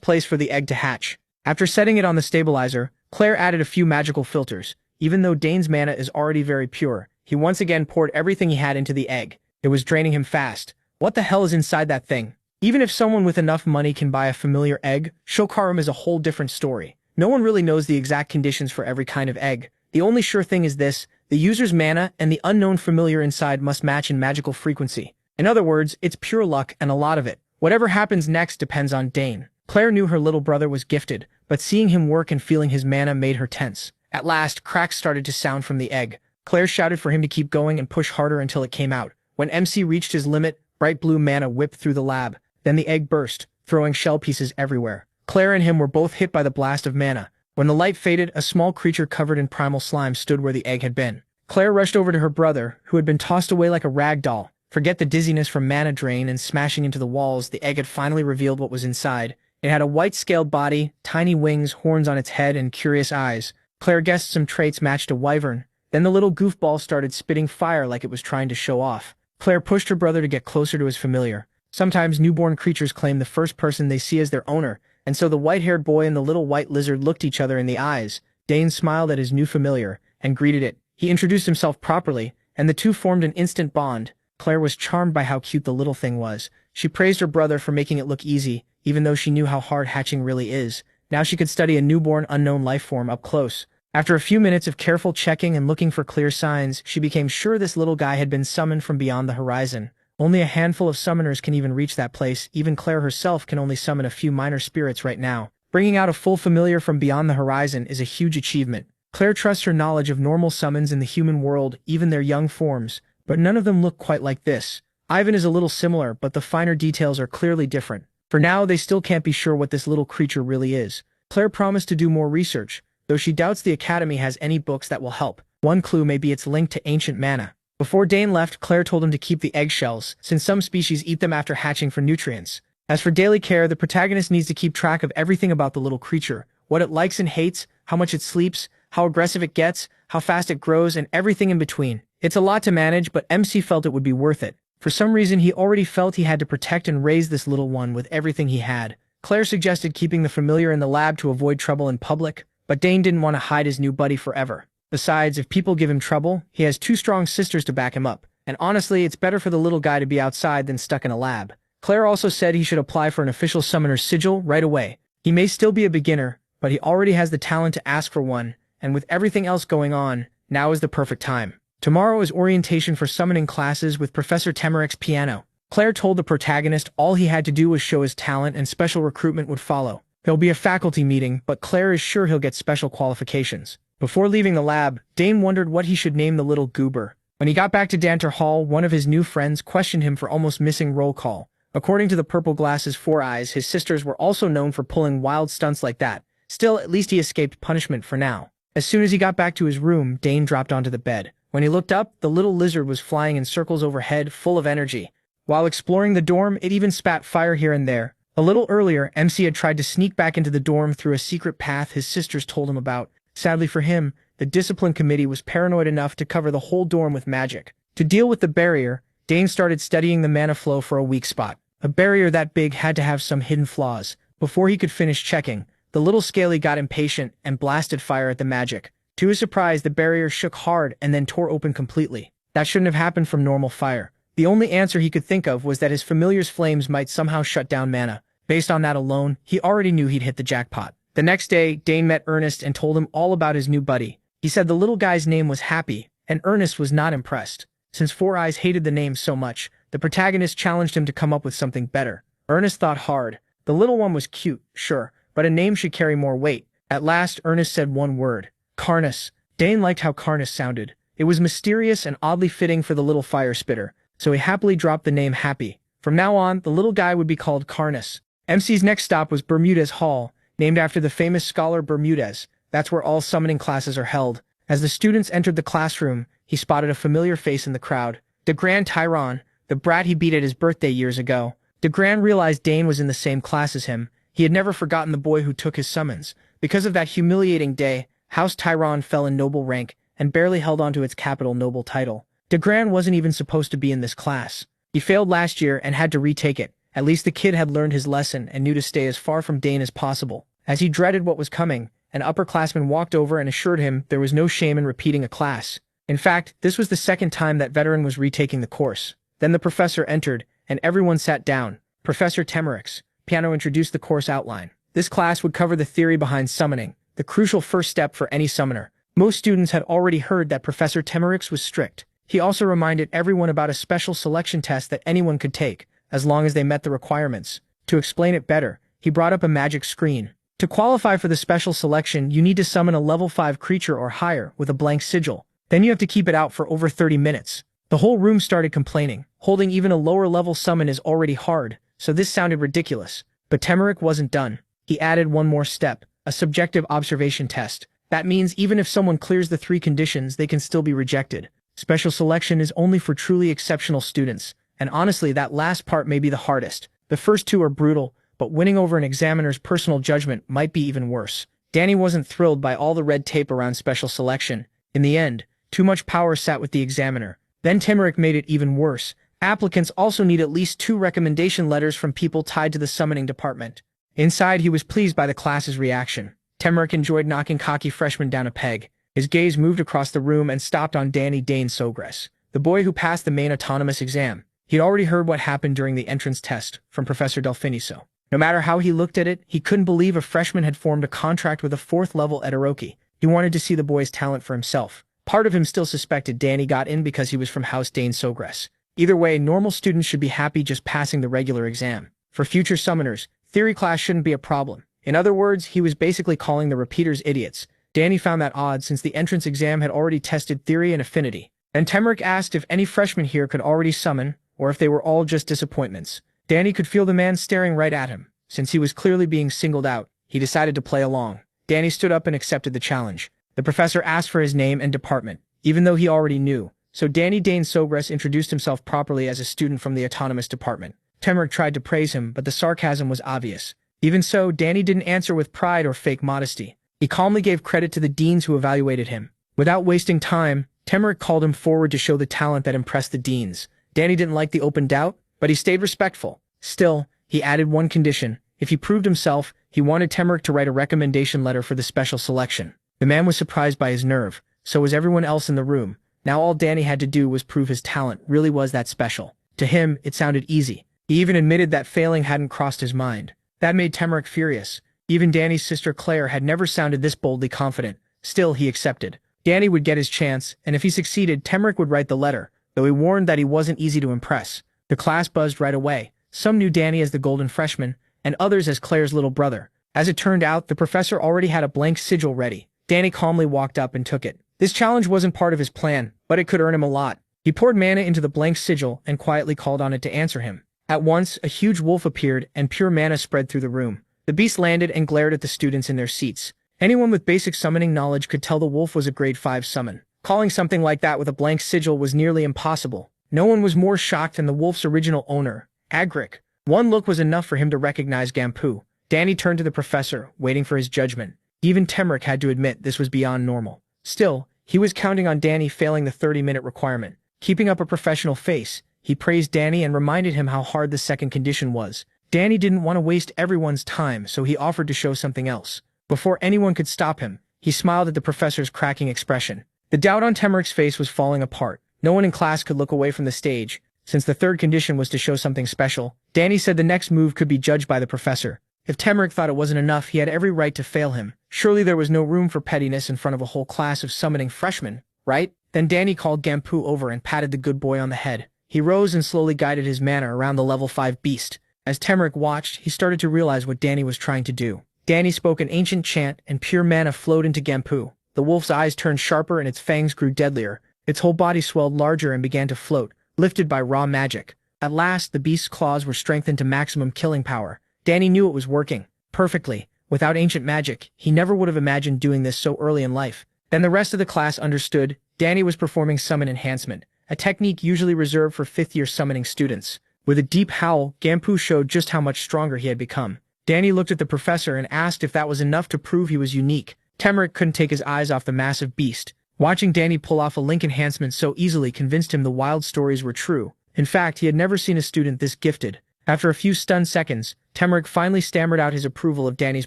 place for the egg to hatch. After setting it on the stabilizer, Claire added a few magical filters. Even though Dane's mana is already very pure, he once again poured everything he had into the egg. It was draining him fast. What the hell is inside that thing? Even if someone with enough money can buy a familiar egg, Shokarum is a whole different story. No one really knows the exact conditions for every kind of egg. The only sure thing is this: the user's mana and the unknown familiar inside must match in magical frequency. In other words, it's pure luck, and a lot of it. Whatever happens next depends on Dane. Claire knew her little brother was gifted, but seeing him work and feeling his mana made her tense. At last, cracks started to sound from the egg. Claire shouted for him to keep going and push harder until it came out. When MC reached his limit, bright blue mana whipped through the lab. Then the egg burst, throwing shell pieces everywhere. Claire and him were both hit by the blast of mana. When the light faded, a small creature covered in primal slime stood where the egg had been. Claire rushed over to her brother, who had been tossed away like a rag doll. Forget the dizziness from mana drain and smashing into the walls, the egg had finally revealed what was inside. It had a white-scaled body, tiny wings, horns on its head, and curious eyes. Claire guessed some traits matched a wyvern. Then the little goofball started spitting fire like it was trying to show off. Claire pushed her brother to get closer to his familiar. Sometimes newborn creatures claim the first person they see as their owner, and so the white-haired boy and the little white lizard looked each other in the eyes. Dane smiled at his new familiar, and greeted it. He introduced himself properly, and the two formed an instant bond. Claire was charmed by how cute the little thing was. She praised her brother for making it look easy, even though she knew how hard hatching really is. Now she could study a newborn unknown life form up close. After a few minutes of careful checking and looking for clear signs, she became sure this little guy had been summoned from beyond the horizon. Only a handful of summoners can even reach that place. Even Claire herself can only summon a few minor spirits right now. Bringing out a full familiar from beyond the horizon is a huge achievement. Claire trusts her knowledge of normal summons in the human world, even their young forms, but none of them look quite like this. Ivan is a little similar, but the finer details are clearly different. For now, they still can't be sure what this little creature really is. Claire promised to do more research, though she doubts the Academy has any books that will help. One clue may be its link to ancient mana. Before Dane left, Claire told him to keep the eggshells, since some species eat them after hatching for nutrients. As for daily care, the protagonist needs to keep track of everything about the little creature: what it likes and hates, how much it sleeps, how aggressive it gets, how fast it grows, and everything in between. It's a lot to manage, but MC felt it would be worth it. For some reason, he already felt he had to protect and raise this little one with everything he had. Claire suggested keeping the familiar in the lab to avoid trouble in public, but Dane didn't want to hide his new buddy forever. Besides, if people give him trouble, he has 2 strong sisters to back him up, and honestly, it's better for the little guy to be outside than stuck in a lab. Claire also said he should apply for an official summoner's sigil right away. He may still be a beginner, but he already has the talent to ask for one, and with everything else going on, now is the perfect time. Tomorrow is orientation for summoning classes with Professor Temeric's piano. Claire told the protagonist all he had to do was show his talent and special recruitment would follow. There'll be a faculty meeting, but Claire is sure he'll get special qualifications. Before leaving the lab, Dane wondered what he should name the little goober. When he got back to Danter Hall, one of his new friends questioned him for almost missing roll call. According to the Purple Glass's 4 eyes, his sisters were also known for pulling wild stunts like that. Still, at least he escaped punishment for now. As soon as he got back to his room, Dane dropped onto the bed. When he looked up, the little lizard was flying in circles overhead, full of energy. While exploring the dorm, it even spat fire here and there. A little earlier, MC had tried to sneak back into the dorm through a secret path his sisters told him about. Sadly for him, the discipline committee was paranoid enough to cover the whole dorm with magic. To deal with the barrier, Dane started studying the mana flow for a weak spot. A barrier that big had to have some hidden flaws. Before he could finish checking, the little scaly got impatient and blasted fire at the magic. To his surprise, the barrier shook hard and then tore open completely. That shouldn't have happened from normal fire. The only answer he could think of was that his familiar's flames might somehow shut down mana. Based on that alone, he already knew he'd hit the jackpot. The next day, Dane met Ernest and told him all about his new buddy. He said the little guy's name was Happy, and Ernest was not impressed. Since 4 Eyes hated the name so much, the protagonist challenged him to come up with something better. Ernest thought hard. The little one was cute, sure, but a name should carry more weight. At last, Ernest said one word. Carnus. Dane liked how Carnus sounded. It was mysterious and oddly fitting for the little fire spitter, so he happily dropped the name Happy. From now on, the little guy would be called Carnus. MC's next stop was Bermudez Hall, named after the famous scholar Bermudez. That's where all summoning classes are held. As the students entered the classroom, he spotted a familiar face in the crowd. The Grand Tyron, the brat he beat at his birthday years ago. DeGrand realized Dane was in the same class as him. He had never forgotten the boy who took his summons. Because of that humiliating day, House Tyron fell in noble rank and barely held onto its capital noble title. DeGrand wasn't even supposed to be in this class. He failed last year and had to retake it. At least the kid had learned his lesson and knew to stay as far from Dane as possible. As he dreaded what was coming, an upperclassman walked over and assured him there was no shame in repeating a class. In fact, this was the second time that veteran was retaking the course. Then the professor entered, and everyone sat down. Professor Temerix, Piano introduced the course outline. This class would cover the theory behind summoning, the crucial first step for any summoner. Most students had already heard that Professor Temerix was strict. He also reminded everyone about a special selection test that anyone could take, as long as they met the requirements. To explain it better, he brought up a magic screen. To qualify for the special selection, you need to summon a level 5 creature or higher with a blank sigil. Then you have to keep it out for over 30 minutes. The whole room started complaining. Holding even a lower level summon is already hard, so this sounded ridiculous. But Temeric wasn't done. He added one more step, a subjective observation test. That means even if someone clears the 3 conditions, they can still be rejected. Special selection is only for truly exceptional students, and honestly, that last part may be the hardest. The first 2 are brutal, but winning over an examiner's personal judgment might be even worse. Danny wasn't thrilled by all the red tape around special selection. In the end, too much power sat with the examiner. Then Temeric made it even worse. Applicants also need at least 2 recommendation letters from people tied to the summoning department. Inside, he was pleased by the class's reaction. Temeric enjoyed knocking cocky freshmen down a peg. His gaze moved across the room and stopped on Danny Dane Sogress, the boy who passed the main autonomous exam. He'd already heard what happened during the entrance test from Professor Delfiniso. No matter how he looked at it, he couldn't believe a freshman had formed a contract with a 4th-level Edaroki. He wanted to see the boy's talent for himself. Part of him still suspected Danny got in because he was from House Dane Sogress. Either way, normal students should be happy just passing the regular exam. For future summoners, theory class shouldn't be a problem. In other words, he was basically calling the repeaters idiots. Danny found that odd since the entrance exam had already tested theory and affinity. And Temeric asked if any freshmen here could already summon, or if they were all just disappointments. Danny could feel the man staring right at him. Since he was clearly being singled out, he decided to play along. Danny stood up and accepted the challenge. The professor asked for his name and department, even though he already knew. So Danny Dane Sogress introduced himself properly as a student from the autonomous department. Temeric tried to praise him, but the sarcasm was obvious. Even so, Danny didn't answer with pride or fake modesty. He calmly gave credit to the deans who evaluated him. Without wasting time, Temeric called him forward to show the talent that impressed the deans. Danny didn't like the open doubt, but he stayed respectful. Still, he added one condition. If he proved himself, he wanted Temeric to write a recommendation letter for the special selection. The man was surprised by his nerve. So was everyone else in the room. Now all Danny had to do was prove his talent really was that special. To him, it sounded easy. He even admitted that failing hadn't crossed his mind. That made Temeric furious. Even Danny's sister Claire had never sounded this boldly confident. Still, he accepted. Danny would get his chance, and if he succeeded, Temeric would write the letter, though he warned that he wasn't easy to impress. The class buzzed right away. Some knew Danny as the golden freshman, and others as Claire's little brother. As it turned out, the professor already had a blank sigil ready. Danny calmly walked up and took it. This challenge wasn't part of his plan, but it could earn him a lot. He poured mana into the blank sigil and quietly called on it to answer him. At once, a huge wolf appeared and pure mana spread through the room. The beast landed and glared at the students in their seats. Anyone with basic summoning knowledge could tell the wolf was a grade 5 summon. Calling something like that with a blank sigil was nearly impossible. No one was more shocked than the wolf's original owner, Agric. One look was enough for him to recognize Gampu. Danny turned to the professor, waiting for his judgment. Even Temric had to admit this was beyond normal. Still, he was counting on Danny failing the 30-minute requirement. Keeping up a professional face, he praised Danny and reminded him how hard the second condition was. Danny didn't want to waste everyone's time, so he offered to show something else. Before anyone could stop him, he smiled at the professor's cracking expression. The doubt on Temric's face was falling apart. No one in class could look away from the stage. Since the third condition was to show something special, Danny said the next move could be judged by the professor. If Temric thought it wasn't enough, he had every right to fail him. Surely there was no room for pettiness in front of a whole class of summoning freshmen, right? Then Danny called Gampu over and patted the good boy on the head. He rose and slowly guided his mana around the level 5 beast. As Temric watched, he started to realize what Danny was trying to do. Danny spoke an ancient chant, and pure mana flowed into Gampu. The wolf's eyes turned sharper and its fangs grew deadlier. Its whole body swelled larger and began to float, lifted by raw magic. At last, the beast's claws were strengthened to maximum killing power. Danny knew it was working perfectly. Without ancient magic, he never would have imagined doing this so early in life. Then the rest of the class understood. Danny was performing summon enhancement, a technique usually reserved for fifth-year summoning students. With a deep howl, Gampu showed just how much stronger he had become. Danny looked at the professor and asked if that was enough to prove he was unique. Temric couldn't take his eyes off the massive beast. Watching Danny pull off a link enhancement so easily convinced him the wild stories were true. In fact, he had never seen a student this gifted. After a few stunned seconds, Temric finally stammered out his approval of Danny's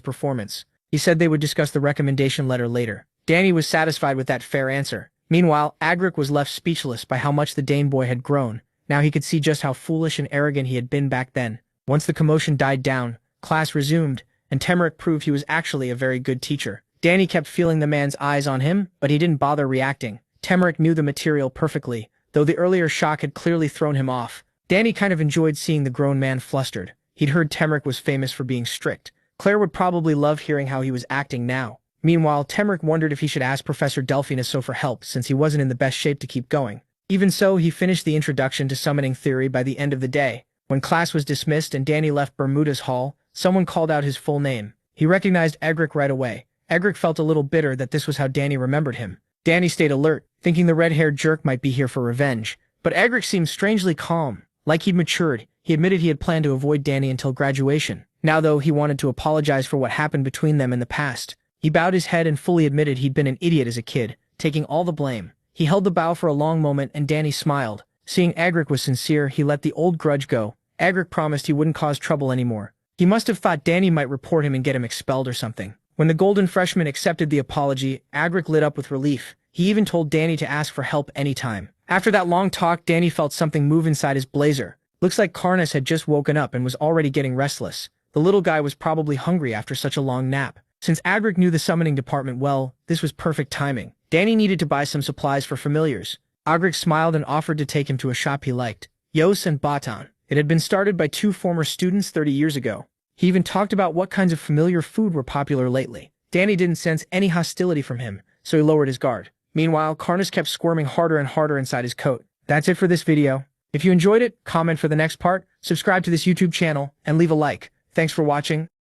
performance. He said they would discuss the recommendation letter later. Danny was satisfied with that fair answer. Meanwhile, Agric was left speechless by how much the Dane boy had grown. Now he could see just how foolish and arrogant he had been back then. Once the commotion died down, class resumed, and Temric proved he was actually a very good teacher. Danny kept feeling the man's eyes on him, but he didn't bother reacting. Temric knew the material perfectly, though the earlier shock had clearly thrown him off. Danny kind of enjoyed seeing the grown man flustered. He'd heard Temric was famous for being strict. Claire would probably love hearing how he was acting now. Meanwhile, Temric wondered if he should ask Professor Delphinaso for help since he wasn't in the best shape to keep going. Even so, he finished the introduction to summoning theory by the end of the day. When class was dismissed and Danny left Bermuda's hall, someone called out his full name. He recognized Agric right away. Agric felt a little bitter that this was how Danny remembered him. Danny stayed alert, thinking the red-haired jerk might be here for revenge. But Agric seemed strangely calm. Like he'd matured, he admitted he had planned to avoid Danny until graduation. Now though, he wanted to apologize for what happened between them in the past. He bowed his head and fully admitted he'd been an idiot as a kid, taking all the blame. He held the bow for a long moment and Danny smiled. Seeing Agric was sincere, he let the old grudge go. Agric promised he wouldn't cause trouble anymore. He must have thought Danny might report him and get him expelled or something. When the golden freshman accepted the apology, Agric lit up with relief. He even told Danny to ask for help anytime. After that long talk, Danny felt something move inside his blazer. Looks like Karnas had just woken up and was already getting restless. The little guy was probably hungry after such a long nap. Since Agric knew the summoning department well, this was perfect timing. Danny needed to buy some supplies for familiars. Agric smiled and offered to take him to a shop he liked, Yos and Batan. It had been started by 2 former students 30 years ago. He even talked about what kinds of familiar food were popular lately. Danny didn't sense any hostility from him, so he lowered his guard. Meanwhile, Karnas kept squirming harder and harder inside his coat. That's it for this video. If you enjoyed it, comment for the next part, subscribe to this YouTube channel, and leave a like. Thanks for watching.